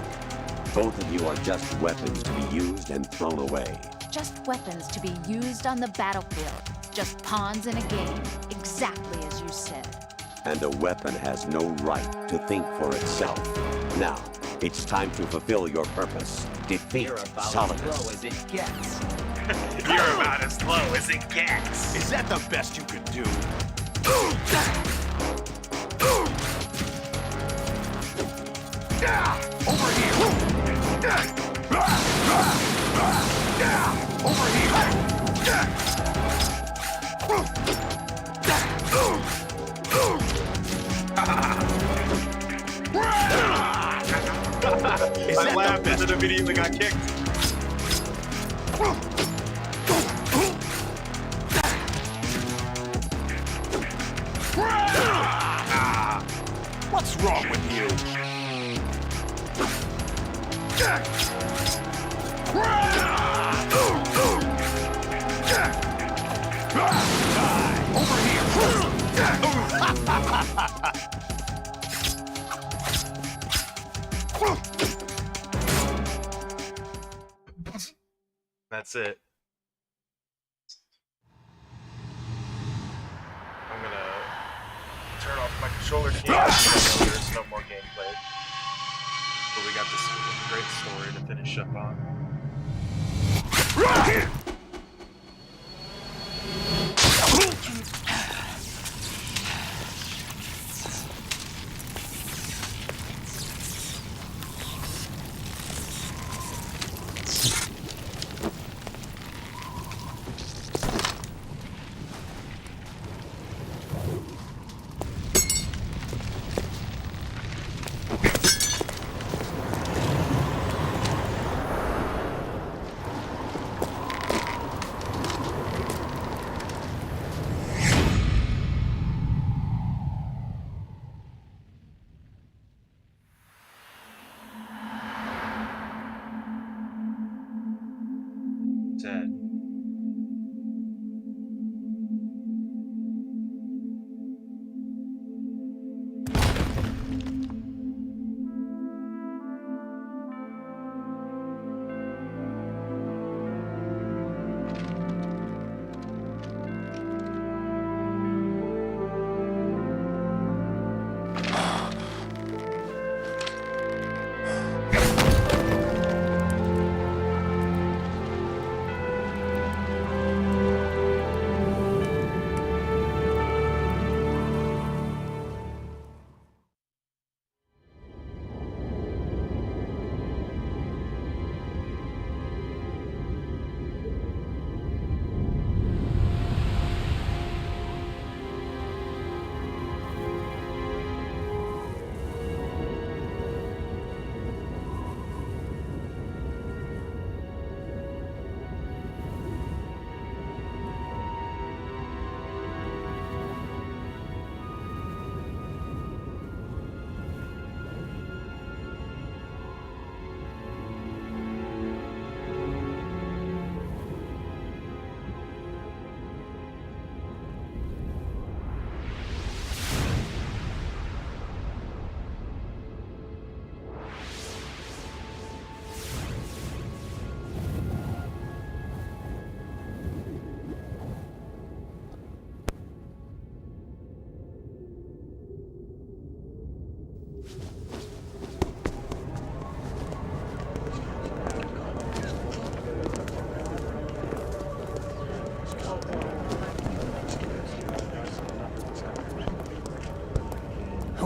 Both of you are just weapons to be used and thrown away. Just weapons to be used on the battlefield. Just pawns in a game, exactly as you said. And a weapon has no right to think for itself. Now, it's time to fulfill your purpose. Defeat Solidus. As it gets. You're about as low as it gets. Is that the best you can do? Over here! Over here! I laughed and then immediately got kicked. What's wrong with you? Over here! That's it. I'm gonna turn off my controller cam. There's no more gameplay. But we got this great story to finish up on.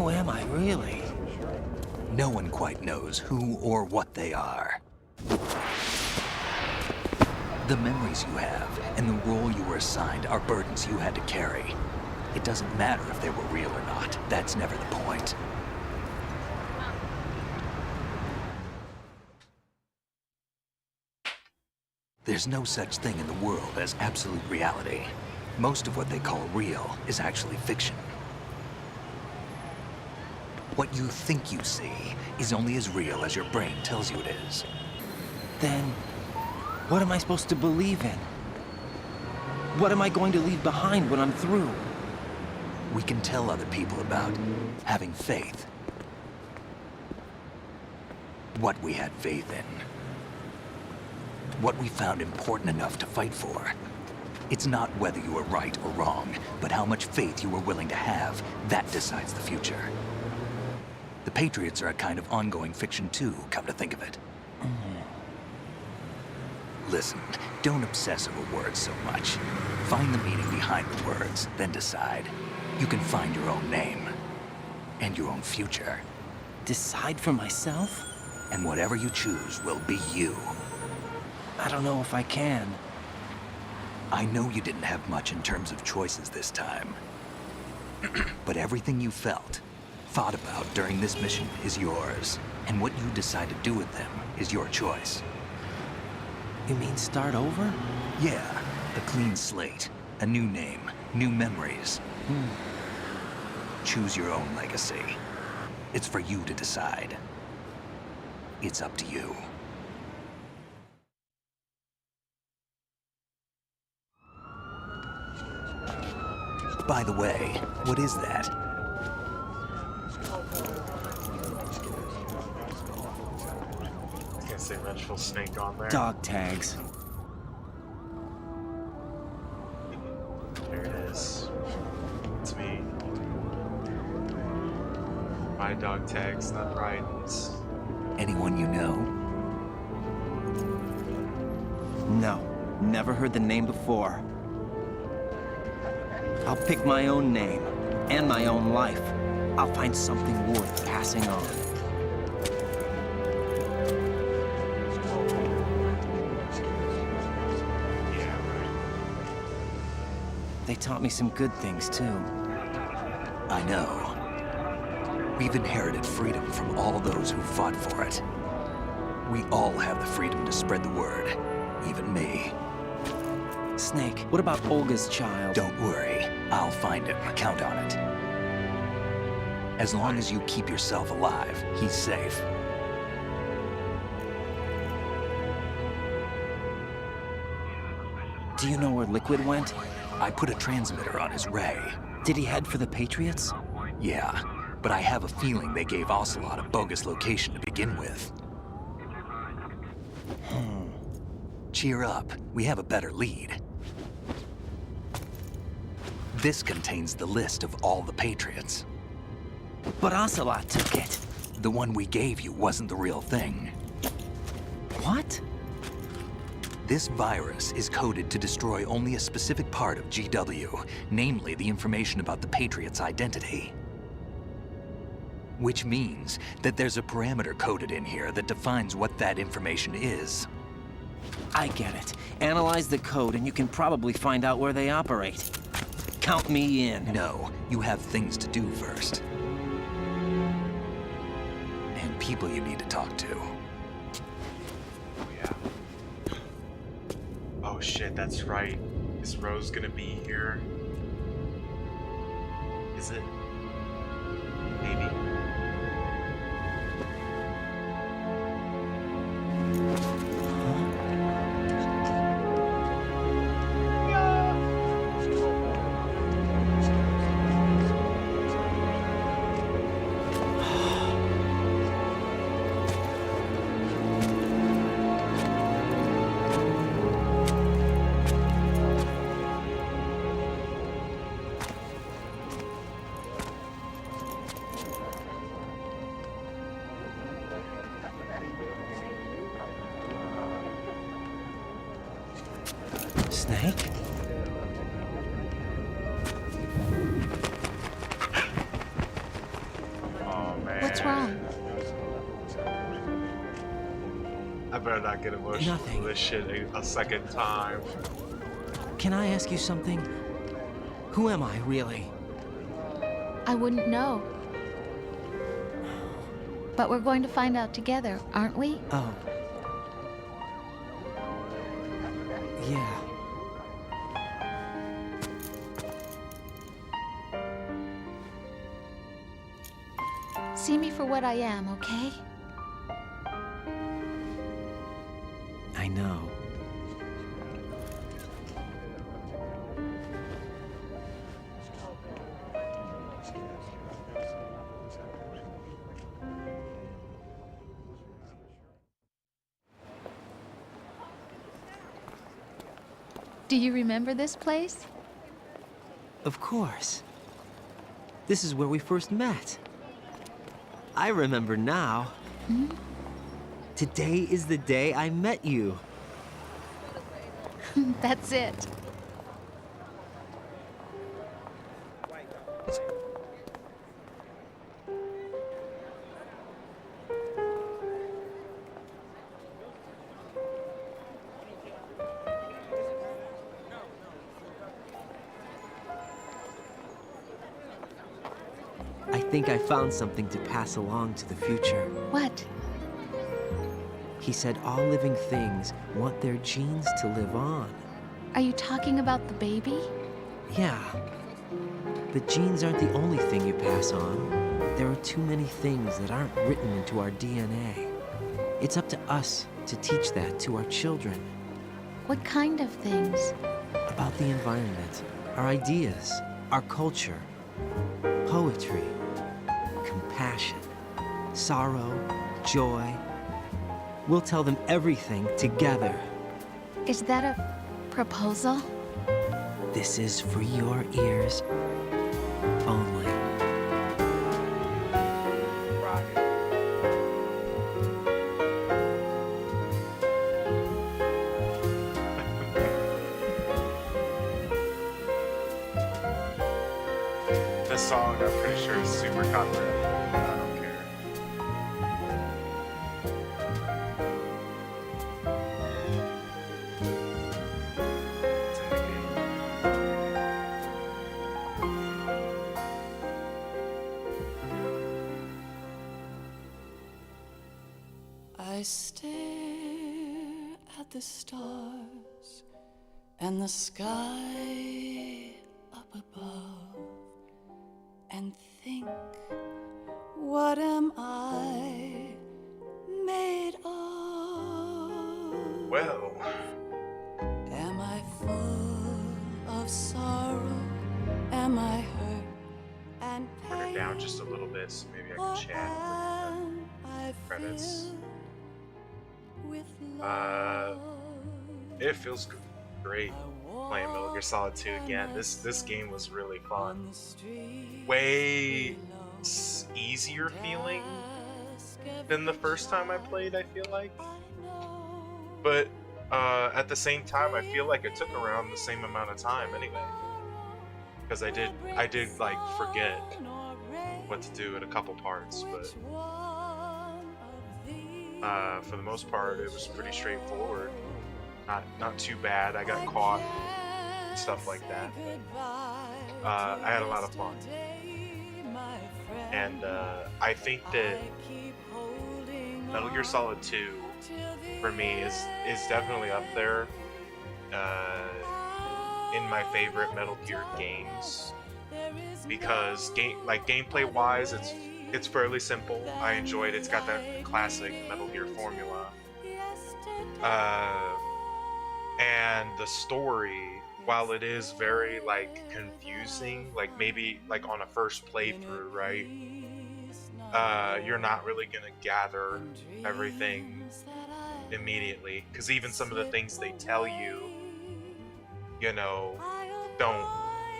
Who am I, really? No one quite knows who or what they are. The memories you have and the role you were assigned are burdens you had to carry. It doesn't matter if they were real or not. That's never the point. There's no such thing in the world as absolute reality. Most of what they call real is actually fiction. What you think you see is only as real as your brain tells you it is. Then, what am I supposed to believe in? What am I going to leave behind when I'm through? We can tell other people about having faith. What we had faith in. What we found important enough to fight for. It's not whether you were right or wrong, but how much faith you were willing to have. That decides the future. The Patriots are a kind of ongoing fiction too, come to think of it. Listen, don't obsess over words so much. Find the meaning behind the words, then decide. You can find your own name. And your own future. Decide for myself? And whatever you choose will be you. I don't know if I can. I know you didn't have much in terms of choices this time. But everything you felt, thought about during this mission is yours. And what you decide to do with them is your choice. You mean start over? Yeah, a clean slate, a new name, new memories. Choose your own legacy. It's for you to decide. It's up to you. By the way, what is that? I was gonna say vengeful snake on there. Dog tags. There it is. It's me. My dog tags, not Ryan's. Anyone you know? No, never heard the name before. I'll pick my own name, and my own life. I'll find something worth passing on. They taught me some good things, too. I know. We've inherited freedom from all those who fought for it. We all have the freedom to spread the word, even me. Snake, what about Olga's child? Don't worry. I'll find him. Count on it. As long as you keep yourself alive, he's safe. Do you know where Liquid went? I put a transmitter on his ray. Did he head for the Patriots? Yeah, but I have a feeling they gave Ocelot a bogus location to begin with. Cheer up. We have a better lead. This contains the list of all the Patriots. But Ocelot took it. The one we gave you wasn't the real thing. What? This virus is coded to destroy only a specific part of GW, namely the information about the Patriots' identity. Which means that there's a parameter coded in here that defines what that information is. I get it. Analyze the code and you can probably find out where they operate. Count me in. No, you have things to do first. And people you need to talk to. Oh shit, that's right. Is Rose gonna be here? Is it? Maybe. better not get emotional Nothing. with this shit a second time. Can I ask you something? Who am I, really? I wouldn't know. But we're going to find out together, aren't we? Oh. Yeah. See me for what I am, okay? I know. Do you remember this place? Of course. This is where we first met. I remember now. Hmm? Today is the day I met you. That's it. I think I found something to pass along to the future. What? He said all living things want their genes to live on. Are you talking about the baby? Yeah. The genes aren't the only thing you pass on. There are too many things that aren't written into our DNA. It's up to us to teach that to our children. What kind of things? About the environment, our ideas, our culture, poetry, compassion, sorrow, joy. We'll tell them everything together. Is that a proposal? This is for your ears only. This song, I'm pretty sure, is super copyrighted. I don't care. It's in the game. I stare at the stars and the sky up above and think, what am I made of? Well. Am I full of sorrow? Am I hurt and Turn it pain? down just a little bit so maybe I can chat with the credits. It feels great playing Metal Gear Solid 2 again. This game was really fun. Way easier feeling than the first time I played, I feel like. But at the same time, I feel like it took around the same amount of time anyway. Because I did like forget what to do in a couple parts, but for the most part, it was pretty straightforward. Not too bad. I got caught, stuff like that. But, I had a lot of fun, and I think that Metal Gear Solid 2 for me is definitely up there in my favorite Metal Gear games, because gameplay wise, it's fairly simple. I enjoyed it. It's got that classic Metal Gear formula. And the story, while it is very like confusing, like maybe like on a first playthrough, right? You're not really gonna gather everything immediately, because even some of the things they tell you, you know,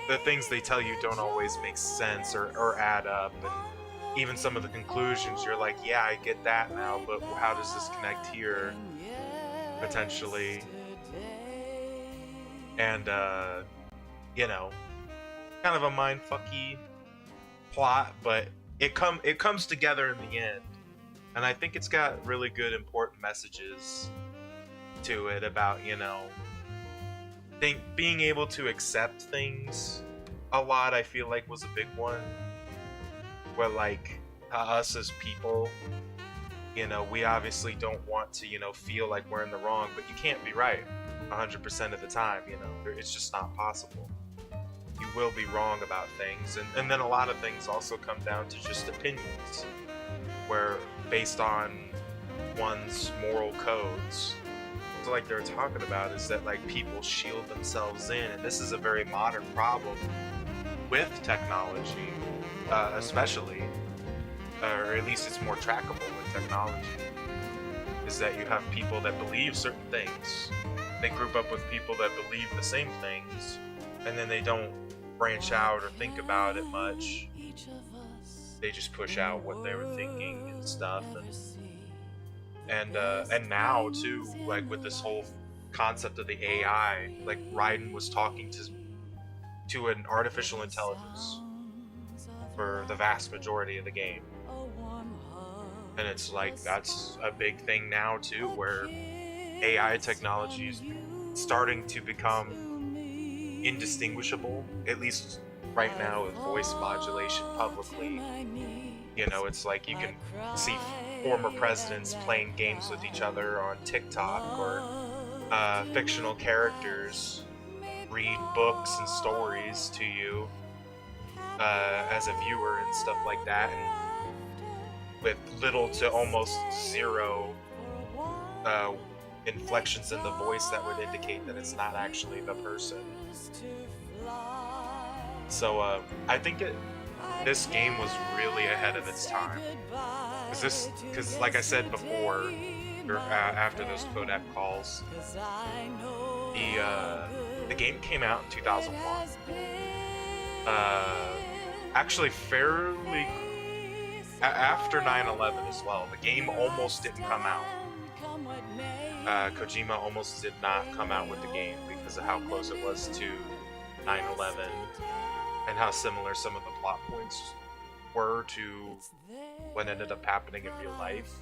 the things they tell you don't always make sense or add up, and even some of the conclusions, you're like, yeah, I get that now, but how does this connect here, potentially? And, you know, kind of a mindfucky plot, but it comes together in the end. And I think it's got really good, important messages to it about, you know, being able to accept things a lot. I feel like was a big one. Where, like, us as people, you know, we obviously don't want to, you know, feel like we're in the wrong, but you can't be right 100% of the time, you know. It's just not possible. You will be wrong about things, and then a lot of things also come down to just opinions, where based on one's moral codes. So like they're talking about is that like people shield themselves in, and this is a very modern problem with technology, especially, or at least it's more trackable with technology, is that you have people that believe certain things, they group up with people that believe the same things, and then they don't branch out or think about it much. They just push out what they were thinking and stuff, and now too, like with this whole concept of the AI, like Raiden was talking to an artificial intelligence for the vast majority of the game, and it's like that's a big thing now too, where AI technology is starting to become indistinguishable, at least right now with voice modulation publicly. You know, it's like you can see former presidents playing games with each other on TikTok, or fictional characters read books and stories to you as a viewer and stuff like that, and with little to almost zero inflections in the voice that would indicate that it's not actually the person. So I think this game was really ahead of its time, because like I said before, or after those Kodak calls, the game came out in 2001. Actually, fairly after 9/11 as well. The game almost didn't come out. Kojima almost did not come out with the game because of how close it was to 9/11 and how similar some of the plot points were to what ended up happening in real life.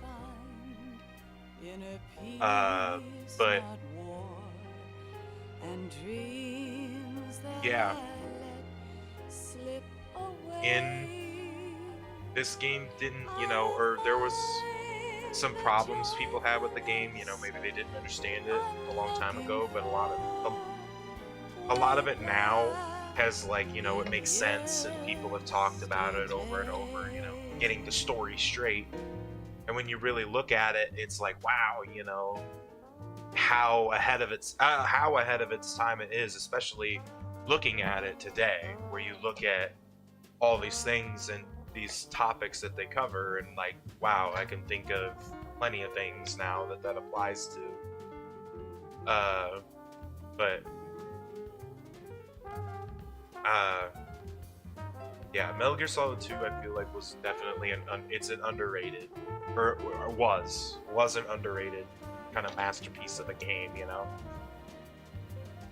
But yeah, in this game didn't, you know, or there was some problems people had with the game, you know, maybe they didn't understand it a long time ago, but a lot of it now has, like, you know, it makes sense, and people have talked about it over and over, you know, getting the story straight. And when you really look at it, it's like, wow, you know, how ahead of its time it is, especially looking at it today, where you look at all these things and these topics that they cover, and like, wow, I can think of plenty of things now that applies to. Yeah, Metal Gear Solid 2, I feel like was definitely it's an underrated, or was an underrated kind of masterpiece of a game, you know.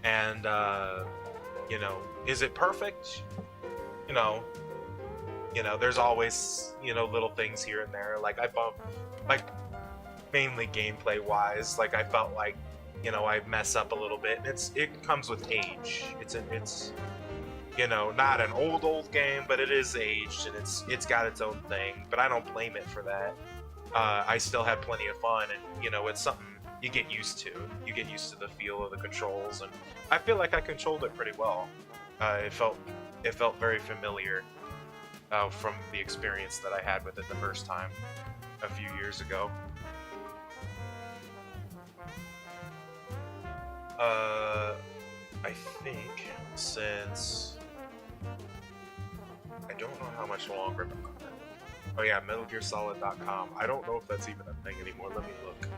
And you know, is it perfect? You know, there's always, you know, little things here and there. Like I bumped, like mainly gameplay wise, like I felt like, you know, I mess up a little bit, and it comes with age. It's you know, not an old game, but it is aged, and it's got its own thing. But I don't blame it for that. I still had plenty of fun, and you know, it's something you get used to. You get used to the feel of the controls, and I feel like I controlled it pretty well. It felt very familiar from the experience that I had with it the first time a few years ago. I think since I don't know how much longer. Oh yeah, MetalGearSolid.com. I don't know if that's even a thing anymore. Let me look.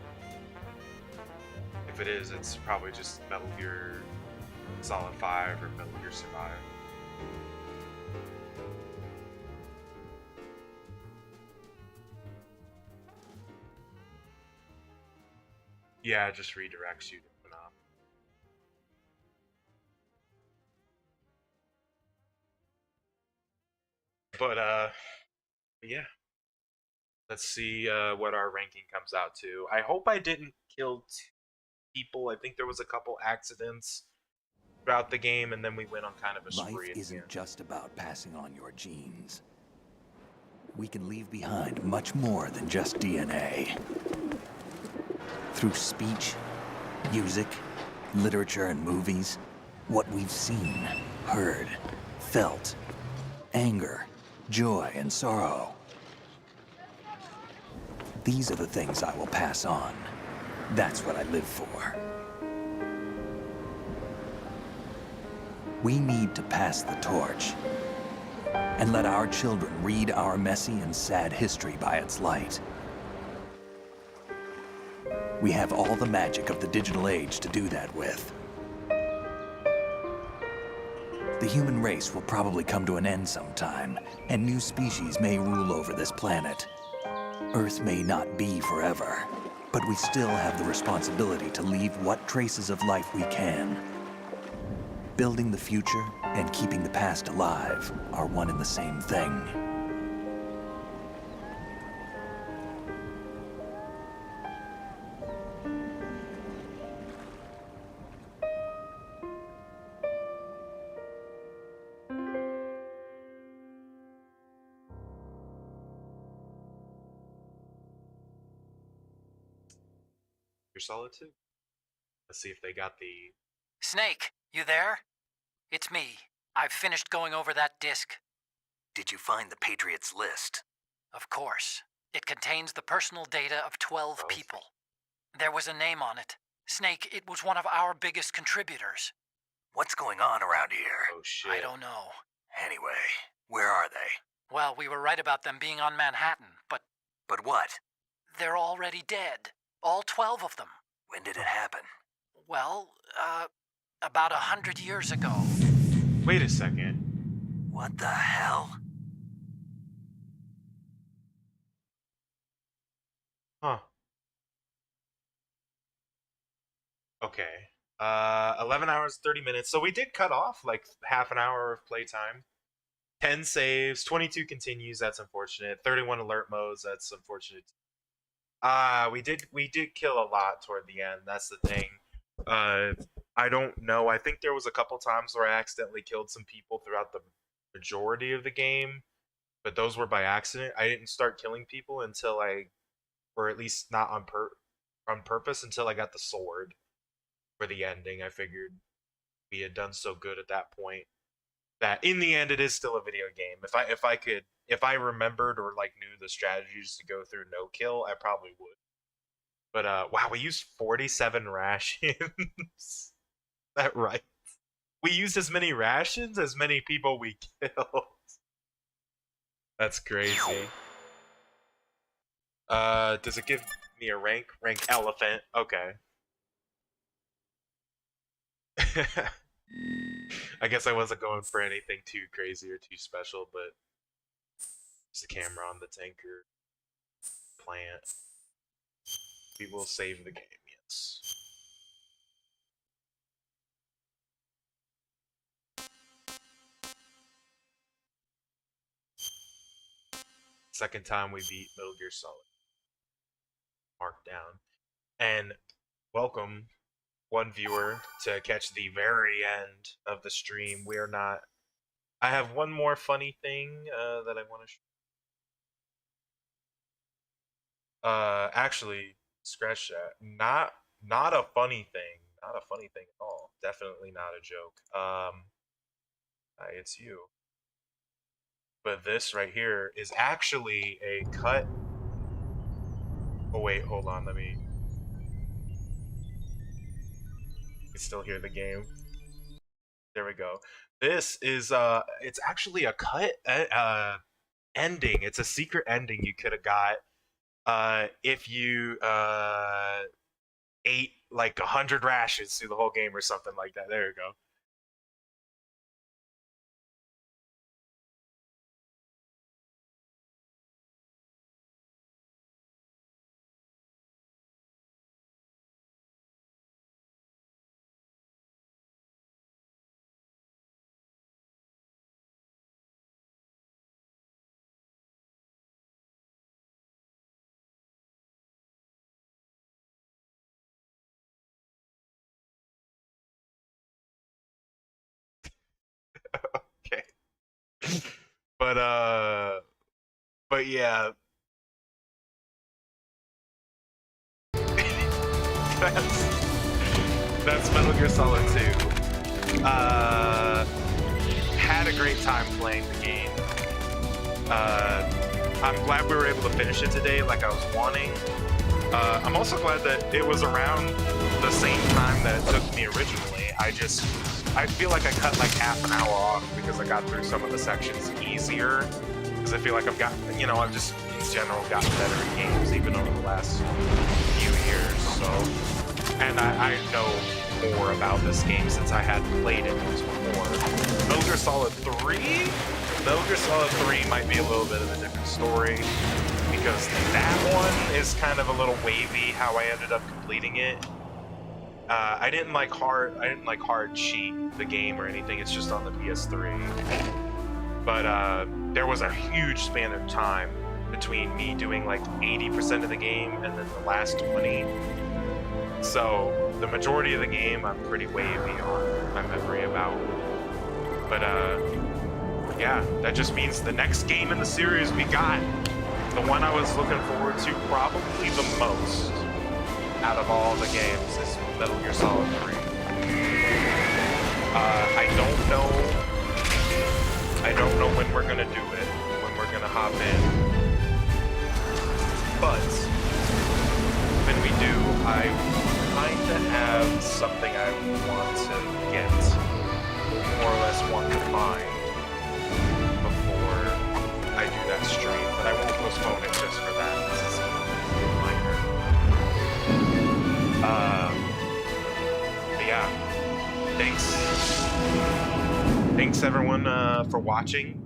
If it is, it's probably just Metal Gear Solid 5 or Metal Gear Survive. Yeah, it just redirects you to Konami. But yeah, Let's see what our ranking comes out to. I hope I didn't kill 2 people. I think there was a couple accidents throughout the game, and then we went on kind of a spree. Life isn't just about passing on your genes. We can leave behind much more than just DNA. Through speech, music, literature, and movies, what we've seen, heard, felt, anger, joy, and sorrow. These are the things I will pass on. That's what I live for. We need to pass the torch and let our children read our messy and sad history by its light. We have all the magic of the digital age to do that with. The human race will probably come to an end sometime, and new species may rule over this planet. Earth may not be forever, but we still have the responsibility to leave what traces of life we can. Building the future and keeping the past alive are one and the same thing. You're solid too. Let's see if they got the... Snake, you there? It's me. I've finished going over that disk. Did you find the Patriots list? Of course. It contains the personal data of 12 people. There was a name on it. Snake, it was one of our biggest contributors. What's going on around here? Oh, shit. I don't know. Anyway, where are they? Well, we were right about them being on Manhattan, but... But what? They're already dead. All 12 of them. When did it happen? Well, about 100 years ago. Wait a second. What the hell? Huh. Okay. 11 hours, 30 minutes. So we did cut off like half an hour of playtime. 10 saves, 22 continues, that's unfortunate. 31 alert modes, that's unfortunate. We did kill a lot toward the end, that's the thing. I don't know. I think there was a couple times where I accidentally killed some people throughout the majority of the game, but those were by accident. I didn't start killing people until or at least not on purpose, until I got the sword for the ending. I figured we had done so good at that point that in the end it is still a video game. If I remembered or like knew the strategies to go through no kill, I probably would. But wow, we used 47 rations. Is that right? We used as many rations as many people we killed. That's crazy. Does it give me a rank? Rank elephant. Okay. I guess I wasn't going for anything too crazy or too special, but there's a camera on the tanker plant. We will save the game, yes. Second time we beat Metal Gear Solid. Marked down. And welcome, one viewer, to catch the very end of the stream. We're not... I have one more funny thing that I want to actually, scratch that. Not a funny thing. Not a funny thing at all. Definitely not a joke. Hi, it's you. But this right here is actually a cut. Oh wait, hold on, let me... You can still hear the game. There we go. This is it's actually a cut ending. It's a secret ending you could have got if you ate like 100 rations through the whole game or something like that. There you go. But yeah. That's Metal Gear Solid 2. Had a great time playing the game. I'm glad we were able to finish it today like I was wanting. I'm also glad that it was around the same time that it took me originally. I feel like I cut like half an hour off because I got through some of the sections easier. Because I feel like I've gotten, I've just in general gotten better at games even over the last few years. So, and I know more about this game since I hadn't played it before. Metal Gear Solid 3? Metal Gear Solid 3 might be a little bit of a different story because that one is kind of a little wavy how I ended up completing it. I didn't like hard cheat the game or anything. It's just on the PS3. But there was a huge span of time between me doing like 80% of the game and then the last 20. So the majority of the game I'm pretty wavy on my memory about. But yeah, that just means the next game in the series we got, the one I was looking forward to probably the most out of all the games, is Metal Gear Solid 3. I don't know when we're gonna do it, when we're gonna hop in. But when we do, I kind of have something I want to get, more or less want to find before I do that stream. But I won't postpone it just for that. This is minor. But yeah, thanks everyone for watching.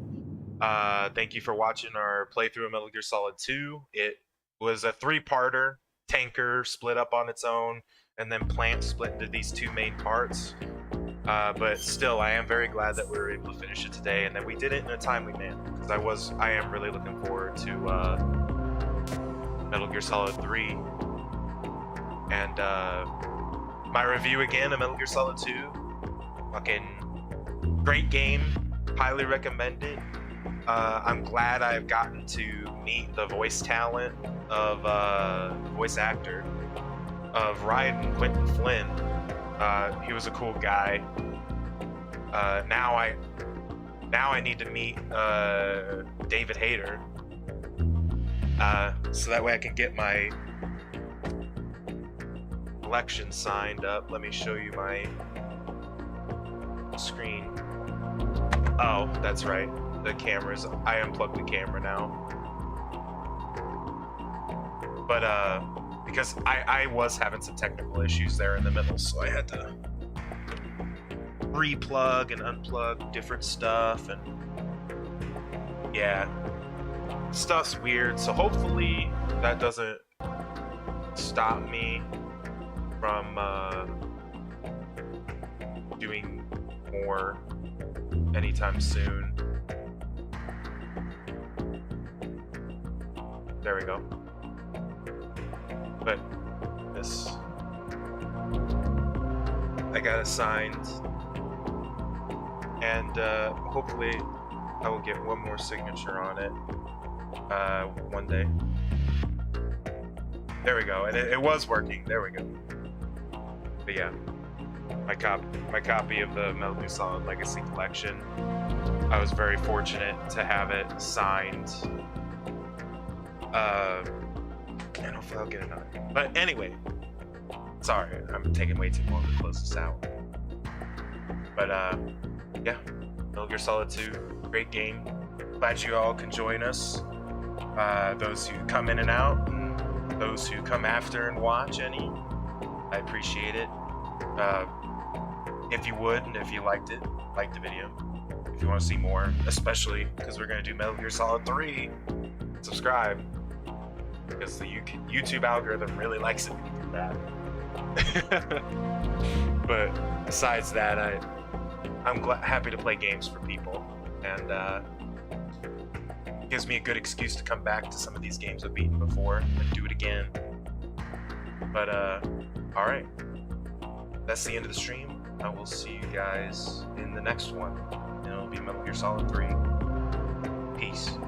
Thank you for watching our playthrough of Metal Gear Solid 2. It was a 3-parter. Tanker split up on its own, and then Plant split into these 2 main parts. But still, I am very glad that we were able to finish it today, and that we did it in a timely manner. Because I am really looking forward to Metal Gear Solid 3. And my review again of Metal Gear Solid 2. Fucking great game. Highly recommend it. I'm glad I've gotten to meet the voice talent of voice actor of Raiden, Quentin Flynn. He was a cool guy. Now I need to meet David Hayter, so that way I can get my collection signed up. Let me show you my screen. Oh, that's right. The cameras. I unplugged the camera now. But because I was having some technical issues there in the middle, so I had to replug and unplug different stuff, and yeah, stuff's weird. So hopefully that doesn't stop me from doing more anytime soon. There we go. But this, I got it signed, and hopefully I will get one more signature on it one day. There we go, and it was working. There we go. But yeah, my copy of the Metal Gear Solid Legacy Collection. I was very fortunate to have it signed. And hopefully I'll get another. But anyway, sorry, I'm taking way too long to close this out. But yeah, Metal Gear Solid 2, great game. Glad you all can join us. Those who come in and out, and those who come after and watch any, I appreciate it. If you would, and if you liked it, like the video. If you want to see more, especially because we're going to do Metal Gear Solid 3, subscribe. Because the YouTube algorithm really likes it when you do that. But besides that, I'm happy to play games for people, and it gives me a good excuse to come back to some of these games I've beaten before and do it again. But alright, that's the end of the stream. I will see you guys in the next one, and it'll be Metal Gear Solid 3. Peace.